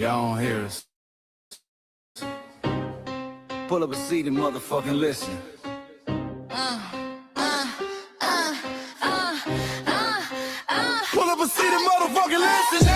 Y'all don't hear us. Pull up a seat and motherfucking listen. Pull up a seat and motherfucking listen.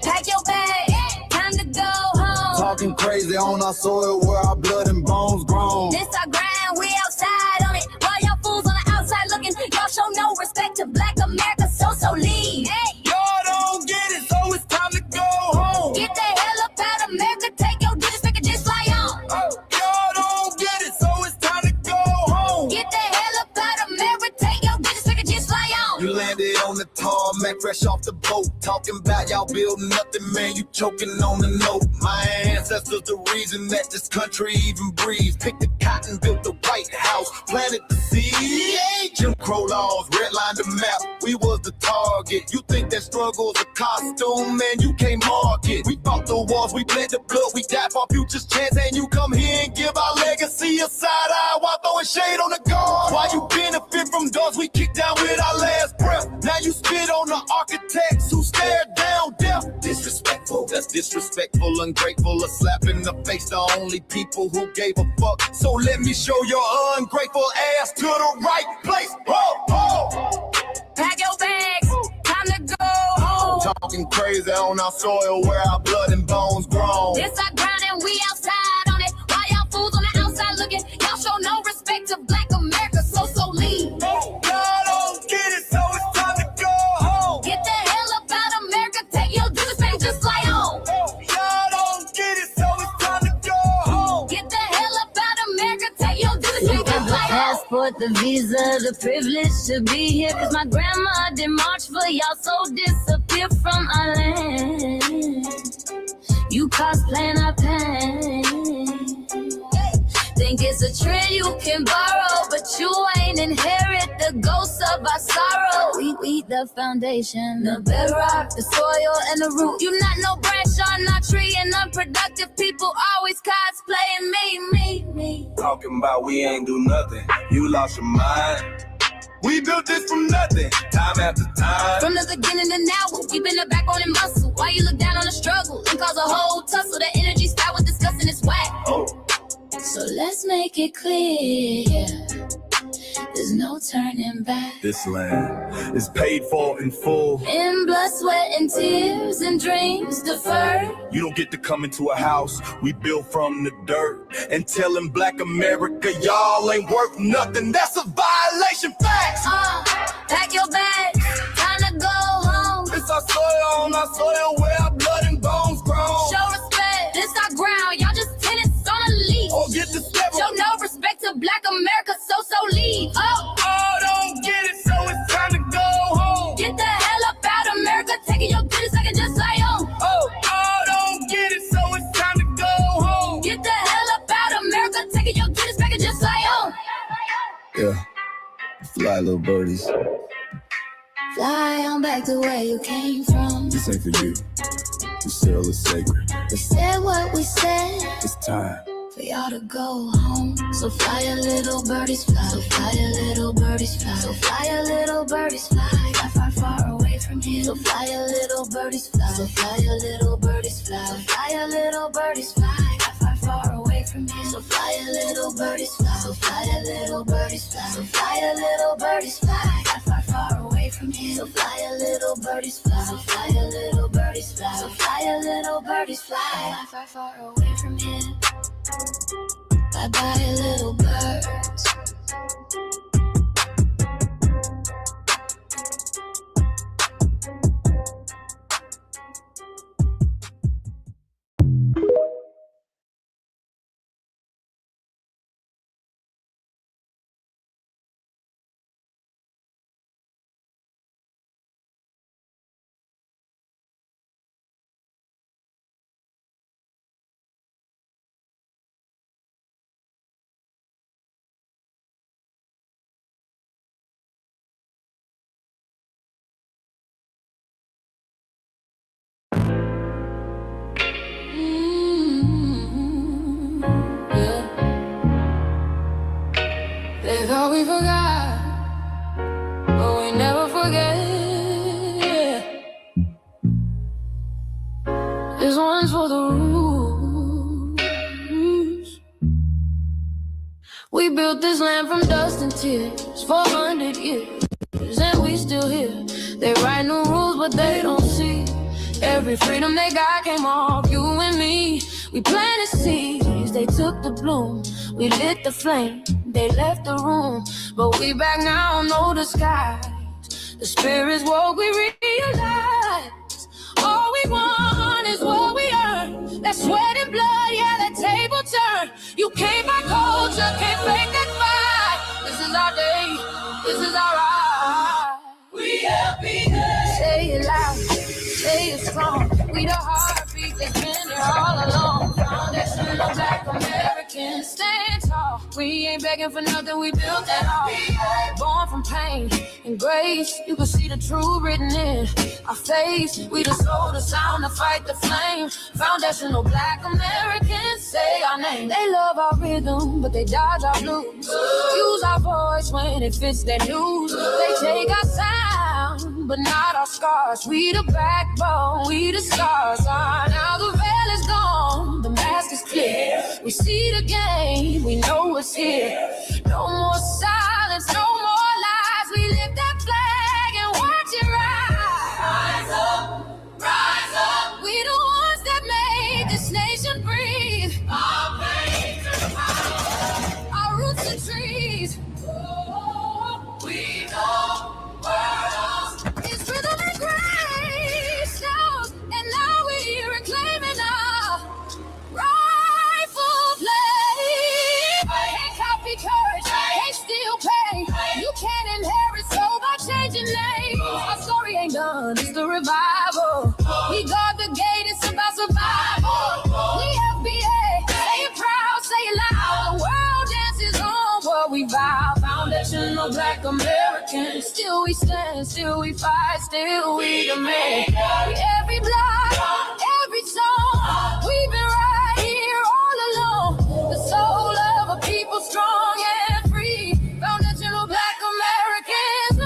Pack your bag, time to go home. Talking crazy on our soil where our blood and bones grown. This our grind, we outside on it. While y'all fools on the outside looking, y'all show no respect to Black America, so leave. Y'all don't get it, so it's time to go home. Get the hell up out of America, take your disrespect and just fly on. Y'all don't get it, so it's time to go home. Get the hell up out of America, take your disrespect and just fly on. You landed on the tarmac, fresh off the boat. Talking about y'all building nothing, man, you choking on the note. My ancestors the reason that this country even breathes. Picked the cotton, built the White House, planted the seed. Jim Crow laws, redlined the map, we was the target. You think that struggle's a costume, man, you can't mark it. We fought the wars, we bled the blood, we died for our future's chance. And you come here and give our legacy a side eye while throwing shade on the guard. While you benefit from doors we kicked down with our last breath. Now you spit on the architects who stared down death. Disrespectful, that's disrespectful, ungrateful, a slap in the face, the only people who gave a fuck. So let me show your ungrateful ass to the right place. Pack your bags, time to go home. Talking crazy on our soil where our blood and bones grown. This our ground and we outside on it. While y'all fools on the outside looking, y'all show no respect to Black America, so leave. Y'all don't get it, so it's time to go home. Get the hell up out of America, take your disrespect and just fly on. Y'all don't get it, so it's time to go home. Get the hell up out of America, take your disrespect and fly on. Passport, the visa, the privilege to be here. Cause my grandma did march for y'all, so disappear from our land. You cosplaying our pain. Think it's a trend you can borrow, but you ain't inherit the ghosts of our sorrow. We the foundation, the bedrock, the soil, and the root. You not no branch on our tree, and unproductive people always cosplaying me. Talking about we ain't do nothing, you lost your mind. We built this from nothing, time after time. From the beginning to now, we been the backbone and muscle. Why you look down on the struggle and cause a whole tussle? The energy style was disgusting, it's whack. So let's make it clear, there's no turning back. This land is paid for in full. In blood, sweat, and tears, and dreams deferred. You don't get to come into a house we built from the dirt and telling Black America y'all ain't worth nothing. That's a violation, facts. Pack your bags, time to go home. It's our soil on our soil where our blood and bones grown. Show respect, this our ground, y'all just tenants on a leash. Oh, get the step. Show no respect to Black America, so leave. Don't get it, so it's time to go home. Get the hell up out of America, taking your business, I can just fly on. Don't get it, so it's time to go home. Get the hell up out of America, taking your business, I can just fly on. Yeah, fly little birdies. Fly on back to where you came from. This ain't for you, this still is sacred. We said what we said, It's time for y'all to go home. So fly a little birdies fly. So fly a little birdies fly. So fly a little birdies fly. Far, far away from here. So fly a little birdies fly. So fly a little birdies fly. So fly a little birdies fly. Far, far away from here. So fly a little birdies fly. So fly a little birdies fly. So fly a little birdies fly. Far, far away from here. So fly a little birdies fly. So fly a little birdies fly. So fly a little birdies fly. Far, far away from here. Bye-bye, little birds. They thought we forgot, but we never forget. This one follow the rules. We built this land from dust and tears, 400 years, and we still here. They write new rules, but they don't see every freedom they got came off you and me. We planted seeds, they took the bloom. We lit the flame, they left the room. But we back now, no disguise. The spirit's woke, we realize all we want is what we earn. That sweat and blood, yeah, that table turn. You can't buy culture, can't fake that fight. This is our day, this is our ride. We FBAs. Say it loud, say it strong. We the heartbeat that's been here all along. Foundation of Black Americans, stand tall. We ain't begging for nothing, we built that all. Born from pain and grace, you can see the truth written in our face. We the soul, the sound, to fight the flame. Foundational Black Americans, say our name. They love our rhythm, but they dodge our blues. Use our voice when it fits their news. They take our sound, but not our scars. We the backbone, we the stars. Now the veil is gone, the mask is clear. We see the game, we know what's here. No more silence, no more lies. We lift that flag and watch it rise. Rise up, rise up. We the ones that made this nation breathe. Our veins are power, our roots are trees. We know worlds. It's rhythm and grace now, and now we're reclaiming our rightful place. Can't copy courage, can't steal pay. You can't inherit soul by changing names. Our story ain't done, it's the revival. We guard the gate, it's about survival. We FBA, say it proud, say it loud. The world dances on what we vow. Foundational Black Americans, still we stand, still we fight, still we demand. Every block, every song, we've been right here all along. The soul of a people strong and free. Foundational Black Americans.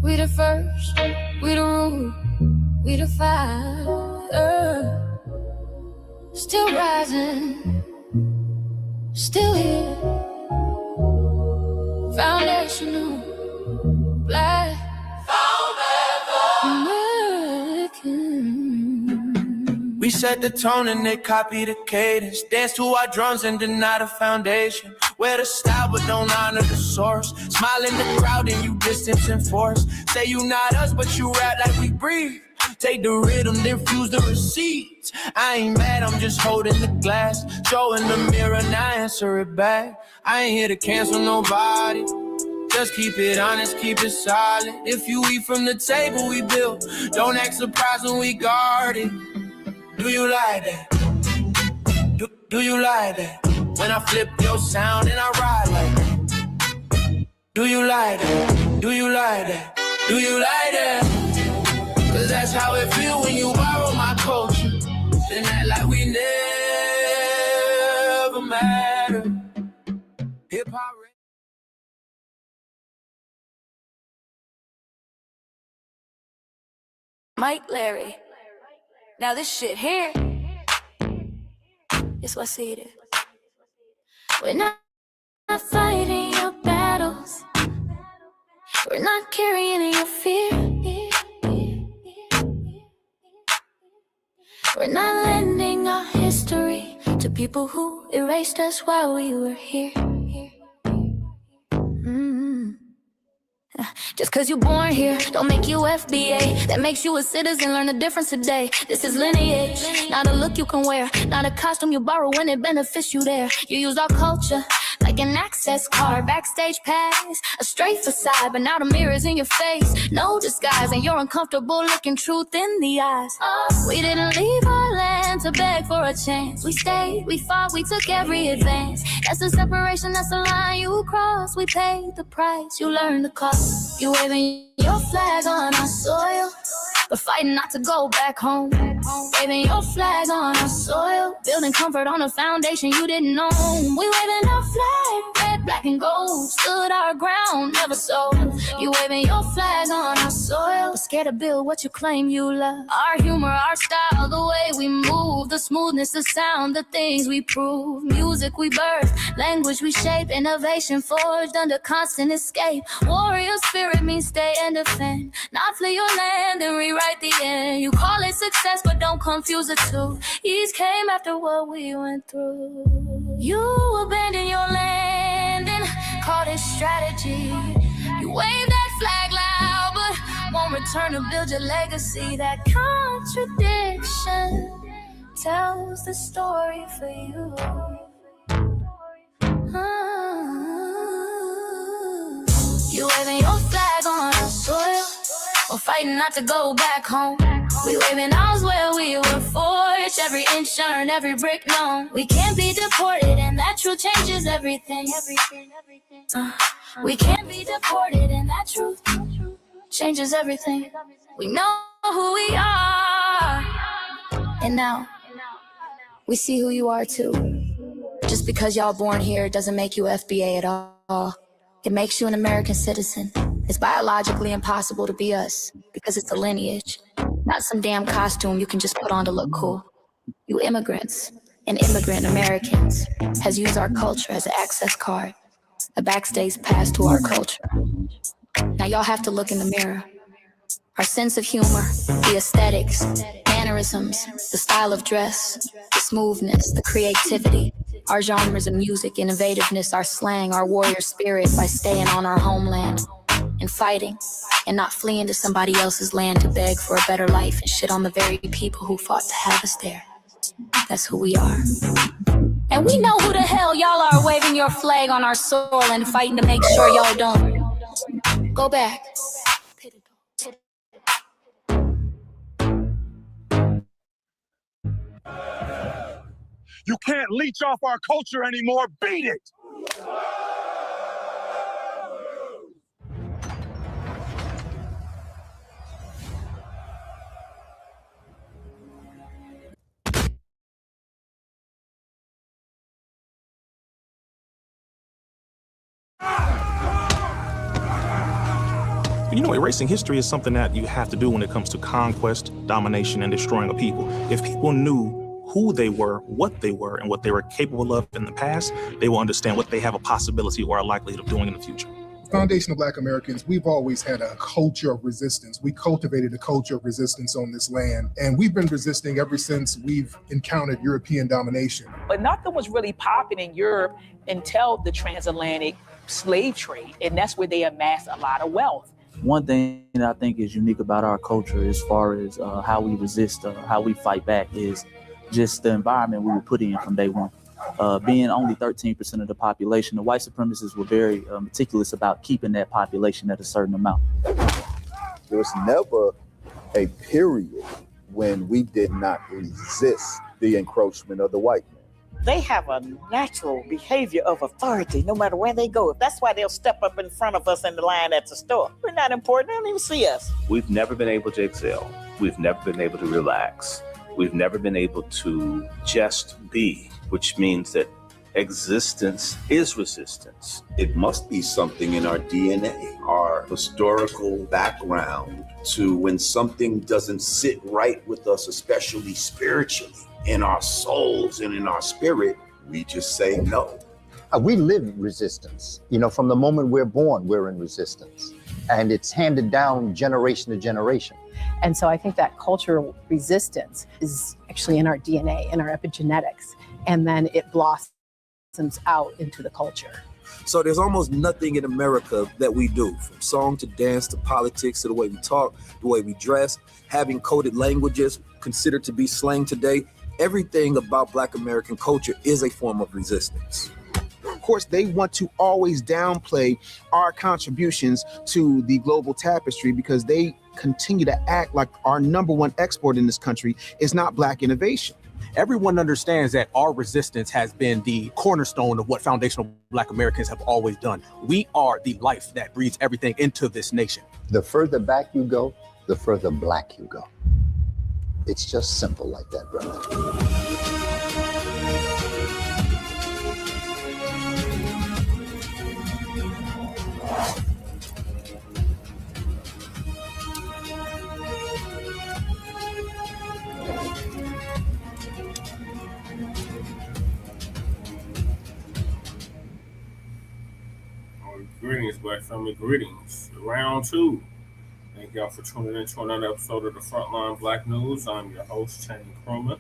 We the first, we the root, we the fire. Still rising, still here. Foundational Black American. We set the tone and they copy the cadence. Dance to our drums and deny the foundation. Wear the style but don't honor the source. Smile in the crowd and you distance and force. Say you not us but you rap like we breathe. Take the rhythm, then fuse the receipts. I ain't mad, I'm just holding the glass. Showing the mirror, now answer it back. I ain't here to cancel nobody. Just keep it honest, keep it solid. If you eat from the table we built, don't act surprised when we guard it. Do you like that? Do you like that? When I flip your sound and I ride like that. Do you like that? Do you like that? Do you like that? Cause that's how it feel when you borrow my culture. Then act like we never matter. Hip-hop. Mike Larry. Now this shit here, it's what I see it is. We're not fighting your battles. We're not carrying your fear. We're not lending our history to people who erased us while we were here. Just cause you're born here, don't make you FBA. That makes you a citizen, learn the difference today. This is lineage, not a look you can wear, not a costume you borrow when it benefits you there. You use our culture, like an access card, backstage pass, a straight facade, but now the mirror's in your face. No disguise, and you're uncomfortable looking truth in the eyes. We didn't leave our land to beg for a chance. We stayed, we fought, we took every advance. That's the separation, that's the line you cross. We paid the price, you learned the cost. You waving your flag on our soil, but fighting not to go back home. Waving your flag on our soil, building comfort on a foundation you didn't own. We waving our flag, red, black, and gold. Stood our ground, never sold. You waving your flag on our soil, but scared to build what you claim you love. Our humor, our style, the way we move, the smoothness, the sound, the things we prove. Music we birth, language we shape, innovation forged under constant escape. Warrior spirit means stay and defend, not flee your land and rewrite the end. You call it success, but don't confuse the two. Ease came after what we went through. You abandoned your land and called it strategy. You wave that flag loud, but won't return to build your legacy. That contradiction tells the story for you. You waving your flag on our soil, we're fighting not to go back home. We waving ours where we were forged, every inch earned, every brick known. We can't be deported, and that truth changes everything. We can't be deported, and that truth changes everything. We know who we are, and now we see who you are too. Just because y'all born here doesn't make you FBA at all. It makes you an American citizen. It's biologically impossible to be us because it's a lineage, not some damn costume you can just put on to look cool. You immigrants and immigrant Americans has used our culture as an access card, a backstage pass to our culture. Now y'all have to look in the mirror. Our sense of humor, the aesthetics, mannerisms, the style of dress, the smoothness, the creativity, our genres of music, innovativeness, our slang, our warrior spirit by staying on our homeland and fighting and not fleeing to somebody else's land to beg for a better life and shit on the very people who fought to have us there. That's who we are. And we know who the hell y'all are waving your flag on our soil and fighting to make sure y'all don't go back. You can't leech off our culture anymore. Beat it! You know, erasing history is something that you have to do when it comes to conquest, domination, and destroying a people. If people knew who they were, what they were, and what they were capable of in the past, they will understand what they have a possibility or a likelihood of doing in the future. Foundation of Black Americans, we've always had a culture of resistance. We cultivated a culture of resistance on this land, and we've been resisting ever since we've encountered European domination. But nothing was really popping in Europe until the transatlantic slave trade, and that's where they amassed a lot of wealth. One thing that I think is unique about our culture as far as how we resist, how we fight back is just the environment we were put in from day one. Being only 13% of the population, the white supremacists were very meticulous about keeping that population at a certain amount. There was never a period when we did not resist the encroachment of the white man. They have a natural behavior of authority no matter where they go. That's why they'll step up in front of us in the line at the store. We're not important. They don't even see us. We've never been able to excel. We've never been able to relax. We've never been able to just be, which means that existence is resistance. It must be something in our DNA, our historical background, to when something doesn't sit right with us, especially spiritually, in our souls and in our spirit, we just say no. We live resistance. You know, from the moment we're born, we're in resistance. And it's handed down generation to generation. And so I think that cultural resistance is actually in our DNA, in our epigenetics, and then it blossoms out into the culture. So there's almost nothing in America that we do, from song to dance to politics to the way we talk, the way we dress, having coded languages considered to be slang today. Everything about Black American culture is a form of resistance. course, they want to always downplay our contributions to the global tapestry because they continue to act like our number one export in this country is not Black innovation. Everyone understands that our resistance has been the cornerstone of what foundational Black Americans have always done. We are the life that breathes everything into this nation. The further back you go, the further Black you go. It's just simple like that, brother. Greetings, Black family. Greetings. Round 2. Thank y'all for tuning in to another episode of the Frontline Black News. I'm your host, Channing Crowman.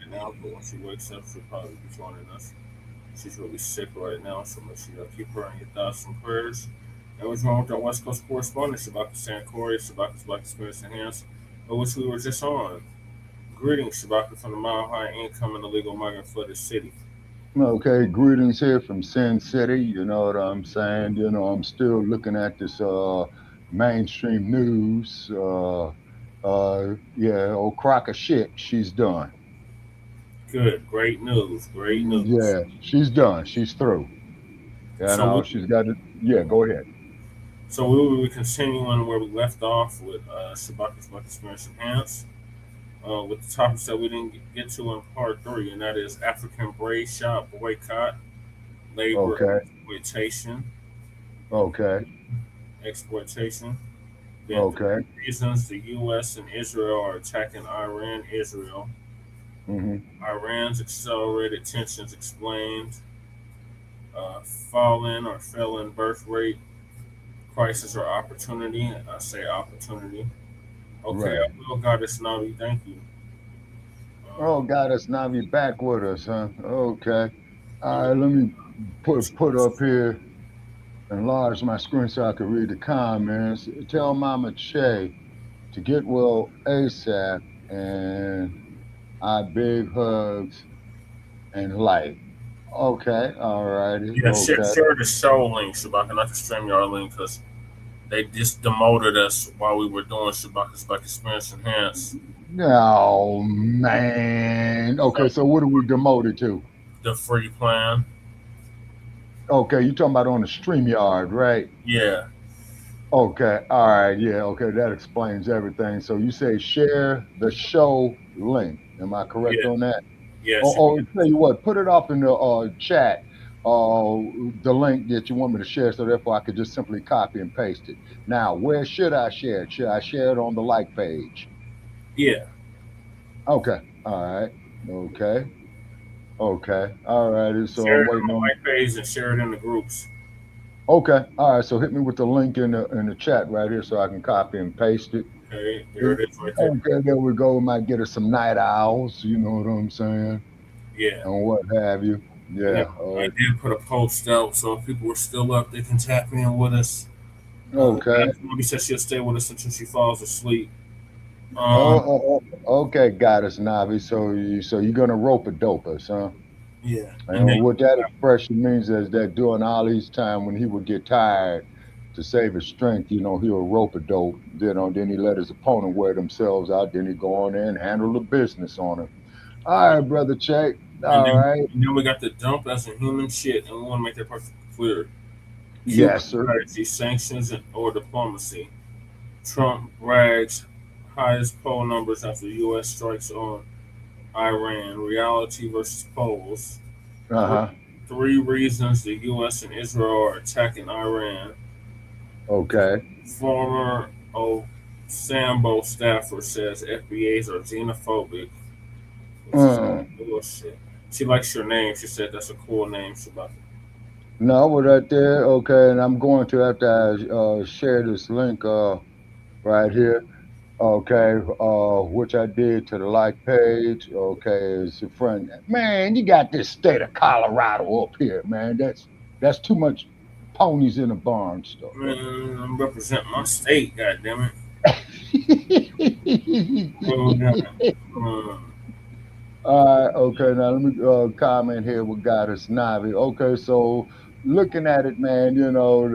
Now, but when she wakes up, she'll probably be joining us. She's really sick right now, so make sure y'all keep her in your thoughts and prayers. And what's wrong with our West Coast correspondent, Shabaka Sankori, Shabaka's Black Experience Enhanced, which we were just on. Greetings, Shabaka, from the Mile High Income and Illegal Migrant Flooded City. Okay, greetings here from Sin City. You know what I'm saying? You know, I'm still looking at this mainstream news. Yeah, old crock of shit, she's done. Good, great news, great news. Yeah, she's done. She's through. Yeah, so no, she's got it. Yeah, go ahead. So we will be continuing where we left off with Shabaka's Black Experience Enhanced. With the topics that we didn't get to in part 3, and that is African Braid Shop Boycott, Labor Exploitation. Exploitation. Then the reasons the U.S. and Israel are attacking Iran, Israel. Iran's accelerated tensions explained. Fallen or failing birth rate, crisis or opportunity. I say opportunity. Okay, right. Oh, Goddess Navi, thank you. Oh, Goddess Navi back with us, huh? Okay. All right, let me put up here, enlarge my screen so I can read the comments. Tell Mama Che to get well ASAP, and I big hugs and light. Okay, all righty. Yeah, share the show link, Shabaka, not the StreamYard link, because they just demoted us while we were doing Shabaka's Black Experience Enhanced. Oh, man. Okay, so what are we demoted to? The free plan. Okay, you're talking about on the StreamYard, right? Yeah. Okay, all right, yeah, okay, that explains everything. So you say share the show link. Am I correct on that? Yes. Oh, tell you what, put it up in the chat. The link that you want me to share, so therefore I could just simply copy and paste it. Now, where should I share it? Should I share it on the like page? Yeah. Okay. All right. Okay. Okay. All righty. So share it on the like page and share it in the groups. Okay. All right. So hit me with the link in the chat right here, so I can copy and paste it. Okay. There it is right there. Okay. There we go. We might get us some night owls. You know what I'm saying? Yeah. And what have you? Yeah. I did put a post out, so if people were still up, they can tap in with us. Okay. Maybe said she'll stay with us until she falls asleep. Okay, Goddess Navi. So you're gonna rope-a-dope us, huh? Yeah. And what that expression means is that during Ali's time, when he would get tired, to save his strength, you know, he'll rope-a-dope. Then he let his opponent wear themselves out. Then he go on there and handle the business on him. All right, brother Check. All right. And then we got the dump as a human shit, and we want to make that perfectly clear. Yes, sir. Strategy, sanctions, or diplomacy. Trump brags highest poll numbers after U.S. strikes on Iran. Reality versus polls. 3 reasons the U.S. and Israel are attacking Iran. Okay. Former Sambo staffer says FBAs are xenophobic. Bullshit. She likes your name. She said that's a cool name, Shabaka. No, we're right there. Okay, and I'm going to, after I share this link right here, okay, which I did to the like page. Okay, it's a friend. Man, you got this state of Colorado up here, man. That's too much ponies in a barn stuff. Man, I'm representing my state, goddammit. Okay, now let me comment here with Goddess Navi. Okay, so looking at it, man, you know,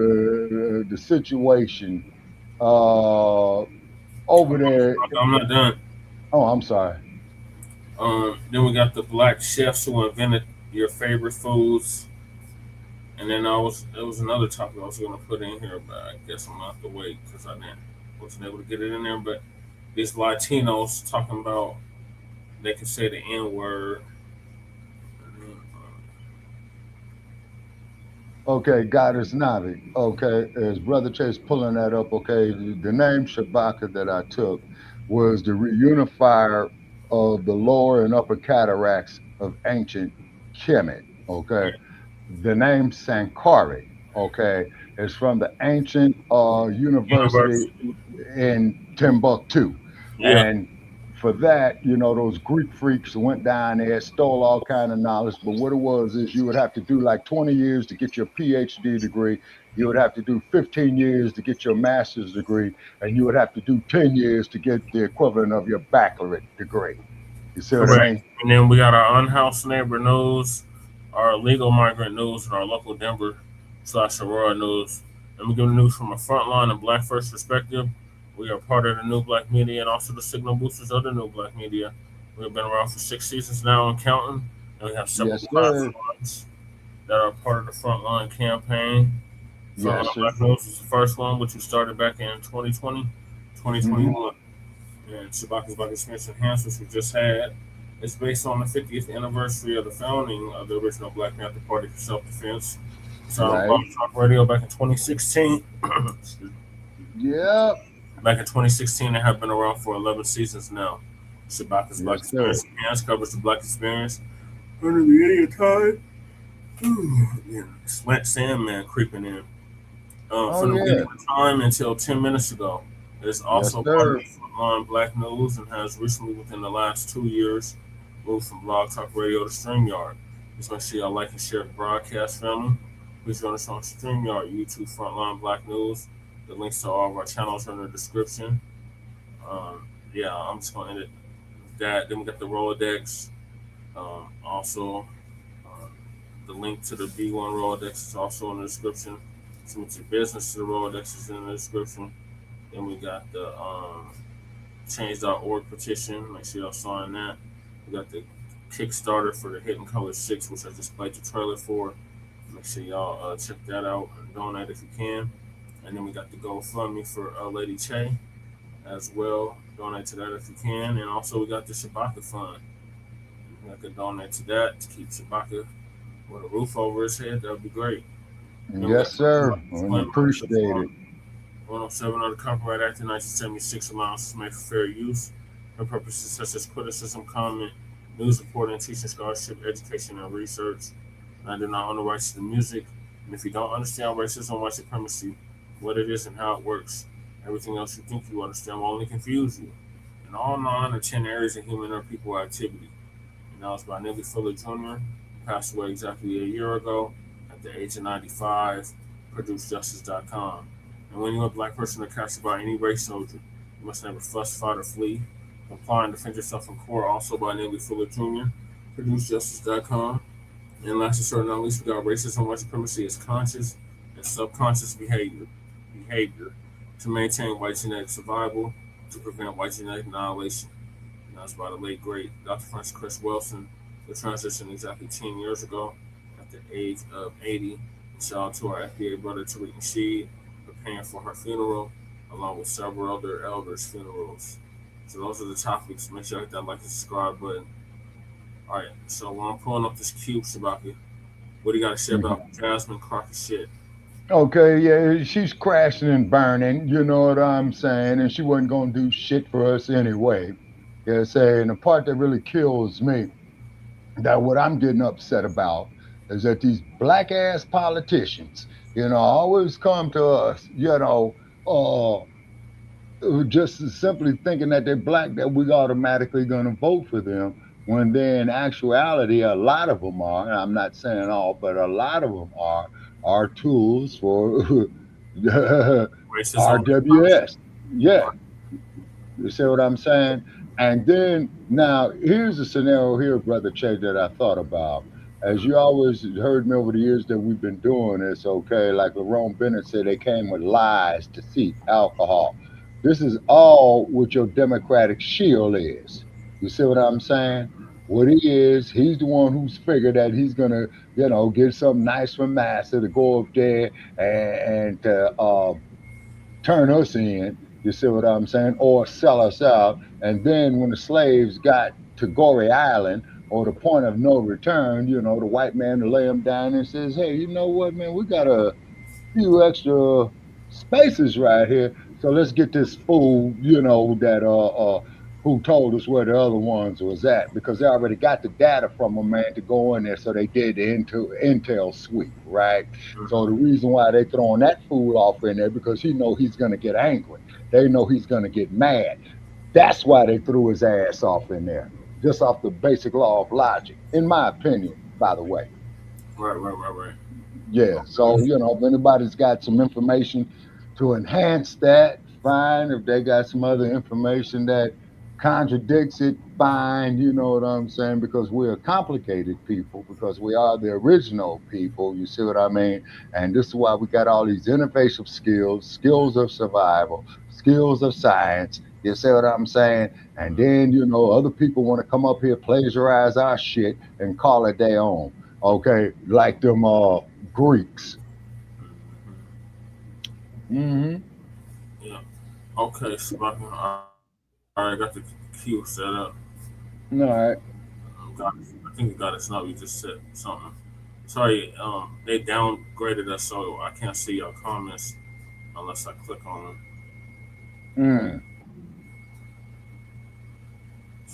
the situation over there. I'm not done. Oh, I'm sorry. Then we got the black chefs who invented your favorite foods. And then there was another topic I was gonna put in here, but I guess I'm gonna have to wait because wasn't able to get it in there. But these Latinos talking about they can say the N word. Okay, Goddess Navi. Okay, as Brother Chase pulling that up, okay, the name Shabaka that I took was the reunifier of the lower and upper cataracts of ancient Kemet. Okay, the name Sankari, okay, is from the ancient university in Timbuktu. Yeah. And for that, you know, those Greek freaks went down there, stole all kind of knowledge. But what it was is you would have to do like 20 years to get your PhD degree. You would have to do 15 years to get your master's degree. And you would have to do 10 years to get the equivalent of your baccalaureate degree. You see what I mean? And then we got our unhoused neighbor news, our illegal migrant news, and our local Denver / Aurora news. And we give the news from a frontline and Black First perspective. We are part of the new Blacc Media and also the signal boosters of the new Blacc Media. We've been around for 6 seasons now and counting. And we have several platforms that are part of the frontline campaign. Frontline Black News is the first one, which we started back in 2020, 2021. And Shabaka's Black Experience Enhanced, which we just had, is based on the 50th anniversary of the founding of the original Black Panther Party for Self-Defense. So on Talk Radio back in 2016. Yeah. Back in 2016, they have been around for 11 seasons now. Shabaka's Black Experience Enhanced covers the Black experience under the idiot time. Yeah, Sandman creeping in. From the beginning of time until 10 minutes ago. It's also part of Line Blacc News and has recently, within the last 2 years, moved from Blog Talk Radio to StreamYard. Just make sure y'all like and share the broadcast, family. Please join us on StreamYard, YouTube, Frontline Black News. The links to all of our channels are in the description. Yeah, I'm just going to end it with that. Then we got the Rolodex. Also, the link to the B1 Rolodex is also in the description. Submit your business to the Rolodex is in the description. Then we got the change.org petition. Make sure y'all sign that. We got the Kickstarter for the Hidden Color 6, which I just played the trailer for. Make sure y'all check that out and donate if you can. And then we got the GoFundMe for Lady Che as well. Donate to that if you can. And also we got the Shabaka Fund. You can donate to that to keep Shabaka with a roof over his head. That would be great. Yes, sir. I appreciate it. 107 of the Copyright Act of 1976 allowances made for fair use for purposes such as criticism, comment, news reporting, teaching, scholarship, education, and research. I do not own the rights to the music. And if you don't understand racism, white supremacy, what it is and how it works, everything else you think you understand will only confuse you. In all 9 or 10 areas of human or people activity. And that was by Nellie Fuller Jr., passed away exactly a year ago at the age of 95, ProduceJustice.com. And when you're a Black person or captured by any race soldier, you must never fuss, fight, or flee. Comply and defend yourself in court, also by Nellie Fuller Jr., ProduceJustice.com. And last but certainly not least, we got racism, white supremacy as conscious and subconscious behavior to maintain white genetic survival, to prevent white genetic annihilation. And that's by the late, great Dr. Francis Chris Wilson, who transitioned exactly 10 years ago at the age of 80. And shout out to our FBA brother, Tariq Nasheed, preparing for her funeral, along with several other elders' funerals. So those are the topics. Make sure you hit that like and subscribe button. All right, so when I'm pulling up this cube, Shabaka, what do you got to say about Jasmine Crockett shit? Okay, yeah, she's crashing and burning, you know what I'm saying? And she wasn't going to do shit for us anyway. Yeah, saying the part that really kills me, that what I'm getting upset about, is that these black-ass politicians, you know, always come to us, you know, just simply thinking that they're black, that we automatically going to vote for them, when they're in actuality, a lot of them are, and I'm not saying all, but a lot of them are tools for RWS. Yeah. You see what I'm saying? And then now here's a scenario here, Brother Che, that I thought about. As you always heard me over the years that we've been doing this, okay, like Lerone Bennett said, they came with lies, deceit, alcohol. This is all what your Democratic shield is. You see what I'm saying? What he is, he's the one who's figured that he's gonna, get something nice from Massa to go up there and to turn us in, you see what I'm saying, or sell us out. And then when the slaves got to Goree Island or the point of no return, the white man to lay them down and says, hey, you know what, man, we got a few extra spaces right here. So let's get this fool, that who told us where the other ones was at, because they already got the data from a man to go in there. So they did the intel sweep, right? So the reason why they throwing that fool off in there, because he know he's gonna get angry. They know he's gonna get mad. That's why they threw his ass off in there, just off the basic law of logic, in my opinion, by the way. Right. Yeah. So, if anybody's got some information to enhance that, fine. If they got some other information that contradicts it, fine. You know what I'm saying? Because we're complicated people, because we are the original people. You see what I mean? And this is why we got all these innovative skills of survival, skills of science. You see what I'm saying? And then, other people want to come up here, plagiarize our shit and call it their own. Okay. Like them Greeks. Yeah. Okay, so I got the queue set up. All right. I think you got it. So you just said something. Sorry, they downgraded us, so I can't see your comments unless I click on them.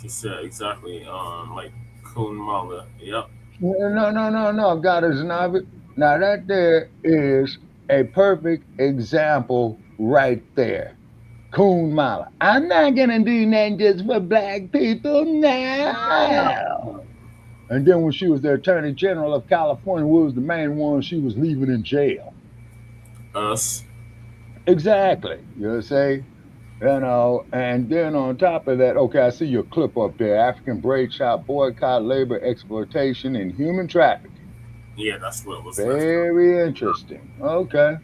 She said exactly, like Kun Mala. Yep. No, God is not. Now that there is a perfect example right there. Kun Mala. I'm not gonna do nothing just for black people now. And then when she was the Attorney General of California, what was the main one she was leaving in jail? Us. Exactly. You say? And then on top of that, okay, I see your clip up there. African braid shop boycott, labor exploitation, and human trafficking. Yeah, that's what it was. Very interesting. Okay.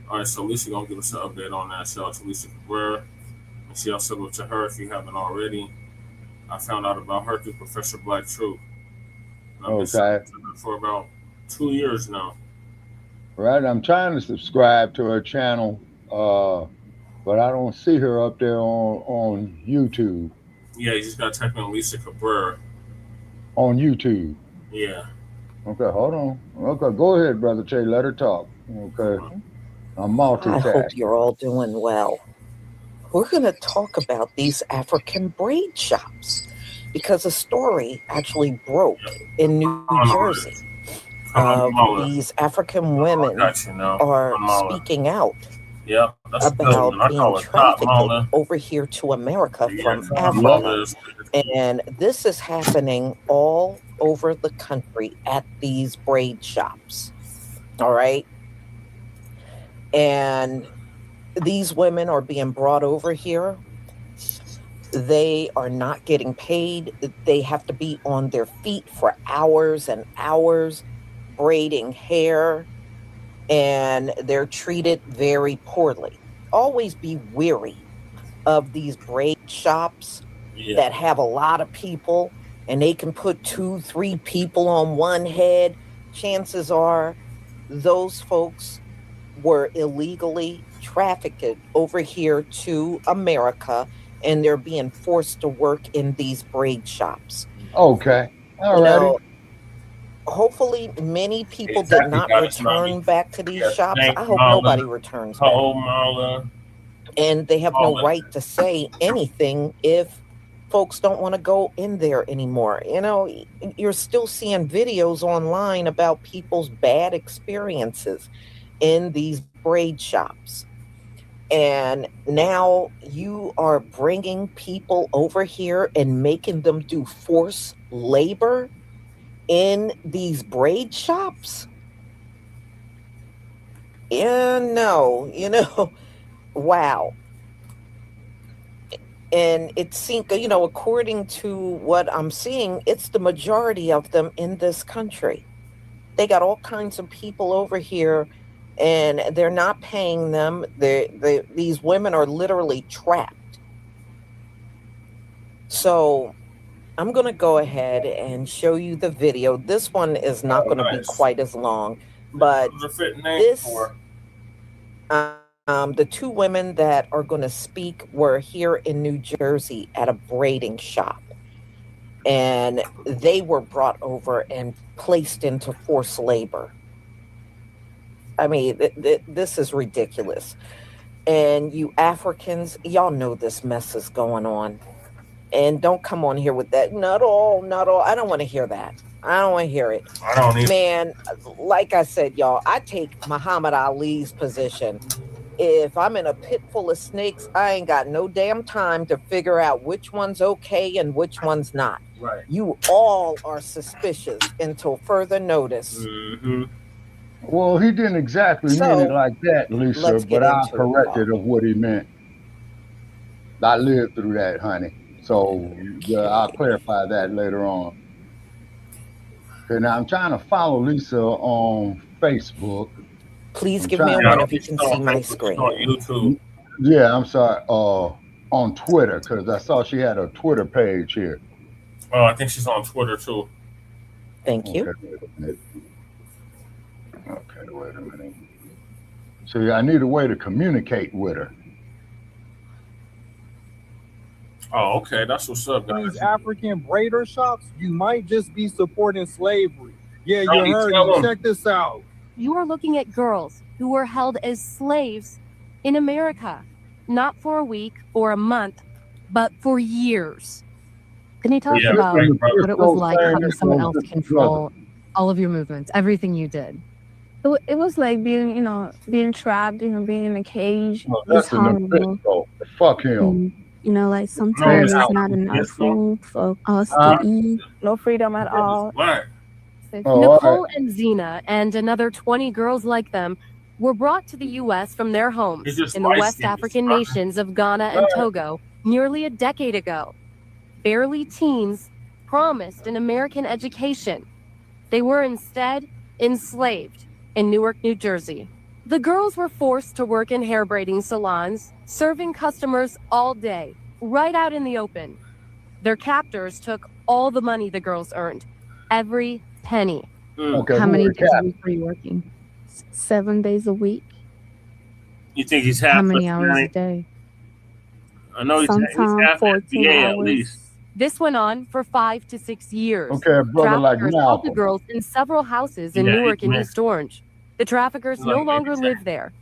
All right, so Lisa gonna give us an update on that. Shout out to Lisa Cabrera. And she also looked to her if you haven't already. I found out about her through Professor Black Truth. Okay. For about 2 years now. Right. I'm trying to subscribe to her channel, but I don't see her up there on YouTube. Yeah, you just gotta type in Lisa Cabrera. On YouTube. Yeah. Okay, hold on. Okay, go ahead, Brother Che. Let her talk. Okay. I'm multitasking. I hope you're all doing well. We're going to talk about these African braid shops because a story actually broke in New Jersey. These African women are speaking out about being trafficked over here to America from Africa. And this is happening all over the country at these braid shops. All right. And these women are being brought over here. They are not getting paid. They have to be on their feet for hours and hours braiding hair, and they're treated very poorly. Always be wary of these braid shops that have a lot of people, and they can put 2-3 people on one head. Chances are those folks were illegally trafficked over here to America, and they're being forced to work in these braid shops. Okay. All right. Hopefully many people did not return back to these shops. I hope nobody returns back. And they have no right to say anything if folks don't want to go in there anymore. You're still seeing videos online about people's bad experiences in these braid shops. And now you are bringing people over here and making them do forced labor in these braid shops? Yeah, no, wow. And it seems, according to what I'm seeing, it's the majority of them in this country. They got all kinds of people over here, and they're not paying them. These women are literally trapped. So I'm going to go ahead and show you the video. This one is not going to be quite as long, but this, the two women that are going to speak were here in New Jersey at a braiding shop, and they were brought over and placed into forced labor. I mean, this is ridiculous. And you Africans, y'all know this mess is going on. And don't come on here with that. Not all. I don't want to hear that. I don't want to hear it. I don't either. Man, like I said, y'all, I take Muhammad Ali's position. If I'm in a pit full of snakes, I ain't got no damn time to figure out which one's okay and which one's not. Right. You all are suspicious until further notice. Mm-hmm. Well, he didn't exactly mean it like that, Lisa, but I corrected of what he meant. I lived through that, honey. So yeah, I'll clarify that later on. Okay, now I'm trying to follow Lisa on Facebook. Please give me a moment if you can see my screen. On YouTube. Yeah, I'm sorry. On Twitter, because I saw she had a Twitter page here. Oh, I think she's on Twitter too. Thank you. Okay, wait a minute. So yeah, I need a way to communicate with her. Oh, okay. That's what's up, guys. These African braider shops, you might just be supporting slavery. Yeah, you Tony, heard tell me. 'em. Check this out. You are looking at girls who were held as slaves in America, not for a week or a month, but for years. Can you talk about what it was like having someone else control all of your movements, everything you did? It was like being, being trapped, being in a cage. Oh, It was that's an horrible. official. Fuck him. Like sometimes No, there's not enough food for us to eat. No freedom at all. Nicole and Zena and another 20 girls like them were brought to the U.S. from their homes in the West African nations of Ghana and Togo nearly a decade ago. Barely teens, promised an American education. They were instead enslaved in Newark, New Jersey. The girls were forced to work in hair braiding salons, serving customers all day, right out in the open. Their captors took all the money the girls earned, every penny. How many days a week were you working? 7 days a week. You think he's half? How many hours a day? I know he's half 14 FBA hours. at least. This went on for 5 to 6 years. Okay, brother, like Traffickers held the girls in several houses in Yeah, Newark and amen. East Orange. The traffickers no longer live there.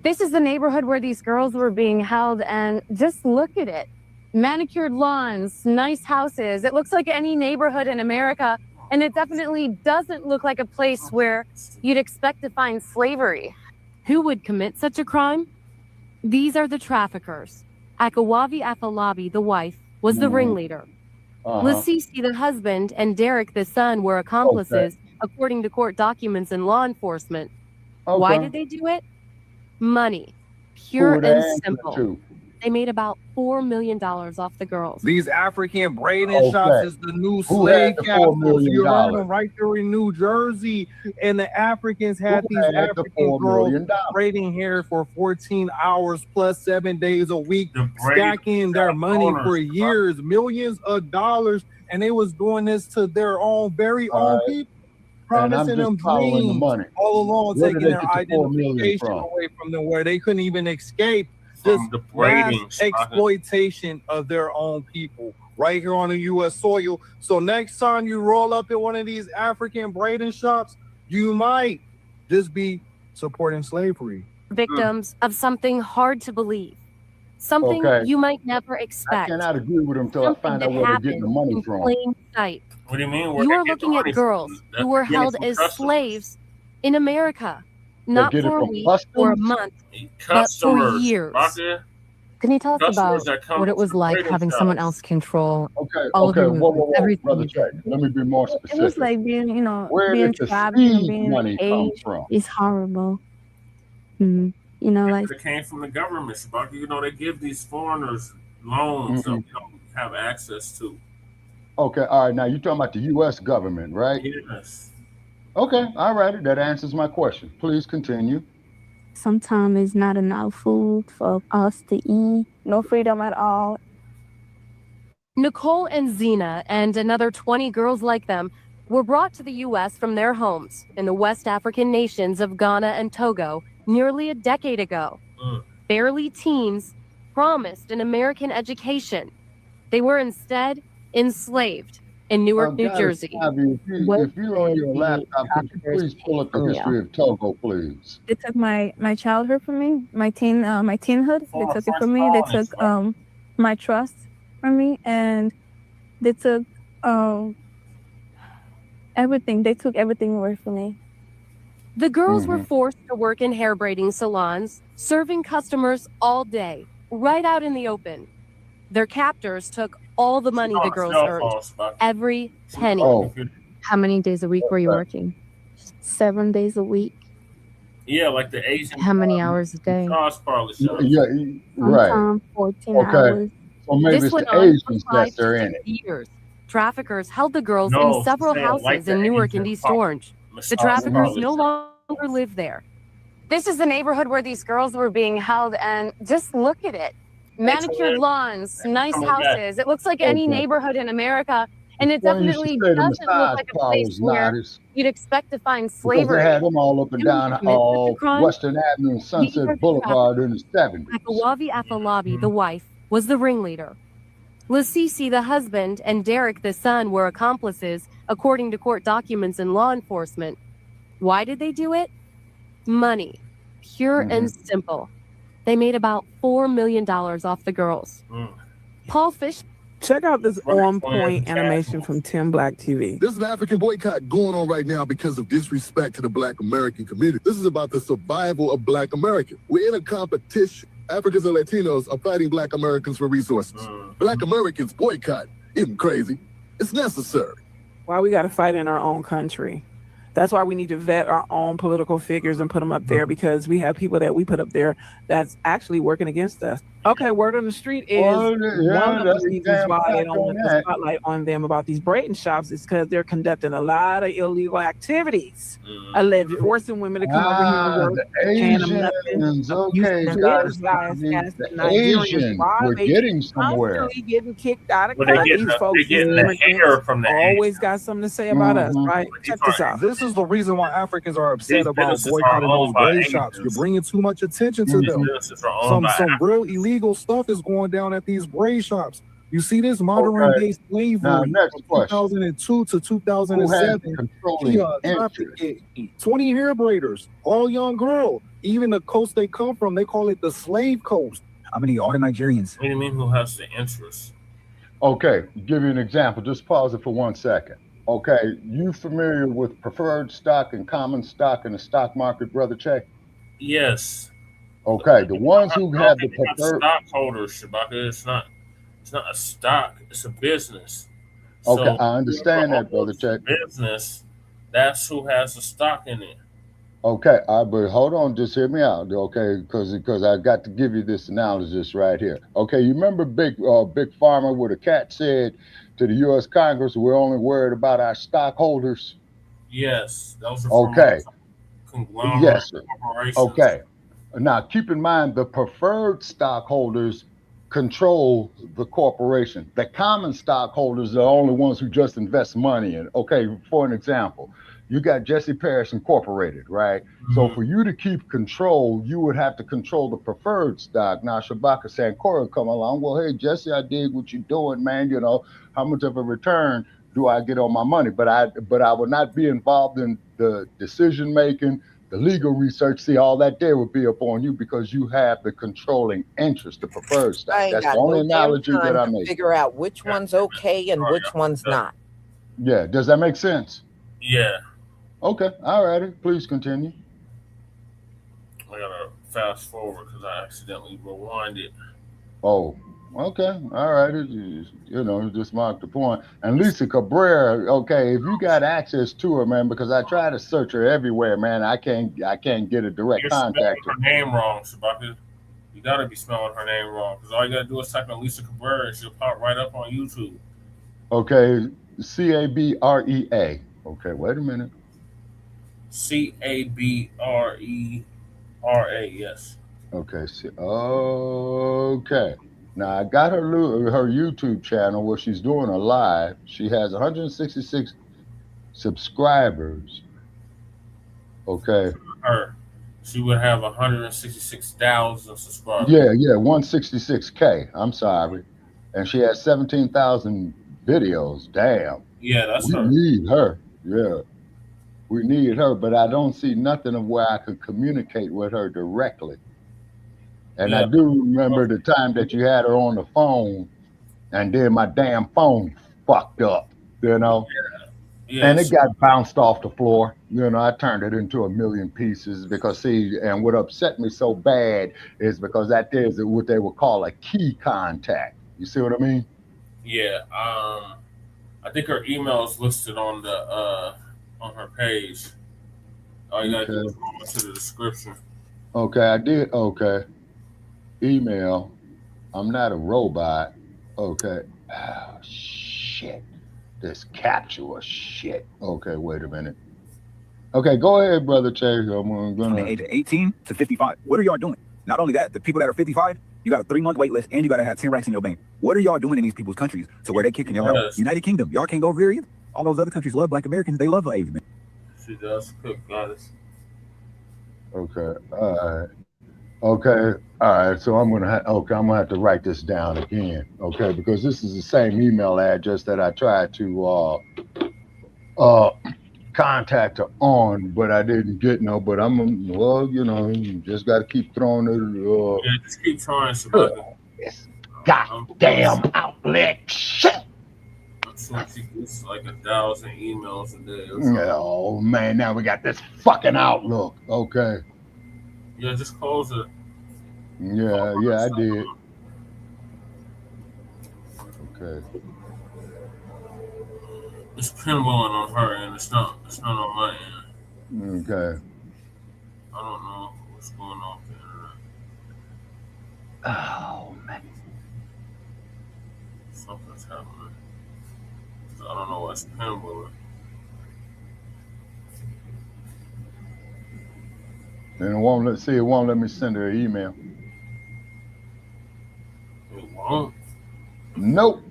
This is the neighborhood where these girls were being held, and just look at it. Manicured lawns, nice houses. It looks like any neighborhood in America, and it definitely doesn't look like a place where you'd expect to find slavery. Who would commit such a crime? These are the traffickers. Akawavi Afalabi, the wife, was the ringleader. Lasisi, the husband, and Derek, the son, were accomplices, according to court documents and law enforcement. Why did they do it? Money. Pure Who and they simple. to? They made about $4 million off the girls. These African braiding shops is the new Who slave had the $4 castles. million? You heard them right there in New Jersey. And the Africans had Who these had the African $4 girls million? braiding hair for 14 hours plus 7 days a week, braid stacking their money owners, for years, millions of dollars. And they was doing this to their own very own people. And I'm Promising just them following the dreams money. all along, Where did taking they their get the $4 million identification from? away from them, where they couldn't even escape From just the braiding mass spot. exploitation of their own people right here on the U.S. soil. So next time you roll up in one of these African braiding shops, you might just be supporting slavery. Victims of something hard to believe. Something Okay. you might never I expect. cannot agree with him until I Something find that out where they're happened getting the money in from. plain sight. What do you mean? Where You they are get the looking money at from? girls That's who were getting held from as customs. slaves in America, not get it for a from week or a customs? month, but for Customers, years. Rocket. Can you tell us Customers about that come what it to was the like braiding having someone shops. else control Okay, all of your whoa, movements, brother everything you Check. did? Let me be more It was specific. like being, Where being did the trapped, seed being in money a come cage. from? It's horrible. Like It came from the government, Sparky. You know, they give these foreigners loans that we don't have access to. Okay, all right. Now you're talking about the U.S. government, right? Yes. Okay, all right. That answers my question. Please continue. Sometimes it's not enough food for us to eat. No freedom at all. Nicole and Zena and another 20 girls like them were brought to the U.S. from their homes in the West African nations of Ghana and Togo nearly a decade ago. Barely teens, promised an American education. They were instead enslaved in Newark, New Jersey. If you're on your laptop, could you please pull up the history of Togo, please? They took my childhood from me, my teenhood. They took it from me. They took my trust from me, and they took everything. They took everything away from me. The girls were forced to work in hair braiding salons, serving customers all day, right out in the open. Their captors took all the money the girls earned, every penny. How many days a week were you working? 7 days a week. Yeah, like the Asian. How many hours a day? Yeah, right. Sometimes 14 Okay. hours. So maybe This it's went the on for Asians 5 that to they're in 6 it. years. Traffickers held the girls No, in several saying like houses the in Newark Asian and East pop- Orange. The massage traffickers parlors. no longer live there. This is the neighborhood where these girls were being held, and just look at it. Manicured lawns, nice houses. It looks like any neighborhood in America, and it Well, you should definitely say the doesn't look massage like a parlors, place where Nardis, you'd expect to find because slavery. they had them all up and They were down commit such a crime. Western Avenue and Sunset Boulevard in the 70s. Akawavi Afolabi, the wife, was the ringleader. Lasisi, the husband, and Derek, the son, were accomplices, according to court documents and law enforcement. Why did they do it? Money. Pure and simple. They made about $4 million off the girls. Paul Fish. Check out this on-point animation from Tim Black TV. There's an African boycott going on right now because of disrespect to the Black American community. This is about the survival of Black Americans. We're in a competition. Africans and Latinos are fighting Black Americans for resources. Black Americans boycott. Isn't crazy. It's necessary. Why we got to fight in our own country. That's why we need to vet our own political figures and put them up there, because we have people that we put up there that's actually working against us. Okay, word on the street is one of the reasons why they don't want the spotlight on them about these braiding shops is because they're conducting a lot of illegal activities, alleged forcing women to come over here and work, paying them nothing. The Asians were getting somewhere. Constantly getting kicked out of Well, they country. get These folks, the hair from the always got something to say about us, right? Check this out. This is the reason why Africans are upset These about businesses are boycotting those owned by braid shops. You're Asians. bringing too much attention to These them. businesses are owned by Some Africans. real illegal stuff is going down at these braid shops. You see this modern day slavery Now, next from question. 2002 to Who 2007. has controlling interest? 20 hair braiders, all young girls. Even the coast they come from, they call it the slave coast. How many are Nigerians? What do you mean who has the interest? Okay, give you an example. Just pause it for 1 second. Okay, you familiar with preferred stock and common stock in the stock market, Brother Che? Yes. Okay, the ones who have the They're not preferred. stockholders, Shabaka. It's not a stock, it's a business. Okay, So I understand whoever that, Brother owns Che. the business, that's who has the stock in it. Okay, but hold on, just hear me out, okay? Because I got to give you this analysis right here. Okay, you remember Big Pharma where the cat said to the U.S. Congress, we're only worried about our stockholders? Yes, those are Okay. conglomerate Yes, sir. corporations. Okay. Now, keep in mind, the preferred stockholders control the corporation. The common stockholders are the only ones who just invest money in. Okay, for an example, you got Jesse Parrish Incorporated, right? So for you to keep control, you would have to control the preferred stock. Now, Shabaka Sankora come along, well, hey, Jesse, I dig what you're doing, man. You know, how much of a return do I get on my money? But I would not be involved in the decision making, the legal research. See, all that there would be upon you because you have the controlling interest, the preferred stock. I ain't That's got the only no damn analogy that I time to make. figure out which one's okay and which one's not. Yeah, does that make sense? Yeah. Okay, all righty. Please continue. I gotta fast forward because I accidentally rewinded. Oh, okay, all righty. You just marked the point. And Lisa Cabrera, okay, if you got access to her, man, because I try to search her everywhere, man, I can't get a direct You're contact. spelling her name wrong, Shabaka. You gotta be spelling her name wrong, because all you gotta do is type in Lisa Cabrera and she'll pop right up on YouTube. Okay, Cabrea. Okay, wait a minute. Cabrera, yes. Okay, okay. Now I got her YouTube channel where she's doing a live. She has 166 subscribers. Okay. She would have 166,000 subscribers. Yeah, 166K. I'm sorry. And she has 17,000 videos. Damn. Yeah, that's her. We need her. Yeah. We need her, but I don't see nothing of where I could communicate with her directly. And I do remember the time that you had her on the phone, and then my damn phone fucked up, you know? Yeah. And it got bounced off the floor. You know, I turned it into a million pieces because, see, and what upset me so bad is because that is what they would call a key contact. You see what I mean? Yeah. I think her email is listed on the on her page. All you gotta do is go into the description. Okay, I did. Okay. Email. I'm not a robot. Okay. Oh, shit. This capture shit. Okay, wait a minute. Okay, go ahead, Brother Chase. From the age of 18 to 55. What are y'all doing? Not only that, the people that are 55, you got a 3-month wait list and you got to have 10 racks in your bank. What are y'all doing in these people's countries to where they kicking y'all out? United Kingdom, y'all can't go over here either. All those other countries love Black Americans. They love Asian men. She does cook, goddess. Okay. All right. Okay. All right. So I'm gonna I'm gonna have to write this down again. Okay, because this is the same email address that I tried to contact her on, but I didn't get no. But I'm well, you know, you just got to keep throwing it. Yeah, just keep trying, Sabaka. This goddamn outlet shit. I'm sure she gets like 1,000 emails a day. Oh man, now we got this fucking Outlook. Okay. Yeah, just close it. Yeah, I did. Okay. It's pinballing on her end. It's not on my end. Okay. I don't know what's going on with the internet. Oh man. Something's happening. I don't know what's pinballing. And it won't let me send her an email. It won't? Nope.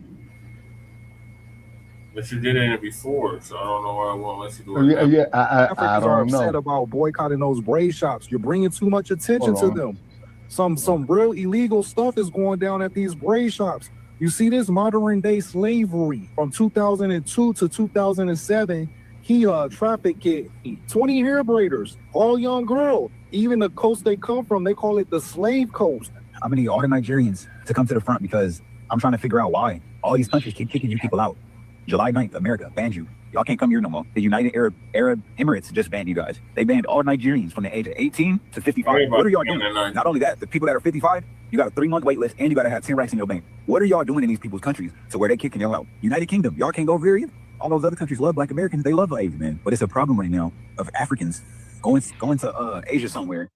But you did it before, so I don't know why it won't let you do it. Yeah, I Africans are upset about boycotting those braid shops. You're bringing too much attention to them. Some real illegal stuff is going down at these braid shops. You see this modern day slavery from 2002 to 2007. He trafficked 20 hair braiders, all young girls. Even the coast they come from, they call it the slave coast. I'm gonna need all the Nigerians to come to the front because I'm trying to figure out why all these countries keep kicking you people out. July 9th, America banned you. Y'all can't come here no more. The United Arab Emirates just banned you guys. They banned all Nigerians from the age of 18 to 55. What are y'all doing? Not only that, the people that are 55, you got a 3-month wait list and you got to have 10 racks in your bank. What are y'all doing in these people's countries to where they kicking y'all out? United Kingdom, y'all can't go over here either. All those other countries love Black Americans. They love Asian men. But it's a problem right now of Africans going to Asia somewhere,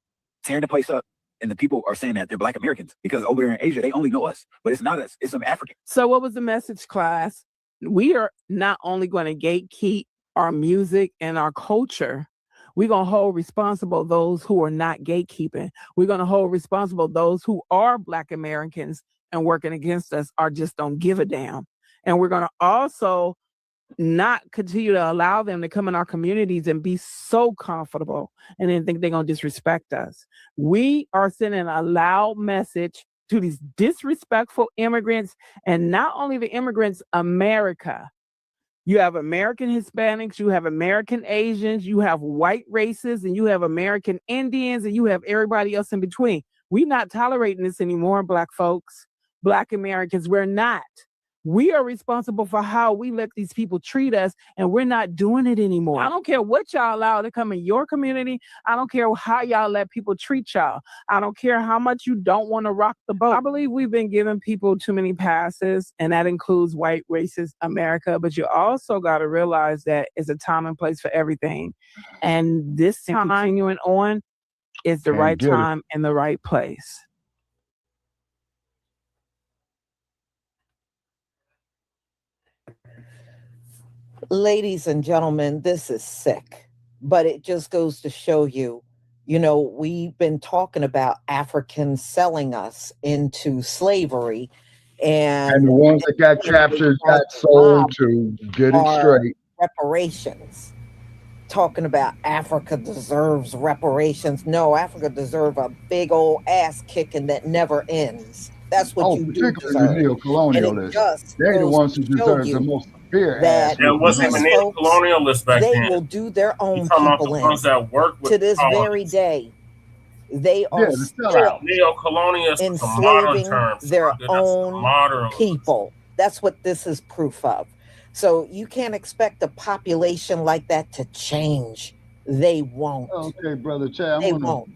tearing the place up. And the people are saying that they're Black Americans because over there in Asia, they only know us. But it's not us. It's some Africans. So what was the message, class? We are not only going to gatekeep our music and our culture. We're going to hold responsible those who are not gatekeeping. We're going to hold responsible those who are Black Americans and working against us or just don't give a damn. And we're going to also not continue to allow them to come in our communities and be so comfortable and then think they're going to disrespect us. We are sending a loud message to these disrespectful immigrants, and not only the immigrants, America. You have American Hispanics, you have American Asians, you have white races, and you have American Indians, and you have everybody else in between. We're not tolerating this anymore, Black folks, Black Americans. We're not. We are responsible for how we let these people treat us, and we're not doing it anymore. I don't care what y'all allow to come in your community. I don't care how y'all let people treat y'all. I don't care how much you don't want to rock the boat. I believe we've been giving people too many passes, and that includes white racist America. But you also got to realize that it's a time and place for everything. And this time continuing on is the right time and the right place. Ladies and gentlemen, this is sick, but it just goes to show you, we've been talking about Africans selling us into slavery, And the ones that got captured got sold to get it straight. Reparations. Talking about Africa deserves reparations. No, Africa deserves a big old ass kicking that never ends. That's what you do deserve. The neo-colonialists. They're the ones who deserve the most severe ass. It wasn't even neo-colonialists back they then. will do their own talking about people the in. ones that work with To this colonists. very day, they are still neo-colonialists enslaving their That's own modern. people. That's what this is proof of. So you can't expect a population like that to change. They won't. Okay, brother Chad, They I'm gonna won't.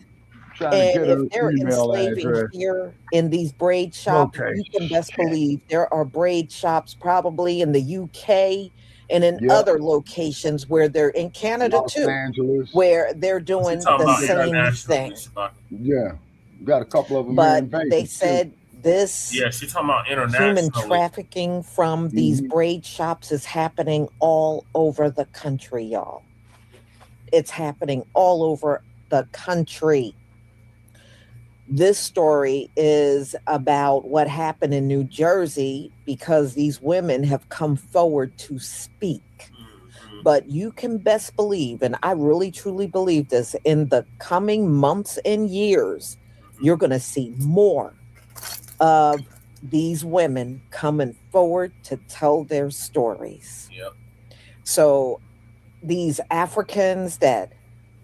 try to And get if an they're email enslaving address. here in these braid shops, Okay, you can best believe there are braid shops probably in the UK and in Yep. other locations where they're in Canada Los too, Angeles. where they're doing the same thing. Yeah, got a couple of them But here in Vegas, they too. said this Yeah, she's talking about human internationally. trafficking from these braid shops is happening all over the country, y'all. It's happening all over the country. This story is about what happened in New Jersey because these women have come forward to speak. But you can best believe, and I really truly believe this, in the coming months and years, you're going to see more of these women coming forward to tell their stories. Yep. So these Africans that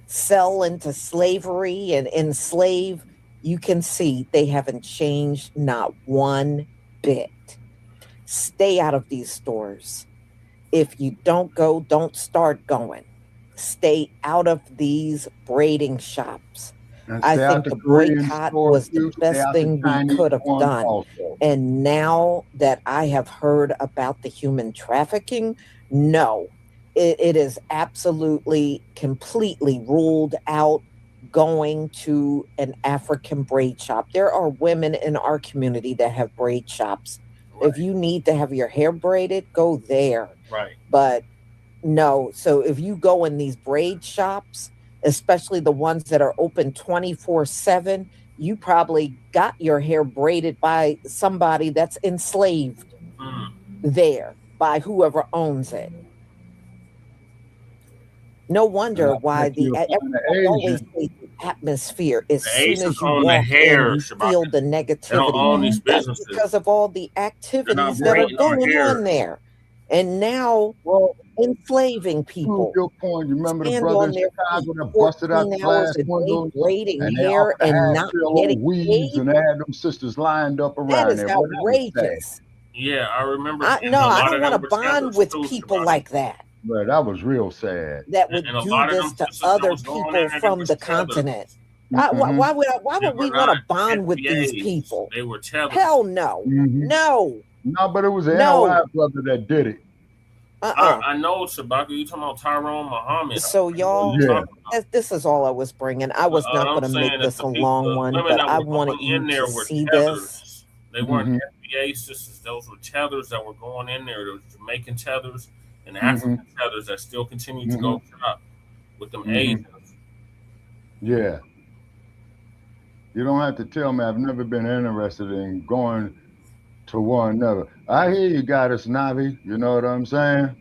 sell into slavery and enslave, you can see they haven't changed not one bit. Stay out of these stores. If you don't go, don't start going. Stay out of these braiding shops. And I stay out think the the Korean boycott stores, was the too. Stay best out the thing we Chinese could have ones done. also. And now that I have heard about the human trafficking, no, it is absolutely, completely ruled out going to an African braid shop. There are women in our community that have braid shops. Right. If you need to have your hair braided, go there. Right. But no, so if you go in these braid shops, especially the ones that are open 24/7, you probably got your hair braided by somebody that's enslaved there by whoever owns it. No wonder why always say the atmosphere as The soon Asians as you own the walk hair, in, you Shabaka. feel the They don't own these negativity. That's businesses. because of all the activities that are braiding our going hair. on there. And now enslaving people. Your point, you remember the Stand brother on in their Chicago feet that busted out the 14 hours glass a day windows braiding and they hair off the and half not fill getting on weaves paid? and they had them sisters lined up around That is there. Boy, that was outrageous. Yeah, I remember. No, I don't want to bond with people like that. But that was real sad. That would And a do lot of this them to sisters that other was going people in there, from they the was tethered. continent. Why would we want to bond with these FBAs. people? They were tethered. Hell no. No. No, but it was an No. NOI brother that did it. I know, Shabaka. You talking about Tyrone Muhammad? So y'all, this is all I was bringing. I was not I'm going to saying make that this the a people- long the one, women but that I were wanted going in you there to were see tethers. this. They weren't FBA sisters; those were tethers that were going in there. There was Jamaican tethers and African tethers that still continue to go shop with them Asians. Yeah. You don't have to tell me. I've never been interested in going to one another. I hear you got us, Navi. You know what I'm saying?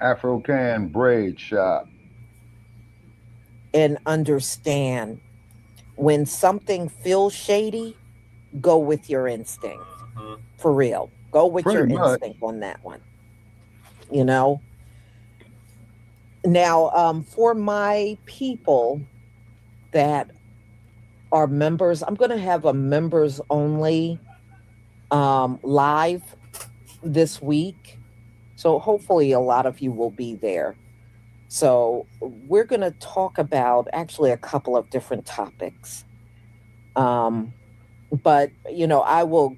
Afro-Can braid shop. And understand when something feels shady, go with your instinct. For real. Go with Pretty your much. instinct on that one. You know? Now, for my people that are members, I'm going to have a members only live this week. So hopefully a lot of you will be there. So we're going to talk about actually a couple of different topics. But, you know, I would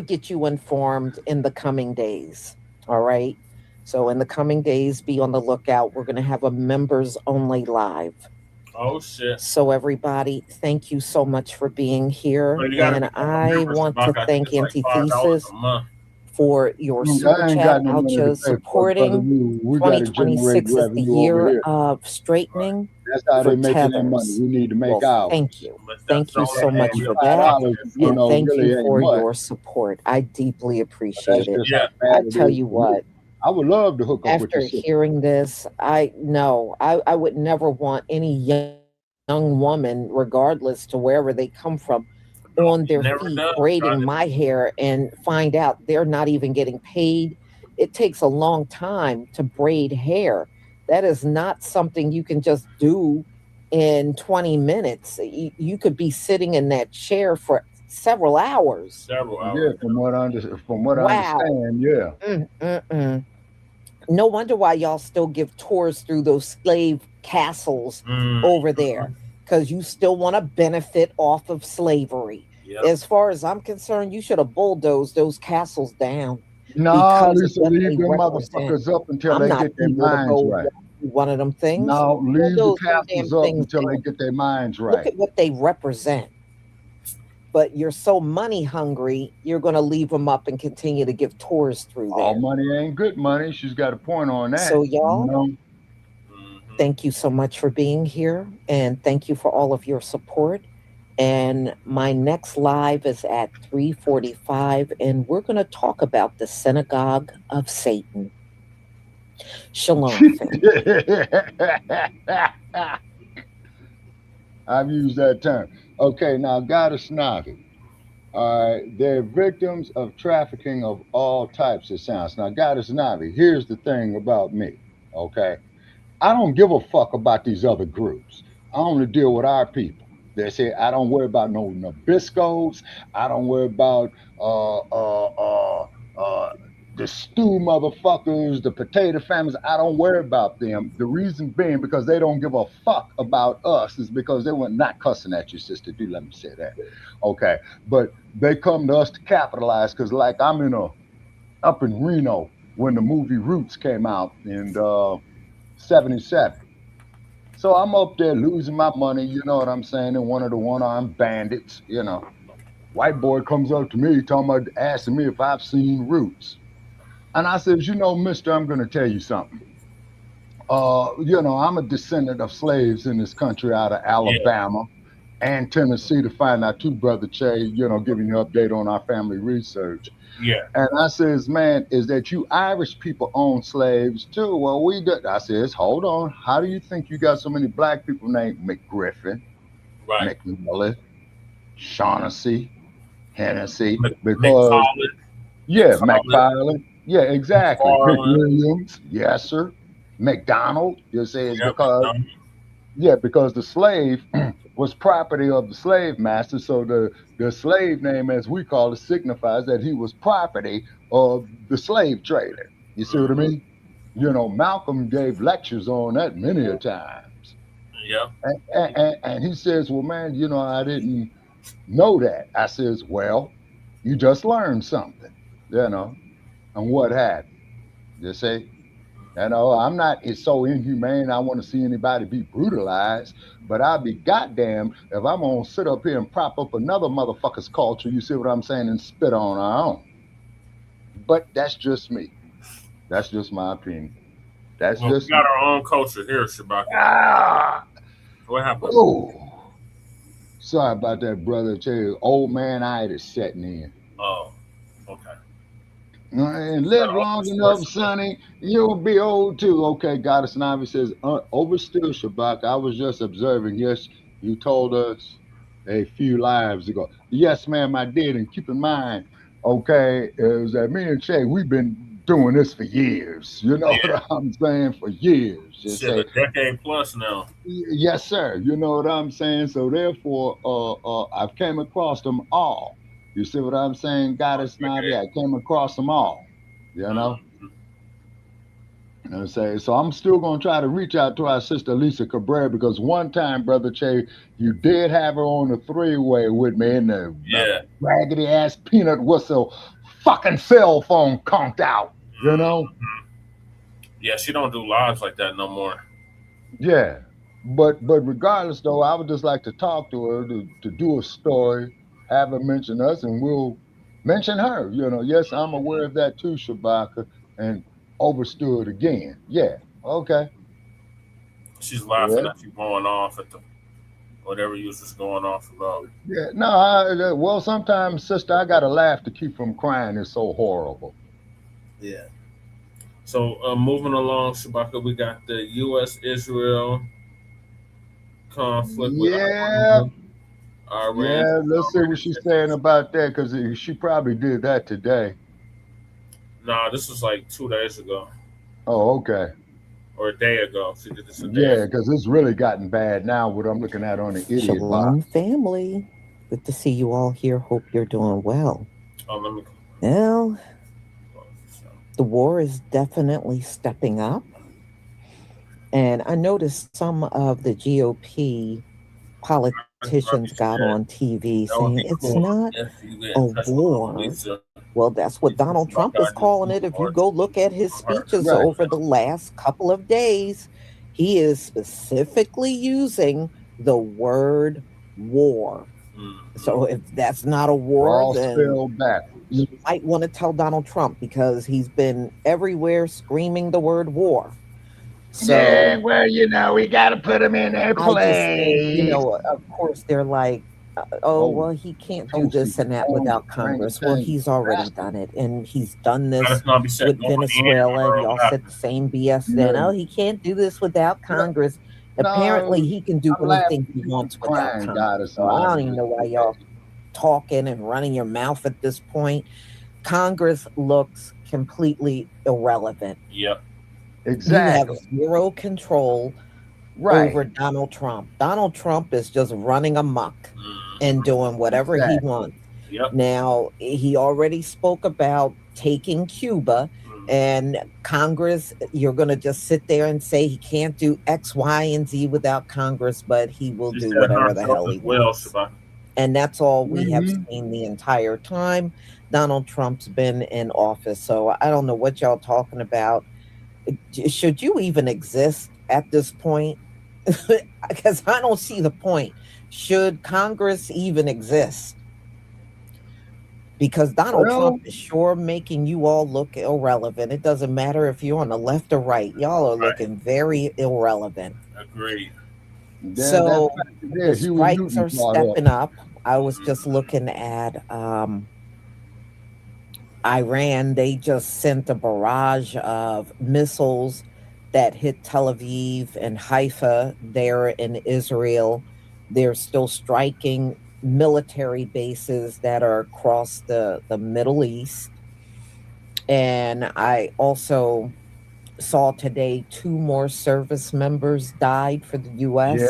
get you informed in the coming days. All right. So in the coming days, be on the lookout. We're going to have a members only live. Oh shit! So everybody, thank you so much for being here, Well, you gotta and become a I member, want Shabaka. to I think thank it's like $5 Antithesis a month. for your I super ain't chat got no money to ouchos pay for it, brother. supporting. We got to generate 2026 is the revenue over year here. of straightening That's how for they making their money. tethers. We need to make Well, ours. thank you. But that's Thank you all so they much have. for $5, that. you And know, thank really you ain't for much. your support. I deeply But that's appreciate it. just how I bad it tell is you for me. what, I would love to hook up with after your sister. hearing this, I would never want any young woman, regardless to wherever they come from, on their Never feet does. braiding my hair and find out they're not even getting paid. It takes a long time to braid hair. That is not something you can just do in 20 minutes. You could be sitting in that chair for several hours. Several Yeah, hours. from what I Wow. understand, yeah. No wonder why y'all still give tours through those slave castles over there, because you still want to benefit off of slavery. Yep. As far as I'm concerned, you should have bulldozed those castles down. No, because of Lisa, what leave they them represent. motherfuckers up until I'm they not get their eager to minds go right. walk through one of them things. No, leave the Bulldoze them damn castles up things until they down. get their minds Look right. at what they represent. But you're so money hungry, you're going to leave them up and continue to give tours through All there. money ain't good money. She's got a point on that. So y'all, you know? thank you so much for being here, and thank you for all of your support. And my next live is at 3:45, and we're going to talk about the synagogue of Satan. Shalom, family. I've used that term. Okay, now Goddess Navi. All right, they're victims of trafficking of all types, it sounds. Now, Goddess Navi, here's the thing about me, okay? I don't give a fuck about these other groups. I only deal with our people. They say I don't worry about no Nabiscos. I don't worry about the stew motherfuckers, the potato families. I don't worry about them. The reason being because they don't give a fuck about us is because they were not cussing at you, sister. Do let me say that. Okay. But they come to us to capitalize because like I'm up in Reno when the movie Roots came out in 77. So I'm up there losing my money, you know what I'm saying, in one of the one-armed bandits, you know. White boy comes up to me talking about asking me if I've seen Roots. And I says, you know, mister, I'm going to tell you something. You know, I'm a descendant of slaves in this country out of Alabama and Tennessee to find out too, Brother Che, you know, giving you an update on our family research. Yeah. And I says, man, is that you Irish people own slaves too? Well, we did. I says, hold on. How do you think you got so many black people named McGriffin, Right. McMillan, Shaughnessy, Hennessy? Because McFarland. yeah, McFarland. Yeah, exactly. McFarland. McWilliams, yes, sir. McDonald, you say it's Yep, because McDonald. yeah, because the slave was property of the slave master. So the slave name, as we call it, signifies that he was property of the slave trader. You see what I mean? You know, Malcolm gave lectures on that many a times. Yep. And he says, well, man, you know, I didn't know that. I says, well, you just learned something, you know, and what happened. You see? You know, I'm not it's so inhumane. I want to see anybody be brutalized, but I'll be goddamn if I'm gonna sit up here and prop up another motherfucker's culture. You see what I'm saying? And spit on our own. But that's just me. That's just my opinion. That's Well, just we got our own culture here, Shabaka. What happened? Oh, sorry about that, brother. Tell you, old man itis setting in. Oh, okay. And live long enough, Sonny, you'll be old too. Okay, Goddess Navi says, overstill, Shabak. I was just observing. Yes, you told us a few lives ago. Yes, ma'am, I did. And keep in mind, okay, is that me and Che, we've been doing this for years. You know what I'm saying? For years. You Shit, a decade plus now. yes, sir. You know what I'm saying? So therefore, I've came across them all. You see what I'm saying? Goddess Navi, I came across them all. You know? You know what I'm saying? So I'm still going to try to reach out to our sister Lisa Cabrera because one time, Brother Che, you did have her on the three-way with me in the raggedy ass peanut whistle fucking cell phone conked out. You know? Yeah, she don't do lives like that no more. Yeah. But regardless, though, I would just like to talk to her to do a story, have her mention us, and we'll Mention her. Yes, I'm aware of that too, Shabaka, and overstood again. Yeah. Okay. She's laughing Yeah. at you going off at the whatever you was just going off about. Yeah. No. Well, sometimes, sister, I gotta laugh to keep from crying. It's so horrible. Yeah. So moving along, Shabaka, we got the U.S.-Israel conflict with Yeah. Iran. Yeah. Let's see what she's saying about that, because she probably did that today. Nah, this was like 2 days ago. Oh, okay. Or a day ago. She did this a day Yeah, ago. because it's really gotten bad now. What I'm looking at on the idiot Shalom, box. family. Good to see you all here. Hope you're doing well. Oh, let me. Well, the war is definitely stepping up. And I noticed some of the GOP politicians got on TV saying it's not a war. Well, that's what Donald Trump is calling it. If you go look at his speeches over the last couple of days, he is specifically using the word war. So if that's not a war, then you might want to tell Donald Trump, because he's been everywhere screaming the word war. So, yeah, well, we got to put him in their place. I just think, of course, they're like, well, he can't do this and that without Congress. Well, he's already done it, and he's done this with Venezuela, and y'all said the same BS then. Oh, he can't do this without Congress. Apparently, he can do anything he wants without Congress. So I don't even know why y'all talking and running your mouth at this point. Congress looks completely irrelevant. Yep. Exactly. You have zero control over Donald Trump. Donald Trump is just running amok and doing whatever he wants. Yep. Now, he already spoke about taking Cuba, and Congress, you're going to just sit there and say he can't do X, Y, and Z without Congress, but he will do whatever the hell he wants. And that's all we have seen the entire time Donald Trump's been in office. So I don't know what y'all talking about. Should you even exist at this point? Because I don't see the point. Should Congress even exist? Because Donald Trump is sure making you all look irrelevant. It doesn't matter if you're on the left or right. Y'all are looking very irrelevant. Agreed. So the strikes are stepping up. I was just looking at Iran. They just sent a barrage of missiles that hit Tel Aviv and Haifa there in Israel. They're still striking military bases that are across the Middle East. And I also saw today 2 more service members died for the U.S.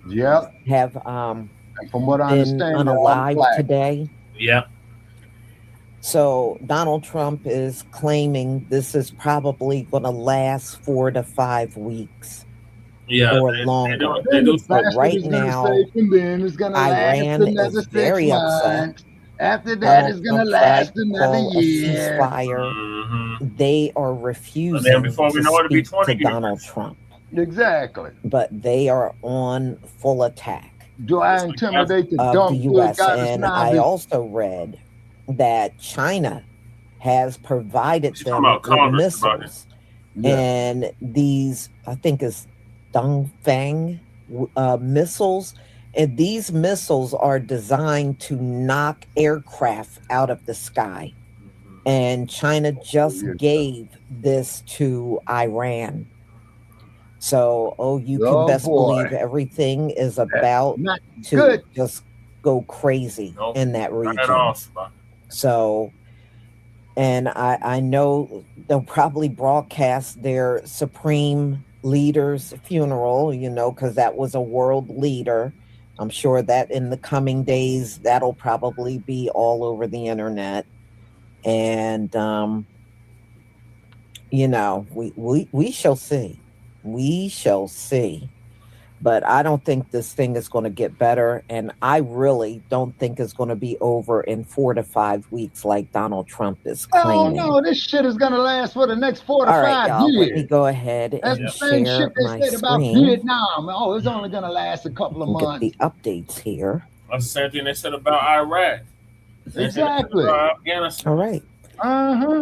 Yeah. Have from what I understand, unalived today. Yeah. So Donald Trump is claiming this is probably going to last 4 to 5 weeks. Yeah, or longer. They do. But right now, Iran is very upset. After that, it's going to last another year. A ceasefire. They are refusing and then before we know it, it'll be 20 to Donald Trump. Exactly. But they are on full attack. Do I intimidate the dumb the U.S.? And I also read that China has provided them with missiles. And these, I think, is Dongfang missiles. And these missiles are designed to knock aircraft out of the sky. And China just gave this to Iran. So, you can best believe everything is about to just go crazy in that region. So, and I know they'll probably broadcast their supreme leader's funeral, because that was a world leader. I'm sure that in the coming days, that'll probably be all over the internet. And, we shall see. We shall see. But I don't think this thing is going to get better. And I really don't think it's going to be over in 4 to 5 weeks like Donald Trump is claiming. Oh, no, this shit is going to last for the next 4 to 5 years. Let me go ahead That's and the same share shit they my said about screen. Vietnam. Oh, it's only going to last a couple of months. Get the updates here. That's the same thing they said about Iraq. Exactly. All right.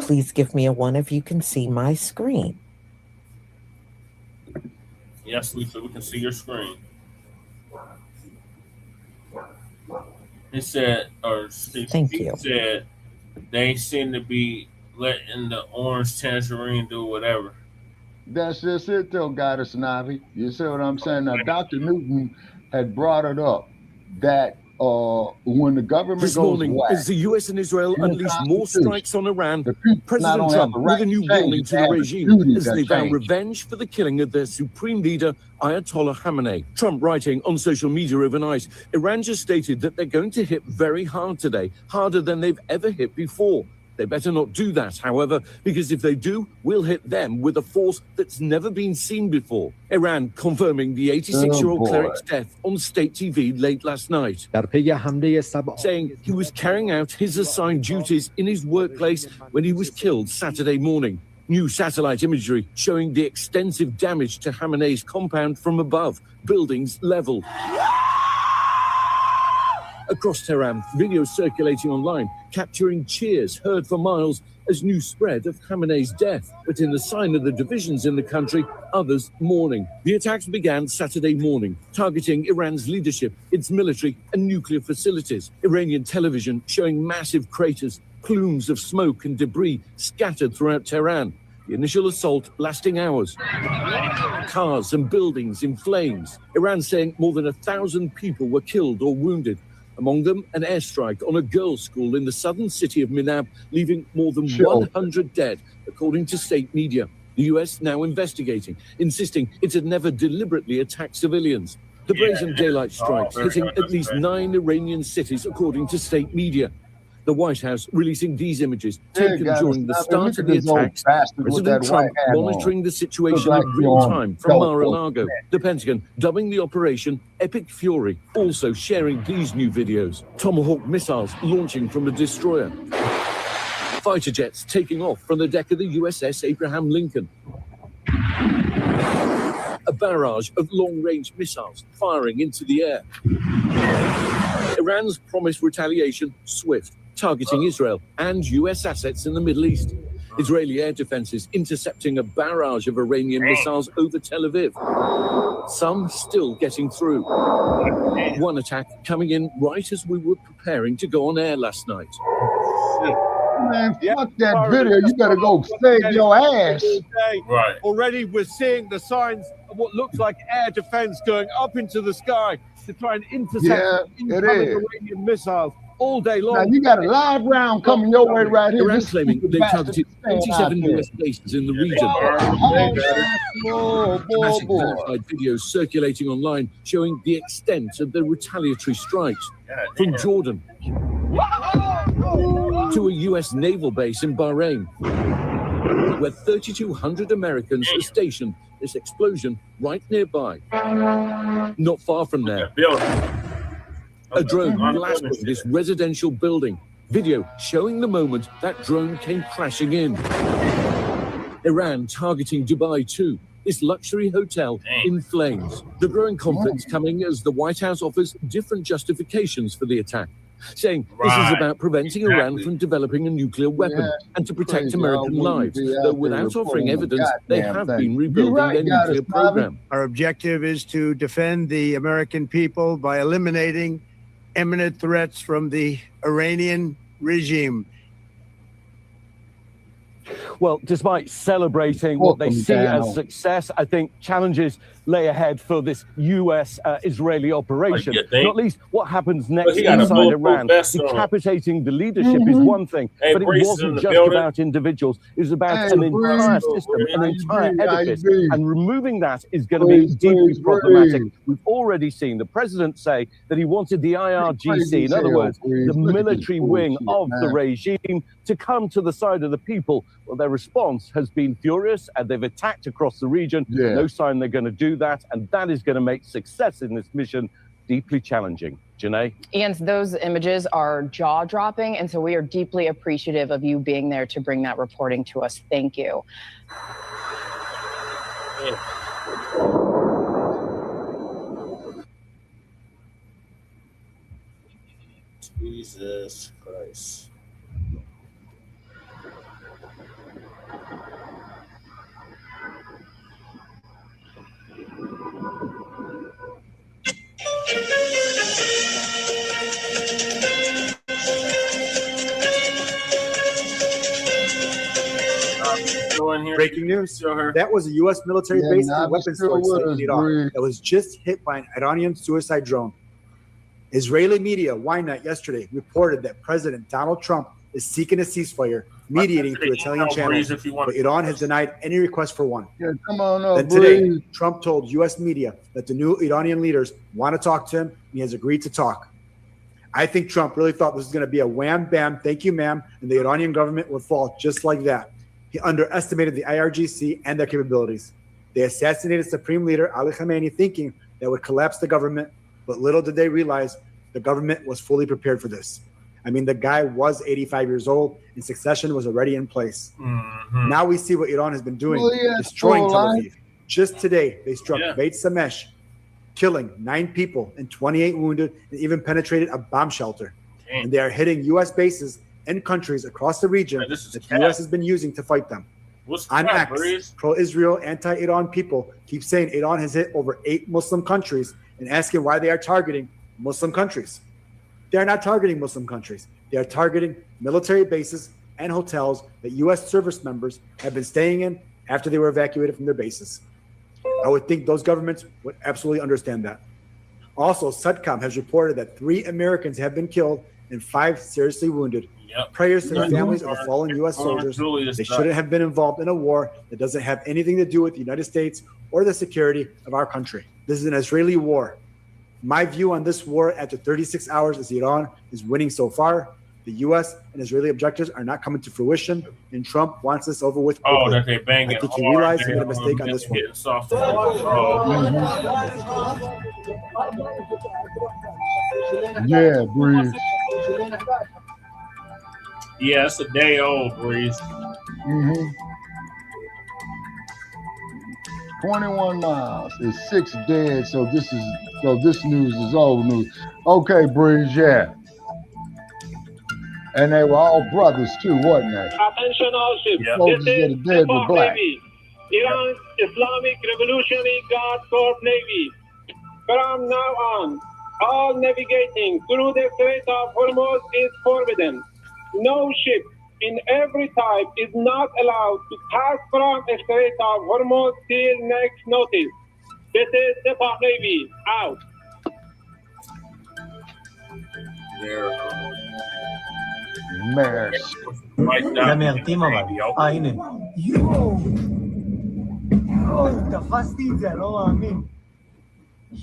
Please give me a 1 if you can see my screen. Yes, Lisa, we can see your screen. He said, or Thank he you. said, they seem to be letting the orange tangerine do whatever. That's just it, though, Goddess Navi. You see what I'm saying? Now, Dr. Newton had brought it up that when the government This goes morning, whack, as the US and Israel in the unleash more strikes on Iran, the people not President only have Trump a with right a new to change, warning they to the have a regime duty as to they vow change. revenge for the killing of their supreme leader, Ayatollah Khamenei. Trump writing on social media overnight, Iran just stated that they're going to hit very hard today, harder than they've ever hit before. They better not do that, however, because if they do, we'll hit them with a force that's never been seen before. Iran confirming the 86-year-old cleric's death on state TV late last night, saying he was carrying out his assigned duties in his workplace when he was killed Saturday morning. New satellite imagery showing the extensive damage to Khamenei's compound from above, buildings leveled. Across Tehran, videos circulating online, capturing cheers heard for miles as news spread of Khamenei's death. But in the sign of the divisions in the country, others mourning. The attacks began Saturday morning, targeting Iran's leadership, its military and nuclear facilities. Iranian television showing massive craters, plumes of smoke and debris scattered throughout Tehran. The initial assault lasting hours. Cars and buildings in flames. Iran saying more than 1,000 people were killed or wounded. Among them, an airstrike on a girls' school in the southern city of Minab, leaving more than 100 dead, according to state media. The US now investigating, insisting it had never deliberately attacked civilians. The brazen daylight strikes hitting at least 9 Iranian cities, according to state media. The White House releasing these images taken during the start of the attacks. President Trump monitoring the situation in real time from Mar-a-Lago. The Pentagon dubbing the operation Epic Fury, also sharing these new videos. Tomahawk missiles launching from a destroyer. Fighter jets taking off from the deck of the USS Abraham Lincoln. A barrage of long-range missiles firing into the air. Iran's promised retaliation swift, targeting Israel and US assets in the Middle East. Israeli air defenses intercepting a barrage of Iranian missiles over Tel Aviv. Some still getting through. One attack coming in right as we were preparing to go on air last night. Man, fuck that video. You better go save your ass. Right. Already we're seeing the signs of what looks like air defense going up into the sky to try and intercept incoming Iranian missiles all day long. Now you got a live round coming your way right here. Iran claiming they targeted 27 US bases in the region. Massive verified videos circulating online showing the extent of the retaliatory strikes. From Jordan to a US naval base in Bahrain, where 3,200 Americans are stationed. This explosion right nearby. Not far from there, a drone blasting this residential building. Video showing the moment that drone came crashing in. Iran targeting Dubai too. This luxury hotel in flames. The growing conflict coming as the White House offers different justifications for the attack, saying this is about preventing Iran from developing a nuclear weapon and to protect American lives, though without offering evidence they have been rebuilding their nuclear program. Our objective is to defend the American people by eliminating imminent threats from the Iranian regime. Well, despite celebrating what they see as success, I think challenges lay ahead for this US-Israeli operation. Not least what happens next inside Iran. Decapitating the leadership is one thing, but it wasn't just about individuals. It was about an entire system, an entire edifice, and removing that is going to be deeply problematic. We've already seen the president say that he wanted the IRGC, in other words, the military wing of the regime, to come to the side of the people. Well, their response has been furious, and they've attacked across the region. No sign they're going to do that, and that is going to make success in this mission deeply challenging. Janae? Ian, those images are jaw-dropping, and so we are deeply appreciative of you being there to bring that reporting to us. Thank you. Jesus Christ. Breaking news. That was a U.S. military base and weapons storage site in Iraq that was just hit by an Iranian suicide drone. Israeli media, Ynet, yesterday reported that President Donald Trump is seeking a ceasefire, mediating through Italian channels, but Iran has denied any request for one. Yeah, come on up, Then today, Trump told U.S. media that the new Iranian leaders want to talk to him, and he has agreed to talk. I think Trump really thought this was going to be a wham, bam, thank you, ma'am, and the Iranian government would fall just like that. He underestimated the IRGC and their capabilities. They assassinated Supreme Leader Ali Khamenei thinking that would collapse the government, but little did they realize the government was fully prepared for this. I mean, the guy was 85 years old and succession was already in place. Now we see what Iran has been doing, destroying Tel Aviv. Just today, they struck Beit Samesh, killing 9 people and 28 wounded, and even penetrated a bomb shelter. And they are hitting U.S. bases and countries across the region that the U.S. has been using to fight them. On X, pro-Israel, anti-Iran people keep saying Iran has hit over 8 Muslim countries and asking why they are targeting Muslim countries. They are not targeting Muslim countries. They are targeting military bases and hotels that U.S. service members have been staying in after they were evacuated from their bases. I would think those governments would absolutely understand that. Also, SUDCOM has reported that 3 Americans have been killed and 5 seriously wounded. Prayers to the families of the fallen U.S. soldiers. They shouldn't have been involved in a war that doesn't have anything to do with the United States or the security of our country. This is an Israeli war. My view on this war after 36 hours is Iran is winning so far. The U.S. and Israeli objectives are not coming to fruition, and Trump wants this over with quickly. Oh, that they bang it. I think he realized he made a mistake on this one. Yeah, Breeze. Yeah, it's a day old, Breeze. 21 miles. It's 6 dead, so this news is old news. Okay, Breeze, yeah. And they were all brothers too, wasn't they? Attention all ships. Soldiers that are dead were black. Navy, Iran's Islamic Revolutionary Guard Corps Navy. From now on, all navigating through the Strait of Hormuz is forbidden. No ship in every type is not allowed to pass from the Strait of Hormuz till next notice. This is the Bacc Navy. Out. למעטים אבל. הנה. יואו, תפסתי את זה, לא מאמין.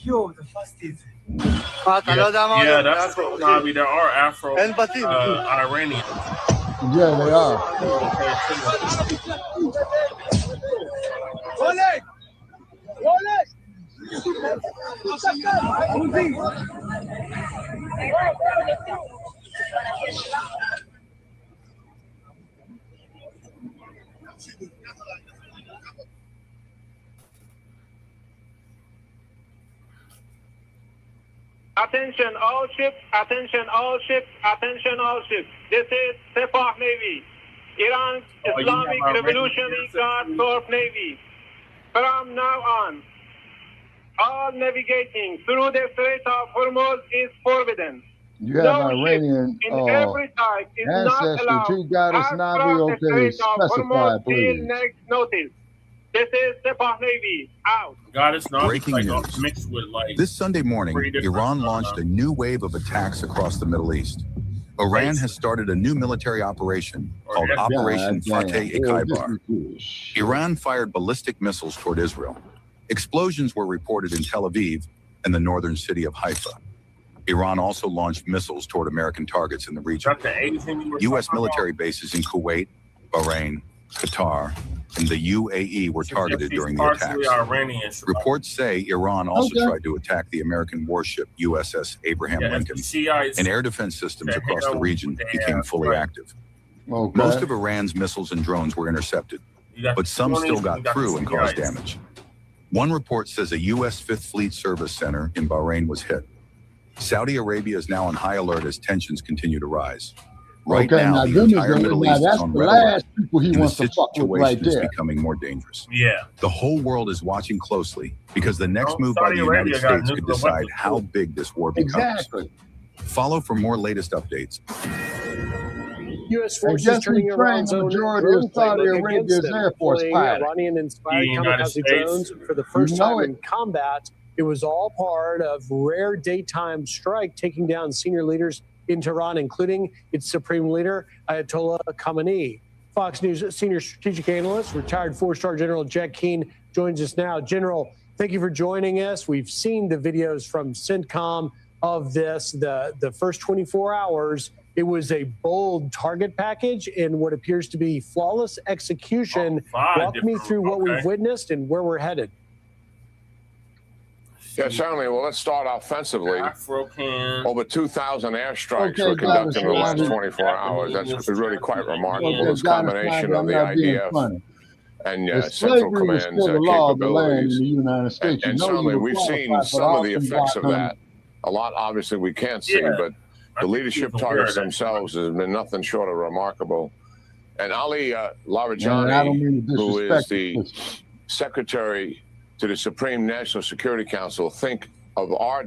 יואו, תפסתי את זה. Yeah, that's Nabi. There are Afro Iranians. Yeah, they are. Attention all ships, attention all ships, attention all ships. This is the Bacc Navy, Iran's Islamic Revolutionary Guard Corps Navy. From now on, all navigating through the Strait of Hormuz is forbidden. You have Iranian ancestry too, Goddess Nabi. Okay, specify, please. Next notice. This is the Bacc Navy. Out. Breaking news. Mixed with, like, this Sunday morning, Iran launched a new wave of attacks across the Middle East. Iran has started a new military operation called Operation Fateh Khaybar. Iran fired ballistic missiles toward Israel. Explosions were reported in Tel Aviv and the northern city of Haifa. Iran also launched missiles toward American targets in the region. U.S. military bases in Kuwait, Bahrain, Qatar, and the UAE were targeted during the attacks. Reports say Iran also tried to attack the American warship USS Abraham Lincoln, and air defense systems across the region became fully active. Most of Iran's missiles and drones were intercepted, but some still got through and caused damage. One report says a U.S. Fifth Fleet Service Center in Bahrain was hit. Saudi Arabia is now on high alert as tensions continue to rise. Right Okay, now, now the them is entire Middle now East is that's on the red alert, last people he and the wants to fuck with right situation is there. becoming more dangerous. Yeah. The whole world is watching closely because the next move by Saudi the United Arabia got States could nuclear decide weapons, how too. big this war becomes. Exactly. Follow for more latest updates. U.S. And forces guess who turning trained Iran's the own majority drone of Saudi playbook against Arabia's them, Air Force deploying pilots? Iranian-inspired The United kamikaze States. drones for the first You know time it. in combat. It was all part of rare daytime strike taking down senior leaders in Tehran, including its supreme leader, Ayatollah Khamenei. Fox News senior strategic analyst, retired four-star General Jack Keane, joins us now. General, thank you for joining us. We've seen the videos from CENTCOM of this, the first 24 hours. It was a bold target package and what appears to be flawless execution. Walk me through what we've witnessed and where we're headed. Yeah, certainly. Well, let's start offensively. Afro-Can. Over 2,000 airstrikes Okay, were conducted in the last Goddess, 24 hours. That's really quite remarkable. Okay, This Goddess, combination I'm of the not being IDF funny. and If Central slavery was Command's still the law of the land in capabilities. the United States, And you know certainly you would we've seen qualify for some of the Austin effects of Block that. A lot, obviously, we can't see, Yeah. but the leadership he's aware targets of that. themselves has been nothing short of remarkable. And Ali And I don't Larijani, mean to who is disrespect the this. secretary to the Supreme National Security Council, think of our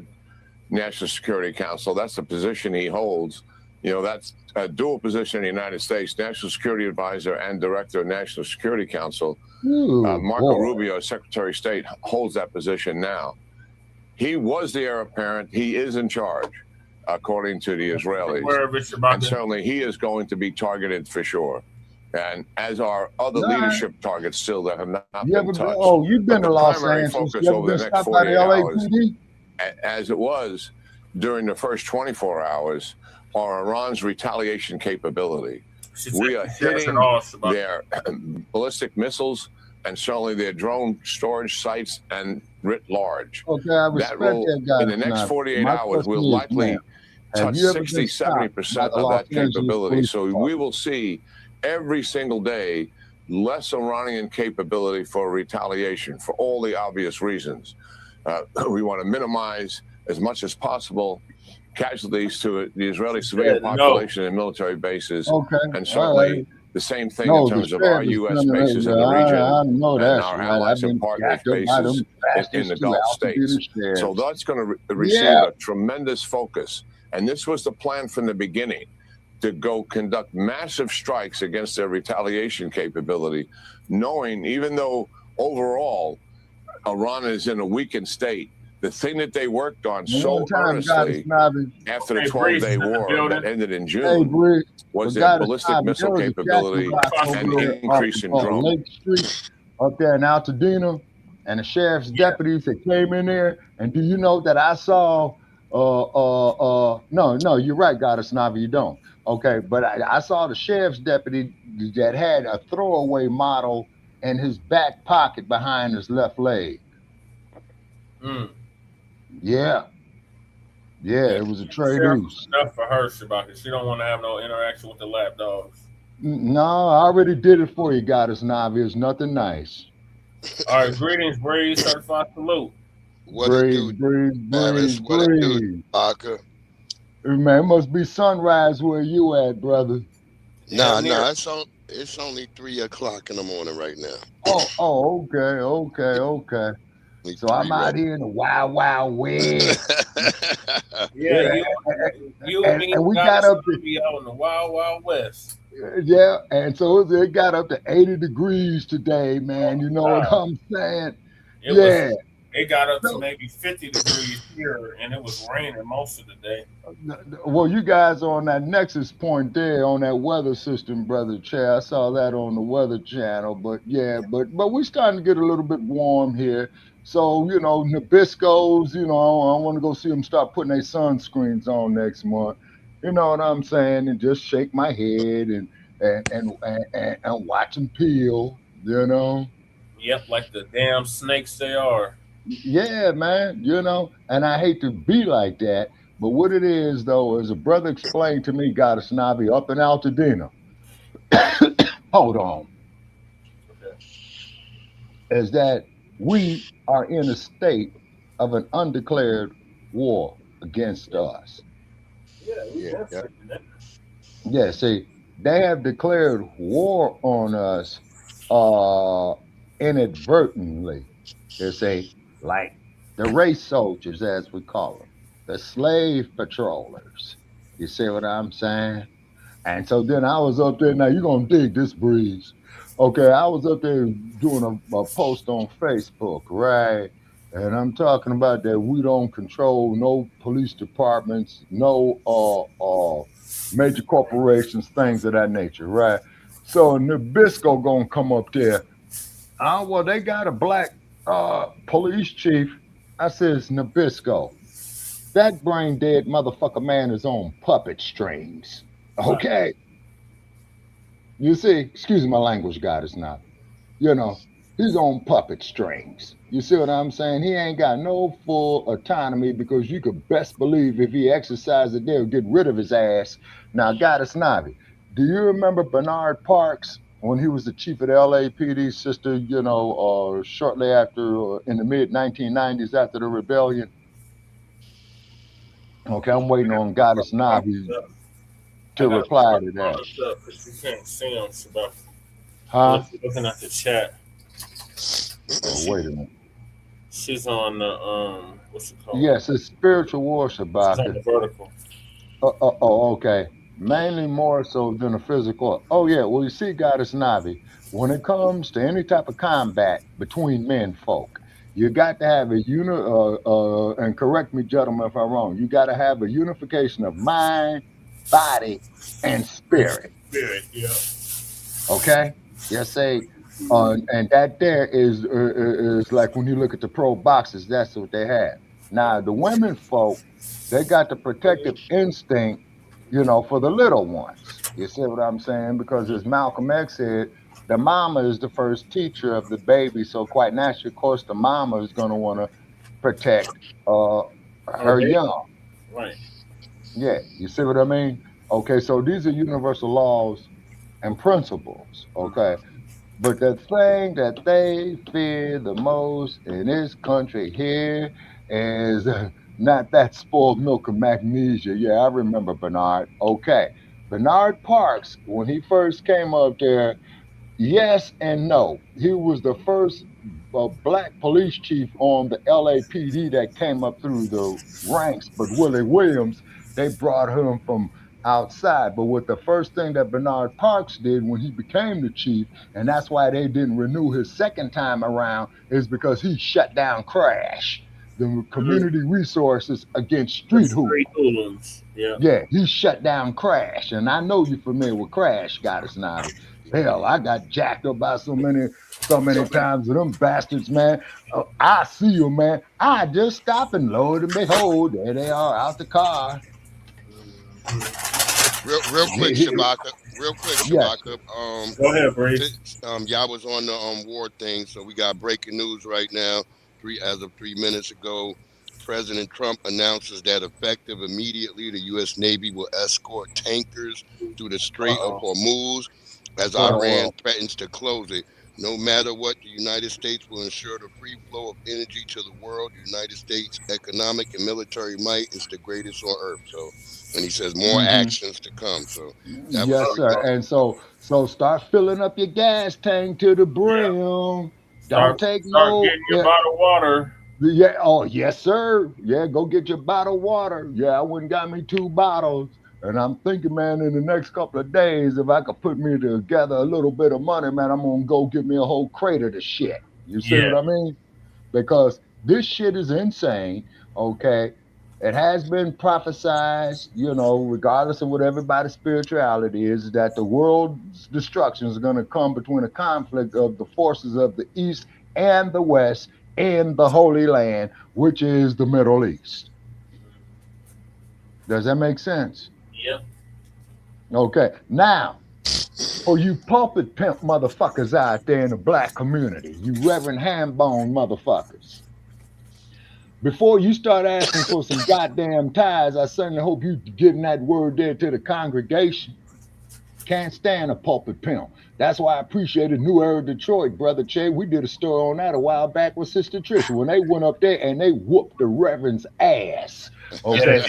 National Security Council. That's the position he holds. You know, that's a dual position in the United States, National Security Advisor and Director of National Security Council. Marco boy. Rubio, Secretary of State, holds that position now. He was the heir apparent. He is in charge, according to the Israelis. And certainly he is going to be targeted for sure. And as are other Nah. leadership targets still that have not You been ever been, touched. oh, you've been But to the Los primary Angeles. focus You ever over been the next stopped by 48 the hours, LAPD? as it was during the first 24 hours, are Iran's retaliation capability. We are hitting their ballistic missiles and certainly their drone storage sites and writ large. Okay, I respect that guy. In the next 48 My hours, we'll question is, likely now, have touch you ever been 60, stopped 70% by the of Los that Angeles capability. Police So we will see every single day less Iranian capability for retaliation for all the obvious reasons. We want to minimize as much as possible casualties to the Israeli civilian population and military bases. Okay, And certainly all right. the same thing No, in terms the of our sheriff is U.S. coming bases in over. the region I know and that's our right. allies I've and been partners jacked up by bases them in the bastards Gulf throughout the states. sheriffs. So that's going to receive Yeah. a tremendous focus. And this was the plan from the beginning, to go conduct massive strikes against their retaliation capability, knowing even though overall Iran is in a weakened state, the thing that they worked on so One time, Goddess earnestly Snobby. after the Hey, 12-day Breeze, war that ended in Hey, June Bree, was but their Goddess ballistic Snobby, missile there was a capability Jackson block and over there increase in off drone. Lake Street up there in Altadena, and the sheriff's deputies that came in there. And do you know that I saw? No, you're right, Goddess Snobby, you don't. Okay, but I saw the sheriff's deputy that had a throwaway model in his back pocket behind his left leg. Yeah, it was a trade use. Enough for her, Shabaka. She don't want to have no interaction with the lap dogs. No, I already did it for you, Goddess Navi. It's nothing nice. All right, greetings, Breeze. Certified salute. Breeze. Parker. Man, it must be sunrise where you at, brother. Nah, it's only 3 o'clock in the morning right now. Okay. So I'm out here in the wild west. Yeah, you and me, and we got up to be out in the wild west. Yeah, and so it got up to 80 degrees today, man. You know what I'm saying? It got up to maybe 50 degrees here, and it was raining most of the day. Well, you guys are on that nexus point there on that weather system, brother Chair. I saw that on the Weather Channel. But yeah, but we're starting to get a little bit warm here. So, you know, Nabiscos, you know, I want to go see them start putting their sunscreens on next month. You know what I'm saying? And just shake my head and watch them peel, you know? Yep, like the damn snakes they are. Yeah, man, you know, and I hate to be like that, but what it is, though, is a brother explained to me, Goddess Navi, up in Altadena. Hold on. Is that we are in a state of an undeclared war against us. Yeah. Yeah, see, they have declared war on us inadvertently. They say, like the race soldiers, as we call them, the slave patrollers. You see what I'm saying? And so then I was up there. Now you're gonna dig this, Breeze. Okay, I was up there doing a post on Facebook, right? And I'm talking about that we don't control no police departments, no major corporations, things of that nature, right? So Nabisco gonna come up there. Well, they got a black police chief. I says, Nabisco, that brain dead motherfucker man is on puppet strings. Okay. You see, excuse my language, goddess now. He's on puppet strings. You see what I'm saying? He ain't got no full autonomy because you could best believe if he exercised it, they'll get rid of his ass. Now, goddess Navi, do you remember Bernard Parks when he was the chief of the LAPD, sister, shortly after, in the mid-1990s after the rebellion? Okay, I'm waiting on goddess Navi to reply to that. You can't see him, Shabbat. Huh? Looking at the chat. Oh, wait a minute. She's on the what's it called? Yes, it's spiritual war, She's on Shabbat. the vertical. Okay. Mainly more so than a physical. Oh yeah. Well, you see, goddess Navi, when it comes to any type of combat between men folk, you got to have and correct me, gentlemen, if I'm wrong. You got to have a unification of mind, body, and spirit. Spirit, yeah. Okay. Yes, say. And that there is like when you look at the pro boxers, that's what they have. Now the women folk, they got the protective instinct, for the little ones. You see what I'm saying? Because as Malcolm X said, the mama is the first teacher of the baby. So quite naturally, of course, the mama is going to want to protect her young. Right. Yeah. You see what I mean? Okay. So these are universal laws and principles. Okay. But the thing that they fear the most in this country here is not that spoiled milk of magnesia. Yeah, I remember Bernard. Okay. Bernard Parks, when he first came up there, yes and no. He was the first black police chief on the LAPD that came up through the ranks. But Willie Williams, they brought him from outside. But what the first thing that Bernard Parks did when he became the chief, and that's why they didn't renew his second time around, is because he shut down Crash, the community resources against street hoodlums. Yeah, he shut down Crash. And I know you're familiar with Crash, goddess Navi. Hell, I got jacked up by so many times with them bastards, man. I see you, man. I just stop and lo and behold, there they are out the car. Real quick, Shabaka. Yes. Go ahead, Braid. Y'all was on the war thing, so we got breaking news right now. As of 3 minutes ago, President Trump announces that effective immediately, the U.S. Navy will escort tankers through the Strait of Hormuz as Iran threatens to close it. No matter what, the United States will ensure the free flow of energy to the world. The United States' economic and military might is the greatest on earth. So, and he says more actions to come. So, yes, sir. And so start filling up your gas tank to the brim. Don't take no. Getting your bottled water. Yeah. Oh, yes, sir. Yeah, go get your bottled water. Yeah, I went and got me 2 bottles. And I'm thinking, man, in the next couple of days, if I could put me together a little bit of money, man, I'm going to go get me a whole crate of the shit. You see what I mean? Because this shit is insane, okay? It has been prophesized, regardless of what everybody's spirituality is, that the world's destruction is going to come between a conflict of the forces of the East and the West in the Holy Land, which is the Middle East. Does that make sense? Yep. Okay. Now, for you pulpit pimp motherfuckers out there in the black community, you Reverend Hambone motherfuckers, before you start asking for some goddamn tithes, I certainly hope you getting that word there to the congregation. Can't stand a pulpit pimp. That's why I appreciated New Era Detroit, Brother Che. We did a story on that a while back with Sister Trisha when they went up there and they whooped the Reverend's ass. Okay.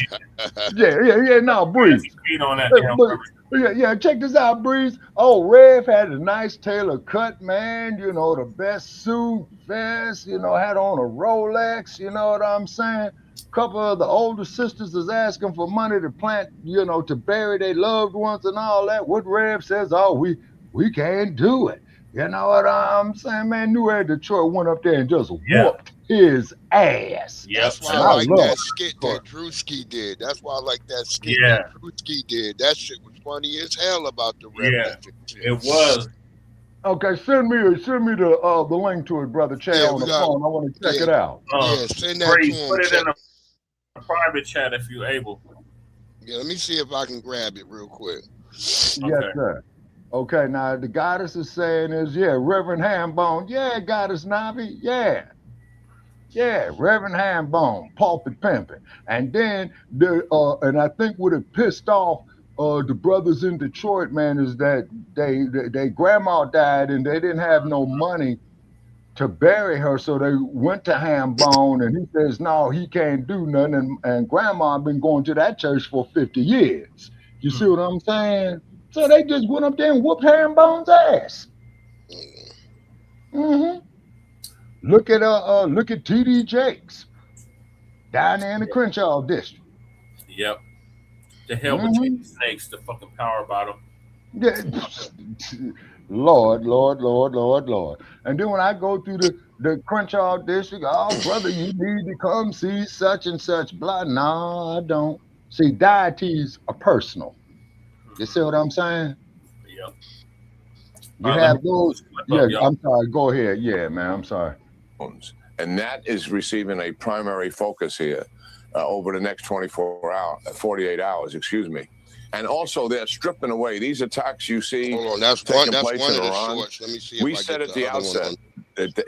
Yeah. Now, Breeze. On that Yeah, check this out, Breeze. Oh, Rev had a nice tailor cut, man. You know, the best suit, vest, you know, had on a Rolex, you know what I'm saying? Couple of the older sisters is asking for money to plant, you know, to bury their loved ones and all that. What Rev says, oh, we can't do it. You know what I'm saying, man? New Air Detroit went up there and just whooped his ass. That's why I like that skit that Drewski did. That's why I like that skit that Drewski did. That shit was funny as hell about the revolution. It was. Okay, send me the link to it, brother Che, on the phone. I want to check it out. Send that to him. Put it in a private chat if you're able. Yeah, let me see if I can grab it real quick. Yes, sir. Okay, now the goddess is saying is, Reverend Hambone. Yeah, Goddess Navi. Yeah, Reverend Hambone, pulpit pimping. And then, and I think what it pissed off the brothers in Detroit, man, is that they grandma died and they didn't have no money to bury her, so they went to Hambone, and he says, no, he can't do nothing, and grandma been going to that church for 50 years. You see what I'm saying? So they just went up there and whooped Hambone's ass. Look at T.D. Jakes down there in the Crenshaw district. Yep. The hell between the snakes, the fucking power bottom. Yeah. Lord. And then when I go through the Crenshaw district, oh, brother, you need to come see such and such, blah. No, I don't. See, deities are personal. You see what I'm saying? Yep. You have those. I'm sorry. Go ahead. Yeah, man. I'm sorry. And that is receiving a primary focus here over the next 48 hours, excuse me. And also, they're stripping away these attacks you see. Hold on, that's taking one place of in the Iran. shorts. Let me see. We said at the outset that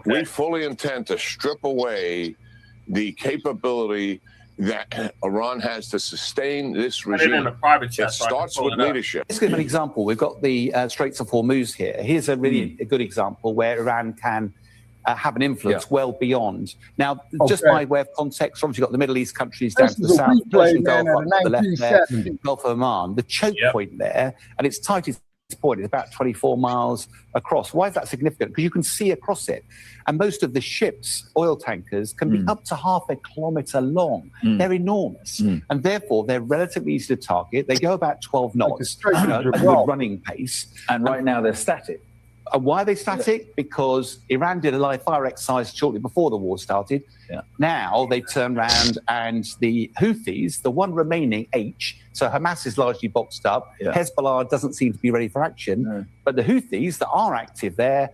we fully intend to strip away the capability that Iran has to sustain this regime. In a private chat, it starts with leadership. Let's give an example. We've got the Straits of Hormuz here. Here's a really a good example where Iran can have an influence well beyond. Now, just by way of context, obviously you've got the Middle East countries down to the south, Persian Gulf up to the left there, Gulf of Oman. The choke point there, and its tightest point is about 24 miles across. Why is that significant? Because you can see across it. And most of the ships, oil tankers, can be up to half a kilometer long. They're enormous. And therefore, they're relatively easy to target. They go about 12 knots, a good running pace. And right now they're static. Why are they static? Because Iran did a live fire exercise shortly before the war started. Now they've turned around and the Houthis, the one remaining so Hamas is largely boxed up. Hezbollah doesn't seem to be ready for action. But the Houthis that are active there,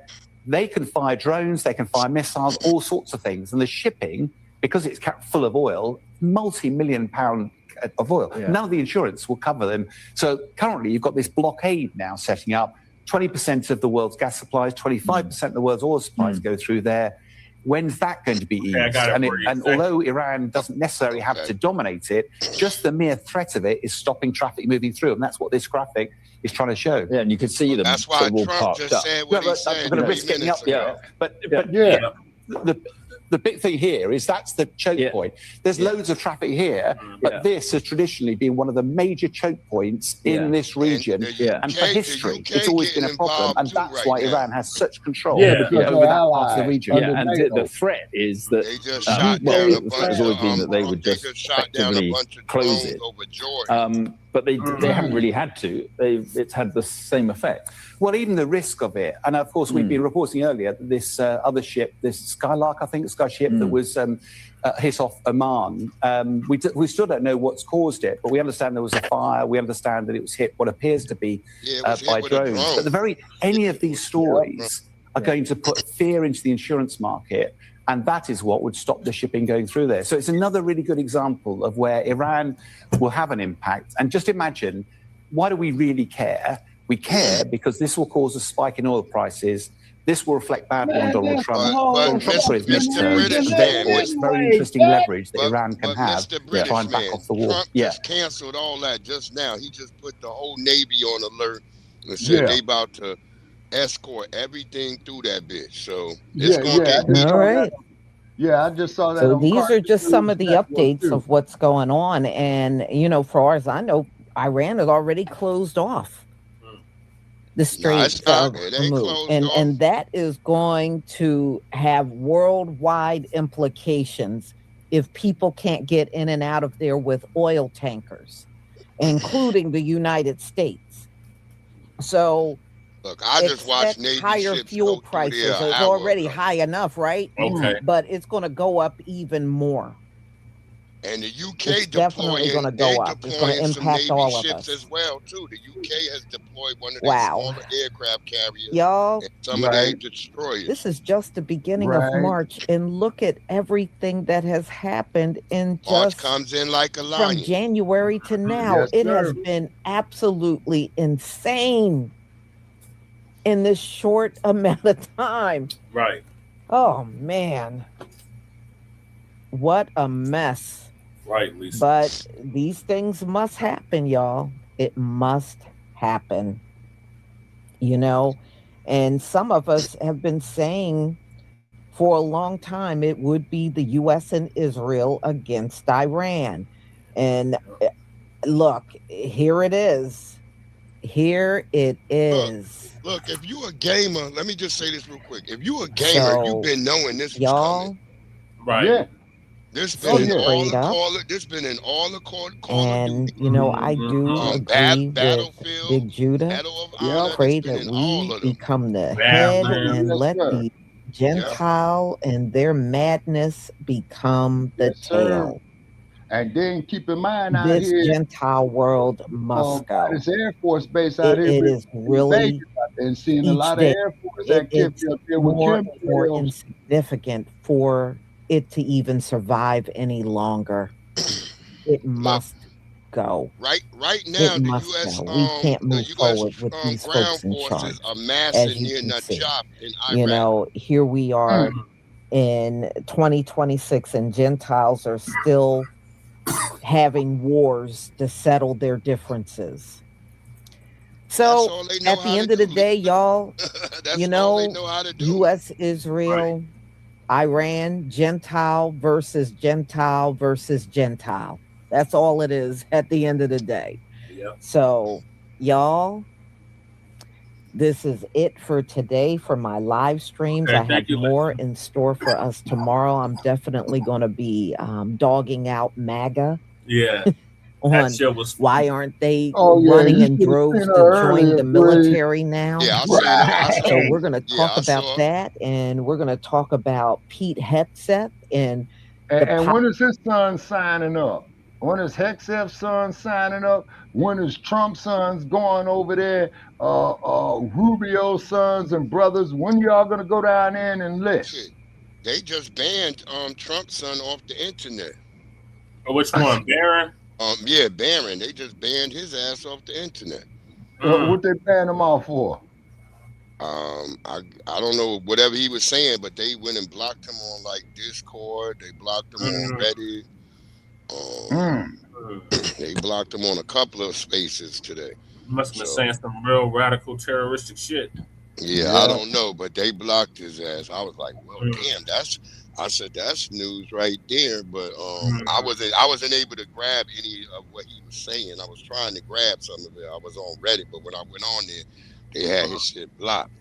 they can fire drones, they can fire missiles, all sorts of things. And the shipping, because it's full of oil, multi-million pound of oil. None of the insurance will cover them. So currently you've got this blockade now setting up. 20% of the world's gas supplies, 25% of the world's oil supplies go through there. When's that going to be eased? And although Iran doesn't necessarily have to dominate it, just the mere threat of it is stopping traffic moving through. And that's what this graphic is trying to show. Yeah, and you can see them. That's why Trump just said what he said. I'm going to risk getting up there. But the big thing here is that's the choke point. There's loads of traffic here, but this has traditionally been one of the major choke points in this region. And for history, it's always been a problem. And that's why Iran has such control over that part of the region. And the threat is that, the threat has always been that they would just effectively close it. But they haven't really had to. It's had the same effect. Well, even the risk of it, and of course we've been reporting earlier that this other ship, this Skylark, I think, Sky ship that was hit off Oman. We still don't know what's caused it, but we understand there was a fire. We understand that it was hit what appears to be by drones. But any of these stories are going to put fear into the insurance market. And that is what would stop the shipping going through there. So it's another really good example of where Iran will have an impact. And just imagine, why do we really care? We care because this will cause a spike in oil prices. This will reflect badly on Donald Trump. Donald Trump for his midterm. Therefore, it's very interesting leverage that Iran can have to try and back off the war. Trump just canceled all that just now. He just put the whole Navy on alert and said they about to escort everything through that bitch. So it's going to get all right. Yeah, I just saw that. So on these are Cartoon just some of the Network, updates too. of what's going on. And, you know, far as I know, Iran has already closed off the Straits of Hormuz. And that is going to have worldwide implications if people can't get in and out of there with oil tankers, including the United States. So look, I just watched expect Navy higher ships fuel go through prices. there an It's hour already ago. high enough, right? Okay. But it's going to go up even more. And the UK It's definitely going to go up. It's going to deploying some impact Navy all of ships us. as well too. The UK has deployed one of their Wow. smaller aircraft carriers Y'all, and some of their destroyers. this is just the beginning of Right. March, and look at everything that has happened in March just comes in like a from lion. January to now. Yes, It has sir. been absolutely insane in this short amount of time. Right. Oh man, what a mess. Right, Lisa. But these things must happen, y'all. It must happen. You know, and some of us have been saying for a long time it would be the US and Israel against Iran. And look, here it is. Here it is. Look, if you a gamer, let me just say this real quick. If you a gamer, you've been knowing this was coming. Right. Yeah. This been in all Straight the up. Call this been in all the Call And you know, I do agree with Big Judah. Pray that we become the head and let the Gentile and their madness become the tail. And then keep in mind out This here, Gentile world must go. this Air Force base out here, It is really and seeing a each lot day, of Air Force activity it's up there with more and more chemtrails. insignificant for it to even survive any longer. It must go. Right now, It the must U.S. go. We can't move forward with these ground folks in charge. forces are As massing you near can see, Najaf in Iraq. you know, here we are in 2026, and Gentiles are still having wars to settle their differences. So at the end of the day, y'all, you know, U.S., Israel, Iran, Gentile versus Gentile versus Gentile. That's all it is at the end of the day. Yep. So, y'all, this is it for today for my live streams. Okay, I have more in store for us tomorrow. I'm definitely going to be dogging out MAGA. Yeah. On That show was why aren't they Oh, yeah, running you in should've droves seen to her join earlier, the Braid. military now? Yeah, I seen it. I saw So it. we're going to Yeah, talk I about saw it. that, and we're going to talk about Pete Hegseth and And when is his son signing up? When is Hegseth's son signing up? When is Trump's sons going over there? Rubio's sons and brothers. When y'all gonna go down there and enlist? They just banned Trump's son off the internet. Oh, which one, Barron? Yeah, Barron. They just banned his ass off the internet. What they ban him off for? I don't know whatever he was saying, but they went and blocked him on like Discord. They blocked him on Reddit. They blocked him on a couple of spaces today. Must have been saying some real radical terroristic shit. Yeah, I don't know, but they blocked his ass. I was like, well, damn, I said that's news right there. But I wasn't able to grab any of what he was saying. I was trying to grab some of it. I was on Reddit, but when I went on there, they had his shit blocked.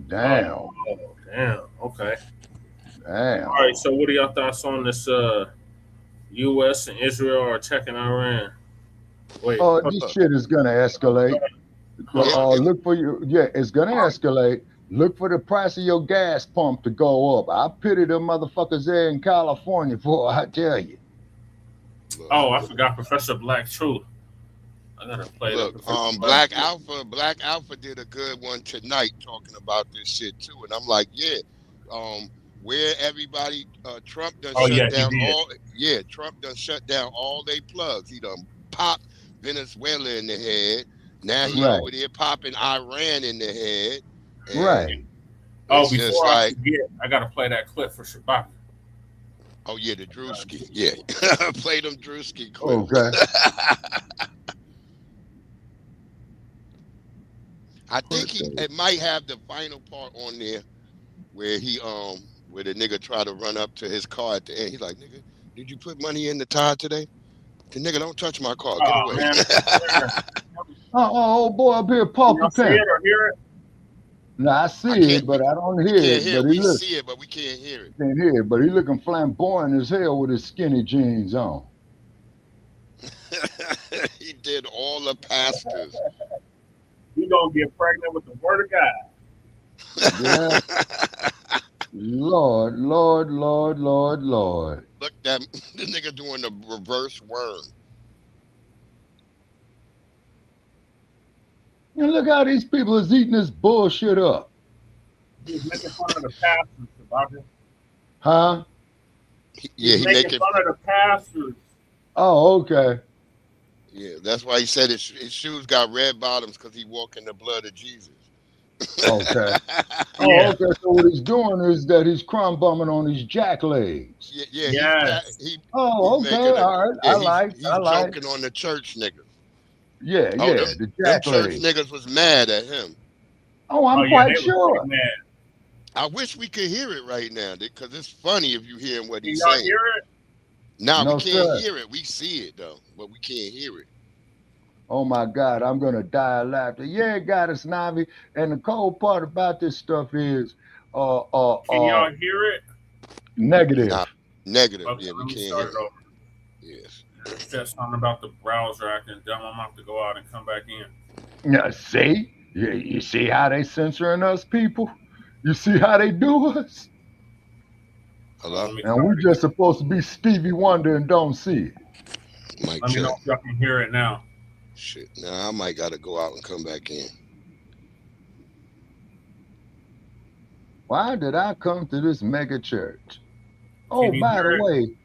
Damn. Oh, damn. Okay. Damn. All right. So, what are y'all thoughts on this? U.S. and Israel are attacking Iran. Wait. This shit is gonna escalate. Look for you. Yeah, it's gonna escalate. Look for the price of your gas pump to go up. I pity them motherfuckers there in California for. I tell you. Oh, I forgot Professor Blacc too. I gotta play Look, that. Black Alpha did a good one tonight talking about this shit too, and I'm like, yeah, where everybody, Trump done shut down all. Yeah, Trump done shut down all they plugs. He done popped Venezuela in the head. Now he over there popping Iran in the head. Right. Oh, before I forget, I gotta play that clip for Shabbat. Oh yeah, the Drewski. Yeah, play them Drewski clips. Okay. I think it might have the final part on there where he where the nigga tried to run up to his car at the end. He's like, nigga, did you put money in the tire today? The nigga, don't touch my car. Get away. Man. Oh, boy up here, Paul Y'all see it or hear it? No, I see it, but I don't hear it. But we see it, but we can't hear it. Can't hear it, but he looking flamboyant as hell with his skinny jeans on. He did all the pastors. He gonna get pregnant with the word of God. Yeah. Lord. Look, that the nigga doing the reverse worm. And look how these people is eating this bullshit up. He's making fun of the pastors, Sabaka. Huh? He's making fun of the pastors. Oh, okay. Yeah, that's why he said his shoes got red bottoms, because he walked in the blood of Jesus. Okay. Okay. So what he's doing is that he's crumb bumming on his jack legs. Yeah. All right. He's joking on the church niggas. Yeah. The church niggas was mad at him. Oh, I'm quite sure. I wish we could hear it right now, because it's funny if you hearing what he's Can y'all saying. hear it? No, we can't hear it. We see it though, but we can't hear it. Oh my God, I'm gonna die of laughter. Yeah, Goddess Navi. And the cold part about this stuff is Can y'all hear it? Negative. Negative. Okay, Yeah, we let me can't start hear it it. over. Yes. It said something about the browser acting dumb. I'm gonna have to go out and come back in. Yeah, see? Yeah, you see how they censoring us, people? You see how they do us? Hello? And we're just supposed to be Stevie Wonder and don't see it. Mike, Let me know if y'all can hear it now. Shit. Now I might gotta go out and come back in. Why did I come to this mega church? Oh, Can you by hear the it? way,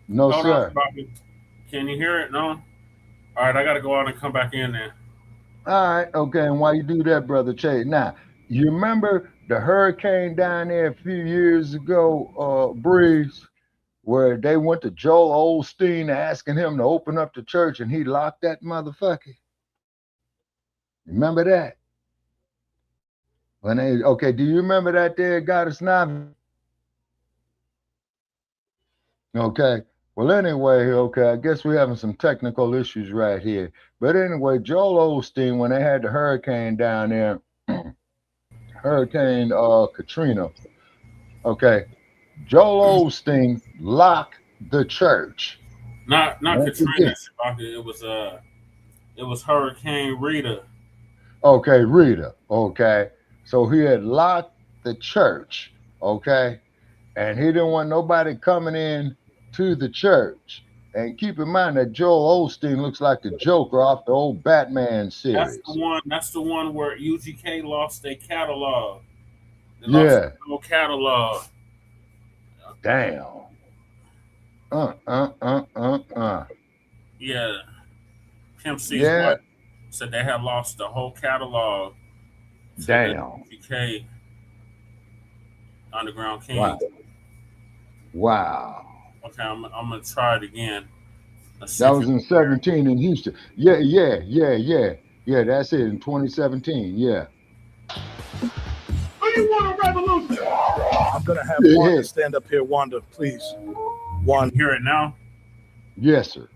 no, sir. Can you hear it? No? All right, I got to go out and come back in there. All right, okay. And while you do that, Brother Chase, now, you remember the hurricane down there a few years ago, Breeze, where they went to Joel Osteen asking him to open up the church and he locked that motherfucker? Remember that? Okay, do you remember that there, Goddess Navi? Okay. Well, anyway, okay, I guess we're having some technical issues right here. But anyway, Joel Osteen, when they had the hurricane down there, Hurricane Katrina, okay, Joel Osteen locked the church. Not Katrina. It was Hurricane Rita. Okay, Rita. Okay. So he had locked the church. Okay. And he didn't want nobody coming in to the church. And keep in mind that Joel Osteen looks like the Joker off the old Batman series. That's the one where UGK lost their catalog. They Yeah. lost their whole catalog. Damn. Yeah. Pimp C's Yeah. wife said they had lost the whole catalog. Damn. UGK Underground King. Wow. Okay, I'm gonna try it again. That was in 17 in Houston. Yeah, that's it, in 2017. Yeah. Do you want a revolution? I'm gonna have Wanda stand up here. Wanda, please. Wanda, hear it now? Yes, sir.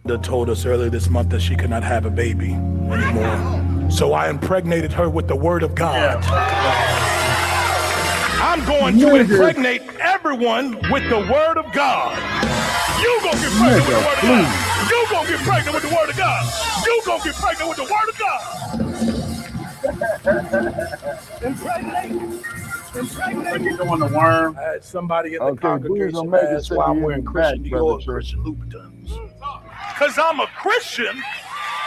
Wanda told us earlier this month that she could not have a baby anymore. So I impregnated her with the word of God. I'm going to impregnate everyone with the word of God. You gonna get pregnant with the word of God. You gonna get pregnant with the word of God. You gonna get pregnant with the word of God. Impregnate. You doing the worm? I had somebody in the congregation ask why I'm wearing Christian Dior and Christian Louboutins. Because I'm a Christian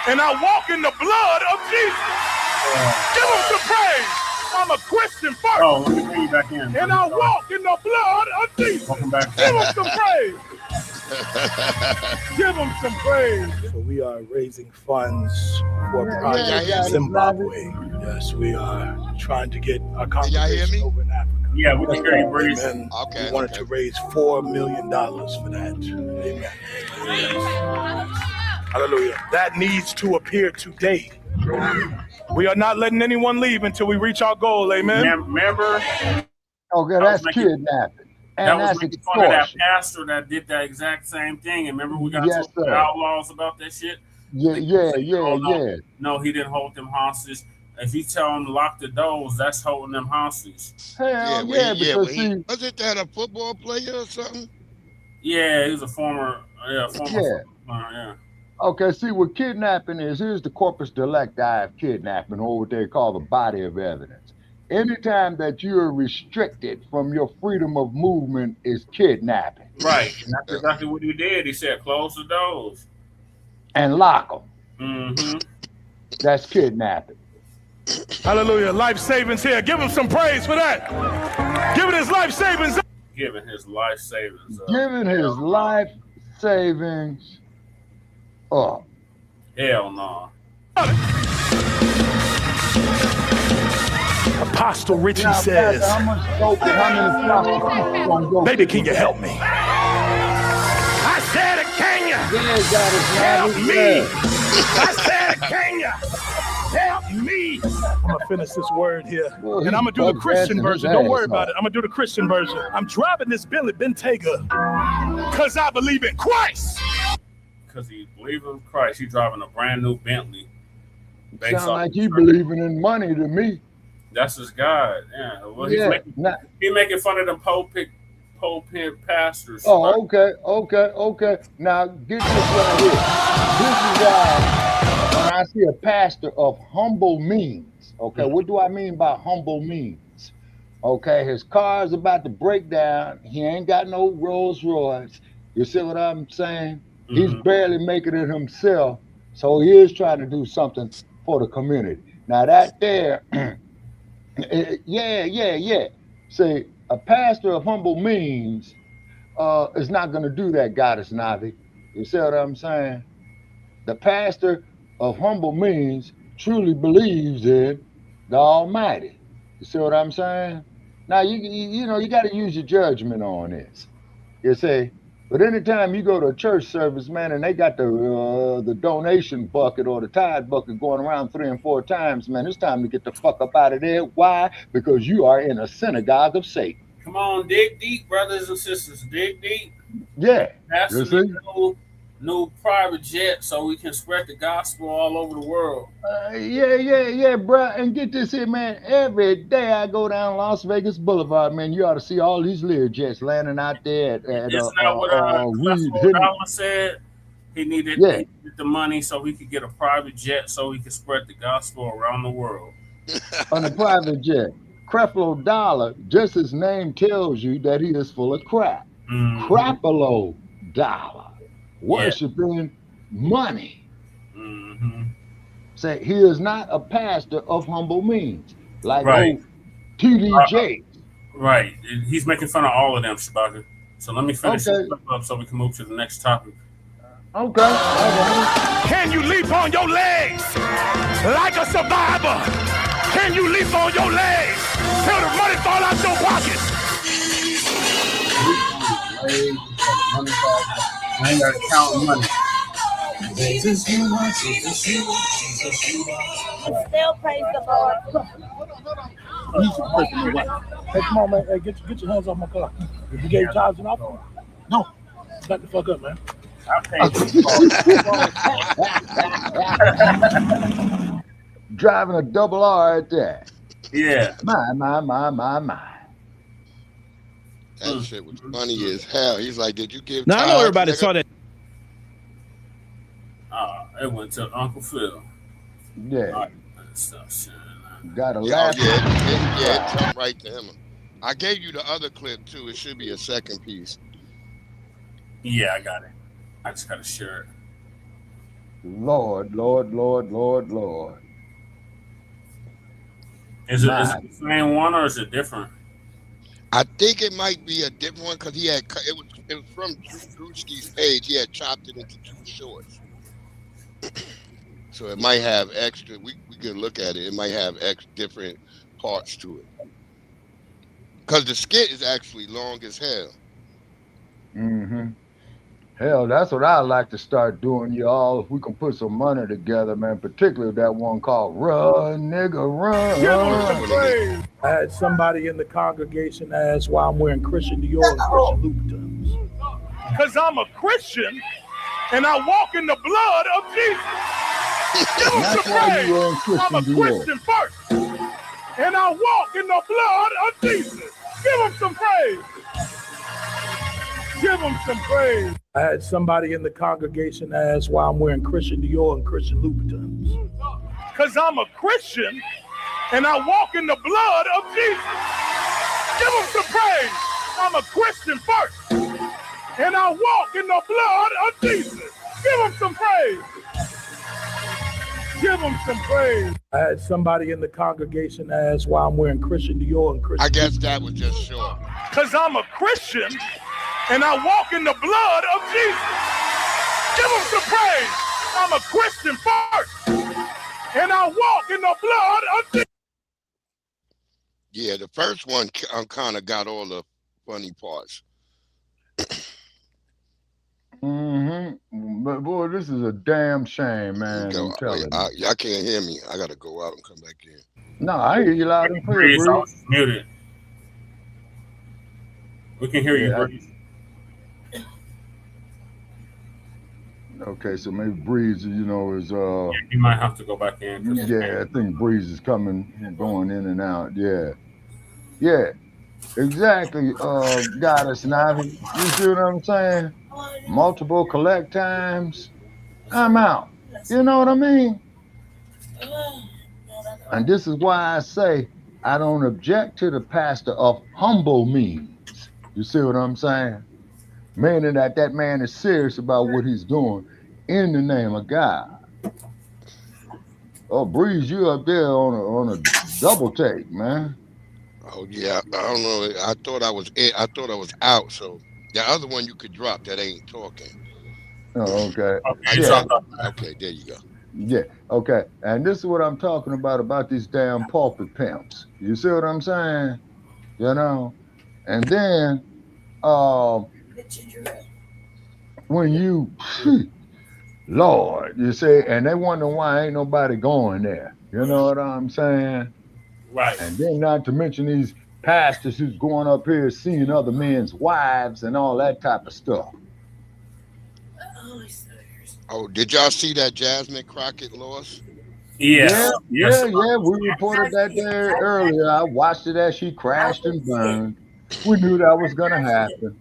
and I walk in the blood of Jesus. Give him some praise. I'm a Christian first. Oh, let me bring you back in. And I walk in the blood of Jesus. Welcome back. Give him some praise. Give him some praise. So we are raising funds for Project Zimbabwe. Yes, we are trying to get our congregation over in Africa. Yeah, we can hear you, Breeze. Amen. We wanted to raise $4 million for that. Amen. Hallelujah. That needs to appear today. We are not letting anyone leave until we reach our goal. Amen. Remember, Okay, that's kidnapping. That And was that's making fun of that extortion. pastor that did that exact same thing. And remember, we got Yes, to sir. outlaws about that shit. Yeah, No, he didn't hold them hostage. If you tell him to lock the doors, that's holding them hostage. Hell because see, wasn't that a football player or something? Yeah, he was a former football player, yeah. Okay, see what kidnapping is. Here's the corpus delicti of kidnapping, or what they call the body of evidence. Anytime that you're restricted from your freedom of movement is kidnapping. Right, and that's exactly what he did. He said, "Close the doors and lock them." Mm-hmm. That's kidnapping. Hallelujah! Life savings here. Give him some praise for that. Giving his life savings. Giving his life savings. Giving his life savings up. Hell no. Apostle Richie says, "Baby, can you help me?" I said, "Can you help me?" I said, "Can you help me?" I'm gonna finish this word here, and I'm gonna do the Christian version. Don't worry about it. I'm gonna do the Christian version. I'm driving this Billy Bentayga because I believe in Christ. Because he believes in Christ, he's driving a brand new Bentley. Sound like he believing in money to me. That's his God. Yeah. Well, he's making fun of them pulpit pastors. Oh, okay. Now get this right here. This is when I see a pastor of humble means. Okay, what do I mean by humble means? Okay, his car is about to break down. He ain't got no Rolls Royce. You see what I'm saying? He's barely making it himself. So he is trying to do something for the community. Now that there, yeah. See, a pastor of humble means is not going to do that, Goddess Navi. You see what I'm saying? The pastor of humble means truly believes in the Almighty. You see what I'm saying? Now, you know, you got to use your judgment on this. You see? But anytime you go to a church service, man, and they got the donation bucket or the tithe bucket going around 3 and 4 times, man, it's time to get the fuck up out of there. Why? Because you are in a synagogue of Satan. Come on, dig deep, brothers and sisters. Dig deep. Yeah. That's new private jet so we can spread the gospel all over the world. Yeah, bro. And get this here, man. Every day I go down Las Vegas Boulevard, man, you ought to see all these Lear jets landing out there at Isn't that what Dollar said? He needed the money so he could get a private jet so he could spread the gospel around the world. On a private jet. Creflo Dollar, just his name tells you that he is full of crap. Crapolo Dollar. Worshiping money. Say he is not a pastor of humble means, like old TDJ. Right. He's making fun of all of them, Shabaka. So let me finish this up so we can move to the next topic. Okay. Can you leap on your legs like a survivor? Can you leap on your legs till the money fall out your pockets? I ain't gotta count money. Jesus, you are. Still praise the Lord. Hey, come on, man. Hey, get your hands off my car. If you gave jobs enough, no. Shut the fuck up, man. Driving a double R at that. Yeah. My. That shit was funny as hell. He's like, did you give Now I know everybody saw that. It went to Uncle Phil. Yeah. Got a laugh. Yeah, jump right to him. I gave you the other clip too. It should be a second piece. Yeah, I got it. I just gotta share it. Lord. Is it the same one or is it different? I think it might be a different one because he had it was from Drewski's page. He had chopped it into 2 shorts, so it might have extra. We can look at it. It might have different parts to it because the skit is actually long as hell. Hell, that's what I like to start doing, y'all. If we can put some money together, man, particularly that one called Run, Nigga, Run. Give them some praise. I had somebody in the congregation ask why I'm wearing Christian Dior and Christian Louboutins. Because I'm a Christian and I walk in the blood of Jesus. Give them some praise. I'm a Christian first and I walk in the blood of Jesus. Give them some praise. Give them some praise. I had somebody in the congregation ask why I'm wearing Christian Dior and Christian Louboutins. Because I'm a Christian and I walk in the blood of Jesus. Give them some praise. I'm a Christian first and I walk in the blood of Jesus. Give them some praise. Give them some praise. I had somebody in the congregation ask why I'm wearing Christian Dior and Christian. I guess that was just short. Because I'm a Christian and I walk in the blood of Jesus. Give them some praise. I'm a Christian first and I walk in the blood of Jesus. Yeah, the first one kind of got all the funny parts. But boy, this is a damn shame, man. I'm telling you. Y'all can't hear me. I gotta go out and come back in. No, I hear you loud and clear, Breeze, I Breeze. was muted. We can hear you, Breeze. Okay, so maybe Breeze, you know, is You might have to go back in. yeah, I think Breeze is going in and out. Yeah. Exactly. Goddess Navi. You see what I'm saying? Multiple collect times. I'm out. You know what I mean? And this is why I say I don't object to the pastor of humble means. You see what I'm saying? Meaning that man is serious about what he's doing in the name of God. Oh, Breeze, you up there on a double take, man. Oh yeah, I don't know. I thought I was out. So the other one you could drop that ain't talking. Oh, okay. Yeah. Okay, there you go. Yeah, okay. And this is what I'm talking about these damn pulpit pimps. You see what I'm saying? You know? And then when you Lord, you say, and they wonder why ain't nobody going there. You know what I'm saying? Right. And then not to mention these pastors who's going up here seeing other men's wives and all that type of stuff. Oh, did y'all see that Jasmine Crockett loss? Yeah. We reported that there earlier. I watched it as she crashed and burned. We knew that was gonna happen.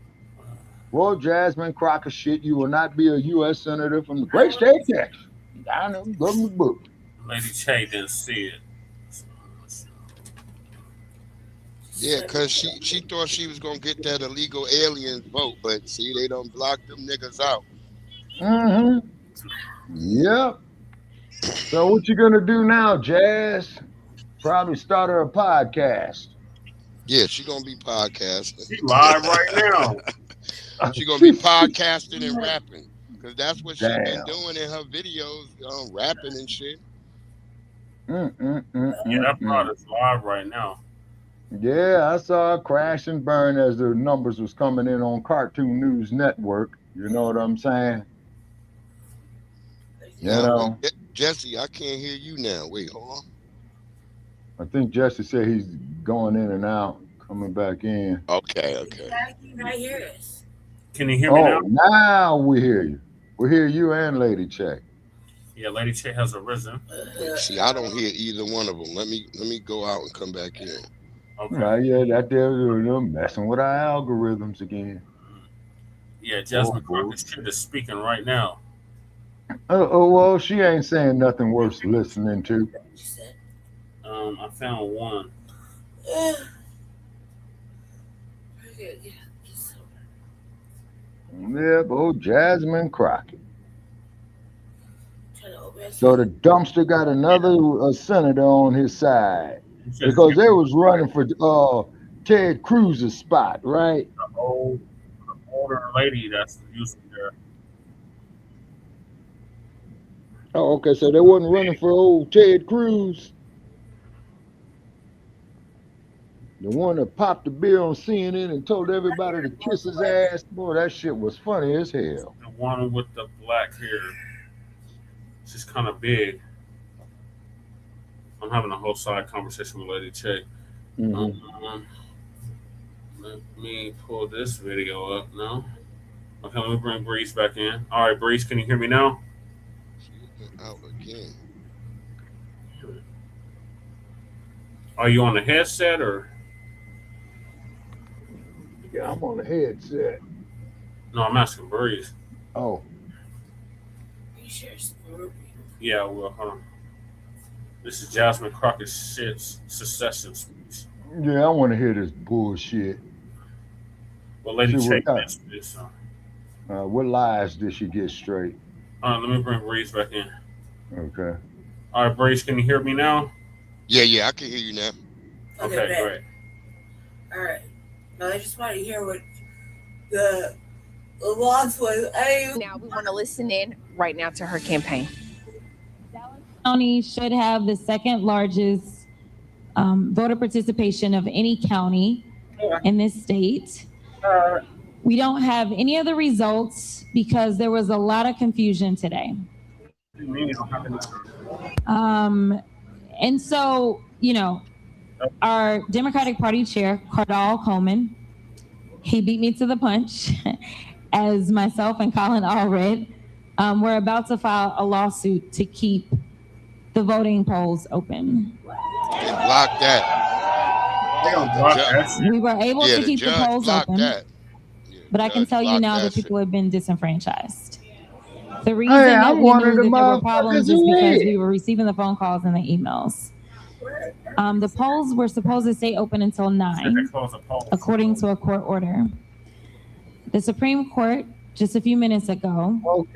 Well, Jasmine Crockett shit, you will not be a U.S. senator from the great state of Texas. I know, government book. Lady Che didn't see it. Yeah, because she thought she was gonna get that illegal alien vote, but see, they don't block them niggas out. Yep. So what you gonna do now, Jazz? Probably start her a podcast. Yeah, she gonna be podcasting. She live right now. She gonna be podcasting and rapping, because that's what she been Damn. doing in her videos, rapping and shit. Yeah, that product's live right now. Yeah, I saw it crash and burn as the numbers was coming in on Cartoon News Network. You know what I'm saying? Yeah, You know? well, Jesse, I can't hear you now. Wait, hold on. I think Jesse said he's going in and out, coming back in. Okay. Can you hear me now? Now we hear you. We hear you and Lady Che. Yeah, Lady Che has arisen. See, I don't hear either one of them. Let me go out and come back in. Okay. Yeah, that they're messing with our algorithms again. Yeah, Jasmine Crockett's kid is speaking right now. Well, she ain't saying nothing worth listening to. I found one. Yeah, but Jasmine Crockett. So the dumpster got another senator on his side because they was running for Ted Cruz's spot, right? The older lady that's using there. Oh, okay. So they wasn't running for old Ted Cruz. The one that popped the beer on CNN and told everybody to kiss his ass. Boy, that shit was funny as hell. The one with the black hair. She's kind of big. I'm having a whole side conversation with Lady Che. Let me pull this video up now. Okay, let me bring Breeze back in. All right, Breeze, can you hear me now? Out again. Are you on the headset or? Yeah, I'm on the headset. No, I'm asking Breeze. Oh. Yeah, well, hold on. This is Jasmine Crockett's shit's secession speech. Yeah, I want to hear this bullshit. Well, Lady See, Che what missed this. what lies did she get straight? All right, let me bring Breeze back in. Okay. All right, Breeze, can you hear me now? Yeah, I can hear you now. Okay, great. All right. Now I just want to hear what the laws was. Now we want to listen in right now to her campaign. County should have the second largest voter participation of any county in this state. We don't have any of the results because there was a lot of confusion today. And so, you know, our Democratic Party chair, Cardall Coleman, he beat me to the punch, as myself and Colin all read. We're about to file a lawsuit to keep the voting polls open. They blocked that. They don't block that. We were able to keep the polls blocked open, that. but I can tell you blocked now that that people have been disenfranchised. The reason Hey, that I'm we one knew of that the there were problems motherfuckers is who because lit. we were receiving the phone calls and the emails. The polls were supposed to stay open until 9, according to a court order. The Supreme Court, just a few minutes ago,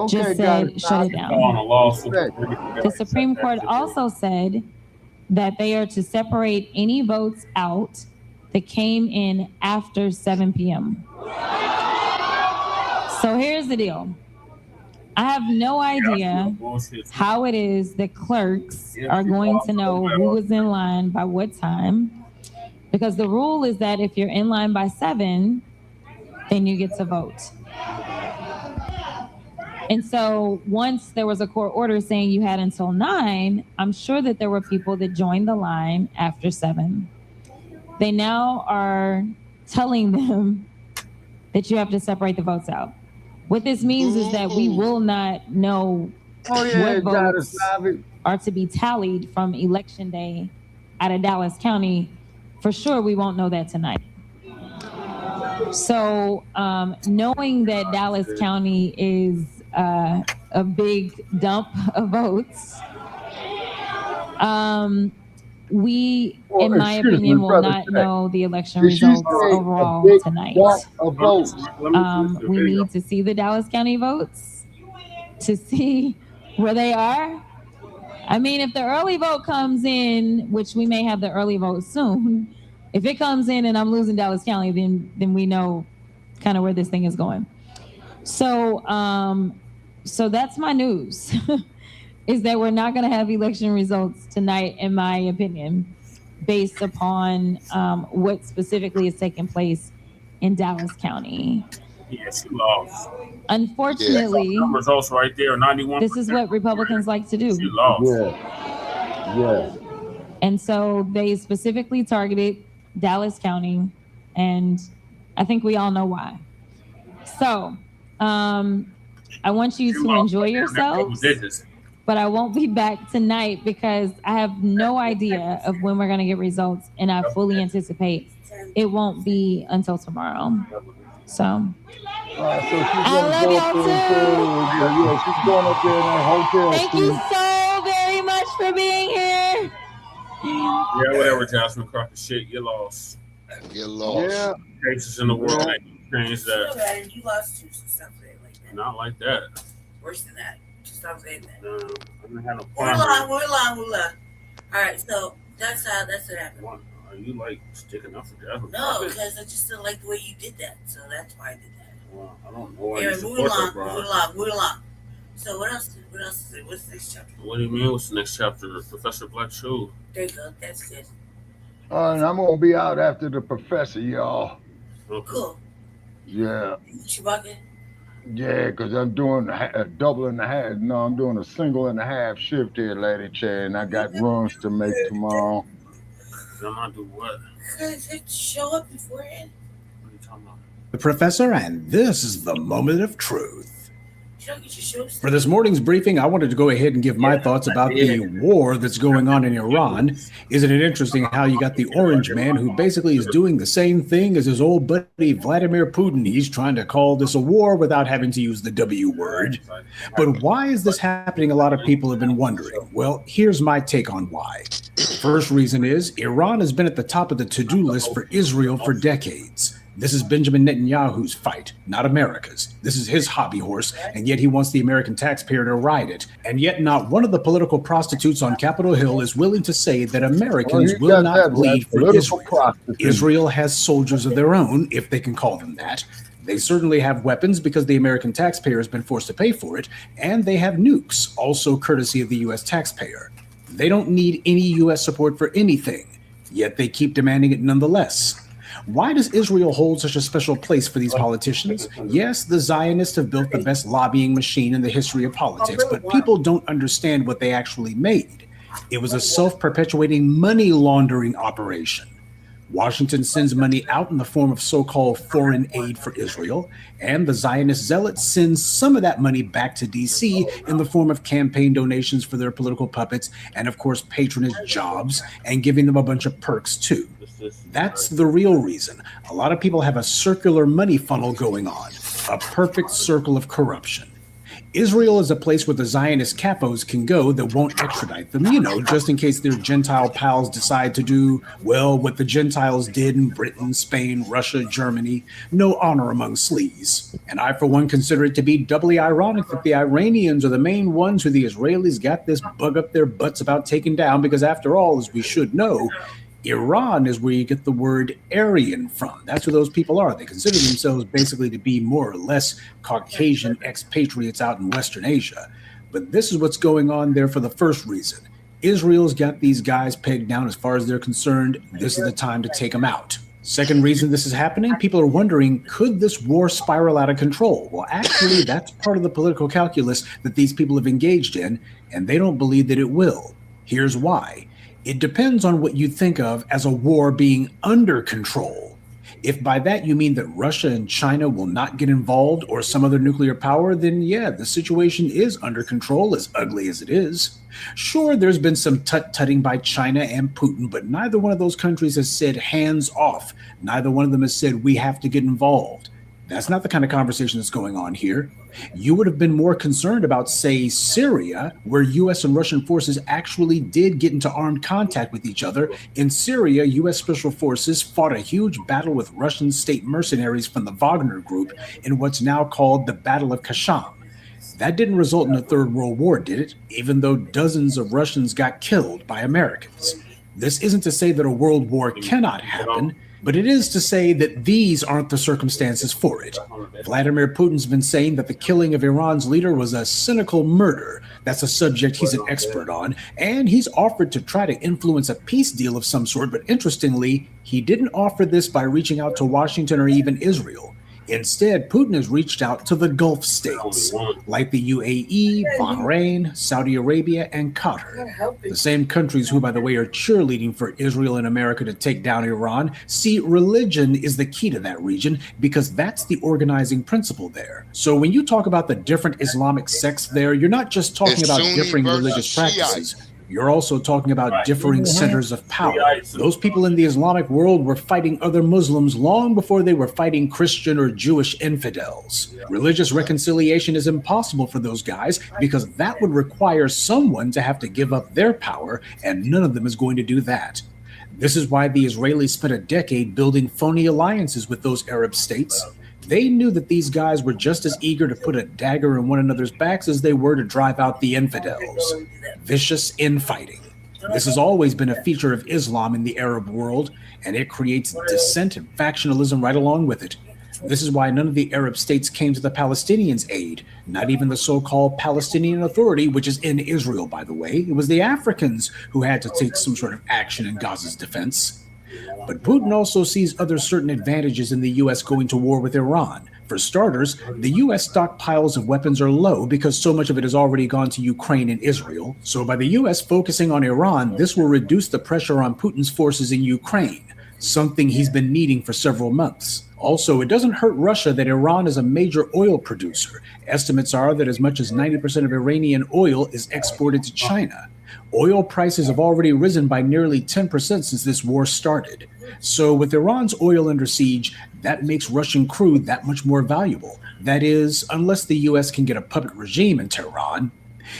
just said shut it down. The Supreme Court also said that they are to separate any votes out that came in after 7 p.m. So here's the deal. I have no idea how it is that clerks are going to know who was in line by what time, because the rule is that if you're in line by 7, then you get to vote. And so once there was a court order saying you had until 9, I'm sure that there were people that joined the line after 7. They now are telling them that you have to separate the votes out. What this means is that we will not know what votes are to be tallied from Election Day out of Dallas County. For sure, we won't know that tonight. So knowing that Dallas County is a big dump of votes, we, in my opinion, will not know the election results overall tonight. We need to see the Dallas County votes to see where they are. I mean, if the early vote comes in, which we may have the early vote soon, if it comes in and I'm losing Dallas County, then we know kind of where this thing is going. So, so that's my news. Is that we're not going to have election results tonight, in my opinion, based upon what specifically is taking place in Dallas County. Yes, you lost. Unfortunately, results right there, 91%. This is what Republicans like to do. You lost. Yeah. And so they specifically targeted Dallas County, and I think we all know why. So I want you to enjoy yourselves. But I won't be back tonight because I have no idea of when we're going to get results, and I fully anticipate it won't be until tomorrow. So I love y'all too. She's going up there in that hotel. Thank you so very much for being here. Yeah, whatever, Jasmine Crockett. Shit, you lost. You lost. Yeah. Cases in the world ain't changed that. You lost too, so stop saying like that. Not like that. Worse than that. Just stop saying that. No, I didn't have no We're problem. long. All right, so that's what happened. Are you like sticking up for Jasmine No, Crockett? because I just didn't like the way you did that, so that's why I did that. Well, I don't know why Anyway, you moving support that, bro. along. So what else is it? What's the next chapter? What do you mean? What's the next chapter? Professor Black Shoe. There you go. That's good. And I'm gonna be out after the professor, y'all. Cool. Yeah. Chewbacca? Yeah, because I'm doing a double and a half. No, I'm doing a single and a half shift here, Lady Chair, and I got runs to make tomorrow. I'm not do what? Because it show up beforehand. What are you talking about? The professor, and this is the moment of truth. You don't get your shows. For this morning's briefing, I wanted to go ahead and give my thoughts about the war that's going on in Iran. Isn't it interesting how you got the orange man who basically is doing the same thing as his old buddy Vladimir Putin? He's trying to call this a war without having to use the W word. But why is this happening? A lot of people have been wondering. Well, here's my take on why. The first reason is Iran has been at the top of the to-do list for Israel for decades. This is Benjamin Netanyahu's fight, not America's. This is his hobby horse, and yet he wants the American taxpayer to ride it. And yet not one of the political prostitutes on Capitol Hill is willing to say that Americans will not bleed for Israel. Israel has soldiers of their own, if they can call them that. They certainly have weapons because the American taxpayer has been forced to pay for it, and they have nukes, also courtesy of the U.S. taxpayer. They don't need any U.S. support for anything, yet they keep demanding it nonetheless. Why does Israel hold such a special place for these politicians? Yes, the Zionists have built the best lobbying machine in the history of politics, but people don't understand what they actually made. It was a self-perpetuating money laundering operation. Washington sends money out in the form of so-called foreign aid for Israel, and the Zionist zealots send some of that money back to D.C. in the form of campaign donations for their political puppets and, of course, patronage jobs and giving them a bunch of perks, too. That's the real reason. A lot of people have a circular money funnel going on, a perfect circle of corruption. Israel is a place where the Zionist capos can go that won't extradite them, just in case their Gentile pals decide to do, well, what the Gentiles did in Britain, Spain, Russia, Germany. No honor among sleaze. And I, for one, consider it to be doubly ironic that the Iranians are the main ones who the Israelis got this bug up their butts about taking down, because after all, as we should know, Iran is where you get the word Aryan from. That's who those people are. They consider themselves basically to be more or less Caucasian expatriates out in Western Asia. But this is what's going on there for the first reason. Israel's got these guys pegged down as far as they're concerned. This is the time to take them out. Second reason this is happening, people are wondering, could this war spiral out of control? Well, actually, that's part of the political calculus that these people have engaged in, and they don't believe that it will. Here's why. It depends on what you think of as a war being under control. If by that you mean that Russia and China will not get involved or some other nuclear power, then yeah, the situation is under control, as ugly as it is. Sure, there's been some tut-tutting by China and Putin, but neither one of those countries has said hands off. Neither one of them has said we have to get involved. That's not the kind of conversation that's going on here. You would have been more concerned about, say, Syria, where U.S. and Russian forces actually did get into armed contact with each other. In Syria, U.S. Special Forces fought a huge battle with Russian state mercenaries from the Wagner Group in what's now called the Battle of Kasham. That didn't result in a Third World War, did it? Even though dozens of Russians got killed by Americans. This isn't to say that a world war cannot happen, but it is to say that these aren't the circumstances for it. Vladimir Putin's been saying that the killing of Iran's leader was a cynical murder. That's a subject he's an expert on, and he's offered to try to influence a peace deal of some sort, but interestingly, he didn't offer this by reaching out to Washington or even Israel. Instead, Putin has reached out to the Gulf states, like the UAE, Bahrain, Saudi Arabia, and Qatar. The same countries who, by the way, are cheerleading for Israel and America to take down Iran. See, religion is the key to that region because that's the organizing principle there. So when you talk about the different Islamic sects there, you're not just talking about differing religious practices. You're also talking about differing centers of power. Those people in the Islamic world were fighting other Muslims long before they were fighting Christian or Jewish infidels. Religious reconciliation is impossible for those guys because that would require someone to have to give up their power, and none of them is going to do that. This is why the Israelis spent a decade building phony alliances with those Arab states. They knew that these guys were just as eager to put a dagger in one another's backs as they were to drive out the infidels. Vicious infighting. This has always been a feature of Islam in the Arab world, and it creates dissent and factionalism right along with it. This is why none of the Arab states came to the Palestinians' aid, not even the so-called Palestinian Authority, which is in Israel, by the way. It was the Africans who had to take some sort of action in Gaza's defense. But Putin also sees other certain advantages in the U.S. going to war with Iran. For starters, the U.S. stockpiles of weapons are low because so much of it has already gone to Ukraine and Israel. So by the U.S. focusing on Iran, this will reduce the pressure on Putin's forces in Ukraine, something he's been needing for several months. Also, it doesn't hurt Russia that Iran is a major oil producer. Estimates are that as much as 90% of Iranian oil is exported to China. Oil prices have already risen by nearly 10% since this war started. So with Iran's oil under siege, that makes Russian crude that much more valuable. That is, unless the U.S. can get a puppet regime in Tehran.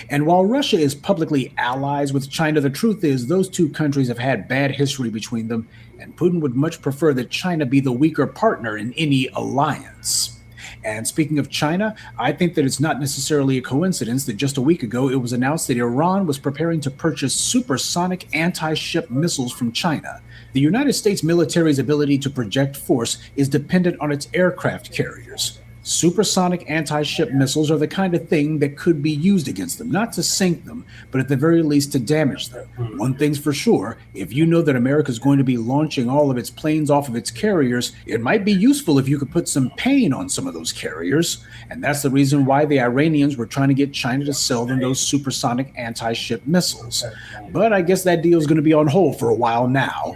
And while Russia is publicly allies with China, the truth is those two countries have had bad history between them, and Putin would much prefer that China be the weaker partner in any alliance. And speaking of China, I think that it's not necessarily a coincidence that just a week ago it was announced that Iran was preparing to purchase supersonic anti-ship missiles from China. The United States military's ability to project force is dependent on its aircraft carriers. Supersonic anti-ship missiles are the kind of thing that could be used against them, not to sink them, but at the very least to damage them. One thing's for sure, if you know that America is going to be launching all of its planes off of its carriers, it might be useful if you could put some pain on some of those carriers. And that's the reason why the Iranians were trying to get China to sell them those supersonic anti-ship missiles. But I guess that deal is going to be on hold for a while now.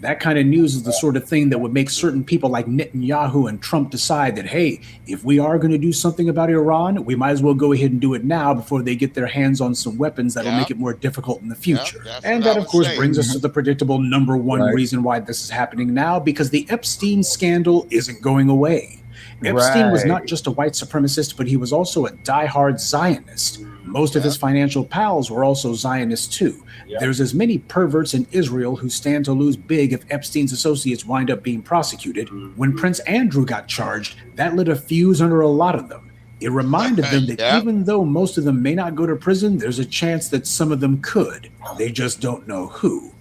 That kind of news is the sort of thing that would make certain people like Netanyahu and Trump decide that, hey, if we are going to do something about Iran, we might as well go ahead and do it now before they get their hands on some weapons that'll make it more difficult in the future. And that, of course, brings us to the predictable number one reason why this is happening now, because the Epstein scandal isn't going away. Epstein was not just a white supremacist, but he was also a diehard Zionist. Most of his financial pals were also Zionists too. There's as many perverts in Israel who stand to lose big if Epstein's associates wind up being prosecuted. When Prince Andrew got charged, that lit a fuse under a lot of them. It reminded them that even though most of them may not go to prison, there's a chance that some of them could. They just don't know who.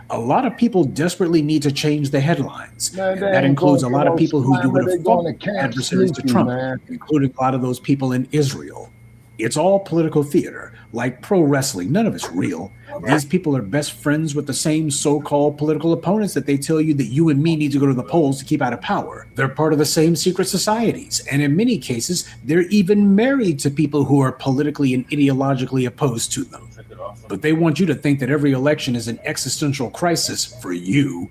A lot of people desperately need to change the headlines. And that includes a lot of people who you would have thought adversaries to Trump, including a lot of those people in Israel. It's all political theater, like pro wrestling. None of it's real. These people are best friends with the same so-called political opponents that they tell you that you and me need to go to the polls to keep out of power. They're part of the same secret societies, and in many cases, they're even married to people who are politically and ideologically opposed to them. But they want you to think that every election is an existential crisis for you.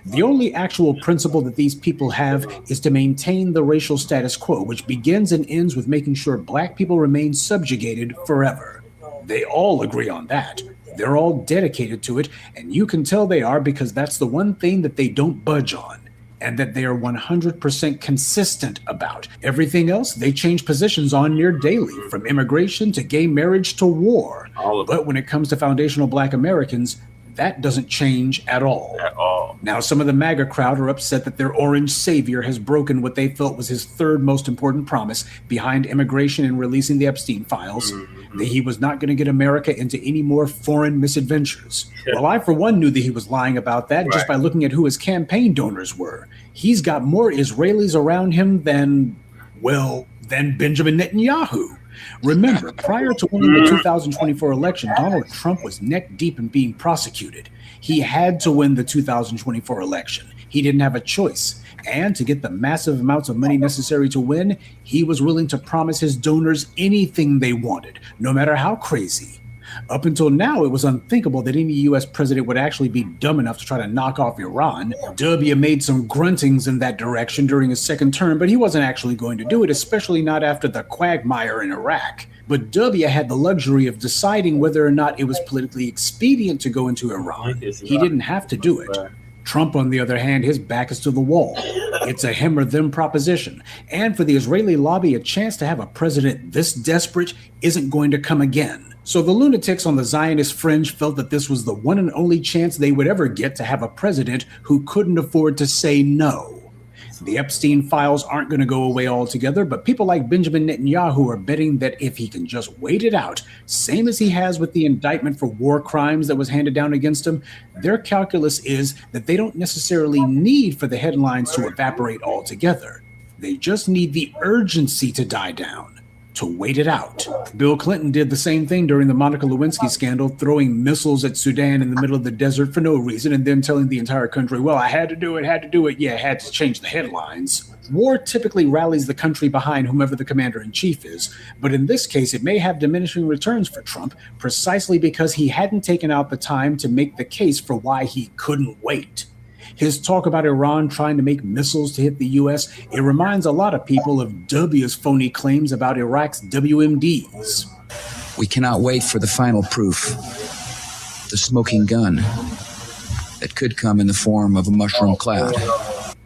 The only actual principle that these people have is to maintain the racial status quo, which begins and ends with making sure black people remain subjugated forever. They all agree on that. They're all dedicated to it, and you can tell they are because that's the one thing that they don't budge on, and that they are 100% consistent about. Everything else, they change positions on near daily, from immigration to gay marriage to war. But when it comes to foundational black Americans, that doesn't change at all. Now, some of the MAGA crowd are upset that their orange savior has broken what they felt was his third most important promise behind immigration and releasing the Epstein files, that he was not going to get America into any more foreign misadventures. Well, I, for one, knew that he was lying about that just by looking at who his campaign donors were. He's got more Israelis around him than Benjamin Netanyahu. Remember, prior to winning the 2024 election, Donald Trump was neck deep in being prosecuted. He had to win the 2024 election. He didn't have a choice. And to get the massive amounts of money necessary to win, he was willing to promise his donors anything they wanted, no matter how crazy. Up until now, it was unthinkable that any U.S. president would actually be dumb enough to try to knock off Iran. W made some gruntings in that direction during his second term, but he wasn't actually going to do it, especially not after the quagmire in Iraq. But W had the luxury of deciding whether or not it was politically expedient to go into Iran. He didn't have to do it. Trump, on the other hand, his back is to the wall. It's a him or them proposition. And for the Israeli lobby, a chance to have a president this desperate isn't going to come again. So the lunatics on the Zionist fringe felt that this was the one and only chance they would ever get to have a president who couldn't afford to say no. The Epstein files aren't going to go away altogether, but people like Benjamin Netanyahu are betting that if he can just wait it out, same as he has with the indictment for war crimes that was handed down against him, their calculus is that they don't necessarily need for the headlines to evaporate altogether. They just need the urgency to die down. to wait it out. Bill Clinton did the same thing during the Monica Lewinsky scandal, throwing missiles at Sudan in the middle of the desert for no reason, and then telling the entire country, well, I had to do it. Yeah, I had to change the headlines. War typically rallies the country behind whomever the commander-in-chief is, but in this case, it may have diminishing returns for Trump, precisely because he hadn't taken out the time to make the case for why he couldn't wait. His talk about Iran trying to make missiles to hit the U.S., it reminds a lot of people of W's phony claims about Iraq's WMDs. We cannot wait for the final proof, the smoking gun that could come in the form of a mushroom cloud.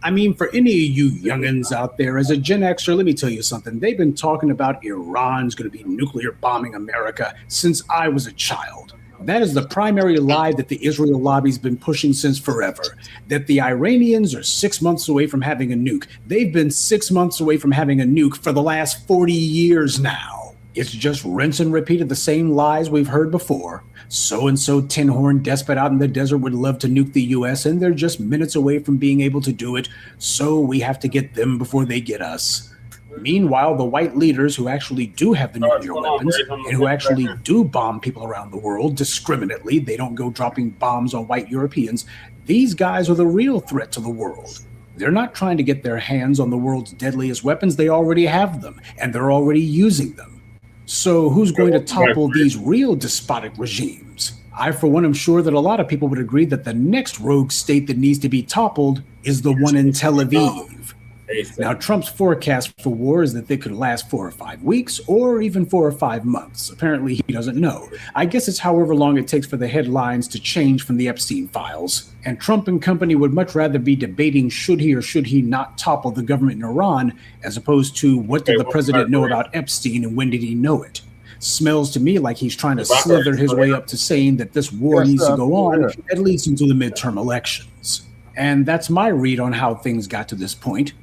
I mean, for any of you youngins out there, as a Gen Xer, let me tell you something. They've been talking about Iran's going to be nuclear bombing America since I was a child. That is the primary lie that the Israel lobby's been pushing since forever, that the Iranians are 6 months away from having a nuke. They've been 6 months away from having a nuke for the last 40 years now. It's just rinse and repeat of the same lies we've heard before. So-and-so tin-horn despot out in the desert would love to nuke the U.S., and they're just minutes away from being able to do it, so we have to get them before they get us. Meanwhile, the white leaders who actually do have the nuclear weapons and who actually do bomb people around the world discriminately, they don't go dropping bombs on white Europeans, these guys are the real threat to the world. They're not trying to get their hands on the world's deadliest weapons, they already have them, and they're already using them. So who's going to topple these real despotic regimes? I, for one, am sure that a lot of people would agree that the next rogue state that needs to be toppled is the one in Tel Aviv. Now, Trump's forecast for war is that they could last 4 or 5 weeks, or even 4 or 5 months. Apparently, he doesn't know. I guess it's however long it takes for the headlines to change from the Epstein files. And Trump and company would much rather be debating should he or should he not topple the government in Iran, as opposed to what did the president know about Epstein and when did he know it. Smells to me like he's trying to slither his way up to saying that this war needs to go on, at least until the midterm elections. And that's my read on how things got to this point.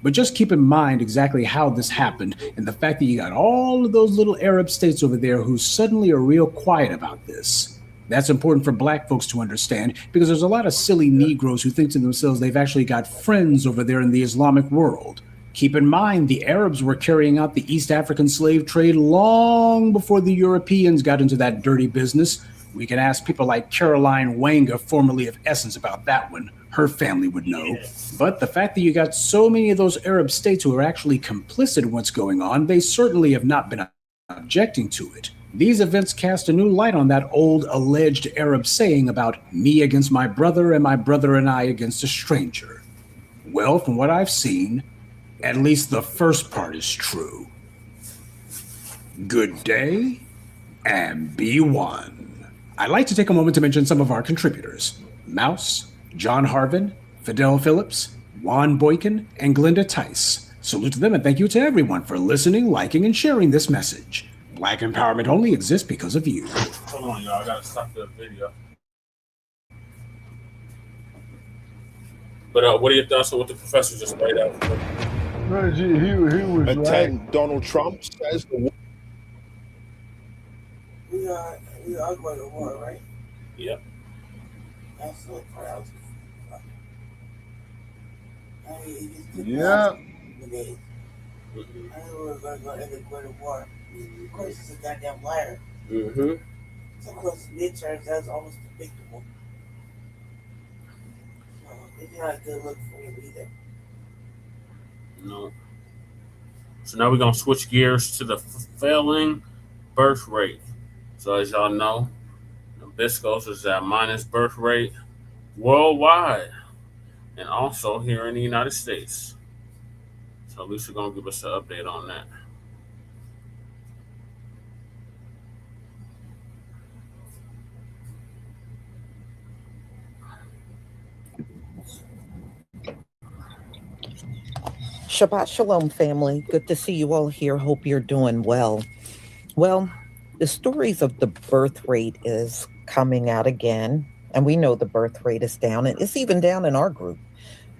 But just keep in mind exactly how this happened and the fact that you got all of those little Arab states over there who suddenly are real quiet about this. That's important for black folks to understand because there's a lot of silly Negroes who think to themselves they've actually got friends over there in the Islamic world. Keep in mind, the Arabs were carrying out the East African slave trade long before the Europeans got into that dirty business. We can ask people like Caroline Wanga, formerly of Essence, about that one. Her family would know. But the fact that you got so many of those Arab states who are actually complicit in what's going on, they certainly have not been objecting to it. These events cast a new light on that old alleged Arab saying about me against my brother and my brother and I against a stranger. Well, from what I've seen, at least the first part is true. Good day, and be one. I'd like to take a moment to mention some of our contributors. Mouse, John Harvin, Fidel Phillips, Juan Boykin, and Glenda Tice. Salute to them and thank you to everyone for listening, liking, and sharing this message. Black empowerment only exists because of you. Hold on, y'all. I gotta stop the video. But what are your thoughts on what the professor just laid out? He was Attend right. Donald Trump says the We are going to war, right? Yep. That's so proud. Yeah. I knew we were going to go to war. Of course, he's a goddamn liar. Mm-hmm. So, of course, midterms, that's almost predictable. So, it's not a good look for him either. No. So now we're going to switch gears to the failing birth rate. So as y'all know, Nabiscos is at minus birth rate worldwide and also here in the United States. So Lisa going to give us an update on that. Shabbat Shalom, family. Good to see you all here. Hope you're doing well. Well, the stories of the birth rate is coming out again, and we know the birth rate is down, and it's even down in our group.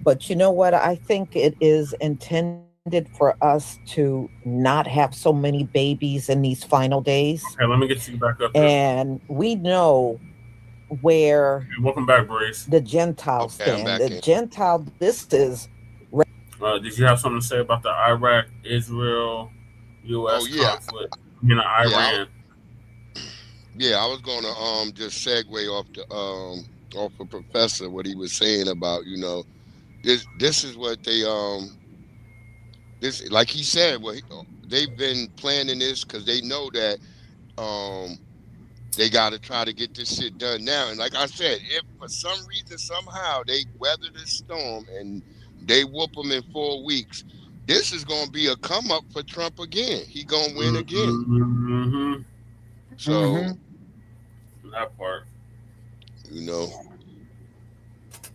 But you know what? I think it is intended for us to not have so many babies in these final days. Okay, let me get you back up there. And we know where welcome back, Brace. the Gentiles stand. The Gentile, this is did you have something to say about the Iraq-Israel U.S. yeah. conflict in Iran. Yeah, I was gonna just segue off of Professor what he was saying about this is what they this like he said they've been planning this because they know that they got to try to get this shit done now. And like I said, if for some reason somehow they weather this storm and they whoop them in 4 weeks, this is gonna be a come up for Trump again. He gonna win again. Mm-hmm. So that part.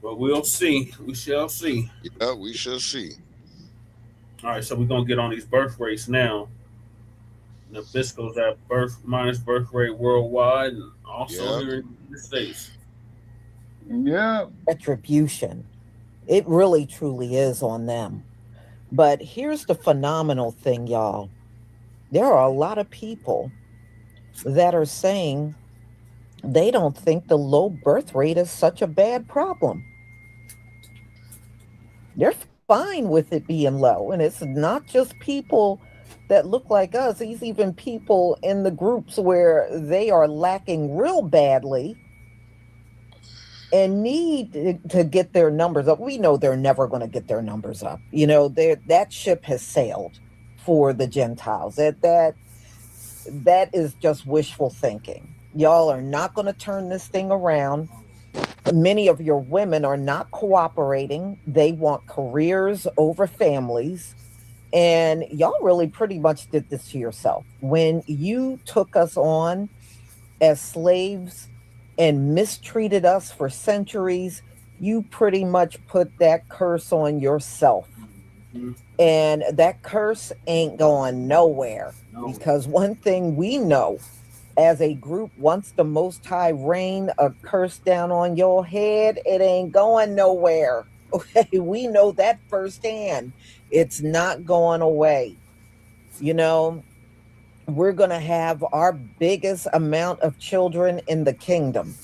But we'll see. We shall see. Yeah, we shall see. All right, so we're gonna get on these birth rates now. Nabisco's at birth rate worldwide, and also here in the States. Yeah. Retribution. It really truly is on them. But here's the phenomenal thing, y'all. There are a lot of people that are saying they don't think the low birth rate is such a bad problem. They're fine with it being low. And it's not just people that look like us. These even people in the groups where they are lacking real badly and need to get their numbers up. We know they're never going to get their numbers up. That ship has sailed for the Gentiles. That is just wishful thinking. Y'all are not going to turn this thing around. Many of your women are not cooperating. They want careers over families. And y'all really pretty much did this to yourself. When you took us on as slaves and mistreated us for centuries, you pretty much put that curse on yourself. And that curse ain't going nowhere. Because one thing we know as a group, once the Most High rain a curse down on your head, it ain't going nowhere. Okay, we know that firsthand. It's not going away. We're going to have our biggest amount of children in the kingdom.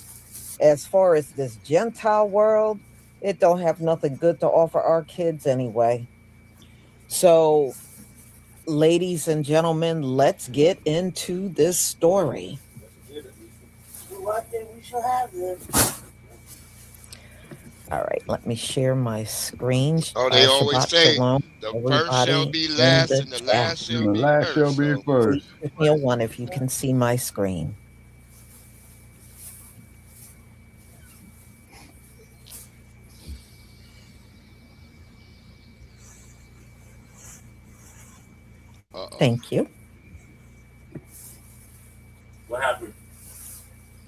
As far as this Gentile world, it don't have nothing good to offer our kids anyway. So, ladies and gentlemen, let's get into this story. I think we shall have this. All right, let me share my screen. Oh, they always Shabbat say shalom, the first shall be last and the last shall be first. Give me a one if you can see my screen. Thank you. What happened?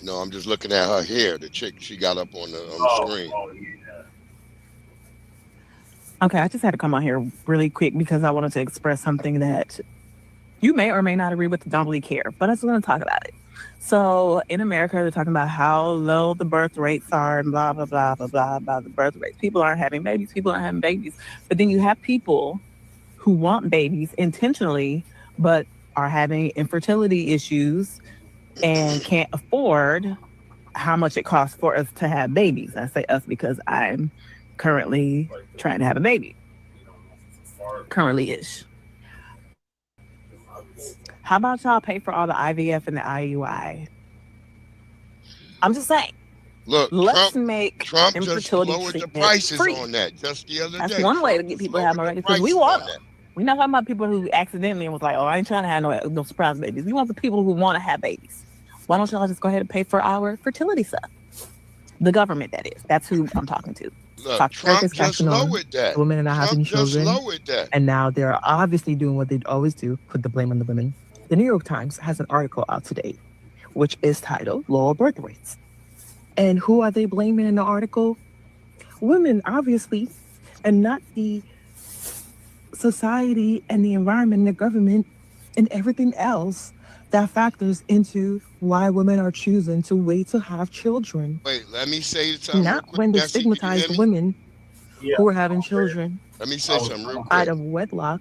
No, I'm just looking at her hair. The chick she got up on the screen. Okay, I just had to come on here really quick because I wanted to express something that you may or may not agree with. Don't really care, but I just want to talk about it. So in America, they're talking about how low the birth rates are and blah, blah, blah, blah, blah, about the birth rates. People aren't having babies. People aren't having babies. But then you have people who want babies intentionally, but are having infertility issues and can't afford how much it costs for us to have babies. I say us because I'm currently trying to have a baby. Currently-ish. How about y'all pay for all the IVF and the IUI? I'm just saying. Look, let's make Trump just infertility lowered the treatment prices free. on that just the other day. That's one way to get people to have more babies. Because we want them. We're not talking about people who accidentally was like, oh, I ain't trying to have no surprise babies. We want the people who want to have babies. Why don't y'all just go ahead and pay for our fertility stuff? The government, that is. That's who I'm talking to. Look, Trump just lowered that. Women are not having children. Lowered that. And now they're obviously doing what they always do, put the blame on the women. The New York Times has an article out today, which is titled Lower Birth Rates. And who are they blaming in the article? Women, obviously, and not the society and the environment and the government and everything else that factors into why women are choosing to wait to have children. Wait, let me say something. Not when they stigmatize the women who are having children. Let me say something real quick. Out of wedlock,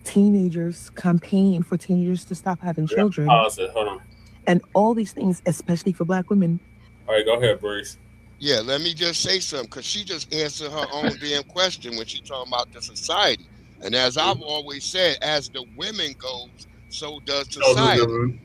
teenagers campaign for teenagers to stop having children. Pause it. Hold on. And all these things, especially for Black women. All right, go ahead, Brace. Yeah, let me just say something, because she just answered her own damn question when she talking about the society. And as I've always said, as the women goes, so does society.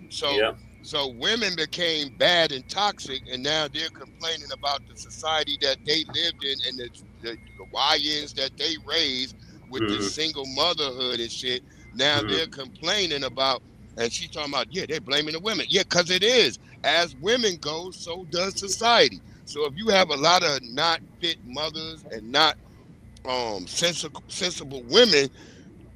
So women became bad and toxic, and now they're complaining about the society that they lived in and the YNs that they raised with the single motherhood and shit. Now they're complaining about, and she's talking about, yeah, they're blaming the women. Yeah, because it is. As women go, so does society. So if you have a lot of not fit mothers and not sensible women,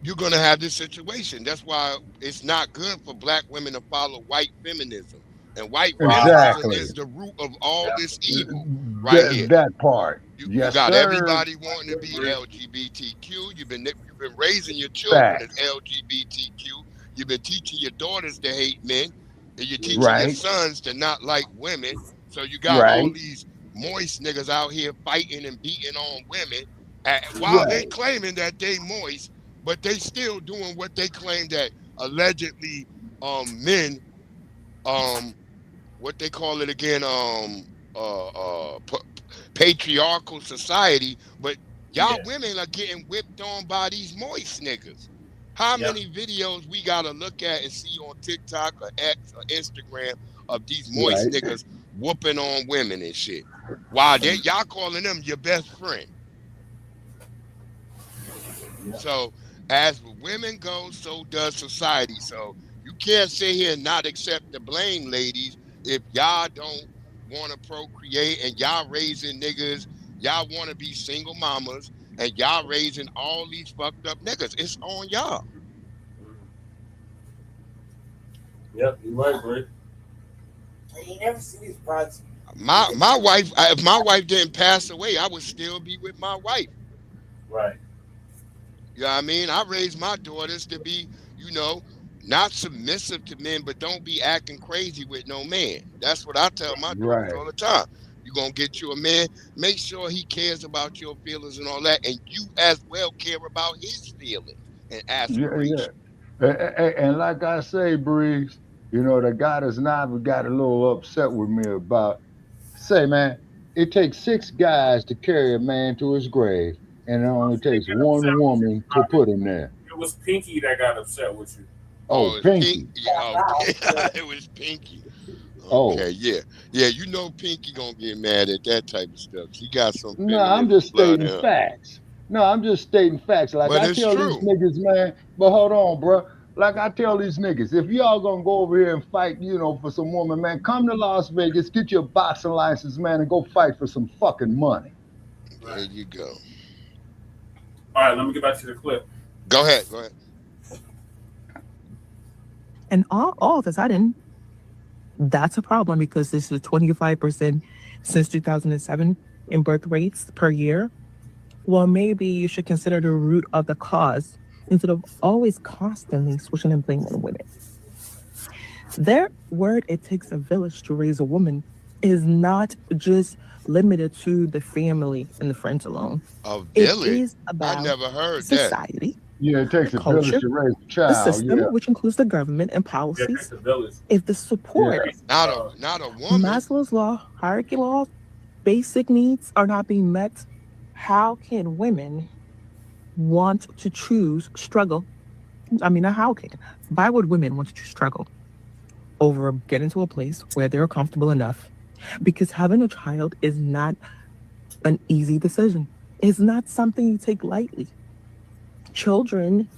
you're going to have this situation. That's why it's not good for black women to follow white feminism. And white feminism is the root of all this evil right here. That part. You got everybody wanting to be LGBTQ. You've been raising your children as LGBTQ. You've been teaching your daughters to hate men. And you're teaching your sons to not like women. So you got all these moist niggas out here fighting and beating on women while they claiming that they moist, but they still doing what they claim that allegedly men, what they call it again, patriarchal society, but y'all women are getting whipped on by these moist niggas. How many videos we gotta look at and see on TikTok or X or Instagram of these moist niggas whooping on women and shit? While y'all calling them your best friend. So as women go, so does society. So you can't sit here and not accept the blame, ladies, if y'all don't want to procreate and y'all raising niggas, y'all want to be single mamas, and y'all raising all these fucked up niggas. It's on y'all. Yep, you're right, Braid. You never see these broads. My wife, if my wife didn't pass away, I would still be with my wife. Right. You know what I mean? I raised my daughters to be, not submissive to men, but don't be acting crazy with no man. That's what I tell my daughters all the time. You're going to get you a man, make sure he cares about your feelings and all that, and you as well care about his feelings and aspirations. And like I say, Breeze, the goddess Nava got a little upset with me about, say, man, it takes 6 guys to carry a man to his grave, and it only takes one woman to put him there. It was Pinky that got upset with you. Oh, Pinky. It was Pinky. Okay, yeah. Pinky gonna get mad at that type of stuff. He got some. No, I'm just stating facts. Like but I tell these niggas, man. But hold on, bro. Like I tell these niggas, if y'all gonna go over here and fight, for some woman, man, come to Las Vegas, get your boxing license, man, and go fight for some fucking money. There you go. All right, let me get back to the clip. Go ahead. And all of a sudden, that's a problem because this is 25% since 2007 in birth rates per year. Well, maybe you should consider the root of the cause instead of always constantly switching and blaming women. Their word, it takes a village to raise a woman, is not just limited to the family and the friends alone. A village? It is about I never heard society. Yeah, it takes a village to raise a child. The system, which includes the government and policies. If the support, not a woman. Maslow's law, hierarchy law, basic needs are not being met, how can women want to choose struggle? Why would women want to choose struggle over getting to a place where they're comfortable enough? Because having a child is not an easy decision. It's not something you take lightly. Children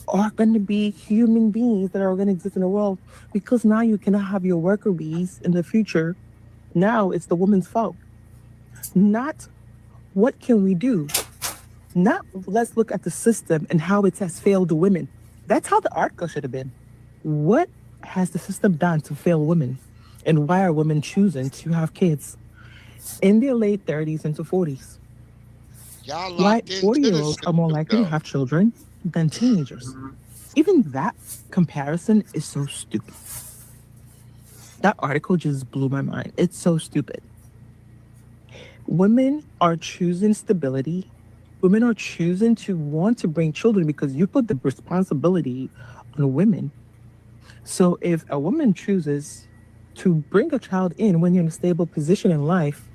are going to be human beings that are going to exist in the world because now you cannot have your worker bees in the future. Now it's the woman's fault. Not what can we do? Not let's look at the system and how it has failed the women. That's how the article should have been. What has the system done to fail women? And why are women choosing to have kids in their late 30s into 40s? Why 40-year-olds are more likely to have children than teenagers? Even that comparison is so stupid. That article just blew my mind. It's so stupid. Women are choosing stability. Women are choosing to want to bring children because you put the responsibility on women. So if a woman chooses to bring a child in when you're in a stable position in life,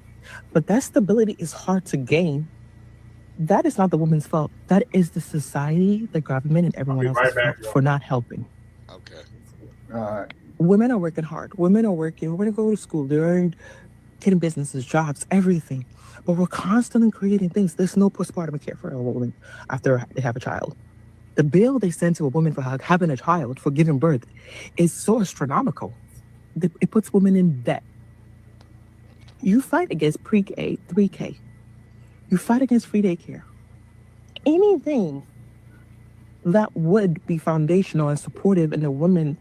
but that stability is hard to gain, That is not the woman's fault. That is the society, the government, and everyone else's fault for not helping. Okay. All right. Women are working hard. Women are working. We're going to go to school. They're getting businesses, jobs, everything. But we're constantly creating things. There's no postpartum care for a woman after they have a child. The bill they send to a woman for having a child, for giving birth, is so astronomical. It puts women in debt. You fight against pre-K, 3K. You fight against free daycare. Anything that would be foundational and supportive in the woman's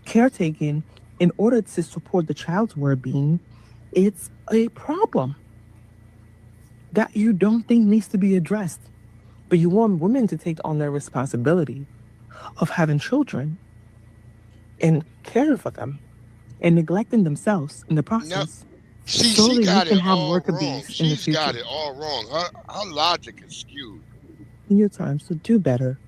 caretaking in order to support the child's well-being, it's a problem that you don't think needs to be addressed. But you want women to take on their responsibility of having children and caring for them and neglecting themselves in the process. So She that got you can it have all worker wrong. bees in the She's future. got it all wrong. Her logic is skewed. In your time, so do better.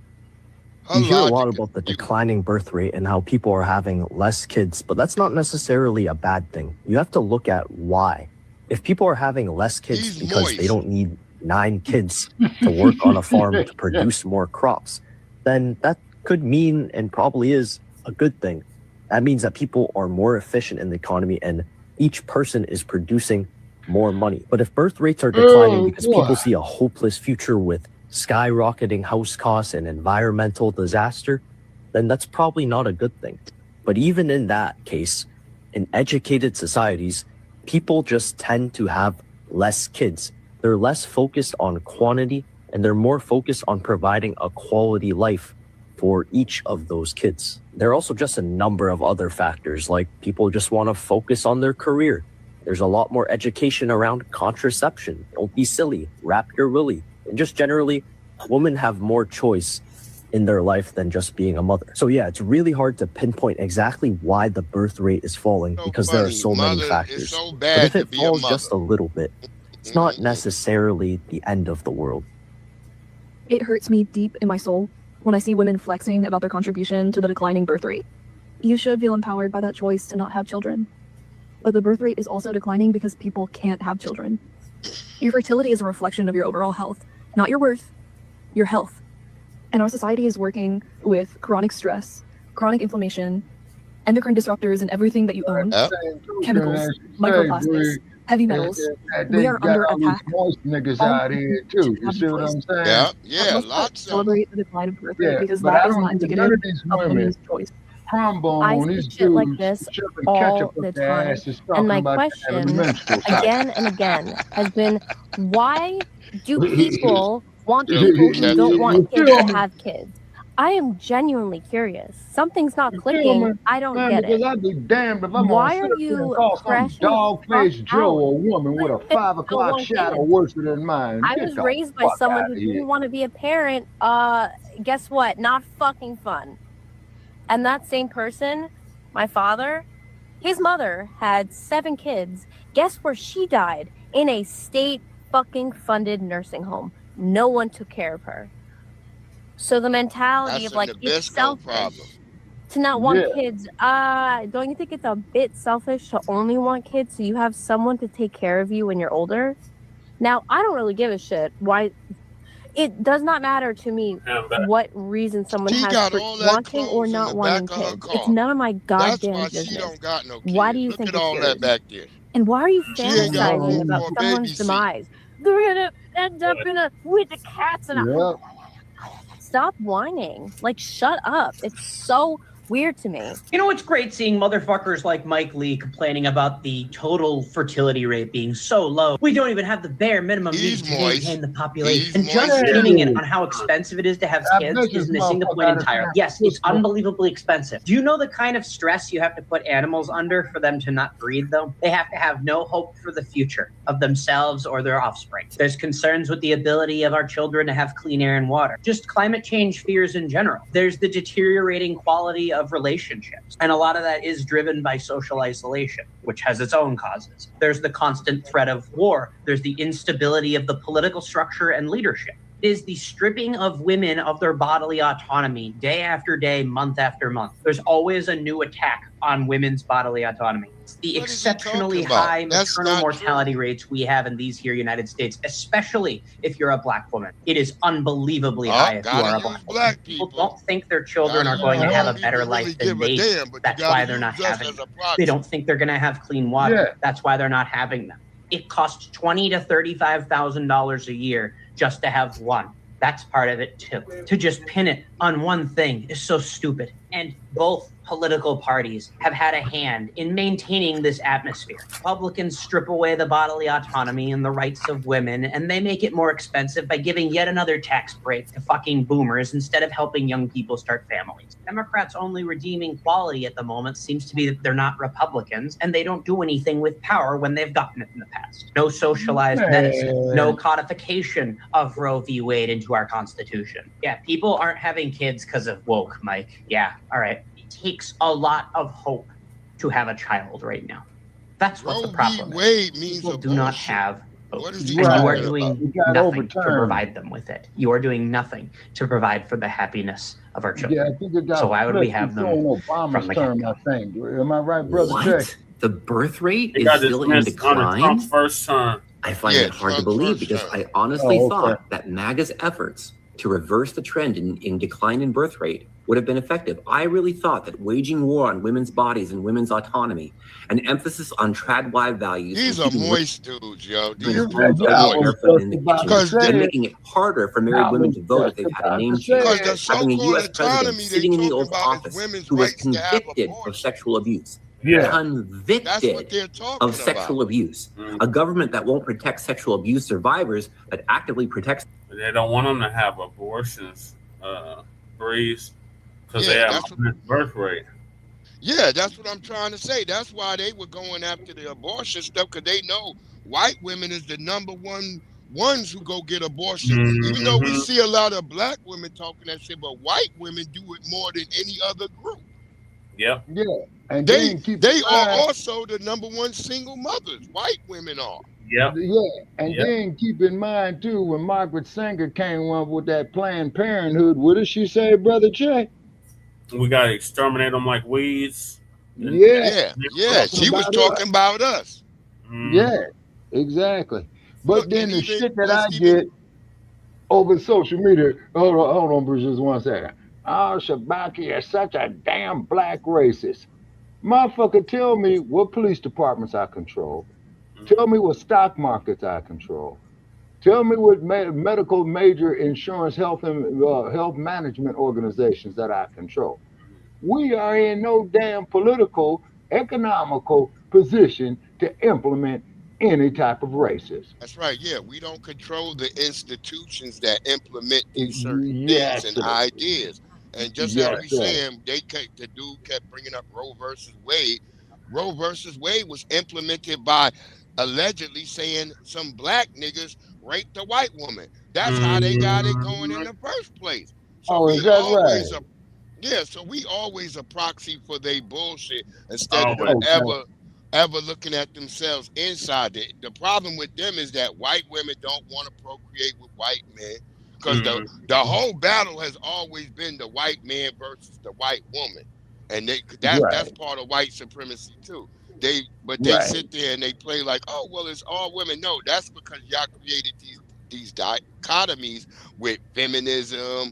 You hear a lot about the declining birth rate and how people are having less kids, but that's not necessarily a bad thing. You have to look at why. If people are having less kids because they don't need 9 kids to work on a farm to produce more crops, then that could mean, and probably is, a good thing. That means that people are more efficient in the economy and each person is producing more money. But if birth rates are declining because people see a hopeless future with skyrocketing house costs and environmental disaster, then that's probably not a good thing. But even in that case, in educated societies, people just tend to have less kids. They're less focused on quantity and they're more focused on providing a quality life for each of those kids. There are also just a number of other factors, like people just want to focus on their career. There's a lot more education around contraception. Don't be silly, wrap your willy. And just generally, women have more choice in their life than just being a mother. So yeah, it's really hard to pinpoint exactly why the birth rate is falling because there are so many factors. But if it falls just a little bit, it's not necessarily the end of the world. It hurts me deep in my soul when I see women flexing about their contribution to the declining birth rate. You should feel empowered by that choice to not have children. But the birth rate is also declining because people can't have children. Your fertility is a reflection of your overall health, not your worth, your health. And our society is working with chronic stress, chronic inflammation, endocrine disruptors in everything that you own, chemicals, microplastics, heavy metals. We are under attack. Niggas out here too. You see what I'm saying? Yeah, lots of celebrate the decline of birth rate because that is not indicative of women's choice. I see shit like this all the time. And my question again and again has been, why do people want people who don't want kids to have kids? I am genuinely curious. Something's not clicking. I don't get it. I'd be damned if I'm Why are you some dog-faced Joe or woman with a 5 o'clock shadow worse than mine? I was raised by someone who didn't want to be a parent. Guess what? Not fucking fun. And that same person, my father, his mother had 7 kids. Guess where she died? In a state fucking funded nursing home. No one took care of her. So the mentality of like, it's selfish to not want kids. Don't you think it's a bit selfish to only want kids so you have someone to take care of you when you're older? Now, I don't really give a shit why. It does not matter to me what reason someone has for wanting or not wanting kids. It's none of my goddamn business. Why do you think it's yours? And why are you fantasizing about someone's demise? They're gonna end up with the cats and Stop whining. Like, shut up. It's so weird to me. You know, it's great seeing motherfuckers like Mike Lee complaining about the total fertility rate being so low. We don't even have the bare minimum needed to maintain the population. And just pinning it on how expensive it is to have kids is missing the point entirely. Yes, it's unbelievably expensive. Do you know the kind of stress you have to put animals under for them to not breed, though? They have to have no hope for the future of themselves or their offspring. There's concerns with the ability of our children to have clean air and water. Just climate change fears in general. There's the deteriorating quality of relationships. And a lot of that is driven by social isolation, which has its own causes. There's the constant threat of war. There's the instability of the political structure and leadership. It is the stripping of women of their bodily autonomy day after day, month after month. There's always a new attack on women's bodily autonomy. It's the exceptionally high maternal mortality rates we have in these here United States, especially if you're a Black woman. It is unbelievably high if you are a Black woman. People don't think their children are going to have a better life than they do. That's why they're not having them. They don't think they're going to have clean water. That's why they're not having them. It costs $20,000 to $35,000 a year just to have one. That's part of it too. To just pin it on one thing is so stupid. And both political parties have had a hand in maintaining this atmosphere. Republicans strip away the bodily autonomy and the rights of women, and they make it more expensive by giving yet another tax break to fucking boomers instead of helping young people start families. Democrats' only redeeming quality at the moment seems to be that they're not Republicans, and they don't do anything with power when they've gotten it in the past. No socialized medicine, no codification of Roe v. Wade into our Constitution. Yeah, people aren't having kids because of woke, Mike. Yeah, all right. It takes a lot of hope to have a child right now. That's what the problem is. People do not have hope. And you are doing nothing to provide them with it. You are doing nothing to provide for the happiness of our children. Yeah, I think it got so why would we have them Obama's from the term, get-go? I think. Am I right, Brother Jay? The birth rate is still in decline. Trump's first term. I find it hard to believe because I honestly thought that MAGA's efforts to reverse the trend in decline in birth rate would have been effective. I really thought that waging war on women's bodies and women's autonomy, an emphasis on trad-wide values. These are moist dudes, yo. Because they're making it harder for married women to vote if they've had a name change. Having a U.S. president sitting in the oath of office who was convicted of sexual abuse. Convicted of sexual abuse. A government that won't protect sexual abuse survivors, but actively protects. They don't want them to have abortions, Breeze, because they have a birth rate. Yeah, that's what I'm trying to say. That's why they were going after the abortion stuff, because they know white women is the number one ones who go get abortion. Even though we see a lot of Black women talking that shit, but white women do it more than any other group. Yep. Yeah. And they are also the number one single mothers. White women are. Yep. Yeah. And then keep in mind too, when Margaret Sanger came up with that Planned Parenthood, what did she say, Brother Jay? We gotta exterminate them like weeds. Yeah. She was talking about us. Yeah, exactly. But then the shit that I get over social media, hold on, Bruce, just 1 second. Oh, Shabaki is such a damn black racist. Motherfucker, tell me what police departments I control. Tell me what stock markets I control. Tell me what medical major insurance health and health management organizations that I control. We are in no damn political, economical position to implement any type of racism. That's right. Yeah, we don't control the institutions that implement these certain things and ideas. And just as we saying, the dude kept bringing up Roe versus Wade. Roe versus Wade was implemented by allegedly saying some black niggas raped a white woman. That's how they got it going in the first place. So is that right? So we always a proxy for their bullshit instead of them ever looking at themselves inside. The problem with them is that white women don't want to procreate with white men. Because the whole battle has always been the white man versus the white woman, and that's part of white supremacy too. They sit there and they play like, oh well, it's all women. No, that's because y'all created these dichotomies with feminism,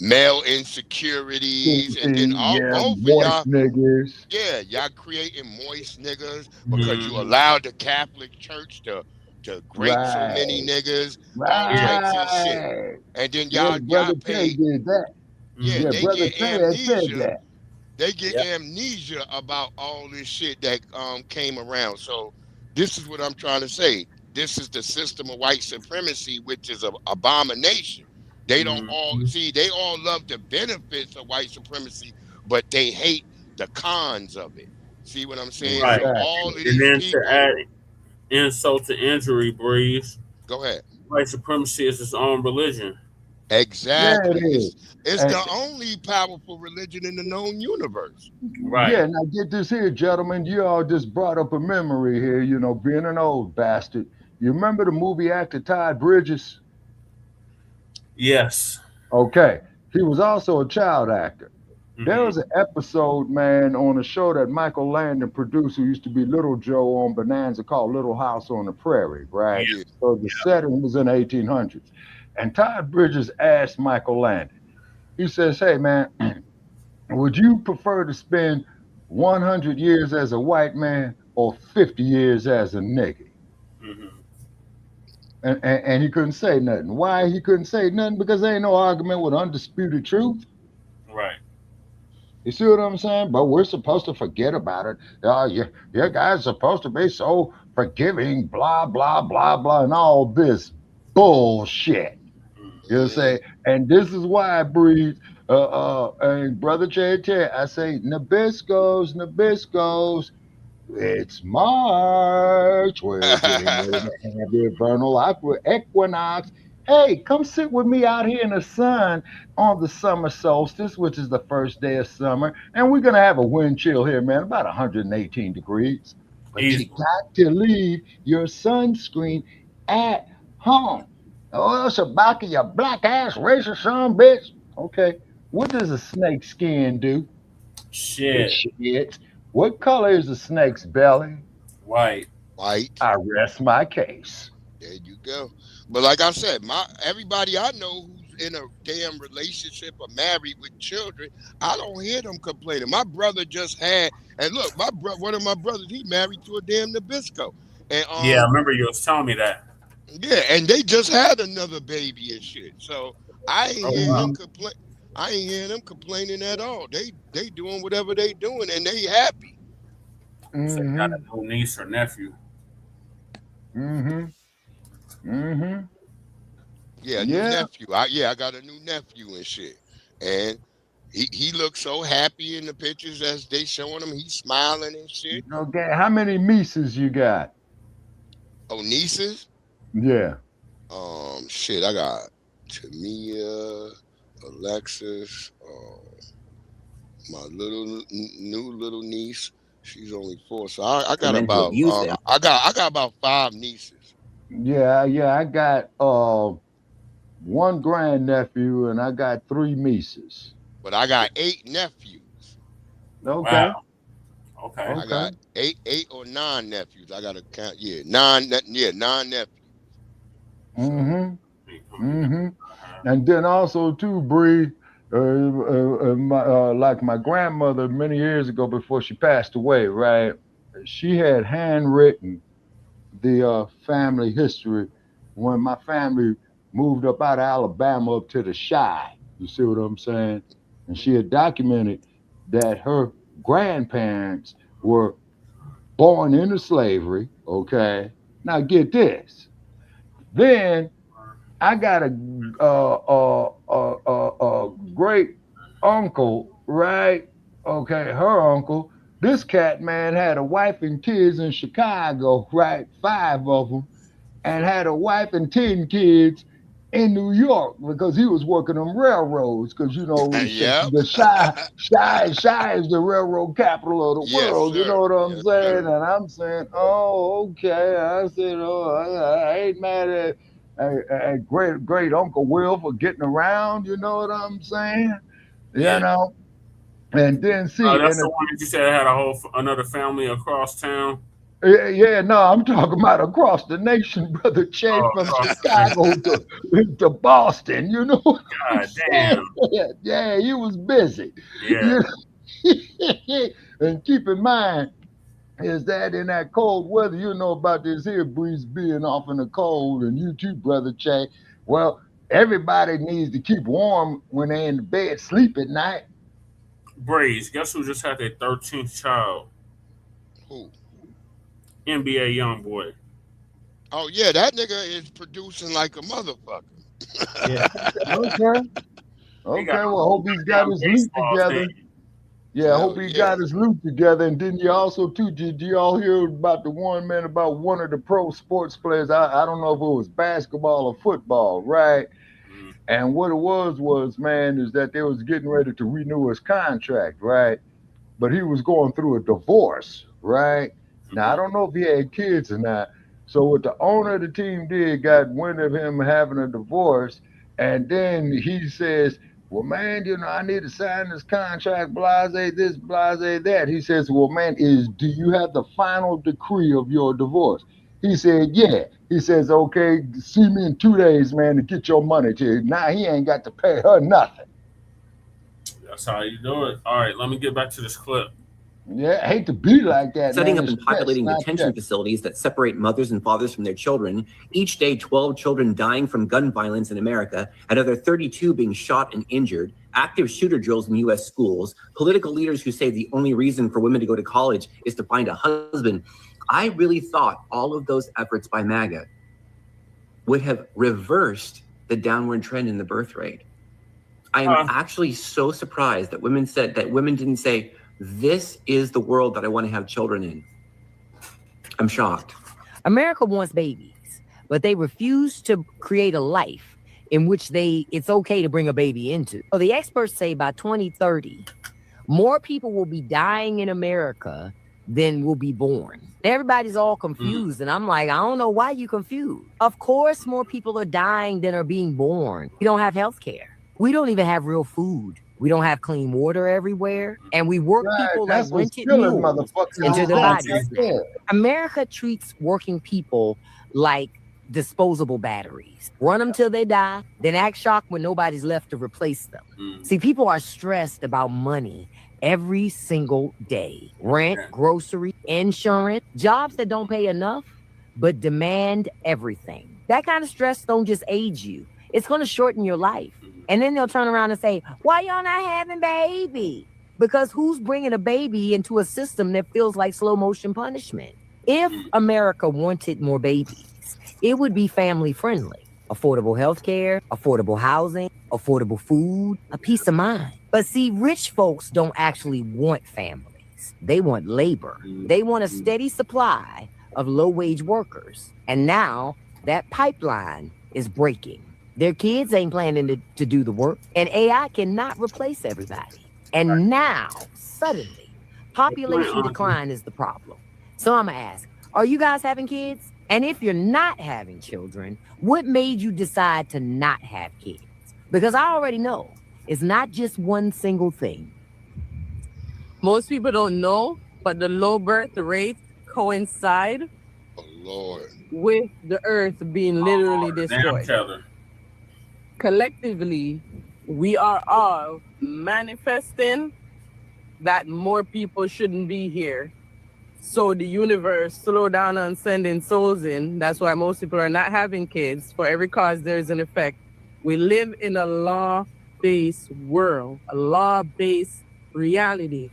male insecurities, and then both of y'all niggas. Yeah, y'all creating moist niggas because you allowed the Catholic Church to grape so many niggas, all types of shit. And then y'all paid. Yeah, they get amnesia. They get amnesia about all this shit that came around. So this is what I'm trying to say. This is the system of white supremacy, which is an abomination. They don't all see, they all love the benefits of white supremacy, but they hate the cons of it. See what I'm saying? Right. So all of these And then people, to add insult to injury, Breeze. Go ahead. White supremacy is its own religion. Exactly. Yeah, it is. It's the only powerful religion in the known universe. Right. Yeah, now get this here, gentlemen. You all just brought up a memory here, being an old bastard. You remember the movie actor Todd Bridges? Yes. Okay. He was also a child actor. There was an episode, man, on a show that Michael Landon produced, who used to be Little Joe on Bonanza, called Little House on the Prairie, right? Yeah. So the setting was in the 1800s. And Todd Bridges asked Michael Landon, he says, hey, man, would you prefer to spend 100 years as a white man or 50 years as a nigga? And he couldn't say nothing. Why he couldn't say nothing? Because there ain't no argument with undisputed truth. Right. You see what I'm saying? But we're supposed to forget about it. You guys are supposed to be so forgiving, blah, blah, blah, blah, and all this bullshit. You say, and this is why I breathe. And Brother JT, I say, Nabiscos, Nabiscos. It's March. We're getting ready to have the vernal equinox. Hey, come sit with me out here in the sun on the summer solstice, which is the first day of summer. And we're going to have a wind chill here, man, about 118 degrees. But you got to leave your sunscreen at home. Oh, Shabaka, you black ass racist son bitch. Okay. What does a snake skin do? Shit. What color is a snake's belly? White. White. I rest my case. There you go. But like I said, everybody I know who's in a damn relationship or married with children, I don't hear them complaining. My brother just had, and look, one of my brothers, he married to a damn Nabisco. And yeah, I remember you was telling me that. Yeah, and they just had another baby and shit. So I ain't hearing them complain. I ain't hearing them complaining at all. They doing whatever they doing and they happy. So you got a new niece or nephew. Yeah, new nephew. I got a new nephew and shit. And he looks so happy in the pictures as they showing him. He's smiling and shit. Okay, how many nieces you got? Oh, nieces? Yeah. Shit, I got Tamia, Alexis, my new little niece. She's only 4, so I got about I got about 5 nieces. Yeah, I got one grandnephew and I got 3 nieces. But I got 8 nephews. Okay. Wow. Okay. I got 8 or 9 nephews. I gotta count. Yeah, 9 nephews. And then also too, Bree, like my grandmother many years ago before she passed away, right? She had handwritten the family history when my family moved up out of Alabama up to the Chi. You see what I'm saying? And she had documented that her grandparents were born into slavery. Okay. Now get this. Then I got a great uncle, right? Okay, her uncle. This cat, man, had a wife and kids in Chicago, right? 5 of them, and had a wife and 10 kids in New York because he was working on railroads. Because the Chi is the railroad capital of the world. Sir. You know what I'm saying? Sir. And I'm saying, oh, okay. I said, I ain't mad at great Uncle Will for getting around. You know what I'm saying? You know. And then see, that's the one that you said had another family across town. Yeah, no, I'm talking about across the nation, Brother Che, from Chicago to Boston. You know what I'm saying? Yeah, he was busy. Yeah. And keep in mind is that in that cold weather, you know about this here breeze being off in the cold, and you too, Brother Che. Well, everybody needs to keep warm when they're in the bed, sleep at night. Braid, guess who just had their 13th child? Who? NBA YoungBoy. Oh yeah, that nigga is producing like a motherfucker. Yeah. Okay. Well, I hope he's got his loot together. Yeah, I hope he got his loot together. And then you also too, did you all hear about the one of the pro sports players? I don't know if it was basketball or football, right? And what it was, man, is that they was getting ready to renew his contract, right? But he was going through a divorce, right? Now, I don't know if he had kids or not, So what the owner of the team did, got wind of him having a divorce, and then he says, well, man, I need to sign this contract, blase this, blase that. He says, well, man, do you have the final decree of your divorce? He said, yeah. He says, okay, see me in 2 days, man, to get your money to you. Now he ain't got to pay her nothing. That's how you do it. All right, let me get back to this clip. Yeah, I hate to be like that. Setting man. up and populating detention facilities that separate mothers and fathers from their children. Each day, 12 children dying from gun violence in America, another 32 being shot and injured, active shooter drills in U.S. schools, political leaders who say the only reason for women to go to college is to find a husband. I really thought all of those efforts by MAGA would have reversed the downward trend in the birth rate. I am actually so surprised that women didn't say, this is the world that I want to have children in. I'm shocked. America wants babies, but they refuse to create a life in which it's okay to bring a baby into. So the experts say by 2030, more people will be dying in America than will be born. Everybody's all confused, and I'm like, I don't know why you confused. Of course, more people are dying than are being born. We don't have health care. We don't even have real food. We don't have clean water everywhere, and we work people like rented mules into the bodies. America treats working people like disposable batteries. Run them till they die, then act shocked when nobody's left to replace them. See, people are stressed about money every single day. Rent, grocery, insurance, jobs that don't pay enough, but demand everything. That kind of stress don't just age you. It's going to shorten your life. And then they'll turn around and say, why y'all not having baby? Because who's bringing a baby into a system that feels like slow motion punishment? If America wanted more babies, it would be family friendly. Affordable health care, affordable housing, affordable food, a peace of mind. But see, rich folks don't actually want families. They want labor. They want a steady supply of low-wage workers. And now that pipeline is breaking. Their kids ain't planning to do the work, and AI cannot replace everybody. And now, suddenly, population decline is the problem. So I'm gonna ask, are you guys having kids? And if you're not having children, what made you decide to not have kids? Because I already know it's not just one single thing. Most people don't know, but the low birth rate coincide with the earth being literally destroyed. Collectively, we are all manifesting that more people shouldn't be here. So the universe slow down on sending souls in. That's why most people are not having kids. For every cause, there's an effect. We live in a law-based world, a law-based reality.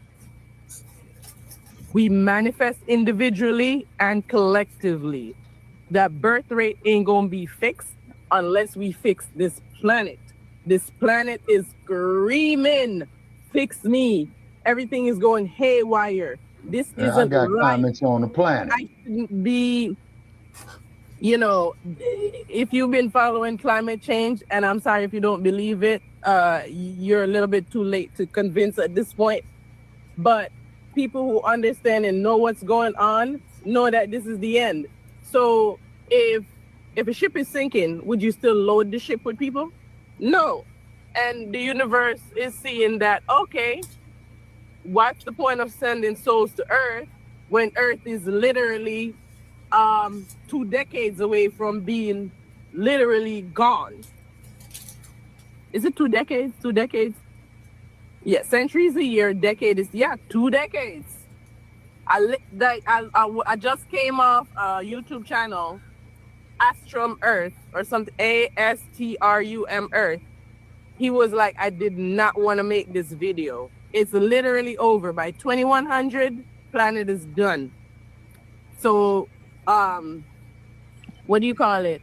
We manifest individually and collectively. That birth rate ain't gonna be fixed unless we fix this planet. This planet is screaming, fix me. Everything is going haywire. This isn't I got right. comments on the planet. I shouldn't be, if you've been following climate change, and I'm sorry if you don't believe it, you're a little bit too late to convince at this point. But people who understand and know what's going on know that this is the end. So if a ship is sinking, would you still load the ship with people? No. And the universe is seeing that, okay, what's the point of sending souls to Earth when Earth is literally 2 decades away from being literally gone? Is it 2 decades? 2 decades? Yeah, centuries a year, decade is, 2 decades. I just came off a YouTube channel, Astrum Earth or something, ASTRUM Earth. He was like, I did not want to make this video. It's literally over. By 2100, planet is done. So, what do you call it?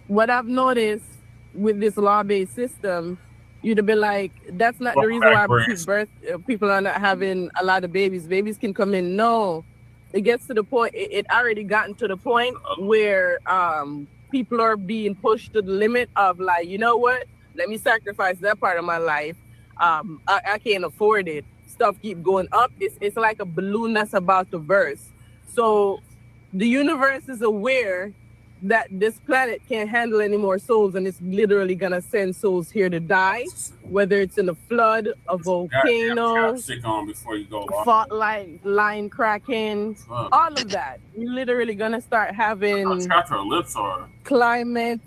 What I've noticed with this law-based system, you'd be like, that's not the reason why people are not having a lot of babies. Babies can come in. No, it gets to the point, it already gotten to the point where people are being pushed to the limit of like, you know what? Let me sacrifice that part of my life. I can't afford it. Stuff keep going up. It's like a balloon that's about to burst. So the universe is aware that this planet can't handle any more souls, and it's literally gonna send souls here to die, whether it's in a flood, a volcano, sick on before you go. fault line cracking, all of that. We're literally gonna start having Her lips are climate.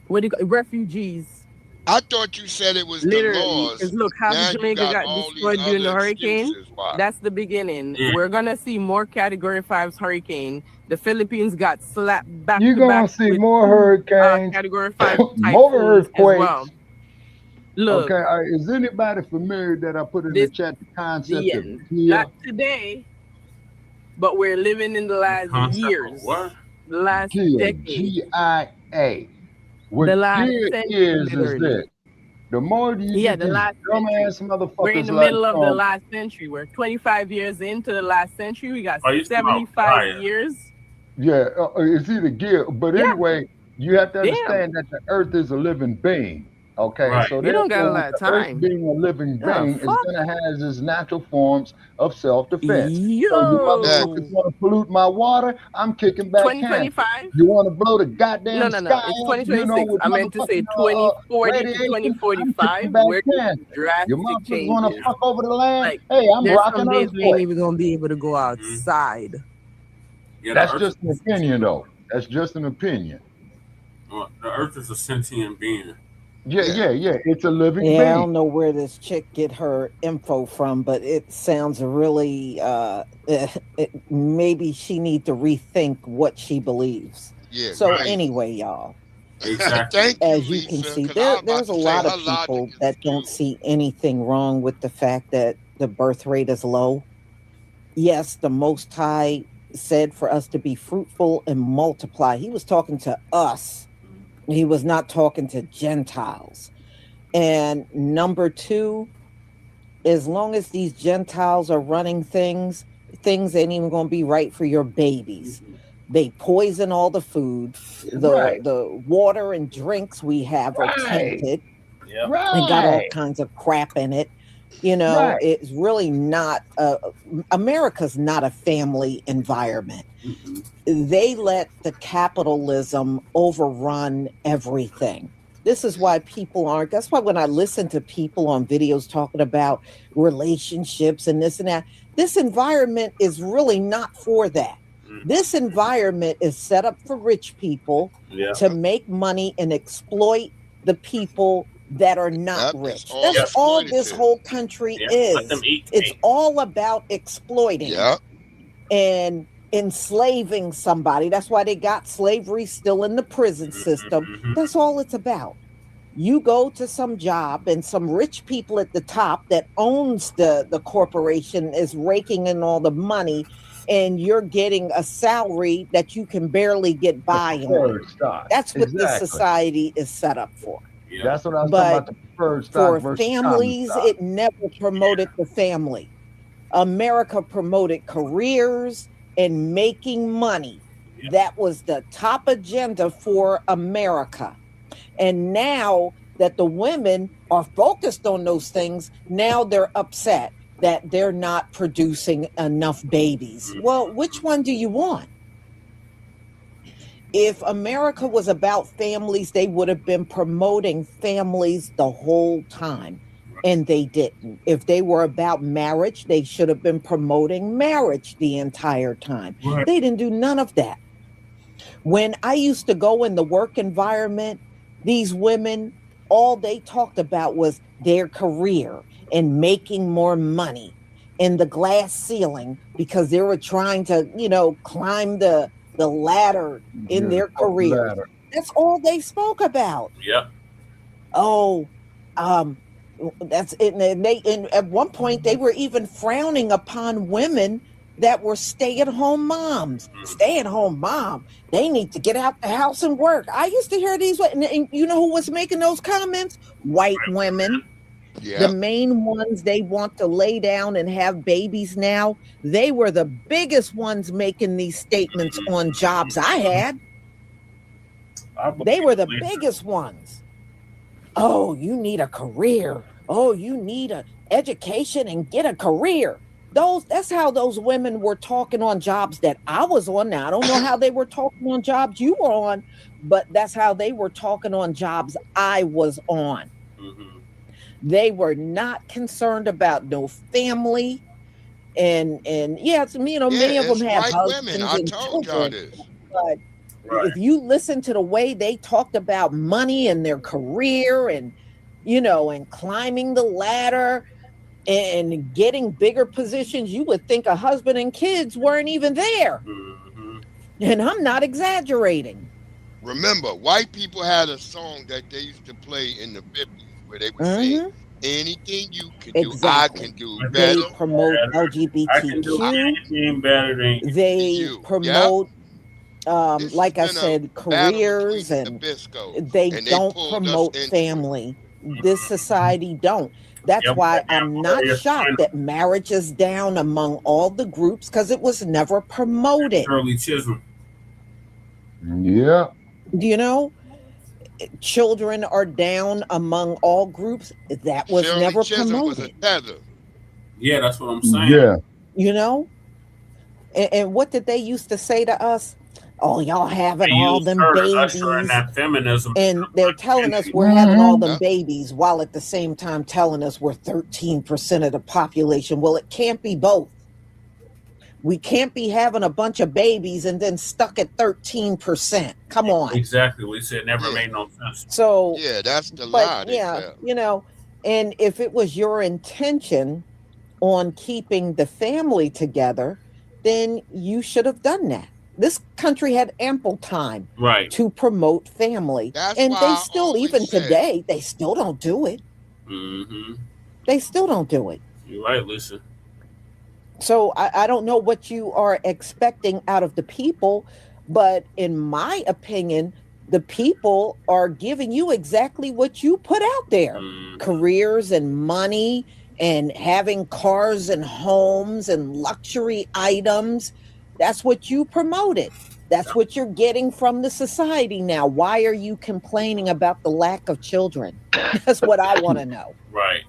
What do you refugees? I thought you said it was literally, the laws. because look, how Jamaica got destroyed during the hurricane. That's the beginning. Yeah. We're gonna see more Category 5 hurricane. The Philippines got slapped back. You're gonna see more hurricanes, Category 5 more earthquakes. Well. Look, okay, is anybody familiar that I put in the chat the concept of not today, but we're living in the last years. What? The last decade. GIA. What The last GIA century, is literally. this. The more you Yeah, get the these last dumbass motherfuckers We're in the like middle of the Trump, last century. We're 25 years into the last century. We got Oh, you talking about 75 fire. years. yeah, it's either gear, but anyway, you have to Damn. understand that the earth is a living being. Okay, Right. so You don't got a therefore, lot of the earth time. being a living Yeah, being is fuck. gonna have its natural forms of self-defense. So you Yo, motherfuckers want to pollute my water? I'm kicking back cans. 2025? You want to blow the goddamn No, sky it's up, 2026. with I meant to say motherfucking 2040 to radiation? I'm 2045. kicking back We're cans. You drastic motherfuckers want to changes. fuck over the land? Like, Hey, I'm there's rocking some days we ain't earthquake. even gonna be able to go outside. Yeah, That's the just an opinion, though. That's just an opinion. the Earth is a sentient being. Yeah. It's a living Yeah, I being. don't know where this chick get her info from, but it sounds really maybe she need to rethink what she believes. Yeah. So right. anyway, y'all, Exactly. Thank you, as you can Lisa, see, 'cause I was about there's a to say lot her of people logic is that don't true. see anything wrong with the fact that the birth rate is low. Yes, the Most High said for us to be fruitful and multiply. He was talking to us. He was not talking to Gentiles. And number two, as long as these Gentiles are running things ain't even going to be right for your babies. They poison all the food. The water and drinks we have are tainted and got all kinds of crap in it. You know, it's really not, America's not a family environment. They let the capitalism overrun everything. This is why people aren't. That's why when I listen to people on videos talking about relationships and this and that, this environment is really not for that. This environment is set up for rich people to make money and exploit the people that are not rich. That's all this whole country is. It's all about exploiting and enslaving somebody. That's why they got slavery still in the prison system. That's all it's about. You go to some job and some rich people at the top that owns the corporation is raking in all the money, and you're getting a salary that you can barely get by on. That's what this society is set up for. That's what I was talking about, the preferred stock for versus families, common stock. it never promoted the family. America promoted careers and making money. That was the top agenda for America. And now that the women are focused on those things, now they're upset that they're not producing enough babies. Well, which one do you want? If America was about families, they would have been promoting families the whole time, and they didn't. If they were about marriage, they should have been promoting marriage the entire time. They didn't do none of that. When I used to go in the work environment, these women, all they talked about was their career and making more money and the glass ceiling, because they were trying to, climb the ladder in their career. That's all they spoke about. That's it. And at one point they were even frowning upon women that were stay-at-home moms. Stay-at-home mom, they need to get out the house and work. I used to hear these, and you know who was making those comments? White women. The main ones, they want to lay down and have babies now. They were the biggest ones making these statements on jobs I had. They were the biggest ones. Oh, you need a career. Oh, you need an education and get a career. That's how those women were talking on jobs that I was on. Now, I don't know how they were talking on jobs you were on, but that's how they were talking on jobs I was on. Mm-hmm. They were not concerned about no family. And yeah, many of them have husbands and children. But if you listen to the way they talked about money and their career and, and climbing the ladder and getting bigger positions, you would think a husband and kids weren't even there. Mm-hmm. And I'm not exaggerating. Remember, white people had a song that they used to play in the 50s where they would say, anything you can do, I can do better. They promote LGBTQ. They promote, like I said, careers, and they don't promote family. This society don't. That's why I'm not shocked that marriage is down among all the groups, because it was never promoted. Shirley Chisholm. Yeah. Children are down among all groups. That was Shirley never Chisholm promoted. Was a yeah, that's what I'm saying. Yeah. And what did they used to say to us? Oh, y'all having all them babies. That feminism. And they're telling us we're having all them babies while at the same time telling us we're 13% of the population. Well, it can't be both. We can't be having a bunch of babies and then stuck at 13%. Come on. Exactly. We said it never made no sense. So yeah, that's the lie. Yeah, and if it was your intention on keeping the family together, then you should have done that. This country had ample time to promote family. And they still, even today, they still don't do it. Mm-hmm. They still don't do it. You're right, Lisa. So I don't know what you are expecting out of the people, but in my opinion, the people are giving you exactly what you put out there. Careers and money and having cars and homes and luxury items. That's what you promoted. That's what you're getting from the society now. Why are you complaining about the lack of children? That's what I want to know. Right.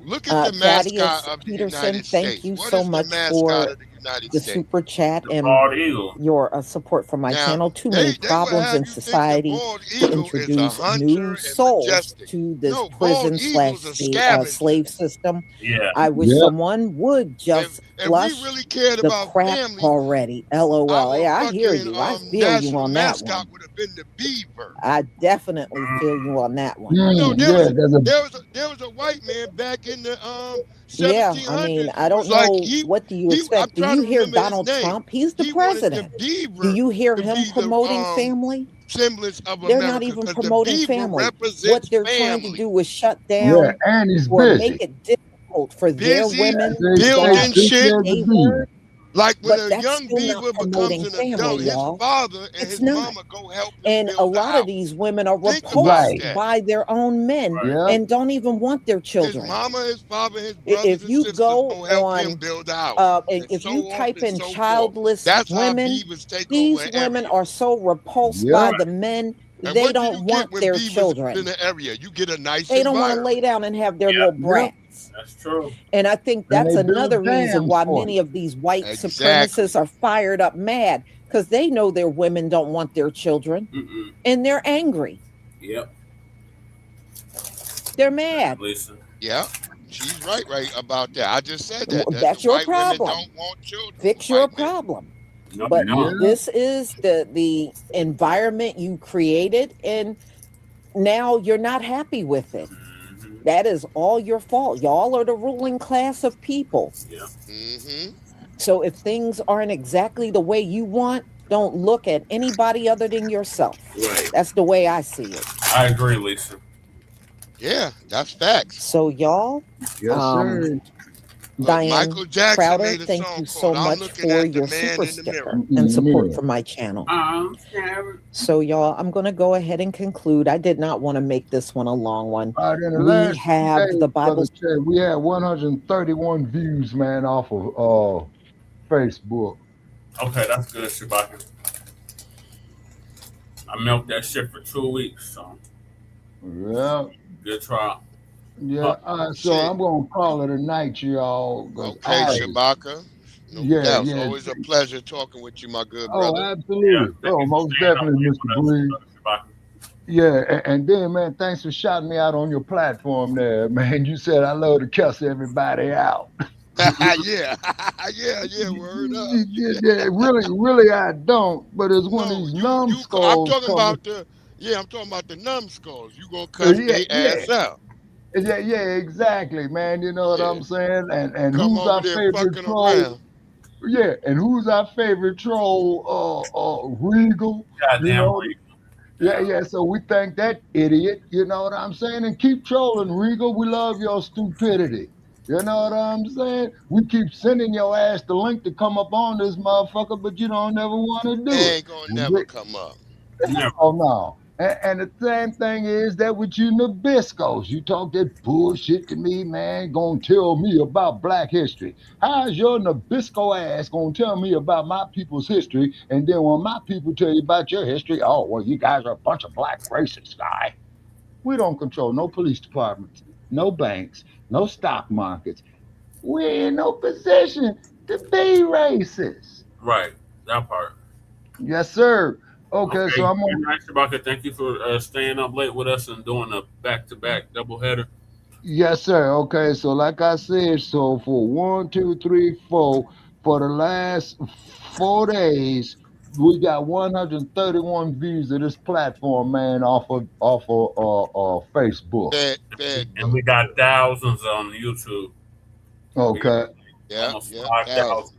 Look at the mascot of the Peterson, United thank States. you What so is much the for mascot of the United the States? super chat and Eagle. your support for my channel. Too many problems in society to introduce new souls to this prison / slave system. Yeah. I wish someone would just flush the crap family, already. LOL. Yeah, I hear you. I feel you on that one. Would have been the beaver. I definitely feel you on that one. There was a white man back in the 1700s. Yeah, I mean, I don't know. What do you expect? Do you hear Donald Trump? He's the president. Do you hear him promoting family? Semblance of They're America, not even 'cause the promoting beaver family. represents What they're family. trying to do is shut down and he's or busy. make it difficult for their women building shit. Word. Like when But a that's young still beaver not promoting becomes an adult, family, his y'all. father and It's his not. mama go help him And build a the lot house. of these women are Think about repulsed that. by their own men and don't even want their His children. mama, his father, his brothers If and you sisters go gonna help him on, build a house. and if so you on type and in so forth. childless That's how women, beavers take these over women area. are so repulsed by the men, And they what do you don't get want when their beavers children. in the area? You get a nice They don't want to environment. lay down and have their little brats. That's true. And I think And that's they build another reason dams why for many you. of these white Exactly. supremacists are fired up mad, because they know their women don't want their children and they're angry. Yep. They're mad. Lisa. Yeah, she's right about that. I just said that. That's the your white women problem. don't want children. Fix your problem. No, But no. this is the environment you created, and now you're not happy with it. That is all your fault. Y'all are the ruling class of people. Yeah. Mm-hmm. So if things aren't exactly the way you want, don't look at anybody other than yourself. Right. That's the way I see it. I agree, Lisa. Yeah, that's facts. So y'all, Yes, sir. Diane Michael Jackson Crowder, made a thank song you so called I'm much Looking for at the your Man super in the sticker Mirror. and support for my channel. Sharon. So y'all, I'm going to go ahead and conclude. I did not want to make this one a long one. In the We last have days, the Bible. Brother Chad, we had 131 views, man, off of Facebook. Okay, that's good, Shabaka. I milked that shit for 2 weeks, so Yeah. good trial. Yeah. So I'm gonna call it a night, y'all. Okay, Shabaka. No doubt. It's always a pleasure talking with you, my good brother. Absolutely. Most definitely, Mr. Breed. Yeah, and then, man, thanks for shouting me out on your platform there, man. You said I love to cuss everybody out. yeah, word up. Yeah, really, I don't. But it's one of these numbskulls. I'm talking about the numbskulls. You gonna cuss their ass out. Yeah, exactly, man. You know what I'm saying? And Come who's over our there favorite fucking troll? around. Yeah, and who's our favorite troll? Regal. Goddamn Regal. Yeah. So we thank that idiot. You know what I'm saying? And keep trolling, Regal. We love your stupidity. You know what I'm saying? We keep sending your ass the link to come up on this motherfucker, but you don't never want to do it. Ain't gonna never come up. Oh no. And the same thing is that with you Nabiscos, you talk that bullshit to me, man, gonna tell me about black history. How's your Nabisco ass gonna tell me about my people's history? And then when my people tell you about your history, oh, well, you guys are a bunch of black racists, guy. We don't control no police departments, no banks, no stock markets. We're in no position to be racist. Right, that part. Yes, sir. Okay, so I'm on. Nice, Shabaka. Thank you for staying up late with us and doing a back-to-back doubleheader. Yes, sir. Okay, so like I said, so for 1, 2, 3, 4, for the last 4 days, we got 131 views of this platform, man, off of Facebook. And we got thousands on YouTube. Okay. Almost 5,000.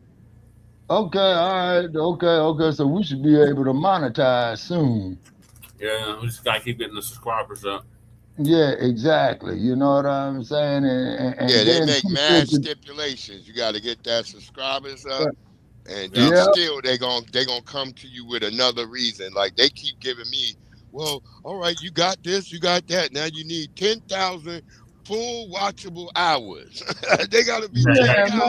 Okay, all right. Okay. So we should be able to monetize soon. Yeah, we just gotta keep getting the subscribers up. Yeah, exactly. You know what I'm saying? And they make mad stipulations. You got to get that subscribers up, and then still they gonna come to you with another reason. Like they keep giving me, well, all right, you got this, you got that. Now you need 10,000 full watchable hours. They gotta be 10,000.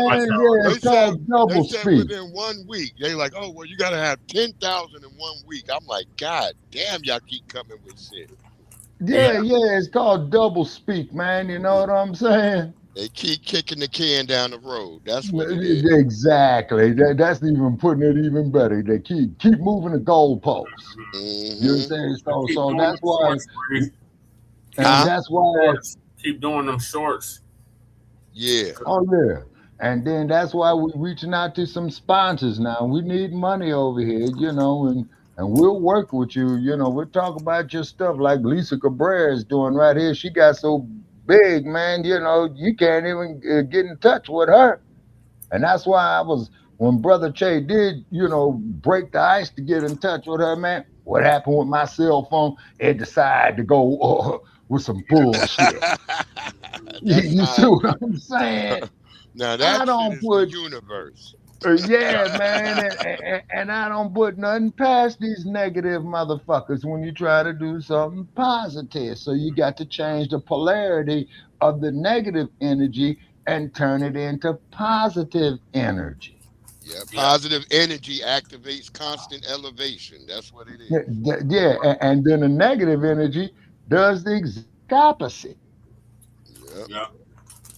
It's called double speak. Within 1 week, they like, oh well, you gotta have 10,000 in 1 week. I'm like, God damn, y'all keep coming with shit. Yeah, it's called double speak, man. You know what I'm saying? They keep kicking the can down the road. That's what it is. Exactly. That's even putting it even better. They keep moving the goalposts. You understand? So that's why. That's why. Keep doing them shorts. Yeah. Oh yeah. And then that's why we're reaching out to some sponsors now. We need money over here, you know, and we'll work with you. You know, we'll talk about your stuff like Lisa Cabrera is doing right here. She got so big, man, you know, you can't even get in touch with her. And that's why when Brother Che did, you know, break the ice to get in touch with her, man, what happened with my cell phone? It decided to go with some bullshit. You see what I'm saying? Now that is the universe. Yeah, man, and I don't put nothing past these negative motherfuckers when you try to do something positive. So you got to change the polarity of the negative energy and turn it into positive energy. Yeah, positive energy activates constant elevation. That's what it is. Yeah, and then the negative energy does the exact opposite. Yeah.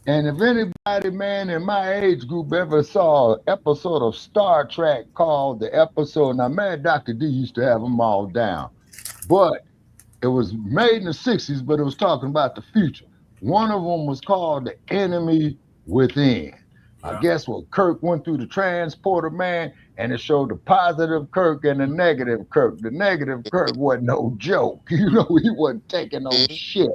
And if anybody, man, in my age group ever saw an episode of Star Trek called the episode, now, man, Dr. D used to have them all down, but it was made in the 60s, but it was talking about the future. One of them was called The Enemy Within. I guess what Kirk went through the transporter, man, and it showed the positive Kirk and the negative Kirk. The negative Kirk wasn't no joke. You know, he wasn't taking no shit.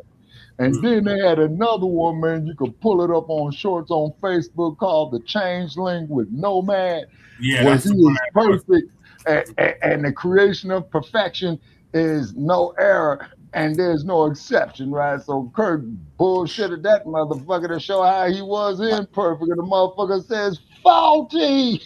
And then they had another one, man, you could pull it up on shorts on Facebook called The Changeling with Nomad, where he is perfect and the creation of perfection is no error and there's no exception, right? So Kirk bullshitted that motherfucker to show how he was imperfect, and the motherfucker says faulty.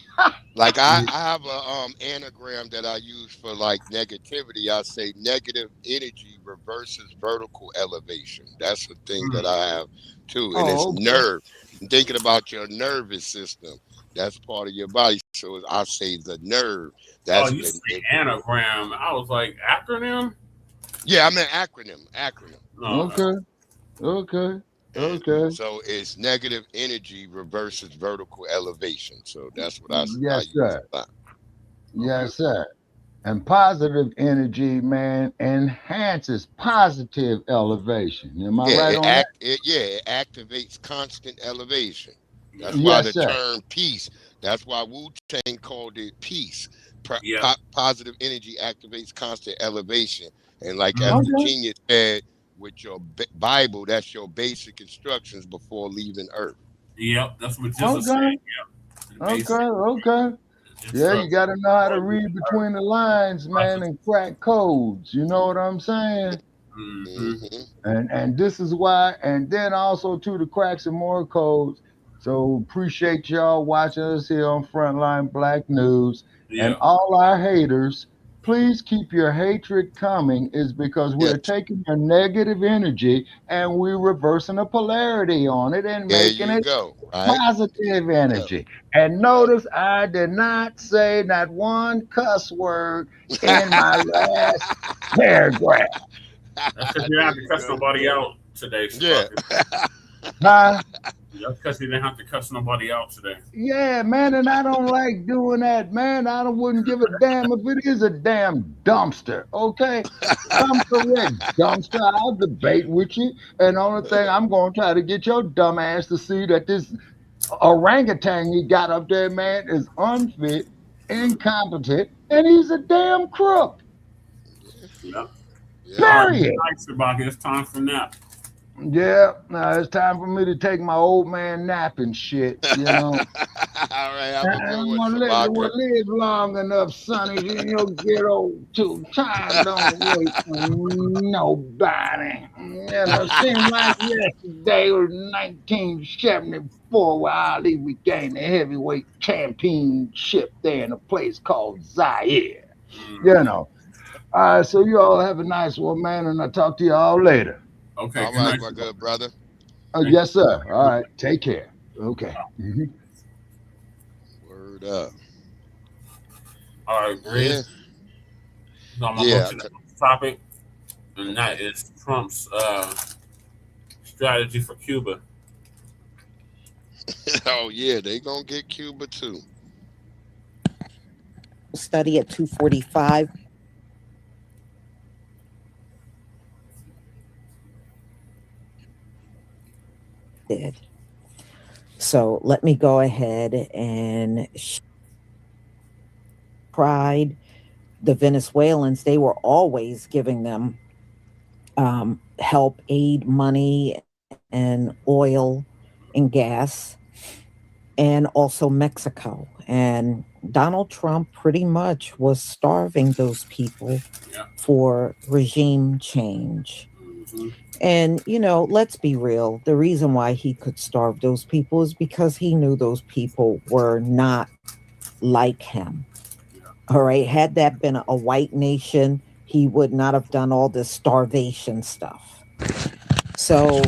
Like I have a anagram that I use for like negativity. I say negative energy reverses vertical elevation. That's the thing that I have too. And it's nerve. And thinking about your nervous system. That's part of your body. So I say the nerve. That's you say anagram. I was like, acronym? Yeah, I meant acronym. Okay. Okay. So it's negative energy versus vertical elevation. So that's what I Yes, use sir. a lot. Yes, sir. And positive energy, man, enhances positive elevation. Am I right on that? It activates constant elevation. That's why Yes, the sir. term peace. That's why Wu-Tang called it peace. Yeah. Positive energy activates constant elevation. And like as Okay. Virginia said, with your Bible, that's your basic instructions before leaving Earth. Yep, that's what Jesus said. Yep. Okay. Yeah, you got to know how to read between the lines, man, and crack codes. You know what I'm saying? Mm-hmm. And this is why, and then also to the cracks and more codes. So appreciate y'all watching us here on Frontline Black News. And all our haters, please keep your hatred coming, is because we're taking your negative energy and we're reversing the polarity on it and making it positive energy. And notice I did not say not one cuss word in my last paragraph. That's because you didn't have to cuss nobody out today. Huh? That's because you didn't have to cuss nobody out today. Yeah, man, and I don't like doing that, man. I wouldn't give a damn if it is a damn dumpster, okay? Come correct, dumpster. I'll debate with you. And the only thing I'm going to try to get your dumb ass to see that this orangutan you got up there, man, is unfit, incompetent, and he's a damn crook. Yep. Period. Nice about it. It's time for nap. Yeah, now it's time for me to take my old man nap and shit, you know. All right, I don't want to live long enough, Sonny. You'll get old too. Time don't wait for nobody. You know, seems like yesterday was 1974 where Ali regained the heavyweight championship there in a place called Zaire. You know. All right, so you all have a nice one, man, and I'll talk to you all later. Okay. All right, my good brother. Yes, sir. All right. Take care. Okay. Word up. All right, Braid. So I'm going to go to the next topic, and that is Trump's strategy for Cuba. Oh, yeah, they going to get Cuba, too. Study at 2:45. So let me go ahead and tried the Venezuelans. They were always giving them help, aid, money, and oil and gas, and also Mexico. And Donald Trump pretty much was starving those people for regime change. And, you know, let's be real. The reason why he could starve those people is because he knew those people were not like him. All right. Had that been a white nation, he would not have done all this starvation stuff. So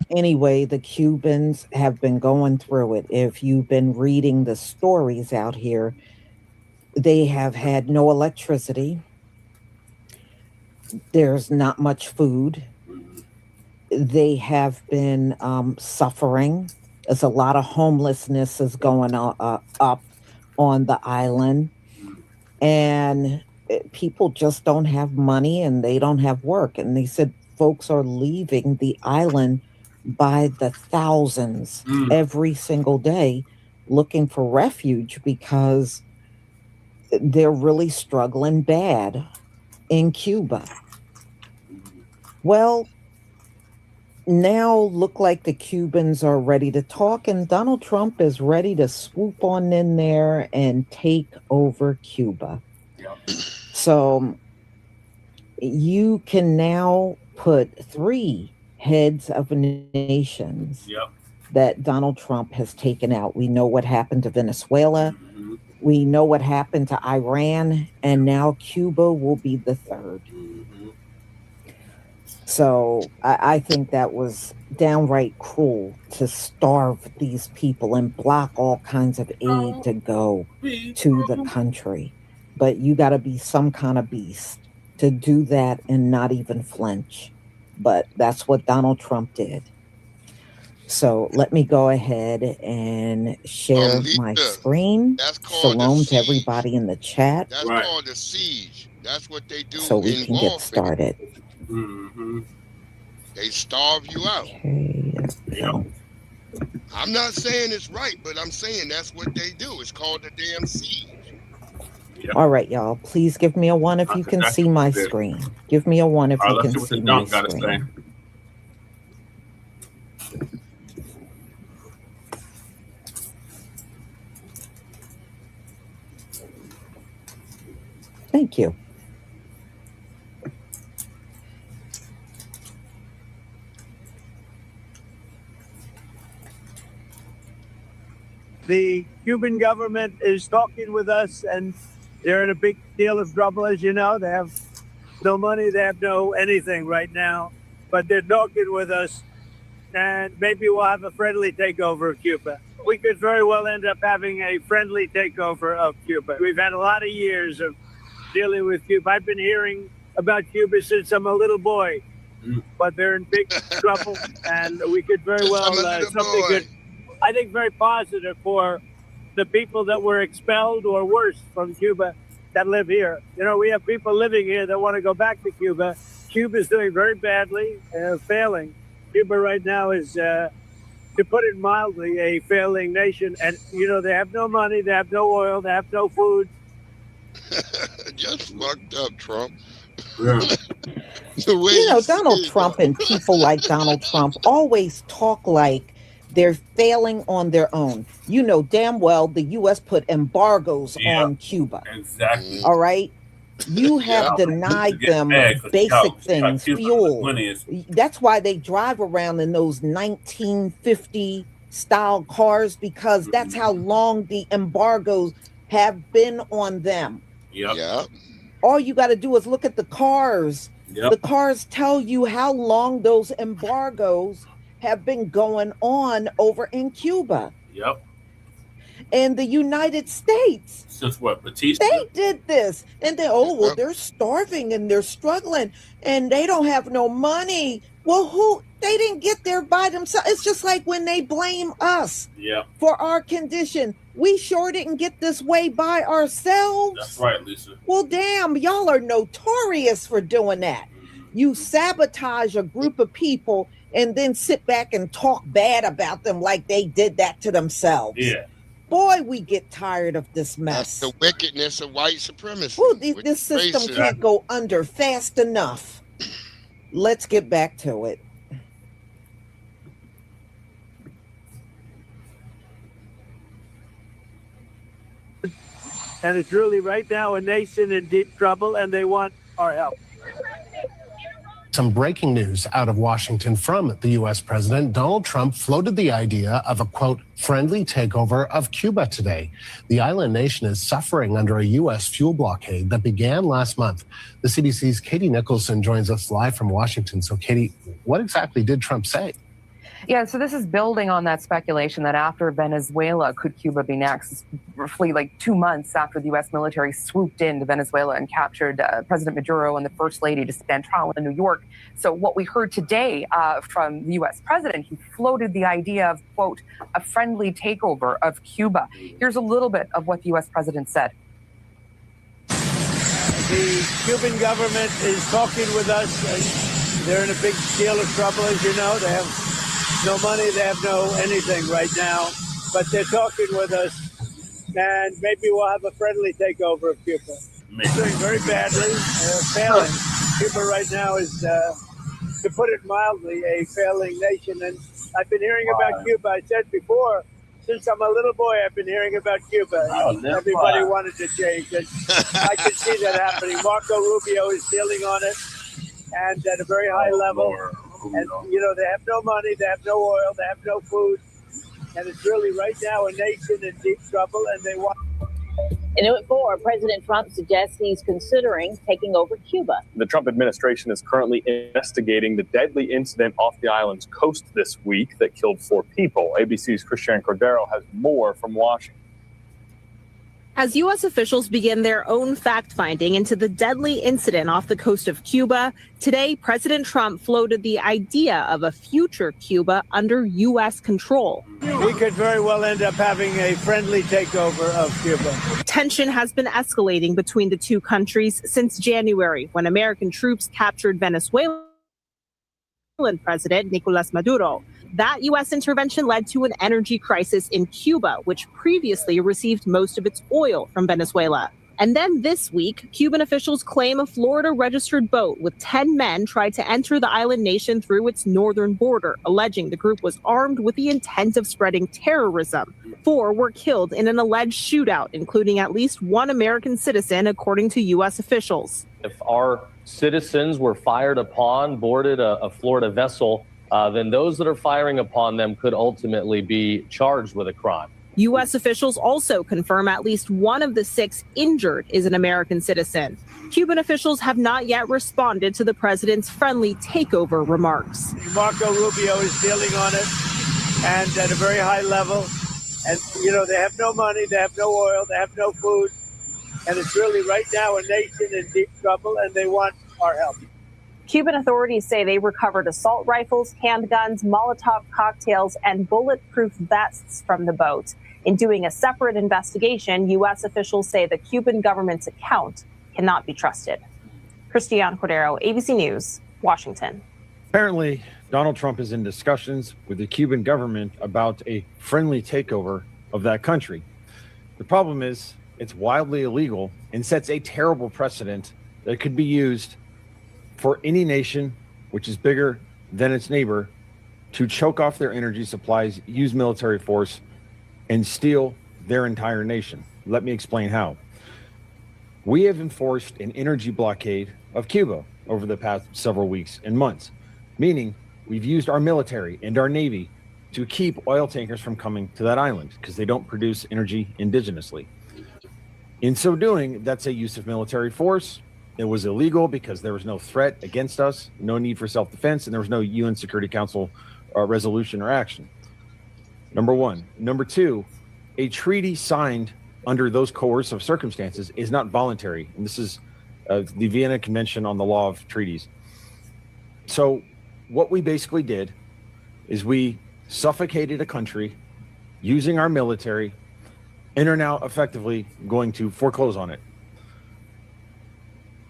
anyway, the Cubans have been going through it. If you've been reading the stories out here, they have had no electricity. There's not much food. They have been suffering. There's a lot of homelessness is going up on the island. And people just don't have money and they don't have work. And they said folks are leaving the island by the thousands every single day looking for refuge because they're really struggling bad in Cuba. Well, now look like the Cubans are ready to talk, and Donald Trump is ready to swoop on in there and take over Cuba. So you can now put 3 heads of nations that Donald Trump has taken out. We know what happened to Venezuela. We know what happened to Iran, and now Cuba will be the 3rd. So I think that was downright cruel to starve these people and block all kinds of aid to go to the country. But you got to be some kind of beast to do that and not even flinch. But that's what Donald Trump did. So let me go ahead and share my screen. Shalom to everybody in the chat. That's called a siege. That's what they do so we can get started. Mm-hmm. They starve you out. Okay, I'm not saying it's right, but I'm saying that's what they do. It's called the damn siege. All right, y'all. Please give me a 1 if you can see my screen. Give me a 1 if you can see my screen. Thank you. The Cuban government is talking with us, and they're in a big deal of trouble, as you know. They have no money, they have no anything right now, but they're talking with us, and maybe we'll have a friendly takeover of Cuba. We could very well end up having a friendly takeover of Cuba. We've had a lot of years of dealing with Cuba. I've been hearing about Cuba since I'm a little boy, but they're in big trouble, and we could very well something good. I think very positive for the people that were expelled or worse from Cuba that live here. You know, we have people living here that want to go back to Cuba. Cuba's doing very badly, failing. Cuba right now is, to put it mildly, a failing nation. And, you know, they have no money, they have no oil, they have no food. Just fucked up, Trump. You know, Donald Trump and people like Donald Trump always talk like they're failing on their own. You know damn well the U.S. put embargoes on Cuba. Exactly. All right? You have denied them basic things, fuel. That's why they drive around in those 1950 style cars, because that's how long the embargoes have been on them. Yep. All you got to do is look at the cars. Yep. The cars tell you how long those embargoes have been going on over in Cuba. Yep. And the United States. Since what, Batista? They did this. And they're starving and they're struggling and they don't have no money. Well, they didn't get there by themselves. It's just like when they blame us for our condition. We sure didn't get this way by ourselves. That's right, Lisa. Well, damn, y'all are notorious for doing that. You sabotage a group of people and then sit back and talk bad about them like they did that to themselves. Yeah. Boy, we get tired of this mess. That's the wickedness of white supremacy. Ooh, this system can't go under fast enough. Let's get back to it. And it's really right now a nation in deep trouble, and they want our help. Some breaking news out of Washington from the U.S. president. Donald Trump floated the idea of a, quote, friendly takeover of Cuba today. The island nation is suffering under a U.S. fuel blockade that began last month. The CBC's Katie Nicholson joins us live from Washington. So, Katie, what exactly did Trump say? Yeah, so this is building on that speculation that after Venezuela, could Cuba be next? Roughly like 2 months after the U.S. military swooped into Venezuela and captured President Maduro and the First Lady to stand trial in New York. So what we heard today from the U.S. president, he floated the idea of, quote, a friendly takeover of Cuba. Here's a little bit of what the U.S. president said. The Cuban government is talking with us. And they're in a big deal of trouble, as you know. They have no money, they have no anything right now, but they're talking with us, and maybe we'll have a friendly takeover of Cuba. It's doing very badly, failing. Cuba right now is, to put it mildly, a failing nation, and I've been hearing about Cuba. I said before, since I'm a little boy, I've been hearing about Cuba. Everybody wanted to change, and I can see that happening. Marco Rubio is dealing on it, and at a very high level. And, you know, they have no money, they have no oil, they have no food. And it's really right now a nation in deep trouble, and they want... In It 4, President Trump suggests he's considering taking over Cuba. The Trump administration is currently investigating the deadly incident off the island's coast this week that killed 4 people. ABC's Christian Cordero has more from Washington. As U.S. officials begin their own fact-finding into the deadly incident off the coast of Cuba, today President Trump floated the idea of a future Cuba under U.S. control. We could very well end up having a friendly takeover of Cuba. Tension has been escalating between the two countries since January, when American troops captured Venezuelan President Nicolas Maduro. That U.S. intervention led to an energy crisis in Cuba, which previously received most of its oil from Venezuela. And then this week, Cuban officials claim a Florida-registered boat with 10 men tried to enter the island nation through its northern border, alleging the group was armed with the intent of spreading terrorism. 4 were killed in an alleged shootout, including at least 1 American citizen, according to U.S. officials. If our citizens were fired upon, boarded a Florida vessel, then those that are firing upon them could ultimately be charged with a crime. U.S. officials also confirm at least 1 of the 6 injured is an American citizen. Cuban officials have not yet responded to the president's friendly takeover remarks. Marco Rubio is dealing on it, and at a very high level. And, you know, they have no money, they have no oil, they have no food. And it's really right now a nation in deep trouble, and they want our help. Cuban authorities say they recovered assault rifles, handguns, Molotov cocktails, and bulletproof vests from the boat. In doing a separate investigation, U.S. officials say the Cuban government's account cannot be trusted. Christiane Cordero, ABC News, Washington. Apparently, Donald Trump is in discussions with the Cuban government about a friendly takeover of that country. The problem is it's wildly illegal and sets a terrible precedent that could be used for any nation which is bigger than its neighbor to choke off their energy supplies, use military force, and steal their entire nation. Let me explain how. We have enforced an energy blockade of Cuba over the past several weeks and months, meaning we've used our military and our Navy to keep oil tankers from coming to that island because they don't produce energy indigenously. In so doing, that's a use of military force. It was illegal because there was no threat against us, no need for self-defense, and there was no UN Security Council resolution or action. Number one. Number two, a treaty signed under those coercive circumstances is not voluntary. And this is the Vienna Convention on the Law of Treaties. So what we basically did is we suffocated a country using our military and are now effectively going to foreclose on it.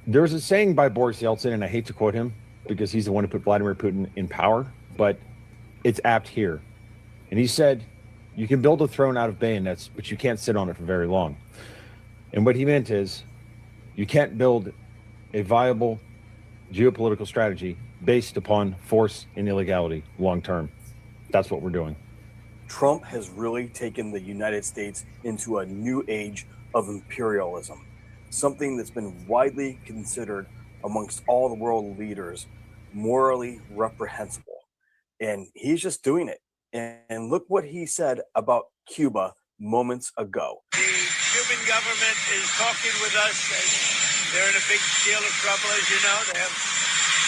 There's a saying by Boris Yeltsin, and I hate to quote him because he's the one who put Vladimir Putin in power, but it's apt here. And he said, you can build a throne out of bayonets, but you can't sit on it for very long. And what he meant is, you can't build a viable geopolitical strategy based upon force and illegality long term. That's what we're doing. Trump has really taken the United States into a new age of imperialism, something that's been widely considered amongst all the world leaders morally reprehensible. And he's just doing it. And look what he said about Cuba moments ago. The Cuban government is talking with us. They're in a big deal of trouble, as you know. They have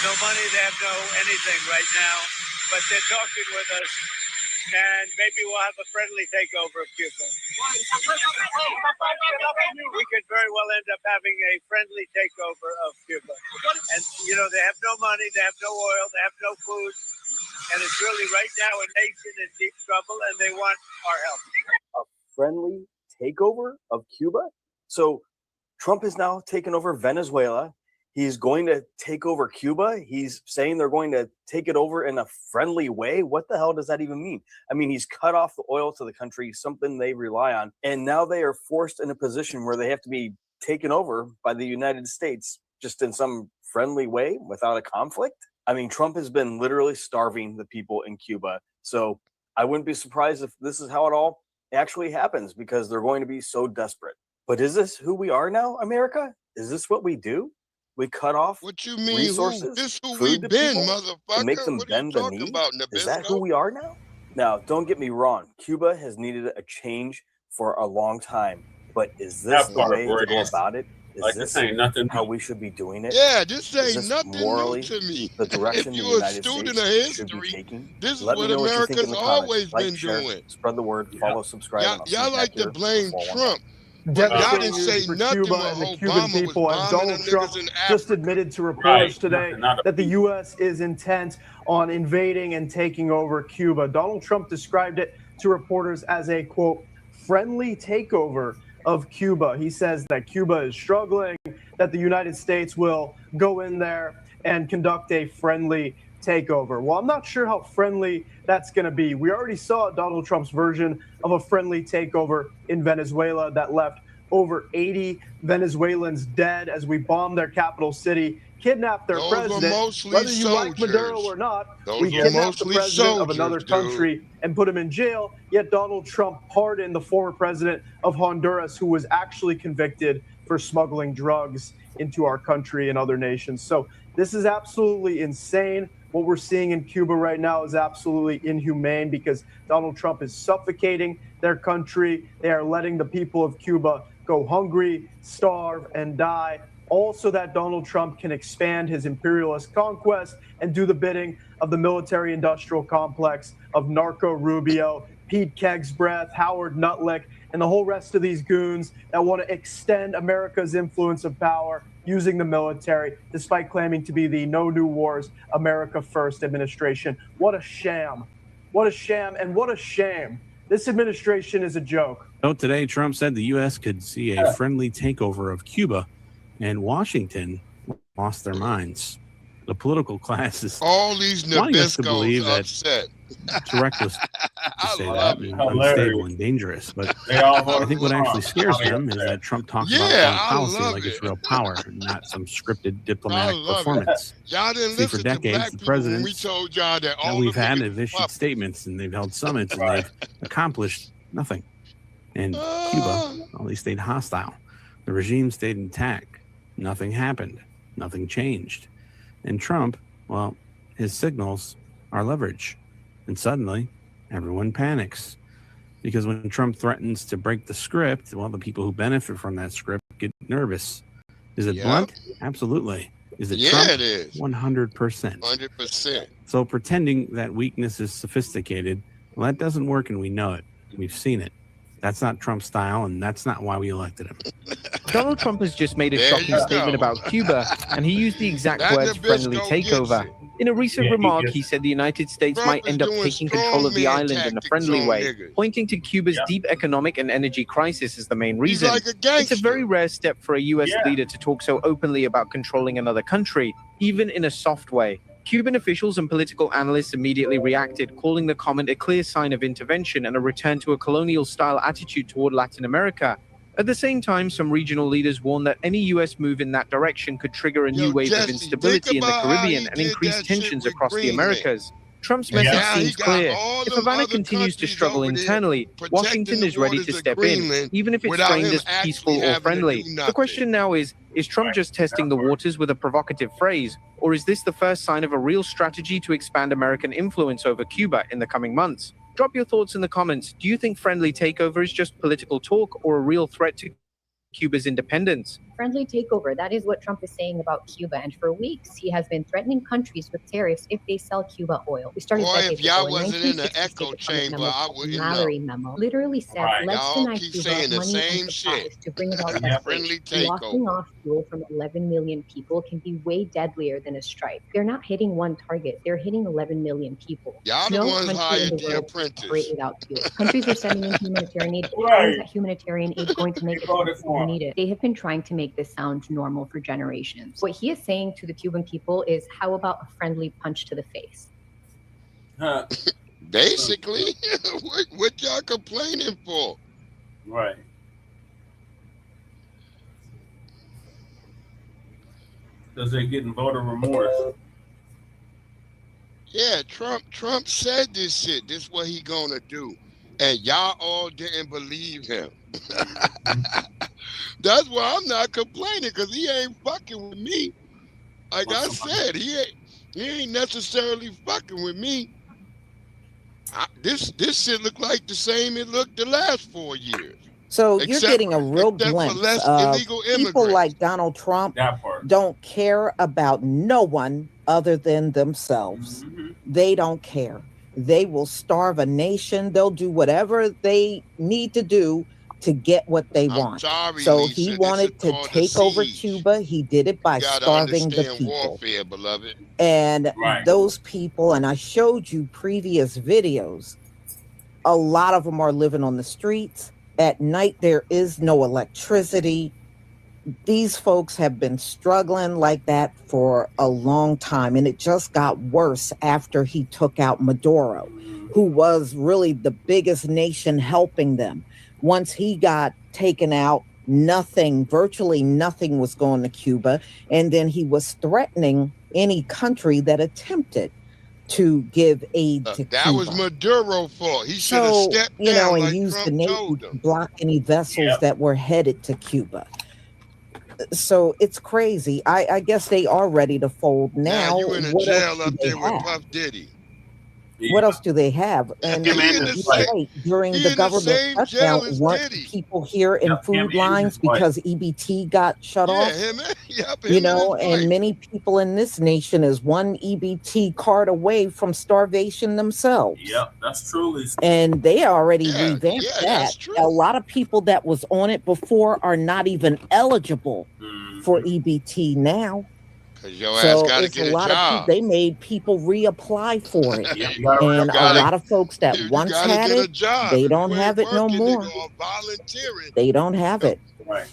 no money, they have no anything right now. But they're talking with us. And maybe we'll have a friendly takeover of Cuba. We could very well end up having a friendly takeover of Cuba. And, you know, they have no money, they have no oil, they have no food. And it's really right now a nation in deep trouble, and they want our help. A friendly takeover of Cuba? So Trump has now taken over Venezuela. He's going to take over Cuba. He's saying they're going to take it over in a friendly way. What the hell does that even mean? I mean, he's cut off the oil to the country, something they rely on. And now they are forced in a position where they have to be taken over by the United States just in some friendly way without a conflict. I mean, Trump has been literally starving the people in Cuba. So I wouldn't be surprised if this is how it all actually happens because they're going to be so desperate. But is this who we are now, America? Is this what we do? We cut off resources, This who food we to been, people motherfucker. to make them What are bend you the talking knee? about, Is that who Nabisco? we are now? Now, don't get me wrong. Cuba has needed a change for a long time. But is this That the part, way to go Braid. about it? Is Like, this this ain't nothing how new. we should be doing it? Yeah, this Is ain't this nothing new morally to me. the If direction the you're a United student States of should be history, taking? this is Let me what know what you think in America's the comments. always Like, been share, doing. spread the word, follow, subscribe, and I'll see Y'all you back like to here blame before 1 Trump, devastating news for Cuba and the Cuban people, as Donald Trump just admitted to reporters today that the U.S. is intent on invading and taking over Cuba. Donald Trump described it to reporters as a, quote, friendly takeover of Cuba. He says that Cuba is struggling, that the United States will go in there and conduct a friendly takeover. Well, I'm not sure how friendly that's going to be. We already saw Donald Trump's version of a friendly takeover in Venezuela that left over 80 Venezuelans dead as we bombed their capital city, kidnapped their president. Whether you like Maduro or not, we kidnapped the president of another country and put him in jail, yet Donald Trump pardoned the former president of Honduras, who was actually convicted for smuggling drugs into our country and other nations. So this is absolutely insane. What we're seeing in Cuba right now is absolutely inhumane because Donald Trump is suffocating their country. They are letting the people of Cuba go hungry, starve, and die, all so that Donald Trump can expand his imperialist conquest and do the bidding of the military-industrial complex of Narco Rubio, Pete Kegsbreath, Howard Nutlick, and the whole rest of these goons that want to extend America's influence of power using the military, despite claiming to be the No New Wars, America First administration. What a sham. What a sham and what a shame. This administration is a joke. So today, Trump said the U.S. could see a friendly takeover of Cuba, and Washington lost their minds. The political class is all these wanting us to believe that upset. it's reckless to say that, and unstable and dangerous. But I think what actually scares them is that Trump talks about foreign policy like it's real power, and not some scripted diplomatic performance. Y'all didn't See, for listen decades, to black the people when we presidents told y'all that all we've the had niggas have issued fuck. statements, and they've held summits, and they've accomplished nothing. And Cuba, well, they stayed hostile. The regime stayed intact. Nothing happened. Nothing changed. And Trump, well, his signals are leverage. And suddenly, everyone panics. Because when Trump threatens to break the script, well, the people who benefit from that script get nervous. Is it blunt? Absolutely. Is it Trump? It is. 100%. 100%. So pretending that weakness is sophisticated, well, that doesn't work, and we know it. We've seen it. That's not Trump's style, and that's not why we elected him. Donald Trump has just made a shocking statement about Cuba, and he used the exact words friendly takeover. In a recent remark, he said the United States might end up taking control of the island in a friendly way, pointing to Cuba's deep economic and energy crisis as the main reason. It's a very rare step for a U.S. leader to talk so openly about controlling another country, even in a soft way. Cuban officials and political analysts immediately reacted, calling the comment a clear sign of intervention and a return to a colonial-style attitude toward Latin America. At the same time, some regional leaders warned that any U.S. move in that direction could trigger a new wave of instability in the Caribbean and increase tensions across the Americas. Trump's message seems clear. If Havana continues to struggle internally, Washington is ready to step in, even if it's framed as peaceful or friendly. The question now is Trump just testing the waters with a provocative phrase, or is this the first sign of a real strategy to expand American influence over Cuba in the coming months? Drop your thoughts in the comments. Do you think friendly takeover is just political talk or a real threat to Cuba's independence? Friendly takeover, that is what Trump is saying about Cuba. And for weeks, he has been threatening countries with tariffs if they sell Cuba oil. We started if y'all wasn't in the echo chamber, I wouldn't Mallory know. memo literally said, let's deny Cuba money and supplies to bring about friendly Blocking off fuel from 11 million people can be way deadlier than a strike. They're not hitting one target. They're hitting 11 million people. Y'all no the ones country hired in the the world apprentice. can operate without fuel. Countries are sending in humanitarian aid. How is that humanitarian aid going to make it to people who need it? They have been trying to make this sound normal for generations. What he is saying to the Cuban people is, how about a friendly punch to the face? Basically, what y'all complaining for? Right. Because they're getting voter remorse. Yeah, Trump said this shit. This is what he gonna do. And y'all all didn't believe him. That's why I'm not complaining, because he ain't fucking with me. Like I said, he ain't necessarily fucking with me. This shit look like the same it looked the last 4 years. So you're getting a real glimpse of people like Donald Trump don't care about no one other than themselves. They don't care. They will starve a nation. They'll do whatever they need to do to get what they want. Sorry, So Lisa, he this wanted is to called a take over siege. Cuba. He did it by You gotta starving the understand people. warfare, beloved. And those people, and I showed you previous videos, a lot of them are living on the streets. At night, there is no electricity. These folks have been struggling like that for a long time, and it just got worse after he took out Maduro, who was really the biggest nation helping them. Once he got taken out, virtually nothing was going to Cuba, and then he was threatening any country that attempted to give aid to That Cuba. was Maduro's fault. He should have stepped down and like used the Trump Navy told to him. block any vessels that were headed to Cuba. So it's crazy. I guess they are ready to fold now. You in a What jail else up do they there with have? Puff Diddy. What else do they have? And you're right, during the government shutdown, weren't people here in food lines because EBT got shut off? You know, and many people in this nation is one EBT card away from starvation themselves. Yep, that's true. And they already revamped that. A lot of people that was on it before are not even eligible for EBT now. Cause your ass gotta it's get a a lot job. of they made people reapply for it. And a lot of folks that once had it, they don't have it no more. They don't have it. Right.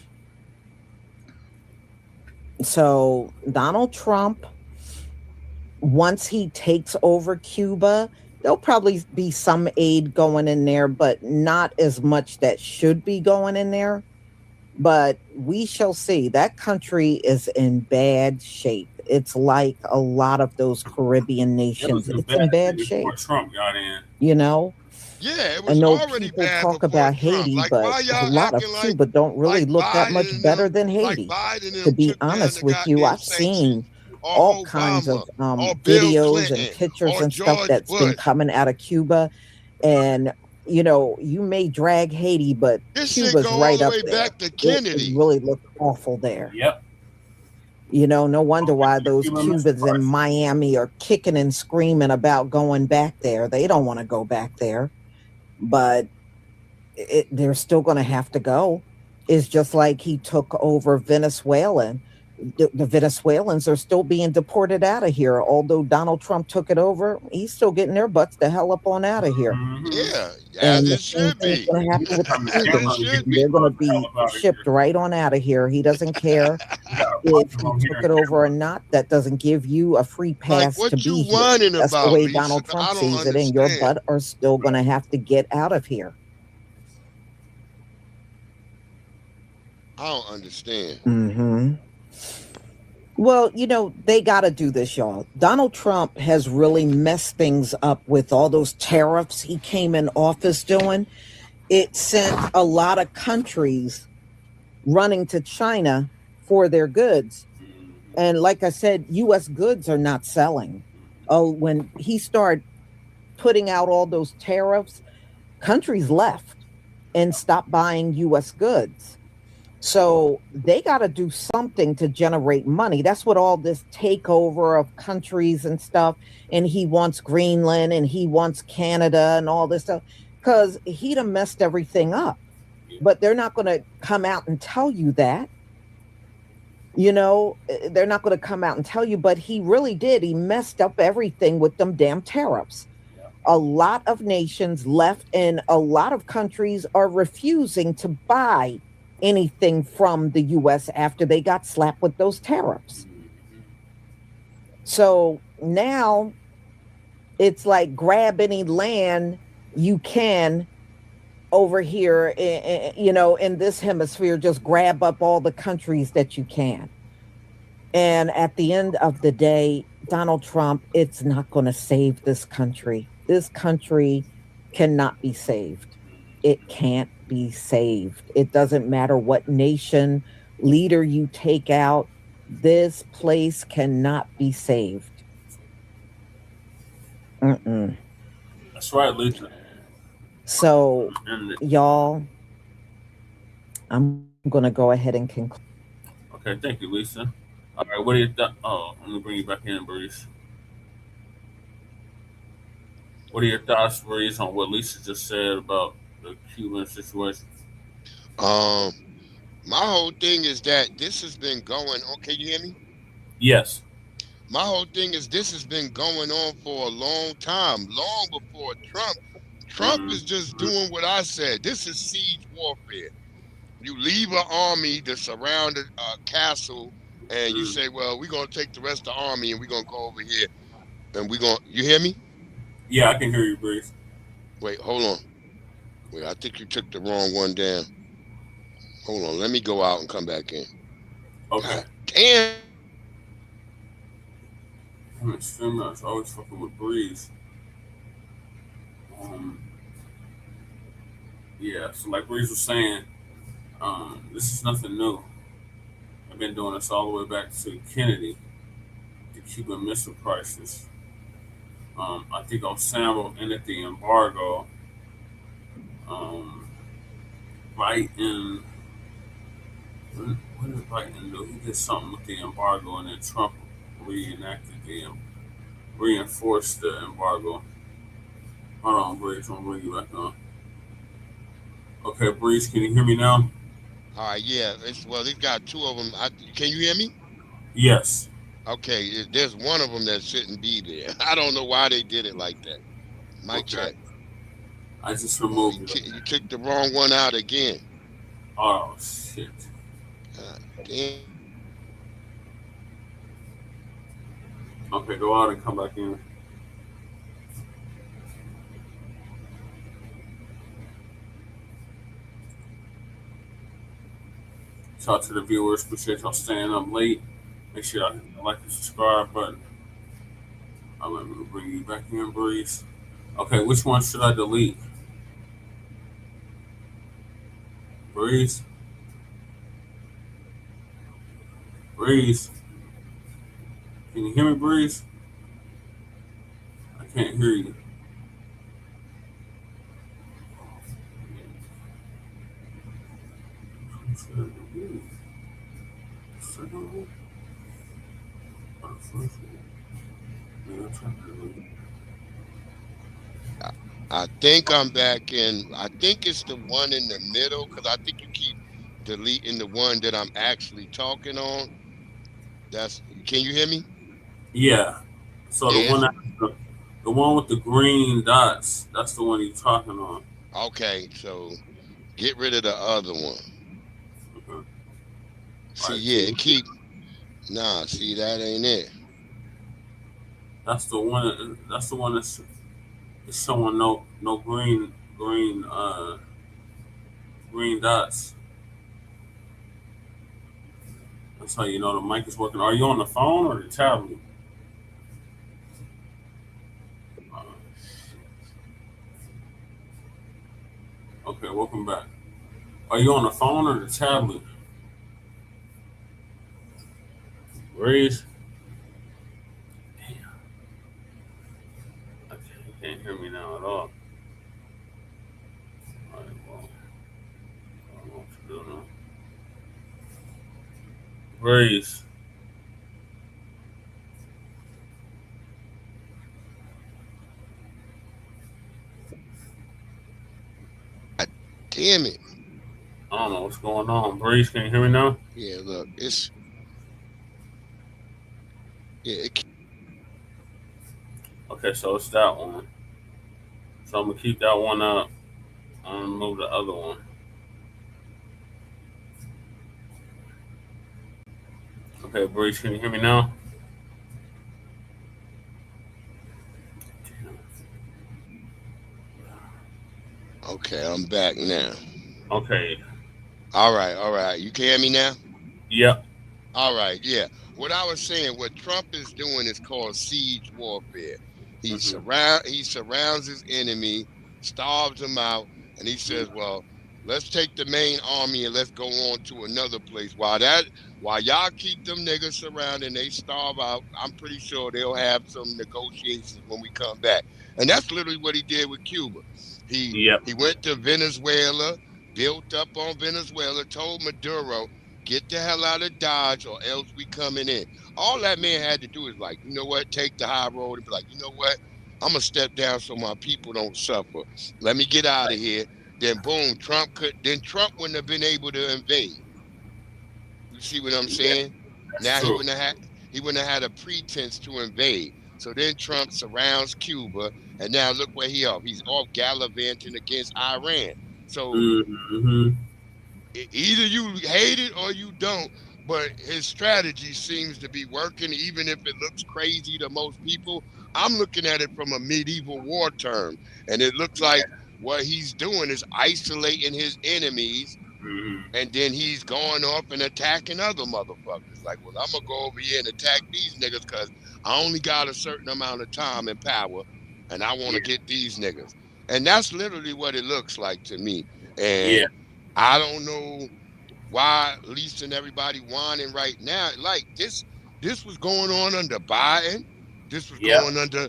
So Donald Trump, once he takes over Cuba, there'll probably be some aid going in there, but not as much that should be going in there. But we shall see. That country is in bad shape. It's like a lot of those Caribbean nations. It's in bad shape. Trump got in. You know? Yeah, it I was know already people bad talk before about Trump. Haiti, Like, but why y'all a lot of acting Cuba don't really look that much better than like Haiti. Biden and To them be took down honest the with you, goddamn I've seen sanctions, all or kinds of Obama, or Bill videos Clinton, and pictures or and stuff George that's been Bush. coming out of Cuba. And, you know, you may drag Haiti, but This shit Cuba's go all right the up way there. back to Kennedy. It really looks awful there. Yep. You know, no wonder why those Cubans in Miami are kicking and screaming about going back there. They don't want to go back there, but they're still going to have to go. It's just like he took over Venezuela. The Venezuelans are still being deported out of here. Although Donald Trump took it over, he's still getting their butts the hell up on out of here. Yeah, And as the it same should thing's be. going to happen with the Cubans. They're going to be shipped right on out of here. He doesn't care if he took it over or not. That doesn't give you a free pass what to you be here. whining That's the about, way Lisa? Donald I Trump don't sees it, and your understand. butt are still going to have to get out of here. I don't understand. Mm-hmm. Well, you know, they got to do this, y'all. Donald Trump has really messed things up with all those tariffs he came in office doing. It sent a lot of countries running to China for their goods. And like I said, U.S. goods are not selling. Oh, when he started putting out all those tariffs, countries left and stopped buying U.S. goods. So they got to do something to generate money. That's what all this takeover of countries and stuff. And he wants Greenland and he wants Canada and all this stuff because he done messed everything up. But they're not going to come out and tell you that. You know, they're not going to come out and tell you, but he really did. He messed up everything with them damn tariffs. A lot of nations left and a lot of countries are refusing to buy anything from the U.S. after they got slapped with those tariffs. So now it's like grab any land you can over here, you know, in this hemisphere, just grab up all the countries that you can. And at the end of the day, Donald Trump, it's not going to save this country. This country cannot be saved. It can't be saved. It doesn't matter what nation leader you take out. This place cannot be saved. That's right, Lisa. So, y'all, I'm going to go ahead and conclude. Okay, thank you, Lisa. All right, what are your thoughts? Oh, I'm going to bring you back in, Breeze. What are your thoughts, Breeze, on what Lisa just said about the Cuban situation? My whole thing is that this has been going on. Can you hear me? Yes. My whole thing is this has been going on for a long time, long before Trump. Trump is just doing what I said. This is siege warfare. You leave an army to surround a castle, and you say, well, we're going to take the rest of the army, and we're going to go over here, and we're going to... You hear me? Yeah, I can hear you, Breeze. Wait, hold on. Wait, I think you took the wrong one down. Hold on. Let me go out and come back in. Okay. God damn. I'm extremely much always fucking with Breeze. Yeah, so like Breeze was saying, this is nothing new. I've been doing this all the way back to Kennedy, the Cuban Missile Crisis. I think Osama ended the embargo right in... What did Biden do? He did something with the embargo, and then Trump reinforced the embargo. Hold on, Breeze. I'm going to bring you back on. Okay, Breeze, can you hear me now? All right, yeah. Well, they've got two of them. Can you hear me? Yes. Okay, there's one of them that shouldn't be there. I don't know why they did it like that. Mic check. I just removed it. You took the wrong one out again. Oh, shit. God damn. Okay, go out and come back in. Shout out to the viewers. Appreciate y'all staying up late. Make sure y'all hit the like and subscribe button. I'm going to bring you back in, Breeze. Okay, which one should I delete? Breeze? Breeze? Can you hear me, Breeze? I can't hear you. I think I'm back in. I think it's the one in the middle, because I think you keep deleting the one that I'm actually talking on. Can you hear me? Yeah. So the one with the green dots, that's the one you're talking on. Okay, so get rid of the other one. Okay. See, yeah, see, that ain't it. That's the one that's showing no green dots. That's how you know the mic is working. Are you on the phone or the tablet? Okay, welcome back. Are you on the phone or the tablet? Breeze? Damn. Okay, you can't hear me now at all. All right, well, I don't know what to do now. Breeze. God damn it. I don't know what's going on. Breeze, can you hear me now? Yeah, look, Okay, so it's that one. So I'm gonna keep that one up and move the other one. Okay, Breeze, can you hear me now? Okay, I'm back now. Okay. All right. You can hear me now? Yep. All right, yeah. What I was saying, what Trump is doing is called siege warfare. He surrounds his enemy, starves him out, and he says, well, let's take the main army and let's go on to another place. While y'all keep them niggas surrounded and they starve out, I'm pretty sure they'll have some negotiations when we come back. And that's literally what he did with Cuba. He went to Venezuela, built up on Venezuela, told Maduro, get the hell out of Dodge or else we coming in. All that man had to do is like, you know what, take the high road and be like, you know what, I'm going to step down so my people don't suffer. Let me get out of here. then boom, Trump wouldn't have been able to invade. You see what I'm saying? Now he wouldn't have had a pretense to invade. So then Trump surrounds Cuba, and now look where he's off gallivanting against Iran. So either you hate it or you don't, but his strategy seems to be working, even if it looks crazy to most people. I'm looking at it from a medieval war term, and it looks like what he's doing is isolating his enemies, and then he's going off and attacking other motherfuckers. Like, well, I'm going to go over here and attack these niggas because I only got a certain amount of time and power, and I want to get these niggas. And that's literally what it looks like to me. And I don't know why Lisa and everybody whining right now. Like, this was going on under Biden. This was going under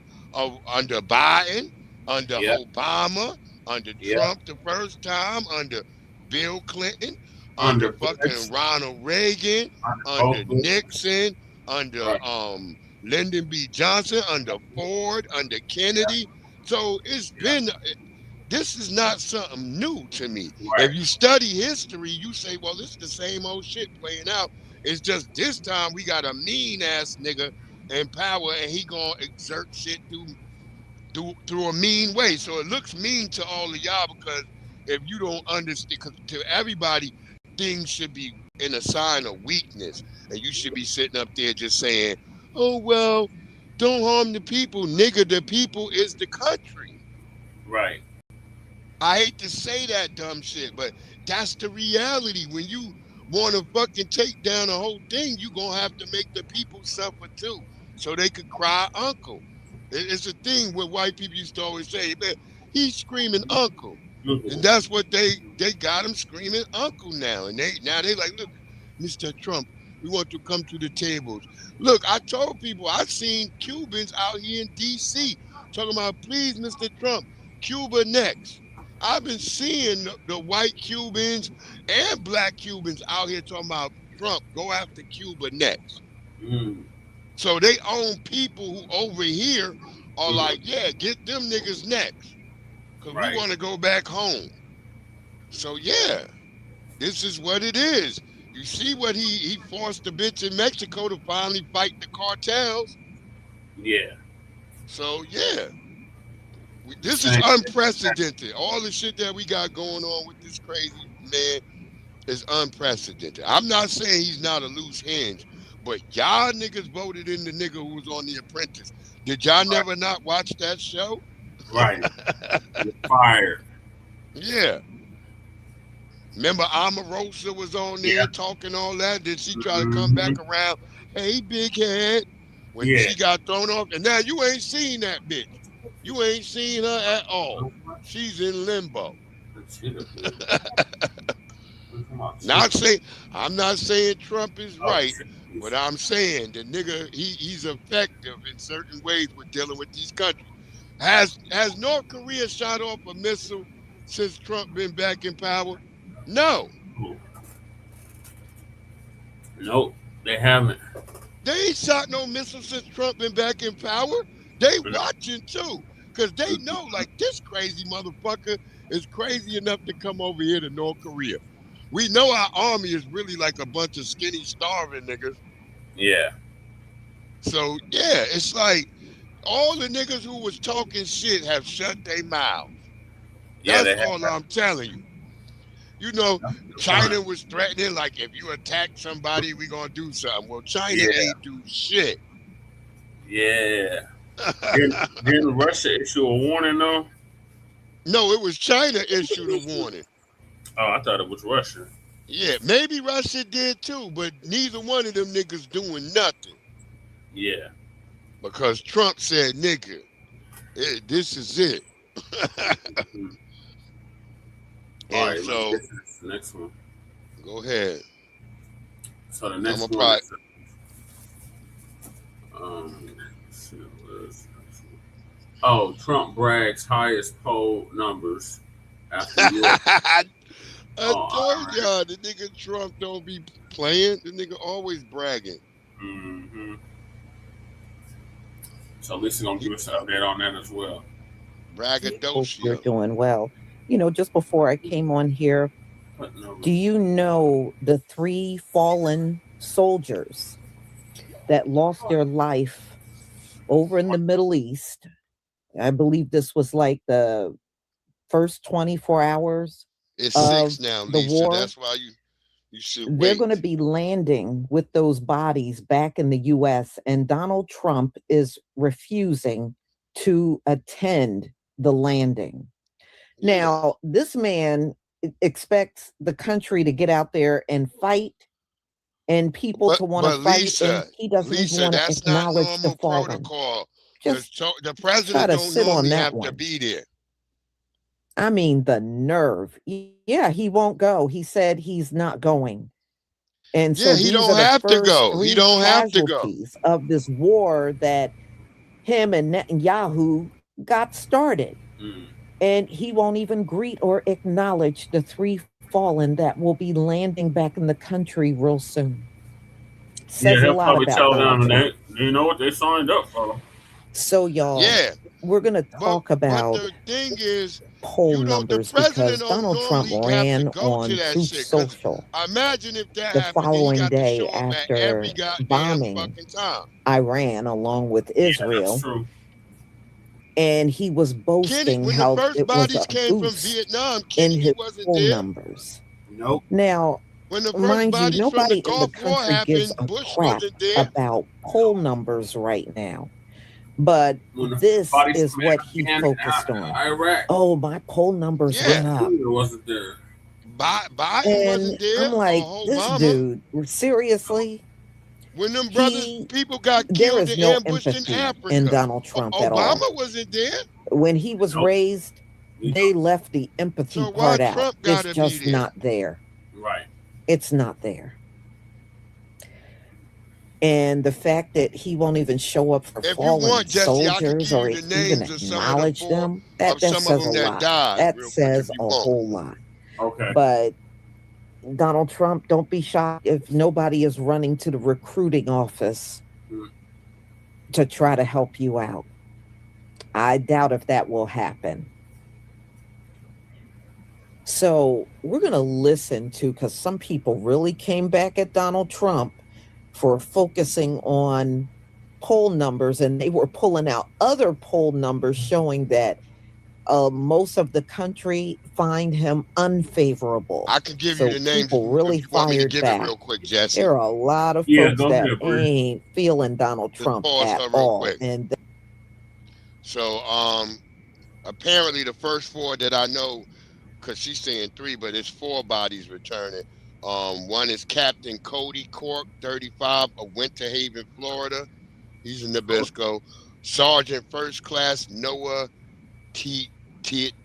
Biden, under Obama, under Trump the first time, under Bill Clinton, under fucking Ronald Reagan, under Nixon, under Lyndon B. Johnson, under Ford, under Kennedy. So it's been, this is not something new to me. If you study history, you say, well, this is the same old shit playing out. It's just this time we got a mean ass nigga in power, and he gonna exert shit through a mean way. So it looks mean to all of y'all, because if you don't understand, because to everybody, things should be in a sign of weakness, and you should be sitting up there just saying, oh, well, don't harm the people, nigga. The people is the country. Right. I hate to say that dumb shit, but that's the reality. When you want to fucking take down the whole thing, you gonna have to make the people suffer too, so they could cry uncle. It's a thing where white people used to always say, man, he's screaming uncle. And that's what they got him screaming uncle now. And they like, look, Mr. Trump, we want to come to the tables. Look, I told people, I've seen Cubans out here in D.C. talking about, please, Mr. Trump, Cuba next. I've been seeing the white Cubans and black Cubans out here talking about Trump, go after Cuba next. So they own people who over here are like, yeah, get them niggas next. Because we want to go back home. So, yeah, this is what it is. You see what he forced the bitch in Mexico to finally fight the cartels. Yeah. So, yeah. This is unprecedented. All the shit that we got going on with this crazy man is unprecedented. I'm not saying he's not a loose hinge, but y'all niggas voted in the nigga who was on The Apprentice. Did y'all never not watch that show? Right. Fired. Yeah. Remember Omarosa was on there talking all that? Did she try to come back around? Hey, big head. When she got thrown off. And now you ain't seen that bitch. You ain't seen her at all. She's in limbo. I'm not saying Trump is right, but I'm saying the nigga, he's effective in certain ways with dealing with these countries. Has North Korea shot off a missile since Trump been back in power? No. Nope, they haven't. They ain't shot no missile since Trump been back in power. They watching too, because they know, like, this crazy motherfucker is crazy enough to come over here to North Korea. We know our army is really like a bunch of skinny, starving niggas. Yeah. So, yeah, it's like all the niggas who was talking shit have shut their mouths. That's all I'm telling you. You know, China was threatening, like, if you attack somebody, we gonna do something. Well, China ain't do shit. Yeah. Didn't Russia issue a warning, though? No, it was China issued a warning. Oh, I thought it was Russia. Yeah, maybe Russia did too, but neither one of them niggas doing nothing. Yeah. Because Trump said, nigga, this is it. All right, so the next one. Go ahead. So the next one. Trump brags highest poll numbers after I told y'all the nigga Trump don't be playing. The nigga always bragging. Mm-hmm. So Lisa gonna give us an update on that as well. Hope you're doing well. just before I came on here, do you know the 3 fallen soldiers that lost their life over in the Middle East? I believe this was like the first 24 hours It's of 6 now, the Lisa. war. That's why you should They're wait. going to be landing with those bodies back in the U.S., and Donald Trump is refusing to attend the landing. Now, this man expects the country to get out there and fight and people to want to fight, Lisa, and he doesn't even want to that's not acknowledge the normal fallen. protocol. Just The try president to don't sit on normally that have to one. be there. I mean, the nerve. Yeah, he won't go. He said he's not going. And so He these don't are the have to first go. He 3 don't have to go. casualties of this war that him and Netanyahu got started. And he won't even greet or acknowledge the 3 fallen that will be landing back in the country real soon. Says a he'll lot probably about tell Donald them Trump. they know what they signed up for. So y'all, we're going to talk about the thing is, poll numbers because Donald Trump ran on Truth Social imagine if that the happened, following day after bombing Iran along with Israel. And he was boasting how it was a boost in his poll numbers. Nope. Now, when the mind you, bodies from nobody the in the Gulf War country gives happened, a Bush crap wasn't there. about poll numbers right now. But this is what he focused on. Oh, my poll numbers went up. Wasn't there. Biden wasn't there. I'm like, this Obama. dude, seriously? When them people got There killed is and no ambushed empathy in Africa. in Donald Trump at all. Obama wasn't there. When he was raised, they left the empathy part out. Trump It's gotta just be there? not there. Right. It's not there. And the fact that he won't even show up for fallen soldiers or even acknowledge them, that says a lot. That says a whole lot. Okay. But Donald Trump, don't be shocked if nobody is running to the recruiting office to try to help you out. I doubt if that will happen. So we're going to listen to, because some people really came back at Donald Trump for focusing on poll numbers, and they were pulling out other poll numbers showing that most of the country find him unfavorable. I can give you the names. People really fired back. Real quick, Jesse. There are a lot of folks that ain't feeling Donald Trump at all. Quick. And so apparently the first 4 that I know, because she's saying 3, but it's 4 bodies returning. One is Captain Cody Cork, 35, of Winter Haven, Florida. He's in Nabisco. Sergeant First Class Noah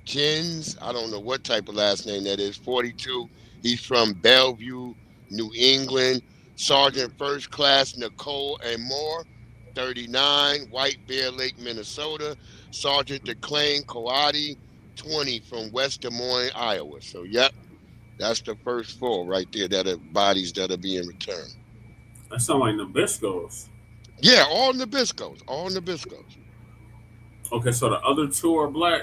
Jens, I don't know what type of last name that is, 42. He's from Bellevue, New England. Sergeant First Class Nicole and Moore, 39, White Bear Lake, Minnesota. Sergeant DeClain Coati, 20, from West Des Moines, Iowa. So, yep, that's the first 4 right there that are bodies that are being returned. That sounds like Nabiscos. Yeah, all Nabiscos. All Nabiscos. Okay, so the other 2 are black?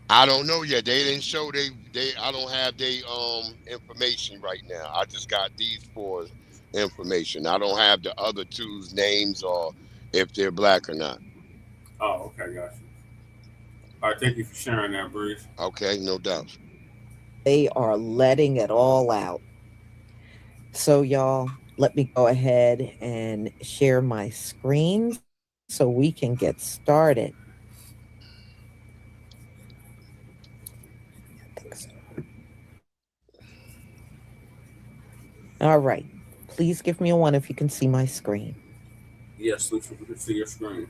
I don't know yet. They didn't show I don't have their information right now. I just got these 4's information. I don't have the other 2's names or if they're black or not. Oh, okay, got you. All right, thank you for sharing that, Breeze. Okay, no doubt. they are letting it all out. So y'all, let me go ahead and share my screen so we can get started. All right. Please give me a 1 if you can see my screen. Yes, Lisa, we can see your screen.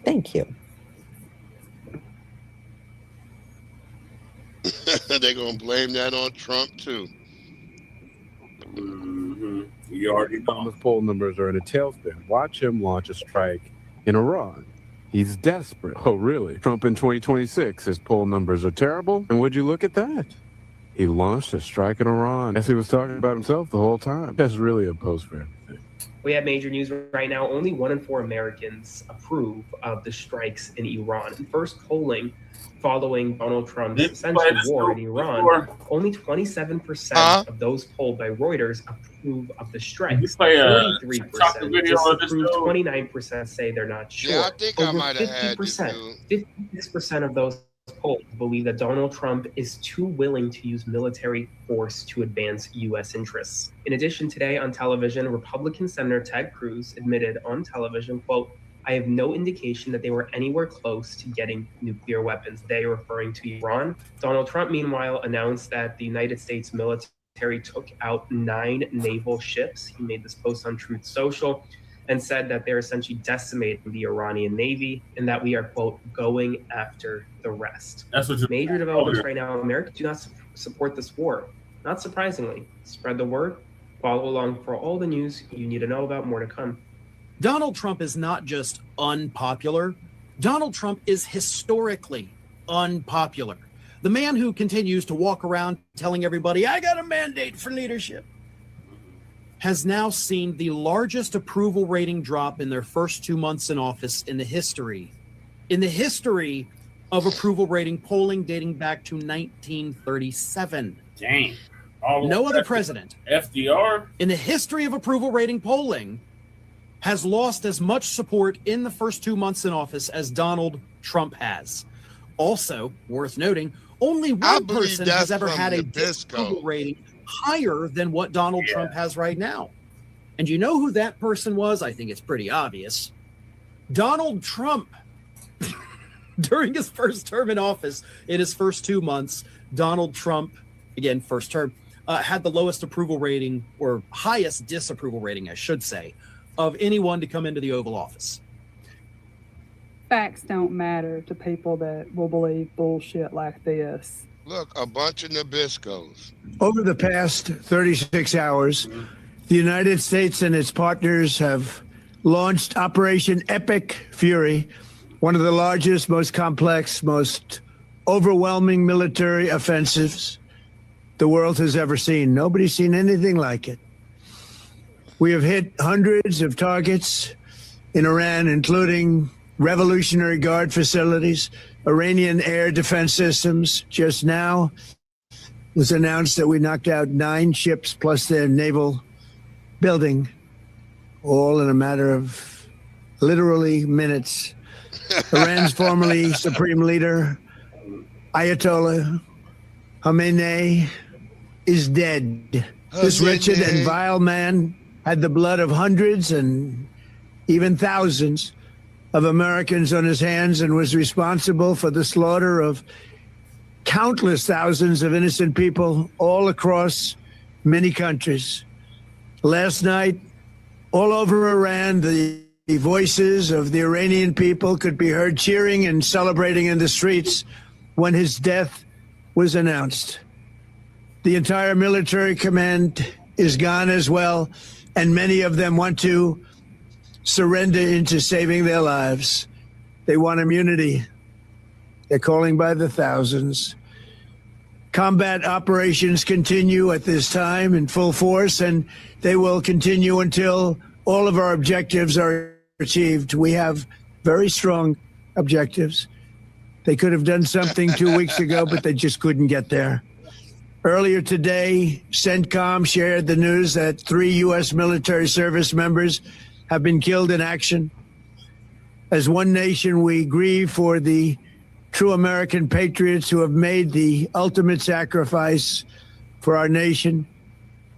Thank you. They're going to blame that on Trump, too. Mm-hmm. You already know. Obama's poll numbers are in a tailspin. Watch him launch a strike in Iran. He's desperate. Oh, really? Trump in 2026, his poll numbers are terrible? And would you look at that? He launched a strike in Iran. Guess he was talking about himself the whole time. That's really a post for everything. We have major news right now. Only 1 in 4 Americans approve of the strikes in Iran. In first polling following Donald Trump's sanctions war in Iran, only 27% of those polled by Reuters approve of the strikes. 43% disapprove, 29% say they're not sure. Yeah, I think I Over might have had this 56% of those polls believe that Donald Trump is too willing to use military force to advance U.S. interests. In addition, today on television, Republican Senator Ted Cruz admitted on television, quote, "I have no indication that they were anywhere close to getting nuclear weapons." They referring to Iran. Donald Trump, meanwhile, announced that the United States military took out 9 naval ships. He made this post on Truth Social and said that they're essentially decimating the Iranian Navy and that we are, quote, going after the rest. That's what Major developments right now. Americans do not support this war. Not surprisingly. Spread the word. Follow along for all the news you need to know about. More to come. Donald Trump is not just unpopular. Donald Trump is historically unpopular. The man who continues to walk around telling everybody, I got a mandate for leadership, has now seen the largest approval rating drop in their first 2 months in office in the history of approval rating polling dating back to 1937. Dang. No other president FDR in the history of approval rating polling has lost as much support in the first 2 months in office as Donald Trump has. Also, worth noting, only one person has ever had a approval rating higher than what Donald Trump has right now. And you know who that person was? I think it's pretty obvious. Donald Trump, during his first term in office, in his first 2 months, Donald Trump, again, first term, had the lowest approval rating, or highest disapproval rating, I should say, of anyone to come into the Oval Office. Facts don't matter to people that will believe bullshit like this. Look, a bunch of Nabiscos. Over the past 36 hours, the United States and its partners have launched Operation Epic Fury, one of the largest, most complex, most overwhelming military offensives the world has ever seen. Nobody's seen anything like it. We have hit hundreds of targets in Iran, including Revolutionary Guard facilities, Iranian air defense systems. Just now it was announced that we knocked out 9 ships plus their naval building, all in a matter of literally minutes. Iran's formerly supreme leader, Ayatollah Khamenei, is dead. This wretched and vile man had the blood of hundreds and even thousands of Americans on his hands and was responsible for the slaughter of countless thousands of innocent people all across many countries. Last night, all over Iran, the voices of the Iranian people could be heard cheering and celebrating in the streets when his death was announced. The entire military command is gone as well, and many of them want to surrender into saving their lives. They want immunity. They're calling by the thousands. Combat operations continue at this time in full force, and they will continue until all of our objectives are achieved. We have very strong objectives. They could have done something 2 weeks ago, but they just couldn't get there. Earlier today, CENTCOM shared the news that 3 U.S. military service members have been killed in action. As one nation, we grieve for the true American patriots who have made the ultimate sacrifice for our nation,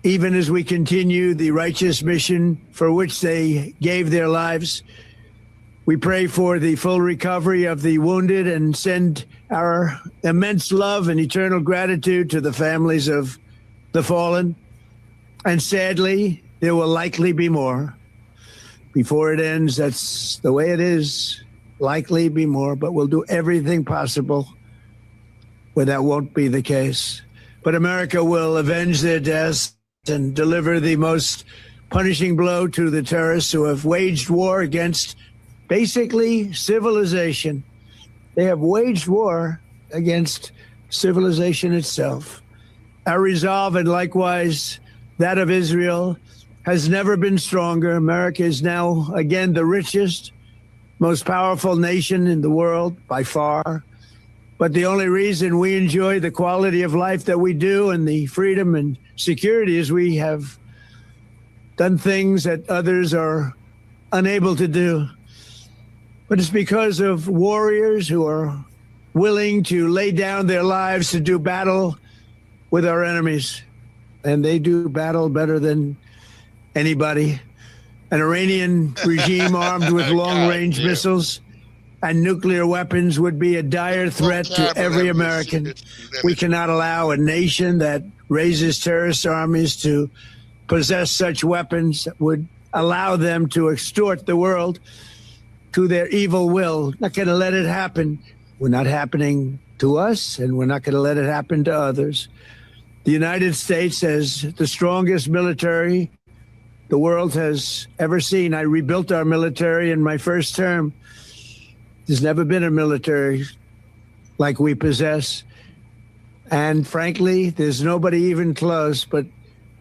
even as we continue the righteous mission for which they gave their lives. We pray for the full recovery of the wounded and send our immense love and eternal gratitude to the families of the fallen. And sadly, there will likely be more. Before it ends, that's the way it is. Likely be more, but we'll do everything possible where that won't be the case. But America will avenge their deaths and deliver the most punishing blow to the terrorists who have waged war against basically civilization. They have waged war against civilization itself. Our resolve, and likewise that of Israel, has never been stronger. America is now, again, the richest, most powerful nation in the world by far. But the only reason we enjoy the quality of life that we do and the freedom and security is we have done things that others are unable to do. But it's because of warriors who are willing to lay down their lives to do battle with our enemies. And they do battle better than anybody. An Iranian regime armed with long-range missiles and nuclear weapons would be a dire threat to every American. We cannot allow a nation that raises terrorist armies to possess such weapons that would allow them to extort the world to their evil will. Not going to let it happen. We're not happening to us, and we're not going to let it happen to others. The United States has the strongest military the world has ever seen. I rebuilt our military in my first term. There's never been a military like we possess. And frankly, there's nobody even close, but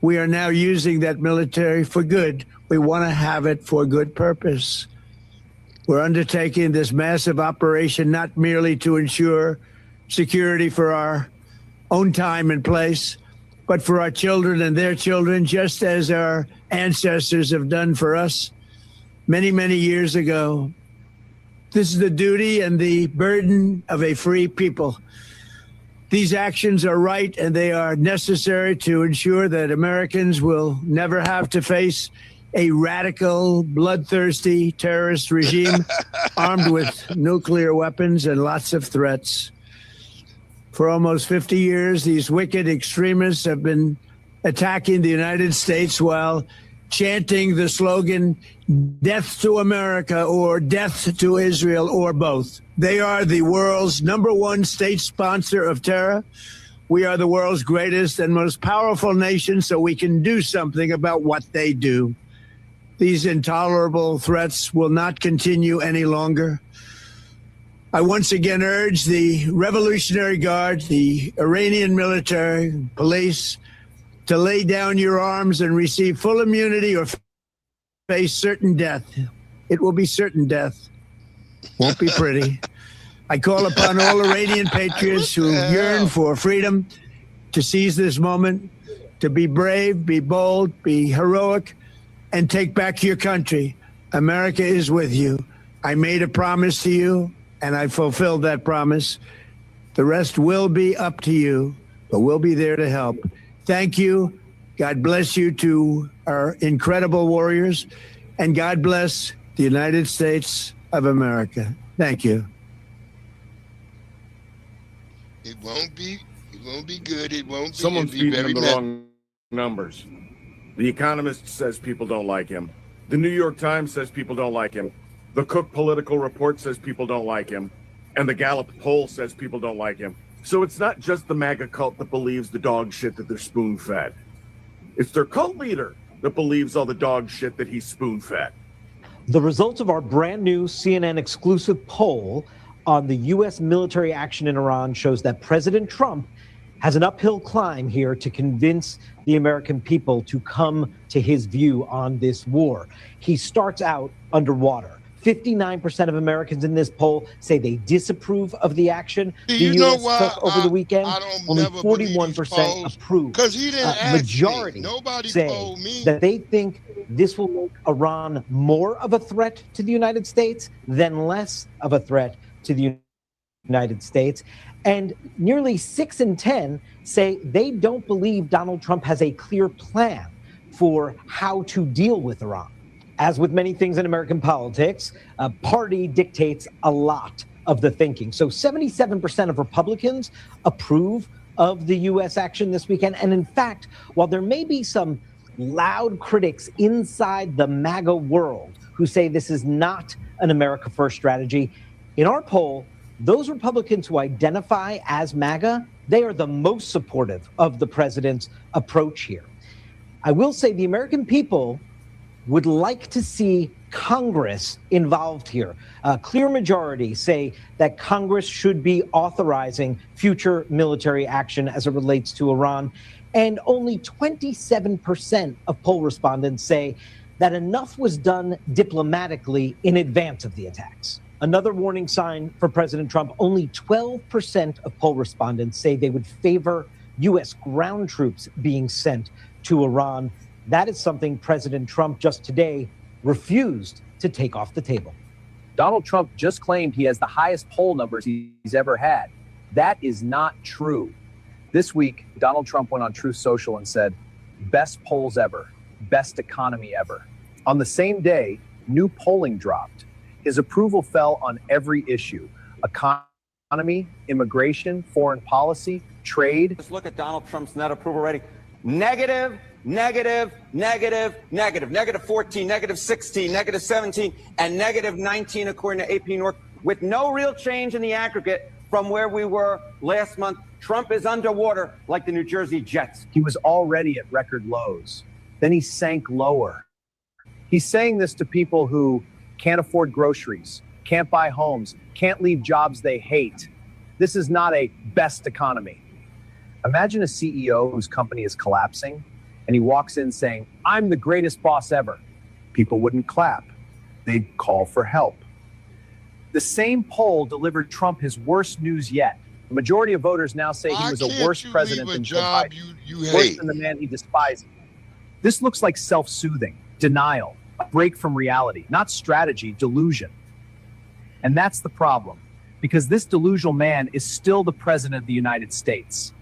we are now using that military for good. We want to have it for good purpose. We're undertaking this massive operation not merely to ensure security for our own time and place, but for our children and their children, just as our ancestors have done for us many, many years ago. This is the duty and the burden of a free people. These actions are right and they are necessary to ensure that Americans will never have to face a radical, bloodthirsty terrorist regime armed with nuclear weapons and lots of threats. For almost 50 years, these wicked extremists have been attacking the United States while chanting the slogan, "Death to America" or "Death to Israel" or both. They are the world's #1 state sponsor of terror. We are the world's greatest and most powerful nation, so we can do something about what they do. These intolerable threats will not continue any longer. I once again urge the Revolutionary Guard, the Iranian military, police, to lay down your arms and receive full immunity or face certain death. It will be certain death. Won't be pretty. I call upon all Iranian patriots who yearn for freedom to seize this moment, to be brave, be bold, be heroic, and take back your country. America is with you. I made a promise to you, and I fulfilled that promise. The rest will be up to you, but we'll be there to help. Thank you. God bless you to our incredible warriors, and God bless the United States of America. Thank you. It won't be good. It won't be. Someone's It'll be feeding very him the wrong numbers. The Economist says people don't like him. The New York Times says people don't like him. The Cook Political Report says people don't like him. And the Gallup poll says people don't like him. So it's not just the MAGA cult that believes the dog shit that they're spoon-fed. It's their cult leader that believes all the dog shit that he's spoon-fed. The results of our brand new CNN exclusive poll on the U.S. military action in Iran shows that President Trump has an uphill climb here to convince the American people to come to his view on this war. He starts out underwater. 59% of Americans in this poll say they disapprove of the action the U.S. took over the weekend. Only 41% approve. Because he didn't ask majority me. Nobody say told me. that they think this will make Iran more of a threat to the United States than less of a threat to the United States. And nearly 6 in 10 say they don't believe Donald Trump has a clear plan for how to deal with Iran. As with many things in American politics, a party dictates a lot of the thinking. So 77% of Republicans approve of the U.S. action this weekend. And in fact, while there may be some loud critics inside the MAGA world who say this is not an America First strategy, in our poll, those Republicans who identify as MAGA, they are the most supportive of the president's approach here. I will say the American people would like to see Congress involved here. A clear majority say that Congress should be authorizing future military action as it relates to Iran. And only 27% of poll respondents say that enough was done diplomatically in advance of the attacks. Another warning sign for President Trump, only 12% of poll respondents say they would favor U.S. ground troops being sent to Iran. That is something President Trump just today refused to take off the table. Donald Trump just claimed he has the highest poll numbers he's ever had. That is not true. This week, Donald Trump went on Truth Social and said, best polls ever, best economy ever. On the same day, new polling dropped. His approval fell on every issue: economy, immigration, foreign policy, trade. Let's look at Donald Trump's net approval rating. Negative, negative, negative, negative, negative 14, negative 16, negative 17, and negative 19 according to AP New York, with no real change in the aggregate from where we were last month. Trump is underwater like the New Jersey Jets. He was already at record lows. Then he sank lower. He's saying this to people who can't afford groceries, can't buy homes, can't leave jobs they hate. This is not a best economy. Imagine a CEO whose company is collapsing and he walks in saying, I'm the greatest boss ever. People wouldn't clap. They'd call for help. The same poll delivered Trump his worst news yet. The majority of voters now say he was a worse president than Joe Biden, worse than the man he despised. This looks like self-soothing, denial, a break from reality, not strategy, delusion. And that's the problem, because this delusional man is still the president of the United States.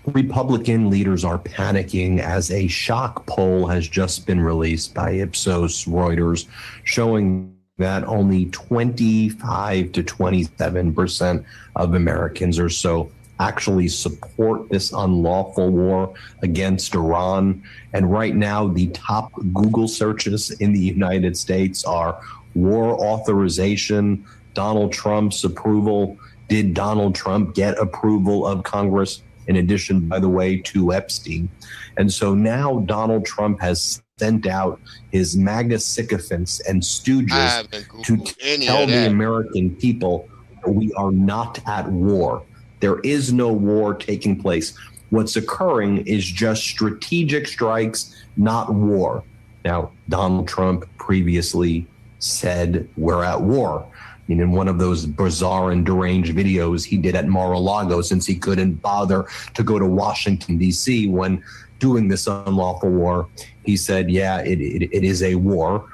Republican leaders are panicking as a shock poll has just been released by Ipsos Reuters, showing that only 25 to 27% of Americans or so actually support this unlawful war against Iran. And right now, the top Google searches in the United States are war authorization, Donald Trump's approval. Did Donald Trump get approval of Congress? In addition, by the way, to Epstein. And so now Donald Trump has sent out his MAGA sycophants and stooges to tell the American people we are not at war. There is no war taking place. What's occurring is just strategic strikes, not war. Now, Donald Trump previously said we're at war. I mean, in one of those bizarre and deranged videos he did at Mar-a-Lago, since he couldn't bother to go to Washington, D.C. when doing this unlawful war, he said, yeah, it is a war.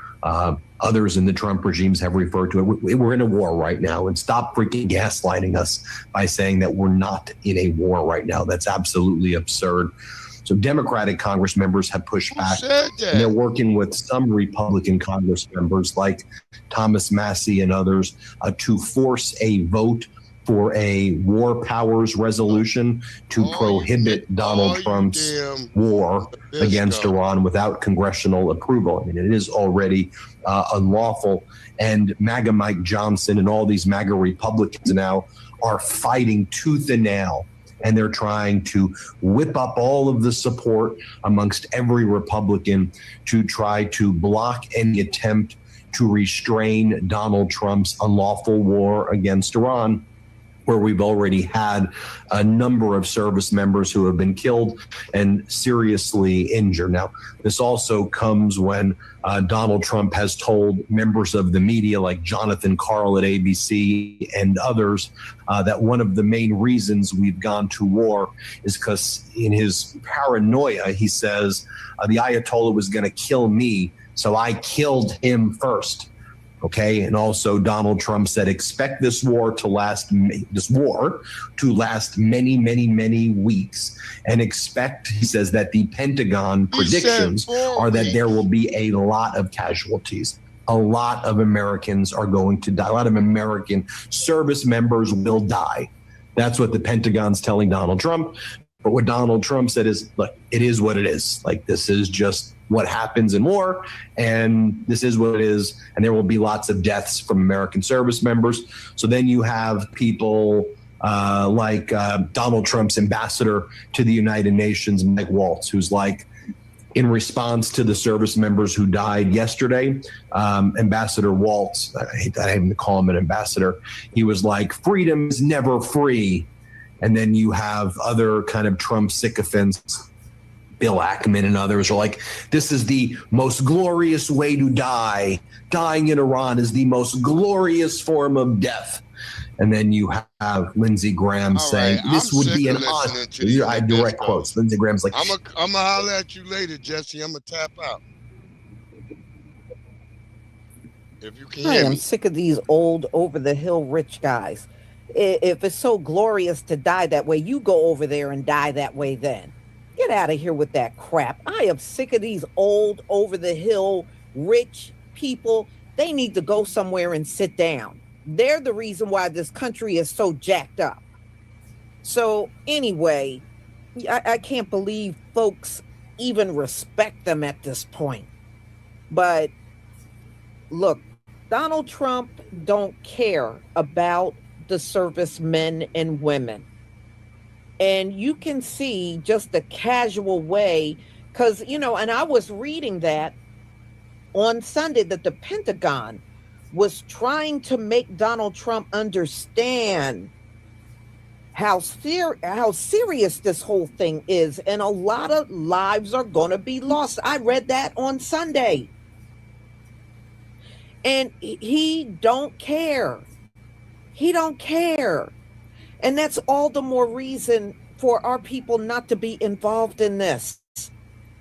Others in the Trump regimes have referred to it. We're in a war right now, and stop freaking gaslighting us by saying that we're not in a war right now. That's absolutely absurd. So Democratic Congress members have pushed back, and they're working with some Republican Congress members like Thomas Massey and others to force a vote for a war powers resolution to prohibit Donald Trump's war against Iran without congressional approval. I mean, it is already unlawful. And MAGA Mike Johnson and all these MAGA Republicans now are fighting tooth and nail. And they're trying to whip up all of the support amongst every Republican to try to block any attempt to restrain Donald Trump's unlawful war against Iran, where we've already had a number of service members who have been killed and seriously injured. Now, this also comes when Donald Trump has told members of the media like Jonathan Karl at ABC and others that one of the main reasons we've gone to war is because in his paranoia, he says, the Ayatollah was going to kill me, so I killed him first. Okay. And also Donald Trump said, expect this war to last many, many, many weeks. And expect, he says, that the Pentagon predictions are that there will be a lot of casualties. A lot of Americans are going to die. A lot of American service members will die. That's what the Pentagon's telling Donald Trump. But what Donald Trump said is, look, it is what it is. Like, this is just what happens in war, and this is what it is, and there will be lots of deaths from American service members. So then you have people like Donald Trump's ambassador to the United Nations, Mike Waltz, who's like, in response to the service members who died yesterday, Ambassador Waltz, I hate that I even call him an ambassador, he was like, freedom is never free. And then you have other kind of Trump sycophants, Bill Ackman and others are like, this is the most glorious way to die. Dying in Iran is the most glorious form of death. And then you have Lindsey Graham saying, this would be an honor. I direct quotes. Lindsey Graham's like, I'm going to holler at you later, Jesse. I'm going to tap out. If you can hear me. I'm sick of these old over-the-hill rich guys. If it's so glorious to die that way, you go over there and die that way then. Get out of here with that crap. I am sick of these old, over-the-hill, rich people. They need to go somewhere and sit down. They're the reason why this country is so jacked up. So anyway, I can't believe folks even respect them at this point. But look, Donald Trump don't care about the servicemen and women. And you can see just the casual way, because, and I was reading that on Sunday that the Pentagon was trying to make Donald Trump understand how serious this whole thing is. And a lot of lives are going to be lost. I read that on Sunday. And he don't care. He don't care. And that's all the more reason for our people not to be involved in this.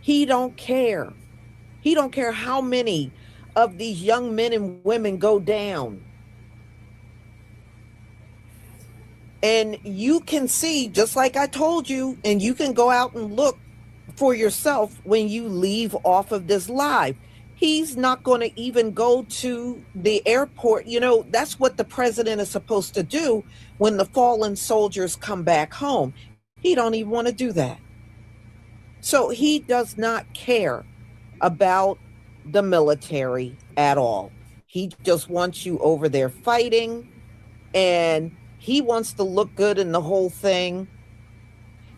He don't care. He don't care how many of these young men and women go down. And you can see, just like I told you, and you can go out and look for yourself when you leave off of this live. He's not going to even go to the airport. That's what the president is supposed to do when the fallen soldiers come back home. He don't even want to do that. So he does not care about the military at all. He just wants you over there fighting, and he wants to look good in the whole thing.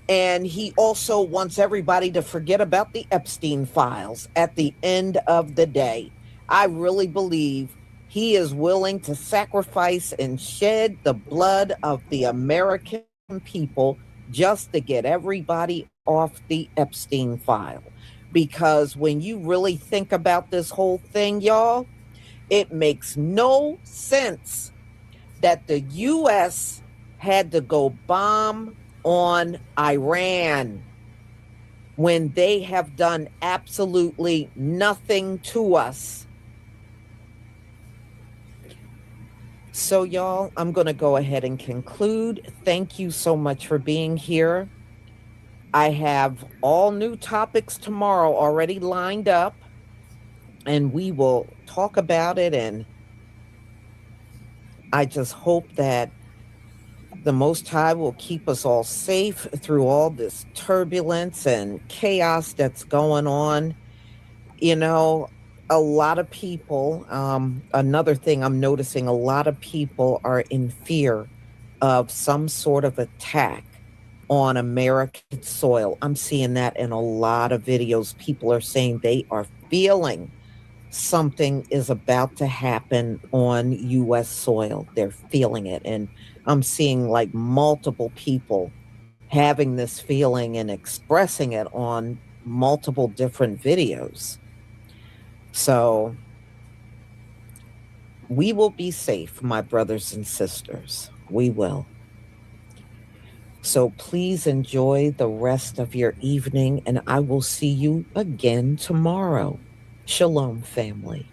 And he also wants everybody to forget about the Epstein files at the end of the day. I really believe he is willing to sacrifice and shed the blood of the American people just to get everybody off the Epstein file. Because when you really think about this whole thing, y'all, it makes no sense that the U.S. had to go bomb on Iran when they have done absolutely nothing to us. So y'all, I'm going to go ahead and conclude. Thank you so much for being here. I have all new topics tomorrow already lined up, and we will talk about it. And I just hope that the Most High will keep us all safe through all this turbulence and chaos that's going on. A lot of people, another thing I'm noticing, a lot of people are in fear of some sort of attack on American soil. I'm seeing that in a lot of videos. People are saying they are feeling something is about to happen on U.S. soil. They're feeling it. And I'm seeing like multiple people having this feeling and expressing it on multiple different videos. So we will be safe, my brothers and sisters. We will. So please enjoy the rest of your evening, and I will see you again tomorrow. Shalom, family.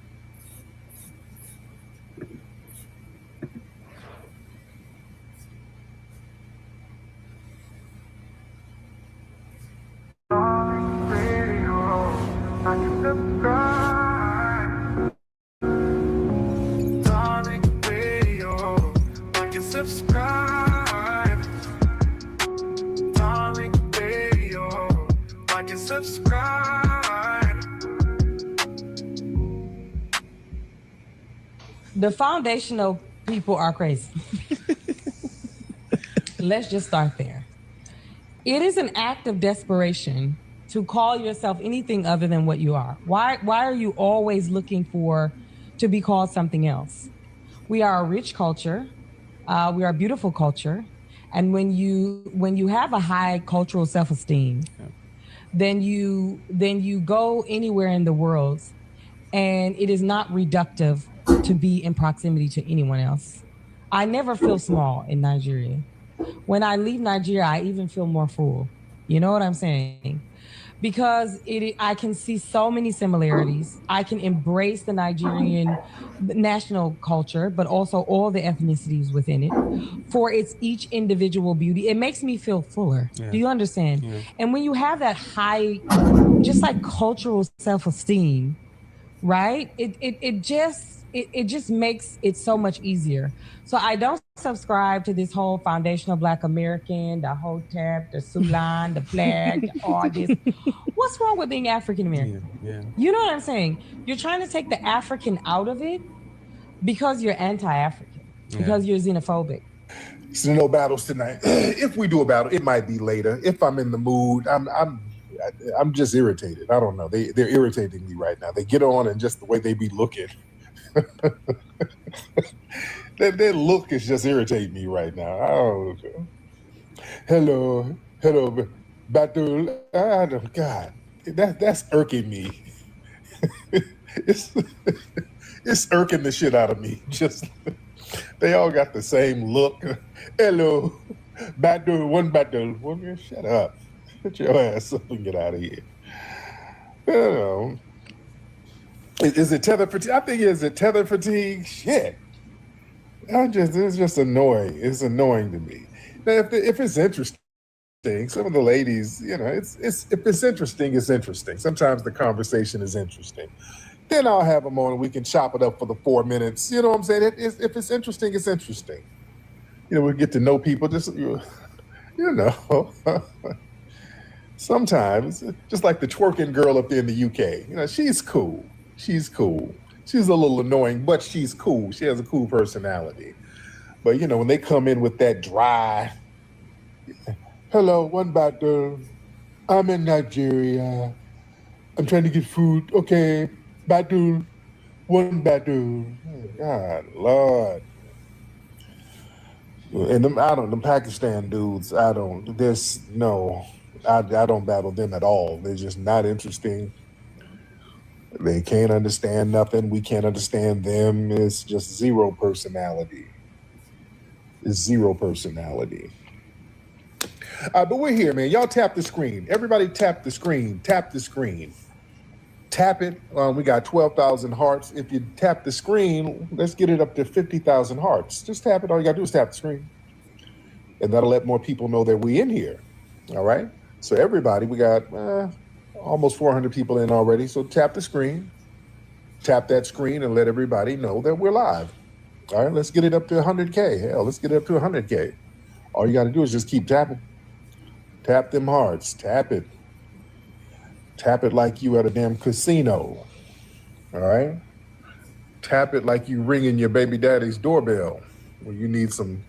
Subscribe. Darling Radio, like and subscribe. The foundational people are crazy. Let's just start there. It is an act of desperation to call yourself anything other than what you are. Why are you always looking to be called something else? We are a rich culture. We are a beautiful culture. And when you have a high cultural self-esteem, then you go anywhere in the world, and it is not reductive to be in proximity to anyone else. I never feel small in Nigeria. When I leave Nigeria, I even feel more full. You know what I'm saying? Because I can see so many similarities. I can embrace the Nigerian national culture, but also all the ethnicities within it for its each individual beauty. It makes me feel fuller. Yeah. Do you understand? Yeah. And when you have that high, just like cultural self-esteem, right? It just makes it so much easier. So I don't subscribe to this whole foundational Black American, the Hotep, the Sulan, the Flag, all this. What's wrong with being African American? Yeah. You know what I'm saying? You're trying to take the African out of it because you're anti-African, because you're xenophobic. So no battles tonight. If we do a battle, it might be later. If I'm in the mood, I'm just irritated. I don't know. They're irritating me right now. They get on and just the way they be looking. Their look is just irritating me right now. Oh, hello, battle. God, that's irking me. It's irking the shit out of me. Just they all got the same look. Hello, battle. One battle. Woman, shut up. Get your ass up and get out of here. You know. Is it tether fatigue? I think it's tether fatigue. Shit. It's just annoying. It's annoying to me. Now, if it's interesting, some of the ladies, you know, it's if it's interesting, it's interesting. Sometimes the conversation is interesting. Then I'll have them on and we can chop it up for the 4 minutes. You know what I'm saying? If it's interesting, it's interesting. You know, we get to know people. Just you know. Sometimes, just like the twerking girl up there in the UK, you know, she's cool. She's cool. She's a little annoying, but she's cool. She has a cool personality. But, you know, when they come in with that dry, hello, one battle. I'm in Nigeria. I'm trying to get food. Okay, battle. One battle. God, Lord. And them Pakistan dudes, I don't battle them at all. They're just not interesting. They can't understand nothing. We can't understand them. It's just zero personality. It's zero personality. But we're here, man. Y'all tap the screen. Everybody tap the screen. Tap the screen. Tap it. We got 12,000 hearts. If you tap the screen, let's get it up to 50,000 hearts. Just tap it. All you got to do is tap the screen. And that'll let more people know that we in here. All right? So everybody, we got almost 400 people in already. So tap the screen. Tap that screen and let everybody know that we're live. All right, let's get it up to 100K. Hell, let's get it up to 100K. All you got to do is just keep tapping. Tap them hearts. Tap it. Tap it like you at a damn casino. All right? Tap it like you ringing your baby daddy's doorbell when you need some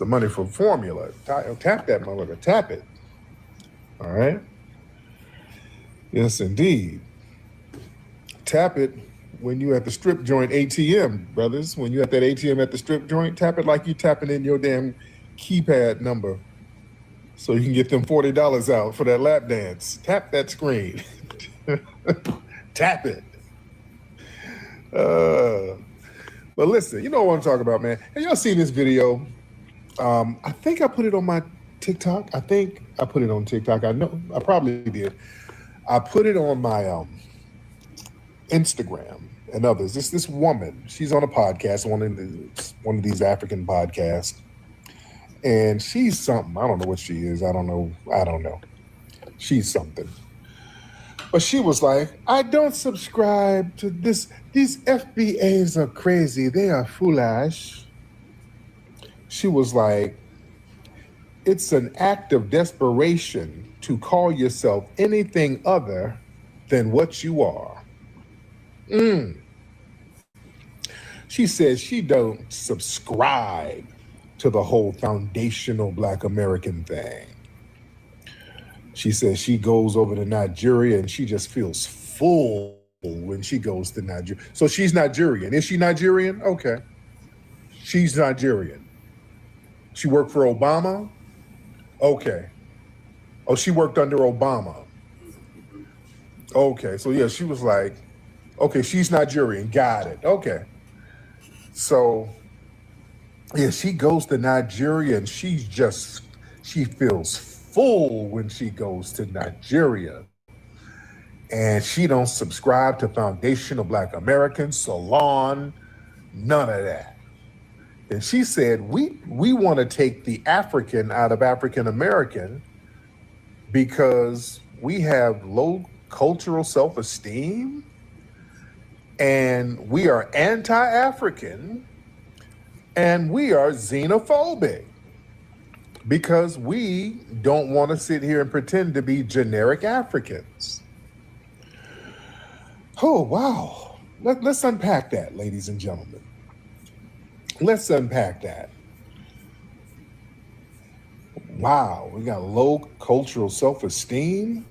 money for formula. Tap that motherfucker. Tap it. All right? Yes, indeed. Tap it when you at the strip joint ATM, brothers. When you at that ATM at the strip joint, tap it like you tapping in your damn keypad number so you can get them $40 out for that lap dance. Tap that screen. Tap it. But listen, you know what I'm talking about, man. Have y'all seen this video? I think I put it on my TikTok. I think I put it on TikTok. I know I probably did. I put it on my Instagram and others. This woman, she's on a podcast, one of these African podcasts, and she's something. I don't know what she is. I don't know. She's something. But she was like, I don't subscribe to this. These FBAs are crazy. They are foolish. She was like, it's an act of desperation to call yourself anything other than what you are. She says she don't subscribe to the whole foundational Black American thing. She says she goes over to Nigeria and she just feels full when she goes to Nigeria. So she's Nigerian. Is she Nigerian? Okay. She's Nigerian. She worked for Obama. Okay. Oh, she worked under Obama. Okay, so yeah, she was like, okay, she's Nigerian. Got it. Okay. So, yeah, she goes to Nigeria and she feels full when she goes to Nigeria. And she don't subscribe to Foundation of Black Americans, Salon, none of that. And she said, we want to take the African out of African American because we have low cultural self-esteem and we are anti-African and we are xenophobic because we don't want to sit here and pretend to be generic Africans. Oh, wow. Let's unpack that, ladies and gentlemen. Let's unpack that. Wow, we got low cultural self-esteem.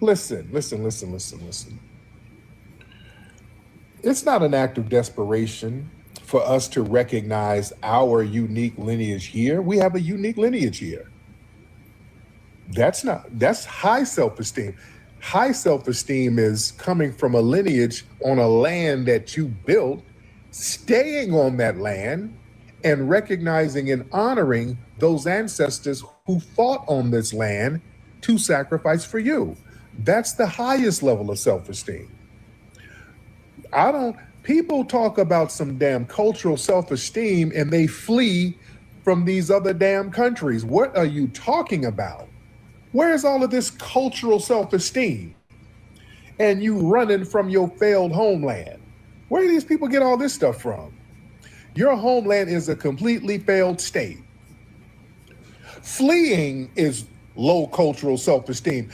Listen. It's not an act of desperation for us to recognize our unique lineage here. We have a unique lineage here. That's high self-esteem. High self-esteem is coming from a lineage on a land that you built, staying on that land, and recognizing and honoring those ancestors who fought on this land to sacrifice for you. That's the highest level of self-esteem. People talk about some damn cultural self-esteem and they flee from these other damn countries. What are you talking about? Where's all of this cultural self-esteem? And you running from your failed homeland. Where do these people get all this stuff from? Your homeland is a completely failed state. Fleeing is low cultural self-esteem.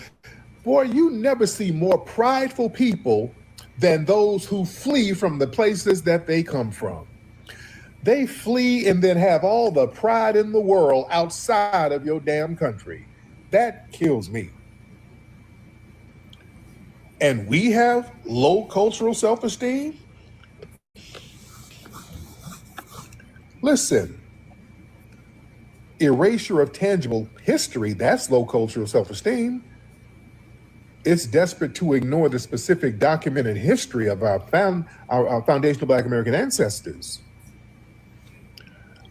Boy, you never see more prideful people than those who flee from the places that they come from. They flee and then have all the pride in the world outside of your damn country. That kills me. And we have low cultural self-esteem? Listen, erasure of tangible history, that's low cultural self-esteem. It's desperate to ignore the specific documented history of our foundational Black American ancestors.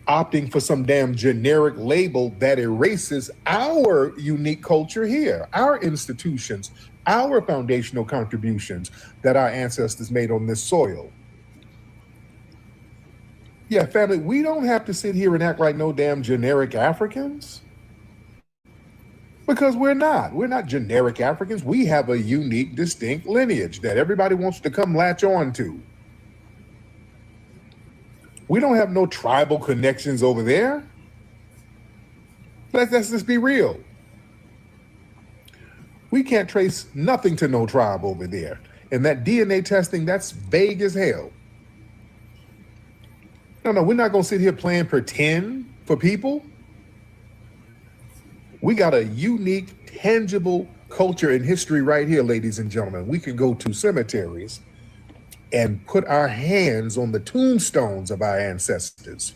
Opting for some damn generic label that erases our unique culture here, our institutions, our foundational contributions that our ancestors made on this soil. Yeah, family, we don't have to sit here and act like no damn generic Africans. Because we're not. We're not generic Africans. We have a unique, distinct lineage that everybody wants to come latch on to. We don't have no tribal connections over there. Let's just be real. We can't trace nothing to no tribe over there. And that DNA testing, that's vague as hell. No, we're not going to sit here playing pretend for people. We got a unique, tangible culture and history right here, ladies and gentlemen. We can go to cemeteries and put our hands on the tombstones of our ancestors.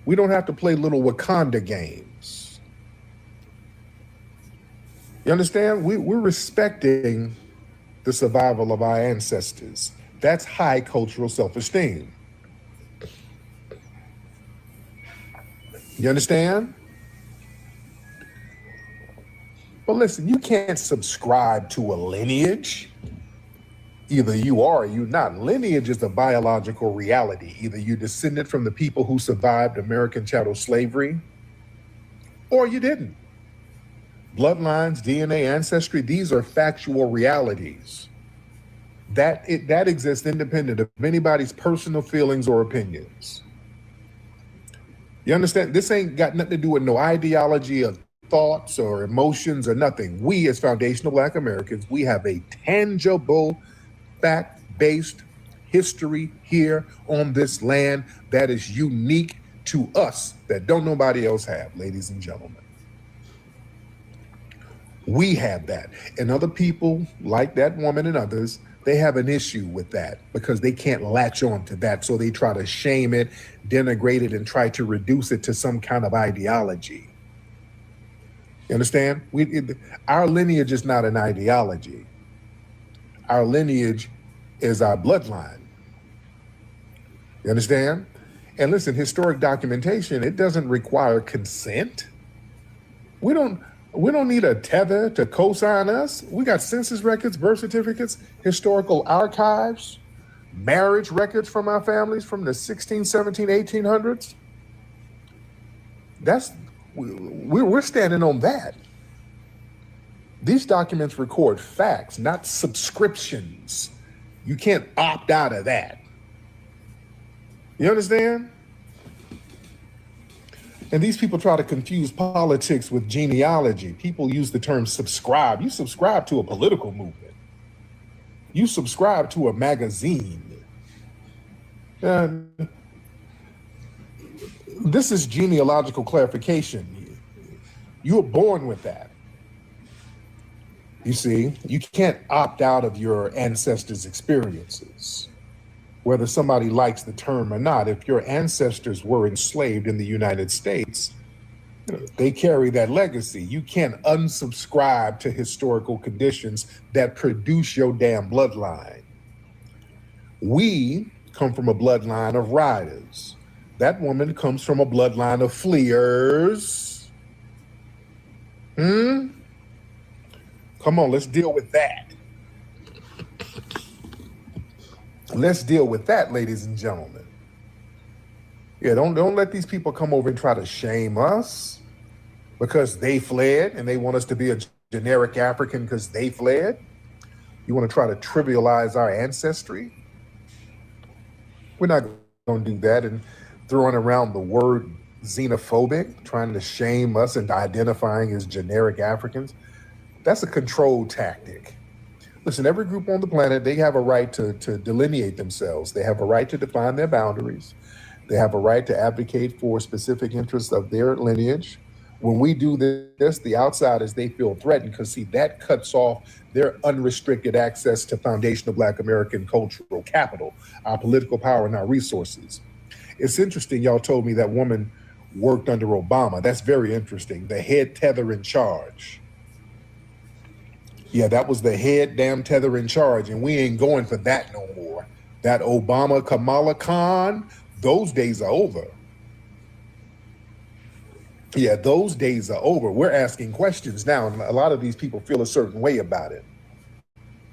We don't have to play little Wakanda games. You understand? We're respecting the survival of our ancestors. That's high cultural self-esteem. You understand? But listen, you can't subscribe to a lineage. Either you are or you're not. Lineage is a biological reality. Either you descended from the people who survived American chattel slavery, or you didn't. Bloodlines, DNA, ancestry, these are factual realities. That exists independent of anybody's personal feelings or opinions. You understand? This ain't got nothing to do with no ideology of thoughts or emotions or nothing. We as foundational Black Americans, we have a tangible, fact-based history here on this land that is unique to us, that don't nobody else have, ladies and gentlemen. We have that. And other people, like that woman and others, They have an issue with that because they can't latch on to that. So they try to shame it, denigrate it, and try to reduce it to some kind of ideology. You understand? Our lineage is not an ideology. Our lineage is our bloodline. You understand? And listen, historic documentation, it doesn't require consent. We don't need a tether to co-sign us. We got census records, birth certificates, historical archives, marriage records from our families from the 16, 17, 1800s. We're standing on that. These documents record facts, not subscriptions. You can't opt out of that. You understand? And these people try to confuse politics with genealogy. People use the term subscribe. You subscribe to a political movement. You subscribe to a magazine. This is genealogical clarification. You were born with that. You see, you can't opt out of your ancestors' experiences, whether somebody likes the term or not. If your ancestors were enslaved in the United States, they carry that legacy. You can't unsubscribe to historical conditions that produce your damn bloodline. We come from a bloodline of riders. That woman comes from a bloodline of fleers. Come on, let's deal with that. Let's deal with that, ladies and gentlemen. Yeah, don't let these people come over and try to shame us because they fled and they want us to be a generic African because they fled. You want to try to trivialize our ancestry? We're not going to do that. And throwing around the word xenophobic, trying to shame us and identifying as generic Africans, that's a control tactic. Listen, every group on the planet, they have a right to delineate themselves. They have a right to define their boundaries. They have a right to advocate for specific interests of their lineage. When we do this, the outsiders, they feel threatened because, see, that cuts off their unrestricted access to foundational Black American cultural capital, our political power, and our resources. It's interesting, y'all told me that woman worked under Obama. That's very interesting. The head tether in charge. Yeah, that was the head damn tether in charge, and we ain't going for that no more. That Obama Kamala Khan, those days are over. Yeah, those days are over. We're asking questions now, and a lot of these people feel a certain way about it.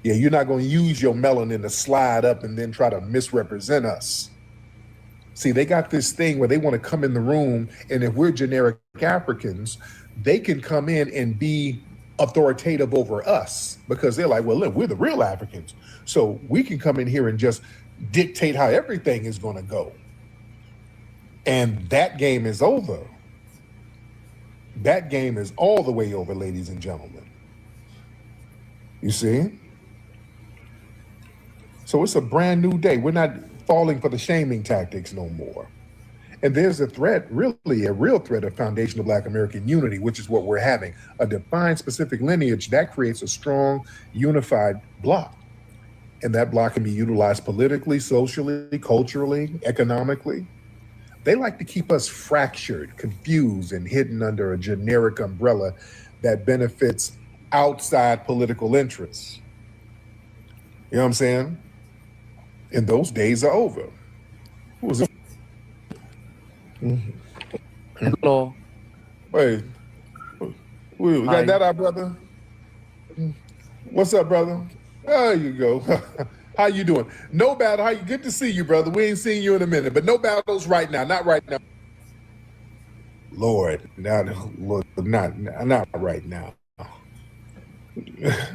Yeah, you're not going to use your melanin to slide up and then try to misrepresent us. See, they got this thing where they want to come in the room, and if we're generic Africans, they can come in and be authoritative over us because they're like, well, look, we're the real Africans. So we can come in here and just dictate how everything is going to go. And that game is over. That game is all the way over, ladies and gentlemen. You see? So it's a brand new day. We're not falling for the shaming tactics no more. And there's a threat, really a real threat of foundational Black American unity, which is what we're having. A defined specific lineage that creates a strong, unified bloc. And that bloc can be utilized politically, socially, culturally, economically. They like to keep us fractured, confused, and hidden under a generic umbrella that benefits outside political interests. You know what I'm saying? And those days are over. Who was it? Hello. Wait, we got that out, brother? What's up, brother? There you go. How you doing? No battle. How you? Good to see you, brother. We ain't seen you in a minute, but no battles right now. Not right now. Lord, not right now.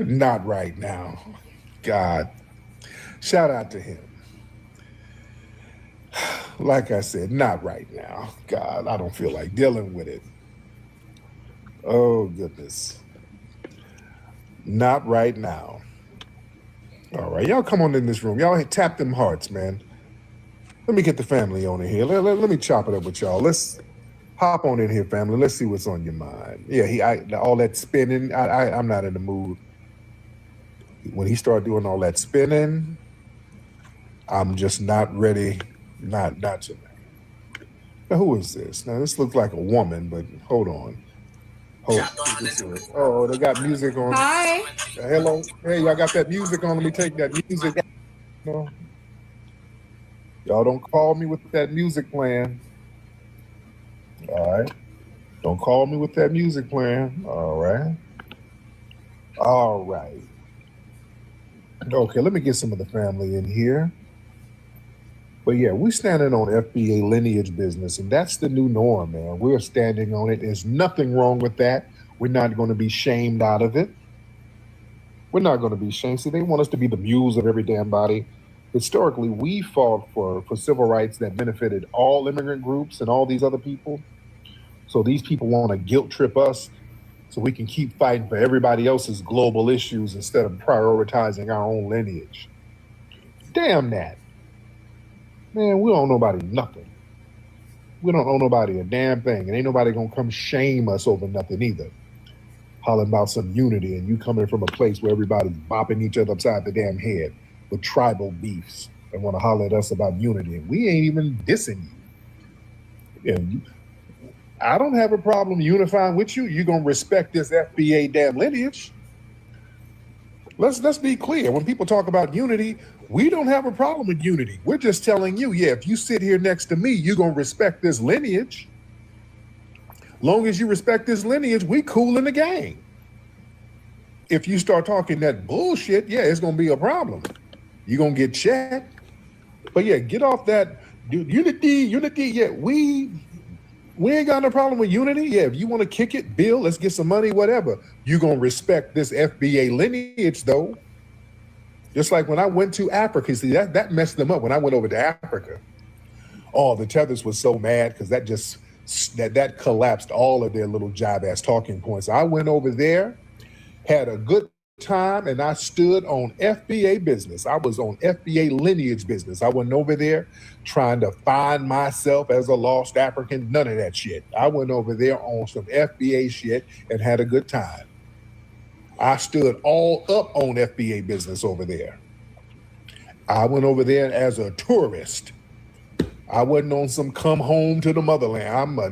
Not right now. God, shout out to him. Like I said, not right now. God, I don't feel like dealing with it. Oh, goodness. Not right now. All right, y'all come on in this room. Y'all tap them hearts, man. Let me get the family on in here. Let me chop it up with y'all. Let's hop on in here, family. Let's see what's on your mind. Yeah, all that spinning, I'm not in the mood. When he started doing all that spinning, I'm just not ready, not to. Now, who is this? Now, this looks like a woman, but hold on. Oh, they got music on. Hi. Hello. Hey, y'all got that music on. Let me take that music. No. Y'all don't call me with that music playing. All right. Don't call me with that music playing. All right. All right. Okay, let me get some of the family in here. But yeah, we're standing on FBA lineage business, and that's the new norm, man. We're standing on it. There's nothing wrong with that. We're not going to be shamed out of it. We're not going to be shamed. See, they want us to be the mules of every damn body. Historically, we fought for civil rights that benefited all immigrant groups and all these other people. So these people want to guilt trip us so we can keep fighting for everybody else's global issues instead of prioritizing our own lineage. Damn that. Man, we don't owe nobody nothing. We don't owe nobody a damn thing. And ain't nobody gonna come shame us over nothing either. Hollering about some unity and you coming from a place where everybody's bopping each other upside the damn head with tribal beefs and want to holler at us about unity. And we ain't even dissing you. I don't have a problem unifying with you. You're gonna respect this FBA damn lineage. Let's be clear. When people talk about unity, we don't have a problem with unity. We're just telling you, yeah, if you sit here next to me, you're gonna respect this lineage. Long as you respect this lineage, we cool in the gang. If you start talking that bullshit, yeah, it's gonna be a problem. You're gonna get checked. But yeah, get off that unity, yeah, we ain't got no problem with unity. Yeah, if you want to kick it, Bill, let's get some money, whatever. You're going to respect this FBA lineage, though. Just like when I went to Africa, see, that messed them up when I went over to Africa. Oh, the Tethers was so mad because that collapsed all of their little jive-ass talking points. I went over there, had a good time, and I stood on FBA business. I was on FBA lineage business. I went over there trying to find myself as a lost African, none of that shit. I went over there on some FBA shit and had a good time. I stood all up on FBA business over there. I went over there as a tourist. I wasn't on some come home to the motherland.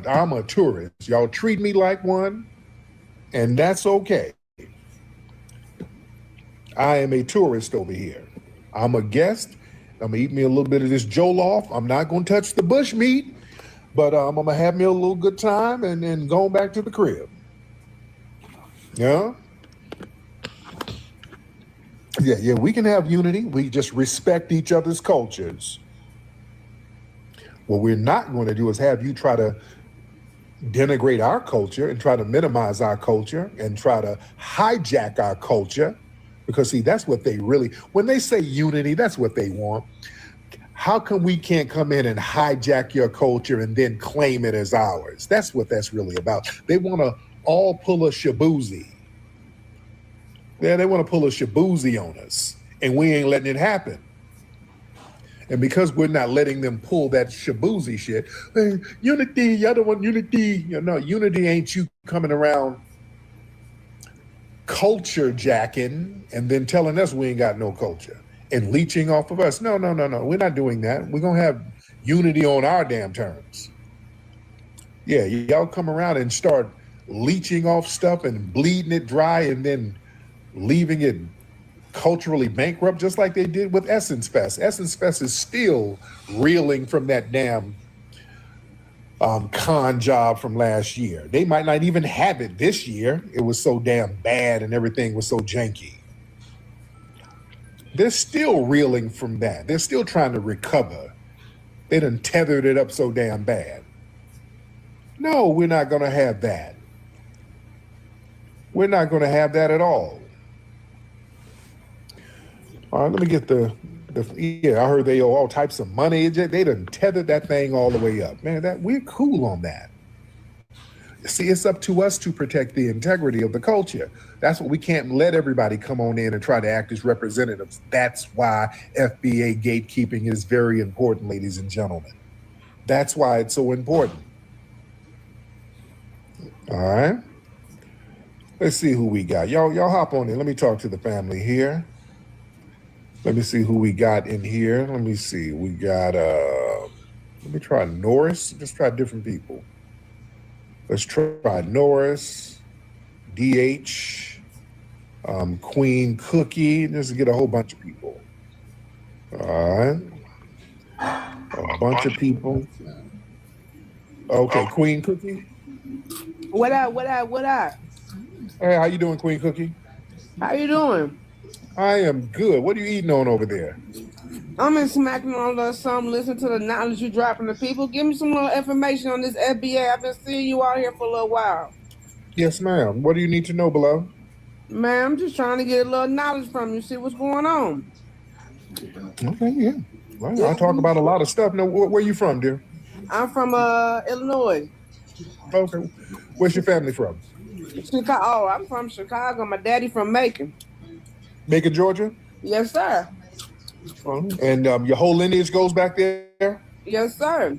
I'm a tourist. Y'all treat me like one, and that's okay. I am a tourist over here. I'm a guest. I'm gonna eat me a little bit of this jollof. I'm not gonna touch the bush meat, but I'm gonna have me a little good time and then going back to the crib. Yeah? Yeah, we can have unity. We just respect each other's cultures. What we're not going to do is have you try to denigrate our culture and try to minimize our culture and try to hijack our culture. Because see, that's what they really, when they say unity, that's what they want. How come we can't come in and hijack your culture and then claim it as ours? That's what that's really about. They want to all pull a shabuzi. Yeah, they want to pull a shabuzi on us, and we ain't letting it happen. And because we're not letting them pull that shabuzi shit, hey, unity, y'all don't want unity. No, unity ain't you coming around culture jacking and then telling us we ain't got no culture and leeching off of us. No. We're not doing that. We're going to have unity on our damn terms. Yeah, y'all come around and start leeching off stuff and bleeding it dry and then leaving it culturally bankrupt, just like they did with Essence Fest. Essence Fest is still reeling from that damn con job from last year. They might not even have it this year. It was so damn bad and everything was so janky. They're still reeling from that. They're still trying to recover. They done tethered it up so damn bad. No, we're not going to have that. We're not going to have that at all. All right, let me get yeah, I heard they owe all types of money. They done tethered that thing all the way up. Man, we're cool on that. See, it's up to us to protect the integrity of the culture. That's what we can't let everybody come on in and try to act as representatives. That's why FBA gatekeeping is very important, ladies and gentlemen. That's why it's so important. All right. Let's see who we got. Y'all hop on in. Let me talk to the family here. Let me see who we got in here. Let me see. We got let me try Norris. Just try different people. Let's try Norris, DH, Queen Cookie. Just get a whole bunch of people. All right. A bunch of people. Okay, Queen Cookie. What up? What up? What up? Hey, how you doing, Queen Cookie? How you doing? I am good. What are you eating on over there? I'm in smacking on a little something, listen to the knowledge you dropping to people. Give me some little information on this FBA. I've been seeing you out here for a little while. Yes, ma'am. What do you need to know, below? Man, I'm just trying to get a little knowledge from you, see what's going on. Okay, yeah. Well, I talk about a lot of stuff. Now, where you from, dear? I'm from Illinois. Okay. Where's your family from? Chicago. Oh, I'm from Chicago. My daddy from Macon. Macon, Georgia? Yes, sir. And your whole lineage goes back there? Yes, sir.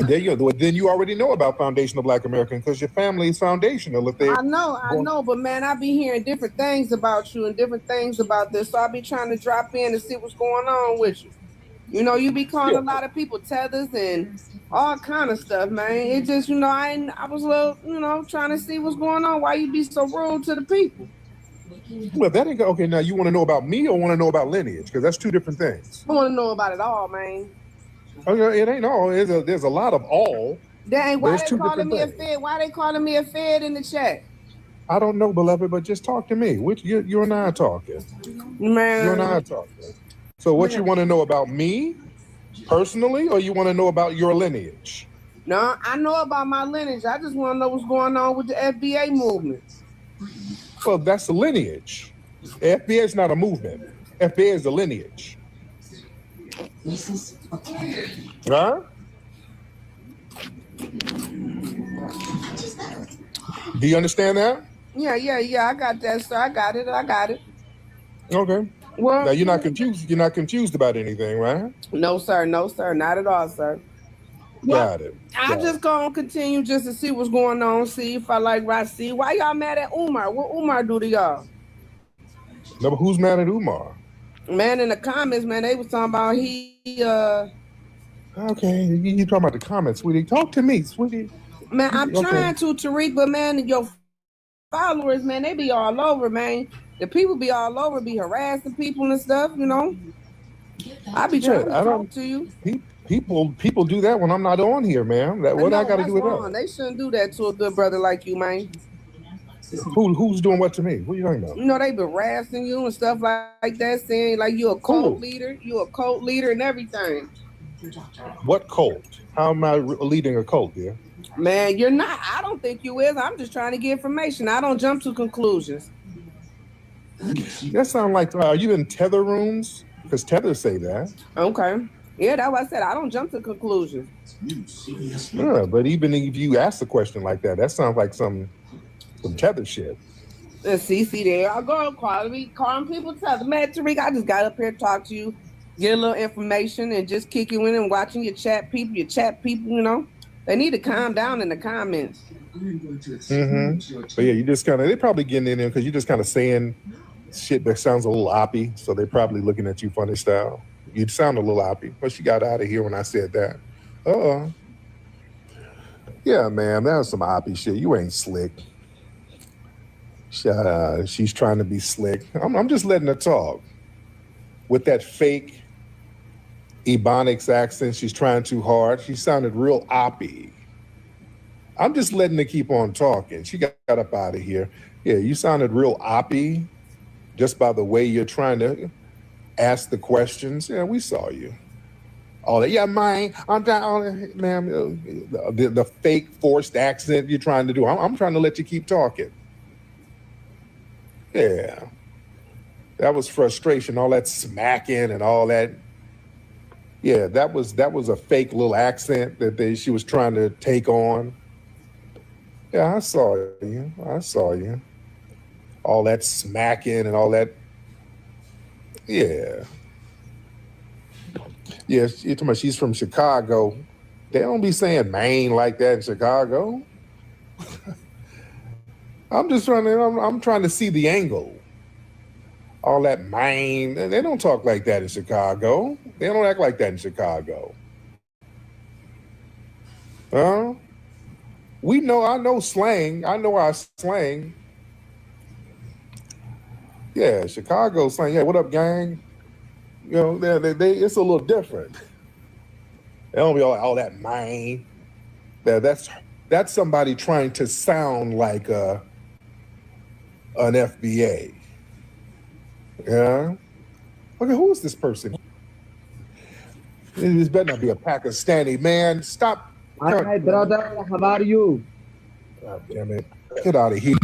There you go. Then you already know about Foundational Black American because your family is foundational. If they, I know, but man, I be hearing different things about you and different things about this. So I be trying to drop in and see what's going on with you. You know, you be calling a lot of people tethers and all kind of stuff, man. It just, you know, I was a little, you know, trying to see what's going on. Why you be so rude to the people? Well, that ain't okay. Now, you want to know about me or want to know about lineage? Because that's two different things. I want to know about it all, man. Okay, it ain't all. There's a lot of all. Dang, why There's they two calling me different a fed? Why they calling me a fed in the chat? I don't know, beloved, but just talk to me. You and I are talking. Man. You and I are talking. So what you want to know about me personally, or you want to know about your lineage? No, I know about my lineage. I just want to know what's going on with the FBA movement. Well, that's the lineage. FBA is not a movement. FBA is a lineage. Huh? Do you understand that? Yeah. I got that, sir. I got it. Okay. Well, now you're not confused. You're not confused about anything, right? No, sir. No, sir. Not at all, sir. Got it. I just gonna continue just to see what's going on. See if I like Rasi. Why y'all mad at Umar? What Umar do to y'all? No, but who's mad at Umar? Man, in the comments, man, they was talking about Okay, you talking about the comments, sweetie. Talk to me, sweetie. Man, I'm trying to, Tariq, but man, your followers, man, they be all over, man. The people be all over, be harassing people and stuff, you know. I be trying to talk to you. People do that when I'm not on here, man. What I got to do with that? They shouldn't do that to a good brother like you, man. Who's doing what to me? What are you talking about? You know, they be harassing you and stuff like that, saying like you a cult leader, and everything. What cult? How am I leading a cult, dear? Man, you're not. I don't think you is. I'm just trying to get information. I don't jump to conclusions. That sound like are you in tether rooms? Because tethers say that. Okay. Yeah, that's what I said. I don't jump to conclusions. Yeah, but even if you ask a question like that, that sounds like some tether shit. See, there I go. Calling people tether. Man, Tariq, I just got up here to talk to you, get a little information, and just kick you in and watching your chat people, you know. They need to calm down in the comments. Mm-hmm. But yeah, you just kind of, they're probably getting in there because you're just kind of saying shit that sounds a little oppy. So they're probably looking at you funny style. You sound a little oppy, but she got out of here when I said that. Yeah, man, that was some oppy shit. You ain't slick. She's trying to be slick. I'm just letting her talk. With that fake Ebonics accent, she's trying too hard. She sounded real oppy. I'm just letting her keep on talking. She got up out of here. Yeah, you sounded real oppy just by the way you're trying to ask the questions. Yeah, we saw you. All that, yeah, ma'am, the fake forced accent you're trying to do. I'm trying to let you keep talking. Yeah, that was frustration, all that smacking and all that. Yeah, that was a fake little accent that she was trying to take on. Yeah, I saw you. All that smacking and all that. Yeah. Yes, you're talking about she's from Chicago. They don't be saying Maine like that in Chicago. I'm trying to see the angle. all that mine. They don't talk like that in Chicago. They don't act like that in Chicago. Huh? I know slang. I know our slang. Yeah, Chicago slang. Yeah, what up, gang? You know, it's a little different. They don't be all that mine. That's somebody trying to sound like an FBA. Yeah. Okay, who is this person? This better not be a Pakistani man. Stop. Hi, brother. How are you? God damn it. Get out of here.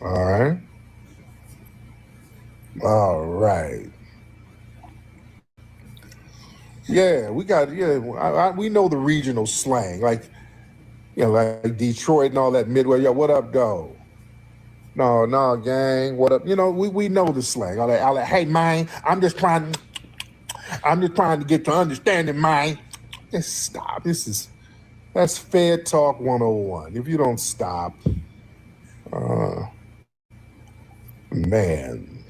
All right. All right. Yeah, we know the regional slang, like Detroit and all that Midway. Yo, what up, dog? No, gang. What up? We know the slang. All that. Hey, man, I'm just trying to get to understanding, man. Just stop. That's Fed Talk 101. If you don't stop, man.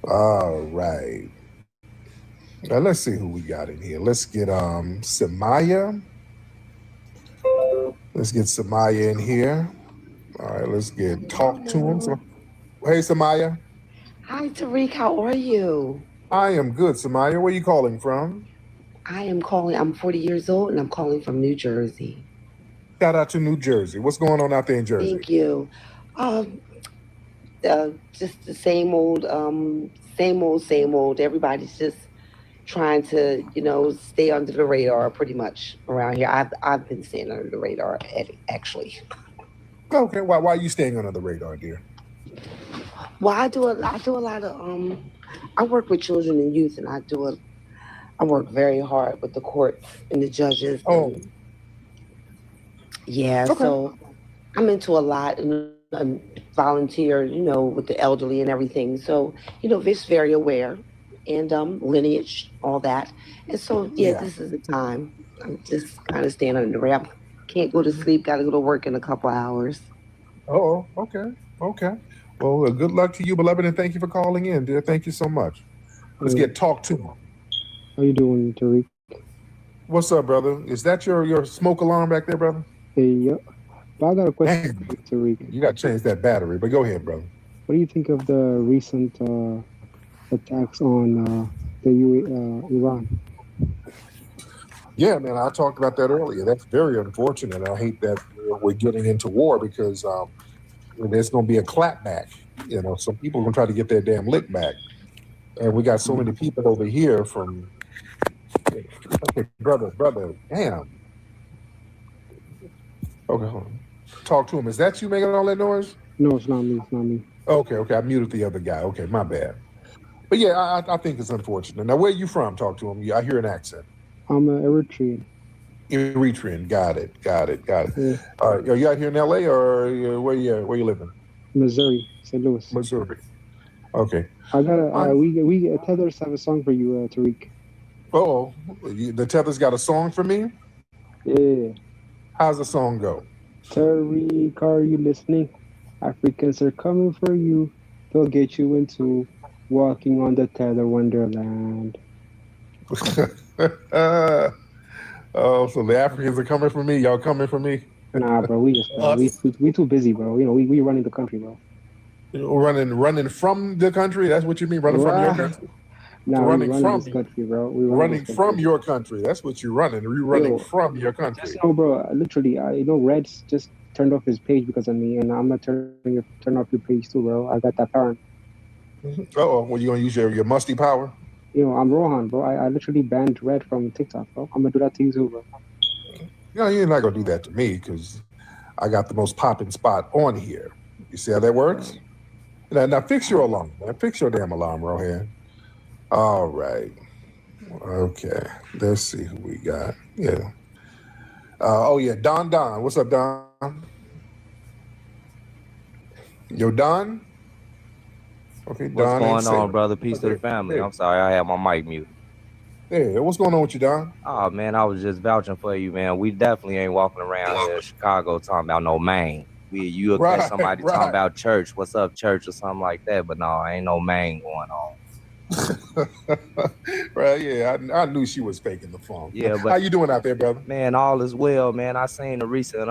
All right. Now let's see who we got in here. Let's get Samaya. Let's get Samaya in here. All right, let's talk to him. Hey, Samaya. Hi, Tariq. How are you? I am good, Samaya. Where are you calling from? I'm 40 years old, and I'm calling from New Jersey. Shout out to New Jersey. What's going on out there in Jersey? Thank you. Just the same old. Everybody's just trying to, stay under the radar pretty much around here. I've been staying under the radar, actually. Okay, why are you staying under the radar, dear? Well, I do a lot of I work with children and youth, and I work very hard with the courts and the judges. Yeah, okay. So I'm into a lot and volunteer, with the elderly and everything. So, just very aware and lineage, all that. And so, this is the time. I'm just kind of staying under the radar. Can't go to sleep, got to go to work in a couple hours. Oh, okay. Well, good luck to you, beloved, and thank you for calling in, dear. Thank you so much. Let's talk to him. How you doing, Tariq? What's up, brother? Is that your smoke alarm back there, brother? Hey, yep. But I got a question for Tariq. You got to change that battery, but go ahead, brother. What do you think of the recent attacks on Iran? Yeah, man, I talked about that earlier. That's very unfortunate. I hate that we're getting into war because there's going to be a clapback. Some people are going to try to get their damn lick back. And we got so many people over here from... Okay, brother, damn. Okay, hold on. Talk to him. Is that you making all that noise? No, it's not me. Okay, I muted the other guy. Okay, my bad. But yeah, I think it's unfortunate. Now, where are you from? Talk to him. I hear an accent. I'm Eritrean. Eritrean. Got it. Yeah. Are you out here in LA or where you living? Missouri, St. Louis. Missouri. Okay. I got we Tethers have a song for you, Tariq. Oh, the Tethers got a song for me? Yeah. How's the song go? Tariq, are you listening? Africans are coming for you. They'll get you into walking on the Tether Wonderland. Oh, so the Africans are coming for me. Y'all coming for me? Nah, bro. We too busy, bro. We running the country, bro. Running from the country. That's what you mean, running from your country. Nah, running from this country, bro. Running from your country. That's what you're running. You're running from your country. No, bro. Literally, Red's just turned off his page because of me, and I'm not turn off your page too, bro. I got that power. Well, you gonna use your musty power? I'm Rohan, bro. I literally banned Red from TikTok, bro. I'm gonna do that to you too, bro. You're not gonna do that to me because I got the most popping spot on here. You see how that works? Now fix your alarm, man. Fix your damn alarm, Rohan. All right. Okay. Let's see who we got. Yeah. Don. What's up, Don? Yo, Don? Okay, Don. What's going on, brother? Peace to the family. I'm sorry, I had my mic muted. Hey, what's going on with you, Don? Oh, man, I was just vouching for you, man. We definitely ain't walking around here in Chicago talking about no Maine. You look at somebody talking about church, what's up, church, or something like that. But no, ain't no man going on. Right, yeah, I knew she was faking the phone. Yeah, but how you doing out there, brother? Man, all is well, man. I seen a recent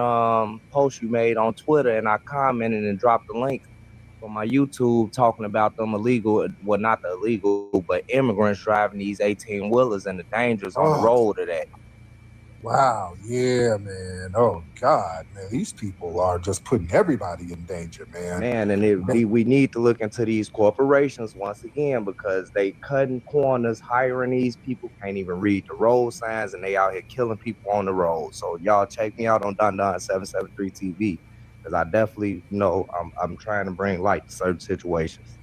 post you made on Twitter, and I commented and dropped the link for my YouTube talking about them illegal, well, not the illegal, but immigrants driving these 18-wheelers and the dangers on the road of that. Wow, yeah, man. Oh God, man, these people are just putting everybody in danger, man. Man, and we need to look into these corporations once again, because they cutting corners, hiring these people, can't even read the road signs, and they out here killing people on the road. So y'all check me out on Don 773 TV, because I definitely know I'm trying to bring light to certain situations.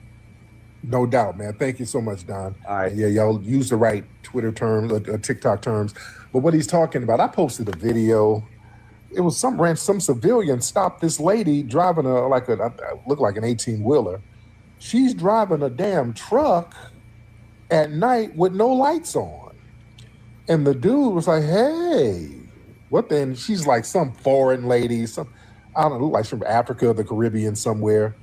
No doubt, man. Thank you so much, Don. All right. And yeah, y'all use the right Twitter terms, TikTok terms. But what he's talking about, I posted a video. It was some civilian stopped this lady driving looked like an 18-wheeler. She's driving a damn truck at night with no lights on. And the dude was like, hey, what then? She's like some foreign lady, I don't know, like from Africa or the Caribbean somewhere.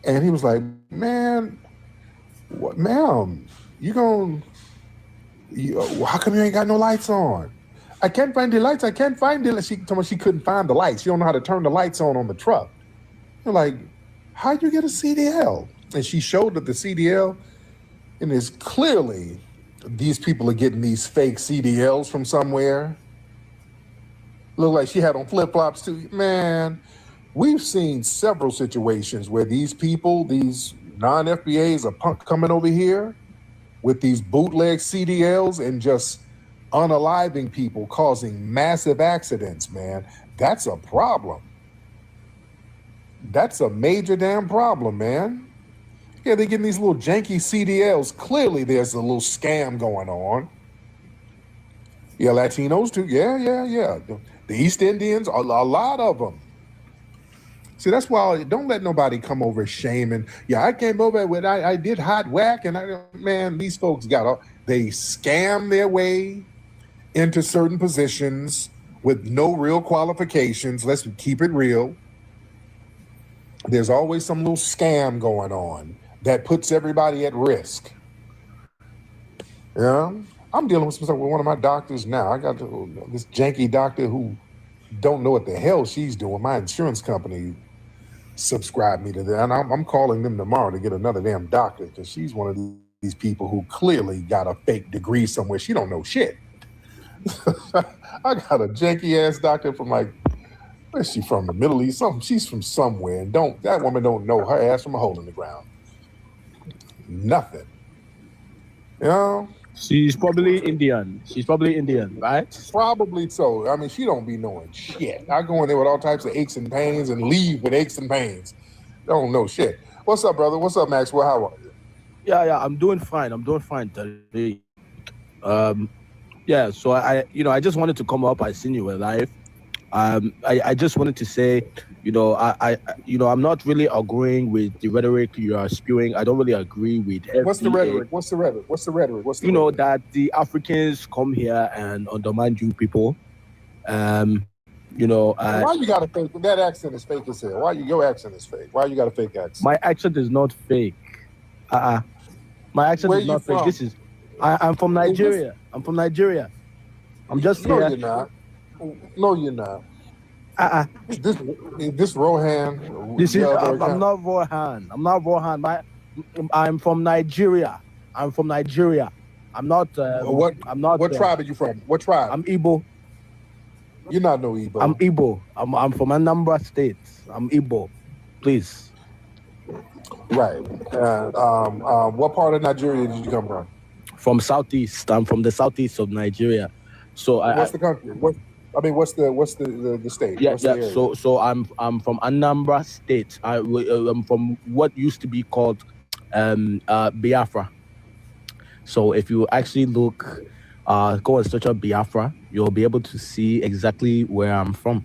And he was like, man, what, ma'am, how come you ain't got no lights on? I can't find the lights. I can't find the lights. She told me she couldn't find the lights. She don't know how to turn the lights on the truck. You're like, how'd you get a CDL? And she showed that the CDL, and it's clearly these people are getting these fake CDLs from somewhere. Look like she had on flip-flops too. Man, we've seen several situations where these people, these non-FBAs are coming over here with these bootleg CDLs and just unaliving people, causing massive accidents, man. That's a problem. That's a major damn problem, man. Yeah, they're getting these little janky CDLs. Clearly there's a little scam going on. Yeah, Latinos too. Yeah. The East Indians, a lot of them. See, that's why don't let nobody come over shaming. Yeah, I came over with, I did hot whack, and man, these folks they scam their way into certain positions with no real qualifications. Let's keep it real. There's always some little scam going on that puts everybody at risk. Yeah, I'm dealing with one of my doctors now. I got this janky doctor who don't know what the hell she's doing. My insurance company subscribed me to that, and I'm calling them tomorrow to get another damn doctor, because she's one of these people who clearly got a fake degree somewhere. She don't know shit. I got a janky ass doctor from where's she from? The Middle East? She's from somewhere, and that woman don't know her ass from a hole in the ground. Nothing. You know? She's probably Indian. Right? Probably so. I mean, she don't be knowing shit. I go in there with all types of aches and pains and leave with aches and pains. Don't know shit. What's up, brother? What's up, Maxwell? How are you? Yeah, I'm doing fine today. Yeah, so I just wanted to come up. I seen you were live. I just wanted to say, I'm not really agreeing with the rhetoric you are spewing. I don't really agree with FBA. What's the rhetoric? That the Africans come here and undermine you people. Why you got a fake? That accent is fake as hell. Your accent is fake? Why you got a fake accent? My accent is not fake. My accent is not fake. I'm from Nigeria. I'm from Nigeria. I'm just here. No, you're not. No, you're not. This Rohan. I'm not Rohan. I'm from Nigeria. I'm not. What tribe are you from? What tribe? I'm Igbo. You're not no Igbo. I'm Igbo. I'm from Anambra State. I'm Igbo. Please. Right. What part of Nigeria did you come from? From Southeast. I'm from the southeast of Nigeria. So what's the country? What's the state? Yeah. So I'm from Anambra State. I'm from what used to be called Biafra. So if you actually go and search up Biafra, you'll be able to see exactly where I'm from.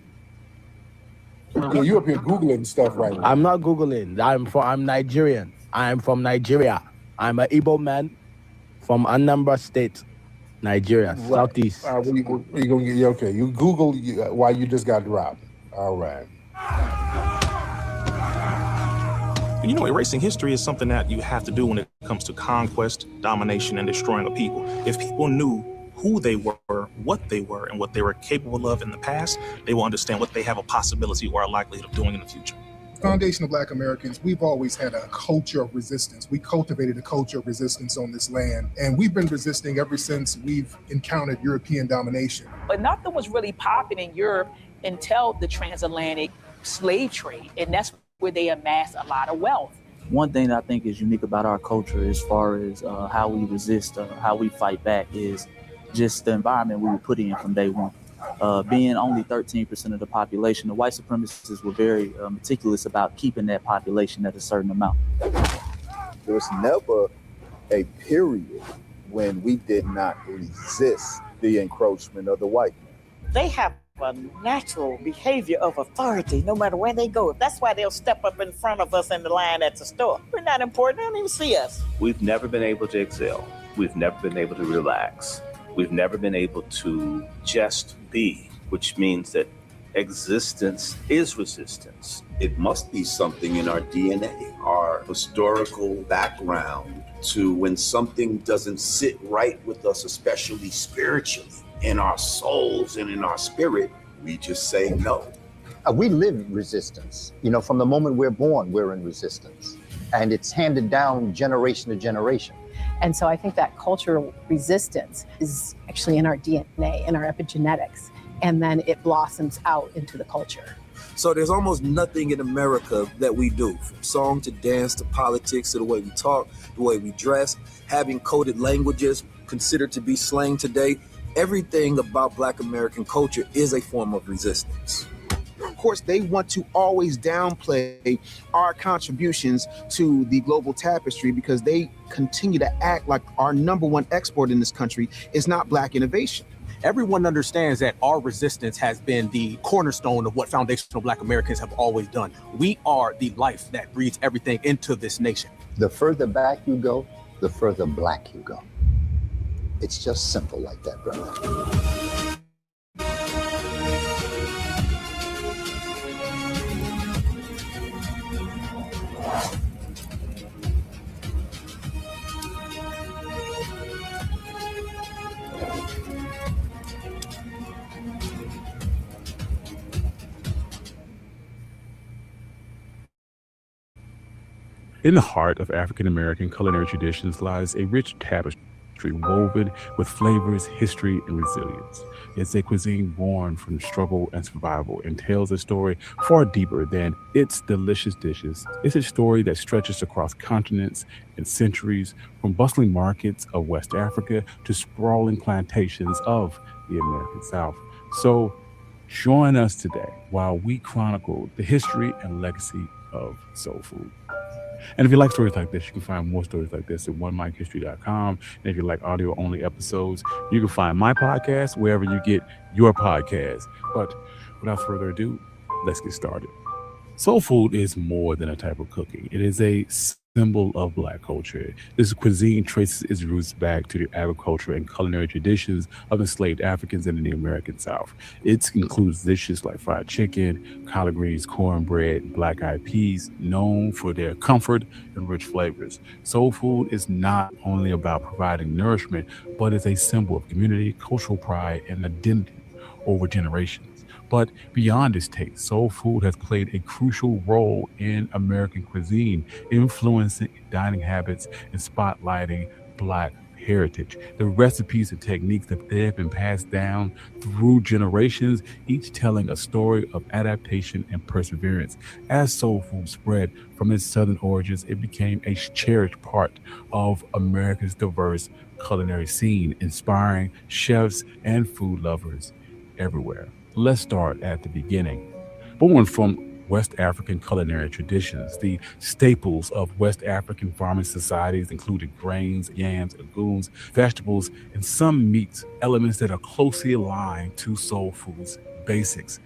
Yeah, you up here Googling stuff right now. I'm not Googling. I'm Nigerian. I'm from Nigeria. I'm an Igbo man from Anambra State, Nigeria, right. Southeast. You gonna get okay? You Google why you just got dropped. All right. You know, erasing history is something that you have to do when it comes to conquest, domination, and destroying a people. If people knew who they were, what they were, and what they were capable of in the past, they will understand what they have a possibility or a likelihood of doing in the future. Foundation of Black Americans, we've always had a culture of resistance. We cultivated a culture of resistance on this land, and we've been resisting ever since we've encountered European domination. But nothing was really popping in Europe until the transatlantic slave trade, and that's where they amassed a lot of wealth. One thing that I think is unique about our culture as far as how we resist, how we fight back, is just the environment we were put in from day one. Being only 13% of the population, the white supremacists were very meticulous about keeping that population at a certain amount. There was never a period when we did not resist the encroachment of the white man. They have a natural behavior of authority no matter where they go. That's why they'll step up in front of us in the line at the store. We're not important. They don't even see us. We've never been able to excel. We've never been able to relax. We've never been able to just be, which means that existence is resistance. It must be something in our DNA, our historical background, to when something doesn't sit right with us, especially spiritually, in our souls and in our spirit, we just say no. We live resistance. You know, from the moment we're born, we're in resistance. And it's handed down generation to generation. And so I think that cultural resistance is actually in our DNA, in our epigenetics, and then it blossoms out into the culture. So there's almost nothing in America that we do, from song to dance to politics to the way we talk, the way we dress, having coded languages considered to be slang today. Everything about Black American culture is a form of resistance. Of course, they want to always downplay our contributions to the global tapestry because they continue to act like our number one export in this country is not Black innovation. Everyone understands that our resistance has been the cornerstone of what foundational Black Americans have always done. We are the life that breathes everything into this nation. The further back you go, the further Black you go. It's just simple like that, brother. In the heart of African American culinary traditions lies a rich tapestry woven with flavors, history, and resilience. It's a cuisine born from struggle and survival and tells a story far deeper than its delicious dishes. It's a story that stretches across continents and centuries, from bustling markets of West Africa to sprawling plantations of the American South. So join us today while we chronicle the history and legacy of soul food. And if you like stories like this, you can find more stories like this at onemichistory.com. And if you like audio only episodes, you can find my podcast wherever you get your podcasts. But without further ado, let's get started. Soul food is more than a type of cooking. It is a symbol of Black culture. This cuisine traces its roots back to the agriculture and culinary traditions of enslaved Africans in the American South. It includes dishes like fried chicken, collard greens, cornbread, black-eyed peas, known for their comfort and rich flavors. Soul food is not only about providing nourishment, but is a symbol of community, cultural pride, and identity over generations. But beyond its taste, soul food has played a crucial role in American cuisine, influencing dining habits and spotlighting Black heritage. The recipes and techniques that have been passed down through generations, each telling a story of adaptation and perseverance. As soul food spread from its southern origins, it became a cherished part of America's diverse culinary scene, inspiring chefs and food lovers everywhere. Let's start at the beginning. Born from West African culinary traditions, the staples of West African farming societies included grains, yams, legumes, vegetables, and some meats, elements that are closely aligned to soul food's basics.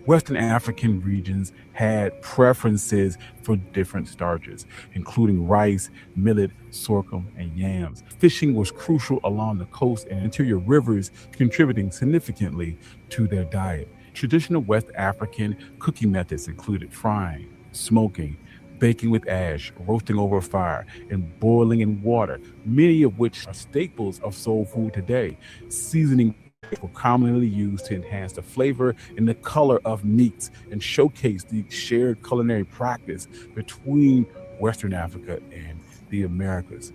Western African regions had preferences for different starches, including rice, millet, sorghum, and yams. Fishing was crucial along the coast and interior rivers, contributing significantly to their diet. Traditional West African cooking methods included frying, smoking, baking with ash, roasting over a fire, and boiling in water, many of which are staples of soul food today. Seasoning were commonly used to enhance the flavor and the color of meats and showcase the shared culinary practice between Western Africa and the Americas.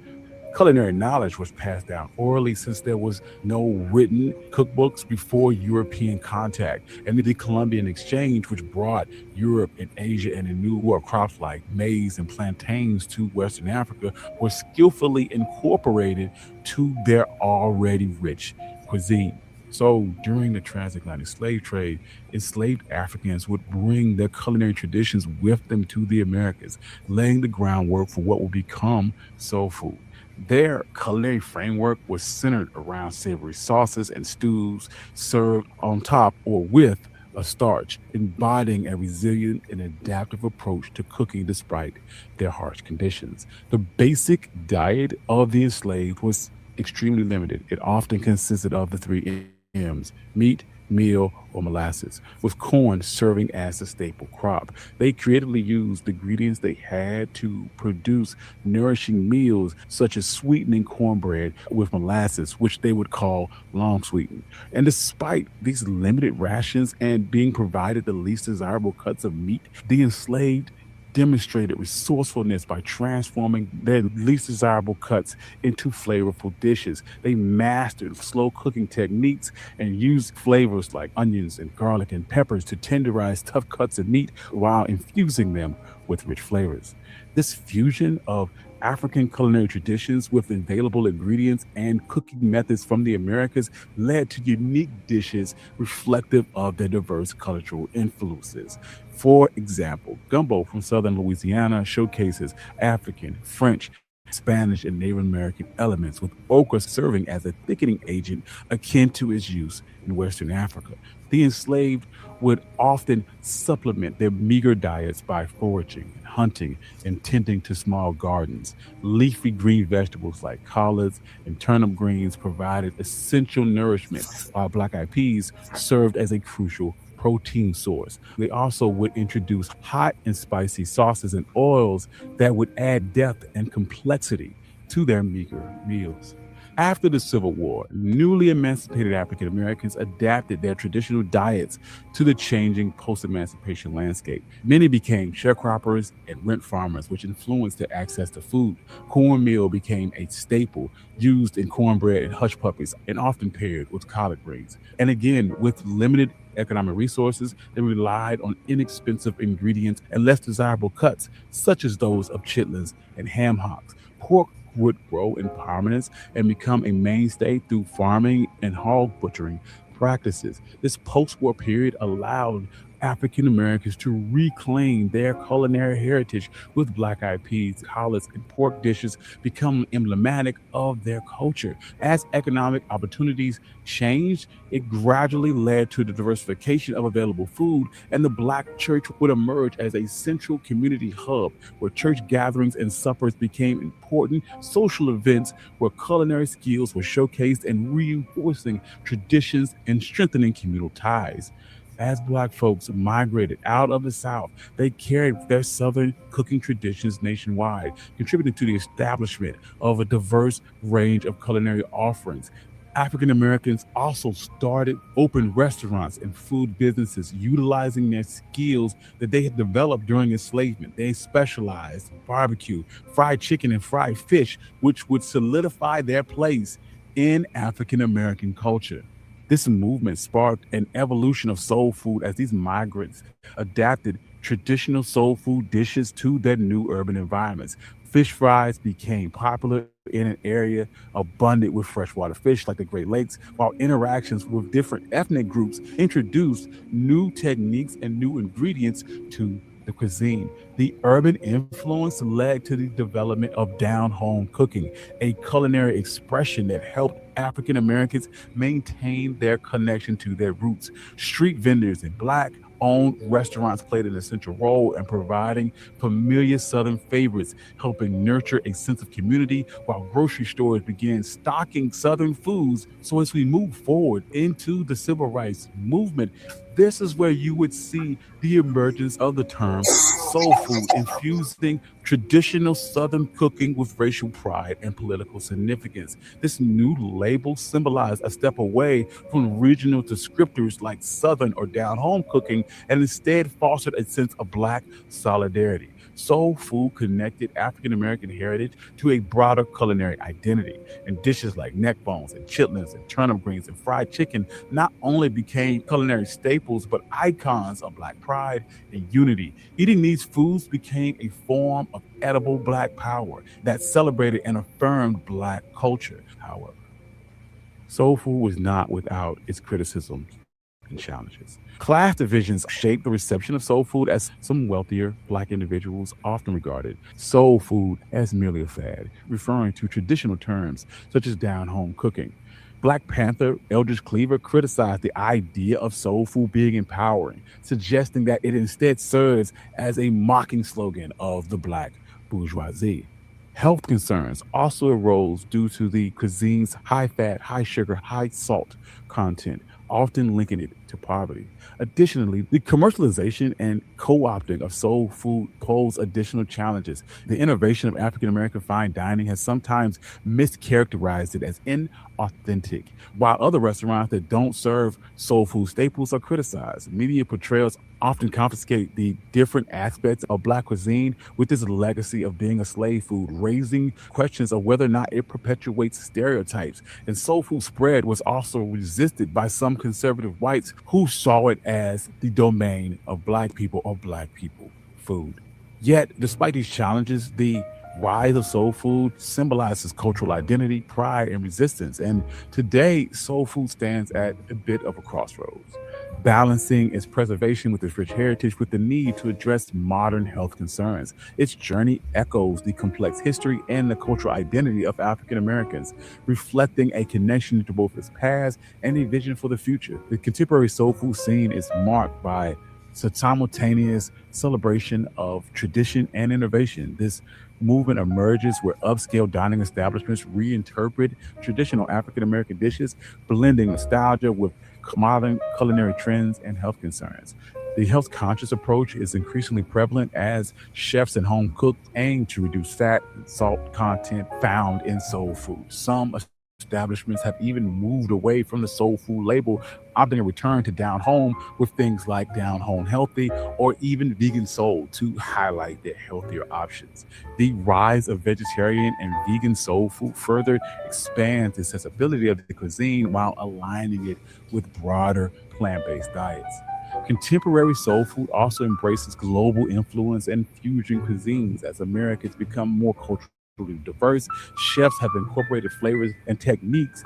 Culinary knowledge was passed down orally since there was no written cookbooks before European contact, and the Columbian exchange, which brought Europe and Asia and the new world crops like maize and plantains to Western Africa, was skillfully incorporated to their already rich cuisine. So during the transatlantic slave trade, enslaved Africans would bring their culinary traditions with them to the Americas, laying the groundwork for what would become soul food. Their culinary framework was centered around savory sauces and stews served on top or with a starch, embodying a resilient and adaptive approach to cooking despite their harsh conditions. The basic diet of the enslaved was extremely limited. It often consisted of the three M's: meat, meal, or molasses, with corn serving as the staple crop. They creatively used the ingredients they had to produce nourishing meals, such as sweetening cornbread with molasses, which they would call long sweetened. And despite these limited rations and being provided the least desirable cuts of meat, the enslaved demonstrated resourcefulness by transforming their least desirable cuts into flavorful dishes. They mastered slow cooking techniques and used flavors like onions and garlic and peppers to tenderize tough cuts of meat while infusing them with rich flavors. This fusion of African culinary traditions with available ingredients and cooking methods from the Americas led to unique dishes reflective of their diverse cultural influences. For example, gumbo from southern Louisiana showcases African, French, Spanish, and Native American elements, with okra serving as a thickening agent akin to its use in Western Africa. The enslaved would often supplement their meager diets by foraging, hunting, and tending to small gardens. Leafy green vegetables like collards and turnip greens provided essential nourishment, while black-eyed peas served as a crucial protein source. They also would introduce hot and spicy sauces and oils that would add depth and complexity to their meager meals. After the Civil War, newly emancipated African Americans adapted their traditional diets to the changing post-emancipation landscape. Many became sharecroppers and rent farmers, which influenced their access to food. Cornmeal became a staple used in cornbread and hush puppies, and often paired with collard greens. And again, with limited economic resources, they relied on inexpensive ingredients and less desirable cuts, such as those of chitlins and ham hocks. Pork would grow in prominence and become a mainstay through farming and hog butchering practices. This post-war period allowed African Americans to reclaim their culinary heritage, with black-eyed peas, collards, and pork dishes become emblematic of their culture. As economic opportunities changed, it gradually led to the diversification of available food, and the Black church would emerge as a central community hub where church gatherings and suppers became important social events where culinary skills were showcased and reinforcing traditions and strengthening communal ties. As Black folks migrated out of the South, they carried their Southern cooking traditions nationwide, contributing to the establishment of a diverse range of culinary offerings. African Americans also started open restaurants and food businesses, utilizing their skills that they had developed during enslavement. They specialized in barbecue, fried chicken, and fried fish, which would solidify their place in African American culture. This movement sparked an evolution of soul food as these migrants adapted traditional soul food dishes to their new urban environments. Fish fries became popular in an area abundant with freshwater fish like the Great Lakes, while interactions with different ethnic groups introduced new techniques and new ingredients to the cuisine. The urban influence led to the development of down-home cooking, a culinary expression that helped African Americans maintain their connection to their roots. Street vendors in Black Black-owned restaurants played an essential role in providing familiar Southern favorites, helping nurture a sense of community, while grocery stores began stocking Southern foods. So as we move forward into the civil rights movement, this is where you would see the emergence of the term soul food, infusing traditional Southern cooking with racial pride and political significance. This new label symbolized a step away from regional descriptors like Southern or down home cooking, and instead fostered a sense of Black solidarity. Soul food connected African American heritage to a broader culinary identity, and dishes like neck bones and chitlins and turnip greens and fried chicken not only became culinary staples but icons of Black pride and unity. Eating these foods became a form of edible Black power that celebrated and affirmed Black culture. However, soul food was not without its criticisms and challenges. Class divisions shaped the reception of soul food, as some wealthier Black individuals often regarded soul food as merely a fad, referring to traditional terms such as down home cooking. Black Panther Eldridge Cleaver criticized the idea of soul food being empowering, suggesting that it instead serves as a mocking slogan of the Black bourgeoisie. Health concerns also arose due to the cuisine's high fat, high sugar, high salt content, often linking it to poverty. Additionally, the commercialization and co-opting of soul food pose additional challenges. The innovation of African American fine dining has sometimes mischaracterized it as inauthentic, while other restaurants that don't serve soul food staples are criticized. Media portrayals often confiscate the different aspects of Black cuisine with this legacy of being a slave food, raising questions of whether or not it perpetuates stereotypes. And soul food spread was also resisted by some conservative whites who saw it as the domain of Black people or Black people food. Yet, despite these challenges, the rise of soul food symbolizes cultural identity, pride, and resistance. And today, soul food stands at a bit of a crossroads, balancing its preservation with its rich heritage with the need to address modern health concerns. Its journey echoes the complex history and the cultural identity of African Americans, reflecting a connection to both its past and a vision for the future. The contemporary soul food scene is marked by simultaneous celebration of tradition and innovation. This movement emerges where upscale dining establishments reinterpret traditional African American dishes, blending nostalgia with modern culinary trends and health concerns. The health conscious approach is increasingly prevalent as chefs and home cooks aim to reduce fat and salt content found in soul food. Some establishments have even moved away from the soul food label, opting a return to down home with things like down home healthy or even vegan soul to highlight their healthier options. The rise of vegetarian and vegan soul food further expands the accessibility of the cuisine while aligning it with broader plant-based diets. Contemporary soul food also embraces global influence and fusion cuisines as Americans become more culturally diverse. Chefs have incorporated flavors and techniques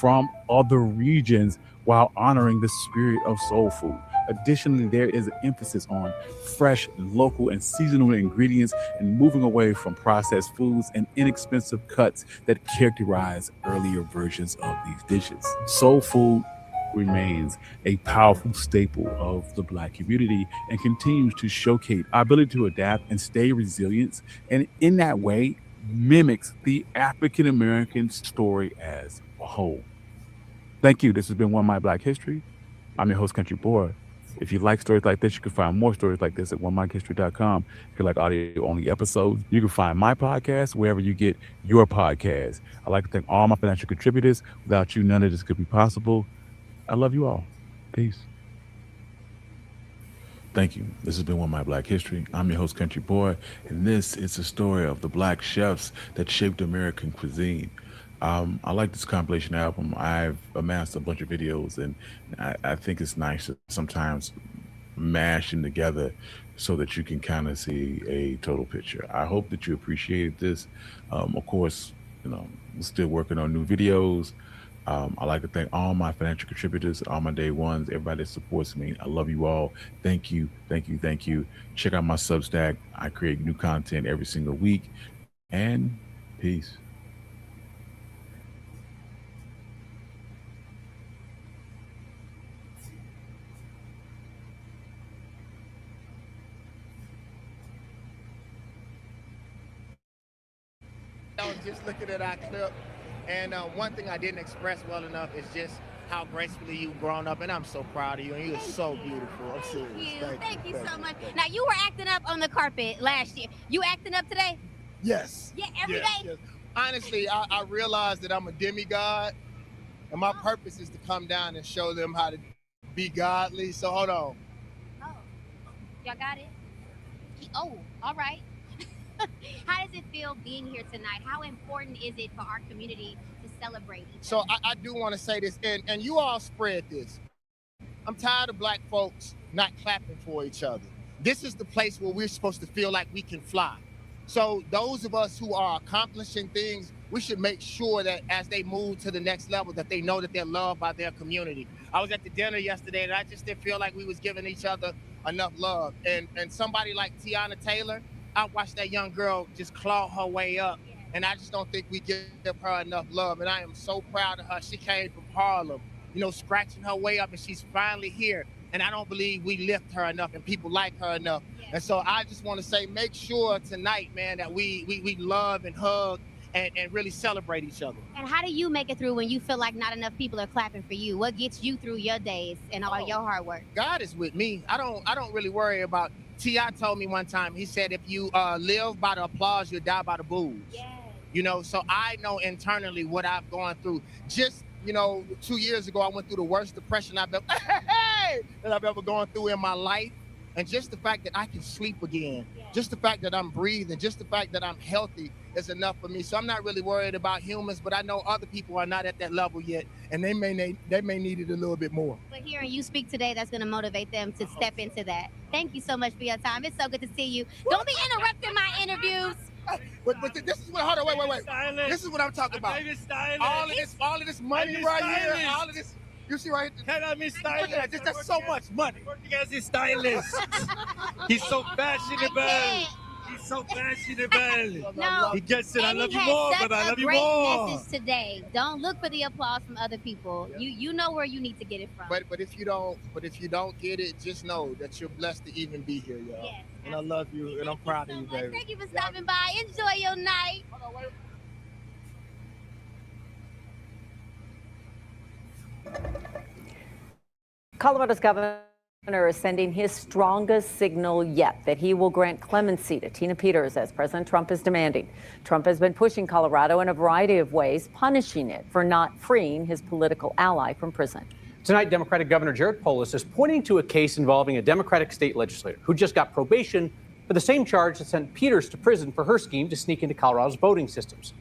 from other regions while honoring the spirit of soul food. Additionally, there is an emphasis on fresh, local, and seasonal ingredients and moving away from processed foods and inexpensive cuts that characterize earlier versions of these dishes. Soul food remains a powerful staple of the Black community and continues to showcase our ability to adapt and stay resilient, and in that way mimics the African American story as a whole. Thank you. This has been One My Black History. I'm your host, Country Boy. If you like stories like this, you can find more stories like this at onemichistory.com. If you like audio-only episodes, you can find my podcast wherever you get your podcast. I'd like to thank all my financial contributors. Without you, none of this could be possible. I love you all. Peace. Thank you. This has been One My Black History. I'm your host, Country Boy, and this is the story of the Black chefs that shaped American cuisine. I like this compilation album. I've amassed a bunch of videos, and I think it's nice to sometimes mash them together so that you can kind of see a total picture. I hope that you appreciated this. Of course, we're still working on new videos. I'd like to thank all my financial contributors, all my day ones, everybody that supports me. I love you all. Thank you, thank you, thank you. Check out my Substack. I create new content every single week. And peace. I was just looking at our clip, and one thing I didn't express well enough is just how gracefully you've grown up, and I'm so proud of you, and you're so beautiful. I'm serious. Thank you so much. Now, you were acting up on the carpet last year. You acting up today? Yes. Yeah, every day? Yes. Honestly, I realized that I'm a demigod, and my purpose is to come down and show them how to be godly. So hold on. Oh, y'all got it? Oh, all right. How does it feel being here tonight? How important is it for our community to celebrate each other? So I do want to say this, and you all spread this. I'm tired of black folks not clapping for each other. This is the place where we're supposed to feel like we can fly. So those of us who are accomplishing things, we should make sure that as they move to the next level, that they know that they're loved by their community. I was at the dinner yesterday, and I just didn't feel like we was giving each other enough love. And somebody like Tiana Taylor, I watched that young girl just claw her way up, and I just don't think we give her enough love. And I am so proud of her. She came from Harlem, you know, scratching her way up, and she's finally here. And I don't believe we lift her enough and people like her enough. And so I just want to say, make sure tonight, man, that we love and hug and really celebrate each other. And how do you make it through when you feel like not enough people are clapping for you? What gets you through your days and all your hard work? God is with me. I don't really worry about. T.I. told me one time, he said, if you live by the applause, you'll die by the boos. Yes. You know, so I know internally what I've gone through. Just, you know, 2 years ago, I went through the worst depression that I've ever gone through in my life. And just the fact that I can sleep again, just the fact that I'm breathing, just the fact that I'm healthy is enough for me. So I'm not really worried about humans, but I know other people are not at that level yet, and they may need it a little bit more. But hearing you speak today, that's going to motivate them to step into that. Thank you so much for your time. It's so good to see you. Don't be interrupting my interviews. But this is what, hold on, wait. This is what I'm talking about. All of this money right here, all of this. You see right here? Can I be stylist? Look at that, that's so much money. Working as a stylist. He's so fashionable. He's so fashionable. No. He gets it. I And love he you had more, such but I a love you great more. message today. Don't look for the applause from other people. You know where you need to get it from. But if you don't get it, just know that you're blessed to even be here, y'all. Yes, and I love you, and I'm proud of you, baby. Thank you for stopping by. Enjoy your night. Colorado's governor is sending his strongest signal yet that he will grant clemency to Tina Peters, as President Trump is demanding. Trump has been pushing Colorado in a variety of ways, punishing it for not freeing his political ally from prison. Tonight, Democratic Governor Jared Polis is pointing to a case involving a Democratic state legislator who just got probation for the same charge that sent Peters to prison for her scheme to sneak into Colorado's voting systems.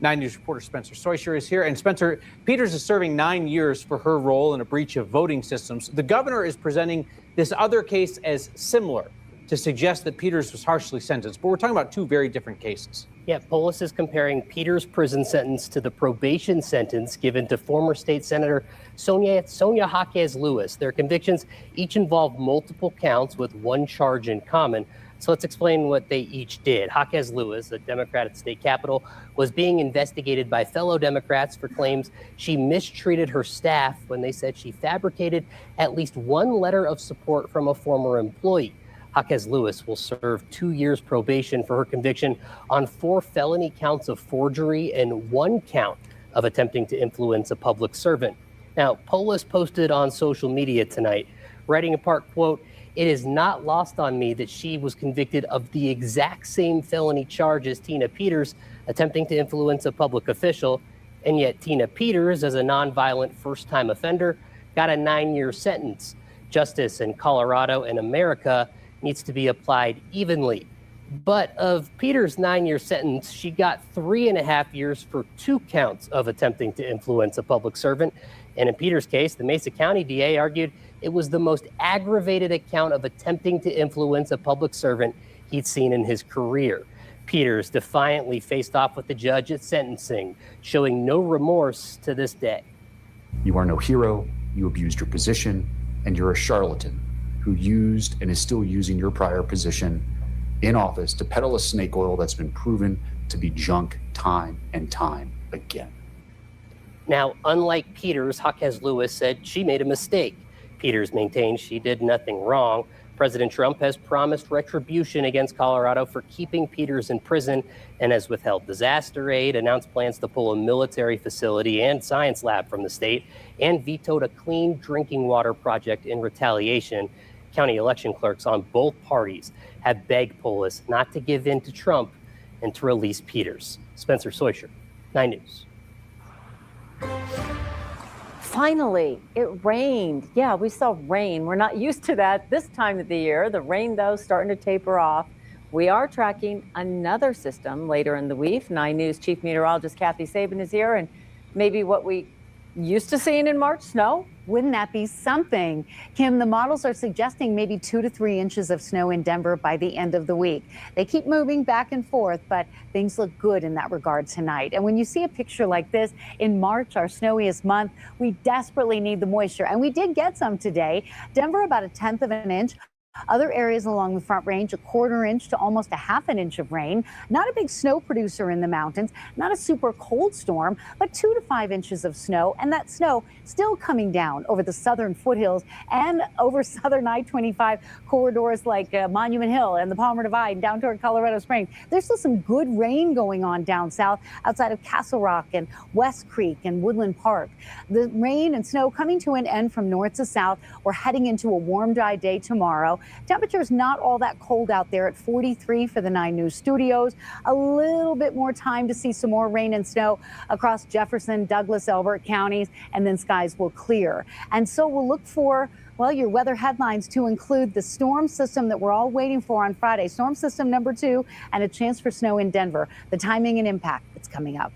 9 News reporter Spencer Soysher is here. And Spencer, Peters is serving 9 years for her role in a breach of voting systems. The governor is presenting this other case as similar to suggest that Peters was harshly sentenced. But we're talking about two very different cases. Yeah, Polis is comparing Peters' prison sentence to the probation sentence given to former state senator Sonia Jaquez Lewis. Their convictions each involve multiple counts with one charge in common. So let's explain what they each did. Jaquez Lewis, a Democrat at state capitol, was being investigated by fellow Democrats for claims she mistreated her staff when they said she fabricated at least one letter of support from a former employee. Jaquez Lewis will serve 2 years probation for her conviction on 4 felony counts of forgery and 1 count of attempting to influence a public servant. Now, Polis posted on social media tonight, writing a part, quote, "It is not lost on me that she was convicted of the exact same felony charge as Tina Peters, attempting to influence a public official, and yet Tina Peters, as a nonviolent first-time offender, got a 9-year sentence. Justice in Colorado and America needs to be applied evenly." But of Peters' 9-year sentence, she got 3.5 years for 2 counts of attempting to influence a public servant. And in Peters' case, the Mesa County DA argued it was the most aggravated account of attempting to influence a public servant he'd seen in his career. Peters defiantly faced off with the judge at sentencing, showing no remorse to this day. You are no hero, you abused your position, and you're a charlatan who used and is still using your prior position in office to peddle a snake oil that's been proven to be junk time and time again. Now, unlike Peters, Jaquez Lewis said she made a mistake. Peters maintained she did nothing wrong. President Trump has promised retribution against Colorado for keeping Peters in prison and has withheld disaster aid, announced plans to pull a military facility and science lab from the state, and vetoed a clean drinking water project in retaliation. County election clerks on both parties have begged Polis not to give in to Trump and to release Peters. Spencer Soysher, 9 News. Finally, it rained. Yeah, we saw rain. We're not used to that this time of the year. The rain, though, starting to taper off. We are tracking another system later in the week. 9 News Chief Meteorologist Kathy Sabin is here, and maybe what we used to seeing in March, snow. Wouldn't that be something? Kim, the models are suggesting maybe 2 to 3 inches of snow in Denver by the end of the week. They keep moving back and forth, but things look good in that regard tonight. And when you see a picture like this in March, our snowiest month, we desperately need the moisture. And we did get some today. Denver, about 1/10 of an inch. Other areas along the Front Range, 1/4 inch to almost 1/2 inch of rain. Not a big snow producer in the mountains, not a super cold storm, but 2 to 5 inches of snow. And that snow still coming down over the southern foothills and over southern I-25 corridors like Monument Hill and the Palmer Divide down toward Colorado Springs. There's still some good rain going on down south outside of Castle Rock and West Creek and Woodland Park. The rain and snow coming to an end from north to south. We're heading into a warm, dry day tomorrow. Temperatures not all that cold out there at 43 for the 9 News studios. A little bit more time to see some more rain and snow across Jefferson, Douglas, Elbert counties, and then skies will clear. And so we'll look for, well, your weather headlines to include the storm system that we're all waiting for on Friday, storm system number 2, and a chance for snow in Denver. The timing and impact, it's coming up.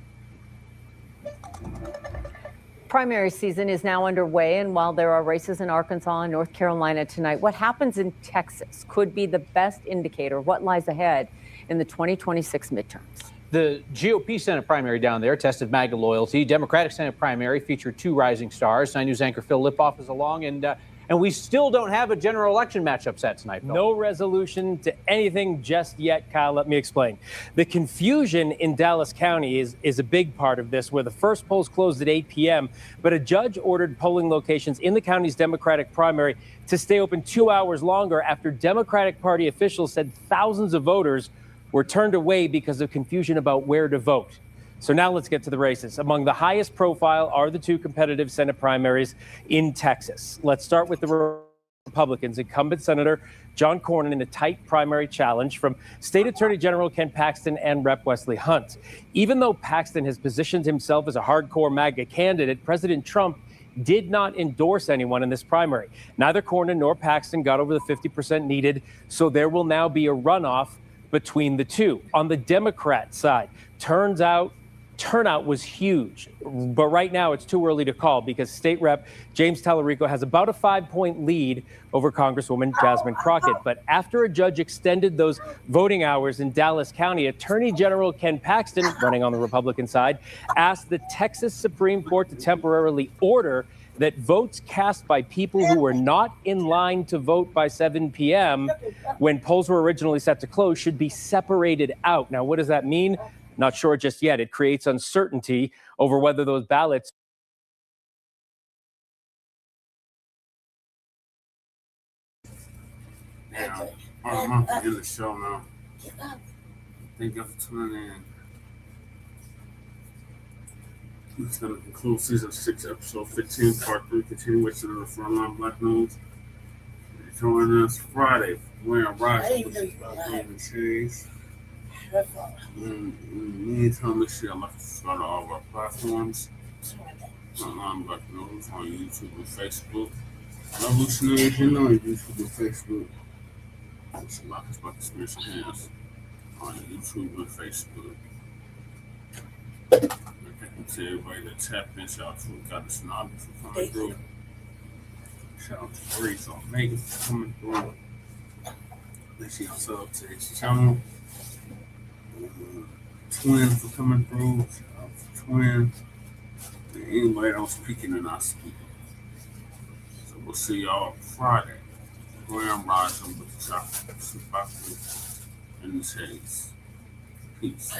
Primary season is now underway, and while there are races in Arkansas and North Carolina tonight, what happens in Texas could be the best indicator of what lies ahead in the 2026 midterms. The GOP Senate primary down there tested MAGA loyalty. Democratic Senate primary featured 2 rising stars. 9 News anchor Phil Lipoff is along, and we still don't have a general election matchup set tonight, Phil. No resolution to anything just yet, Kyle. Let me explain. The confusion in Dallas County is a big part of this, where the first polls closed at 8 p.m., but a judge ordered polling locations in the county's Democratic primary to stay open 2 hours longer after Democratic Party officials said thousands of voters were turned away because of confusion about where to vote. So now let's get to the races. Among the highest profile are the 2 competitive Senate primaries in Texas. Let's start with the Republicans. Incumbent Senator John Cornyn in a tight primary challenge from State Attorney General Ken Paxton and Rep. Wesley Hunt. Even though Paxton has positioned himself as a hardcore MAGA candidate, President Trump did not endorse anyone in this primary. Neither Cornyn nor Paxton got over the 50% needed, so there will now be a runoff between the two. On the Democrat side, turnout was huge, but right now it's too early to call because State Rep James Tallarico has about a 5-point lead over Congresswoman Jasmine Crockett. But after a judge extended those voting hours in Dallas County, Attorney General Ken Paxton, running on the Republican side, asked the Texas Supreme Court to temporarily order that votes cast by people who were not in line to vote by 7 p.m. when polls were originally set to close should be separated out. Now, what does that mean? Not sure just yet. It creates uncertainty over whether those ballots. Yeah, I'm up to the show now. Thank you for tuning in. This is going to conclude season 6, episode 15, part 3, continuation of the Line Blacc News. Join us Friday. Wearing Rise with the series. Anytime this year, I'm about to start all of our platforms. Line Blacc News on YouTube and Facebook. Revolutionary, you know, YouTube and Facebook. It's about to experience some hands on YouTube and Facebook. Thank you to everybody that tapped in. Shout out to Goddess Nobby for coming through. Shout out to Grace on Megan for coming through. Make sure y'all sub to his channel. Twin for coming through. Shout out to Twin. And anybody else speaking and not speaking. So we'll see y'all Friday. Grand Rising with the chocolate, and the shades. Peace.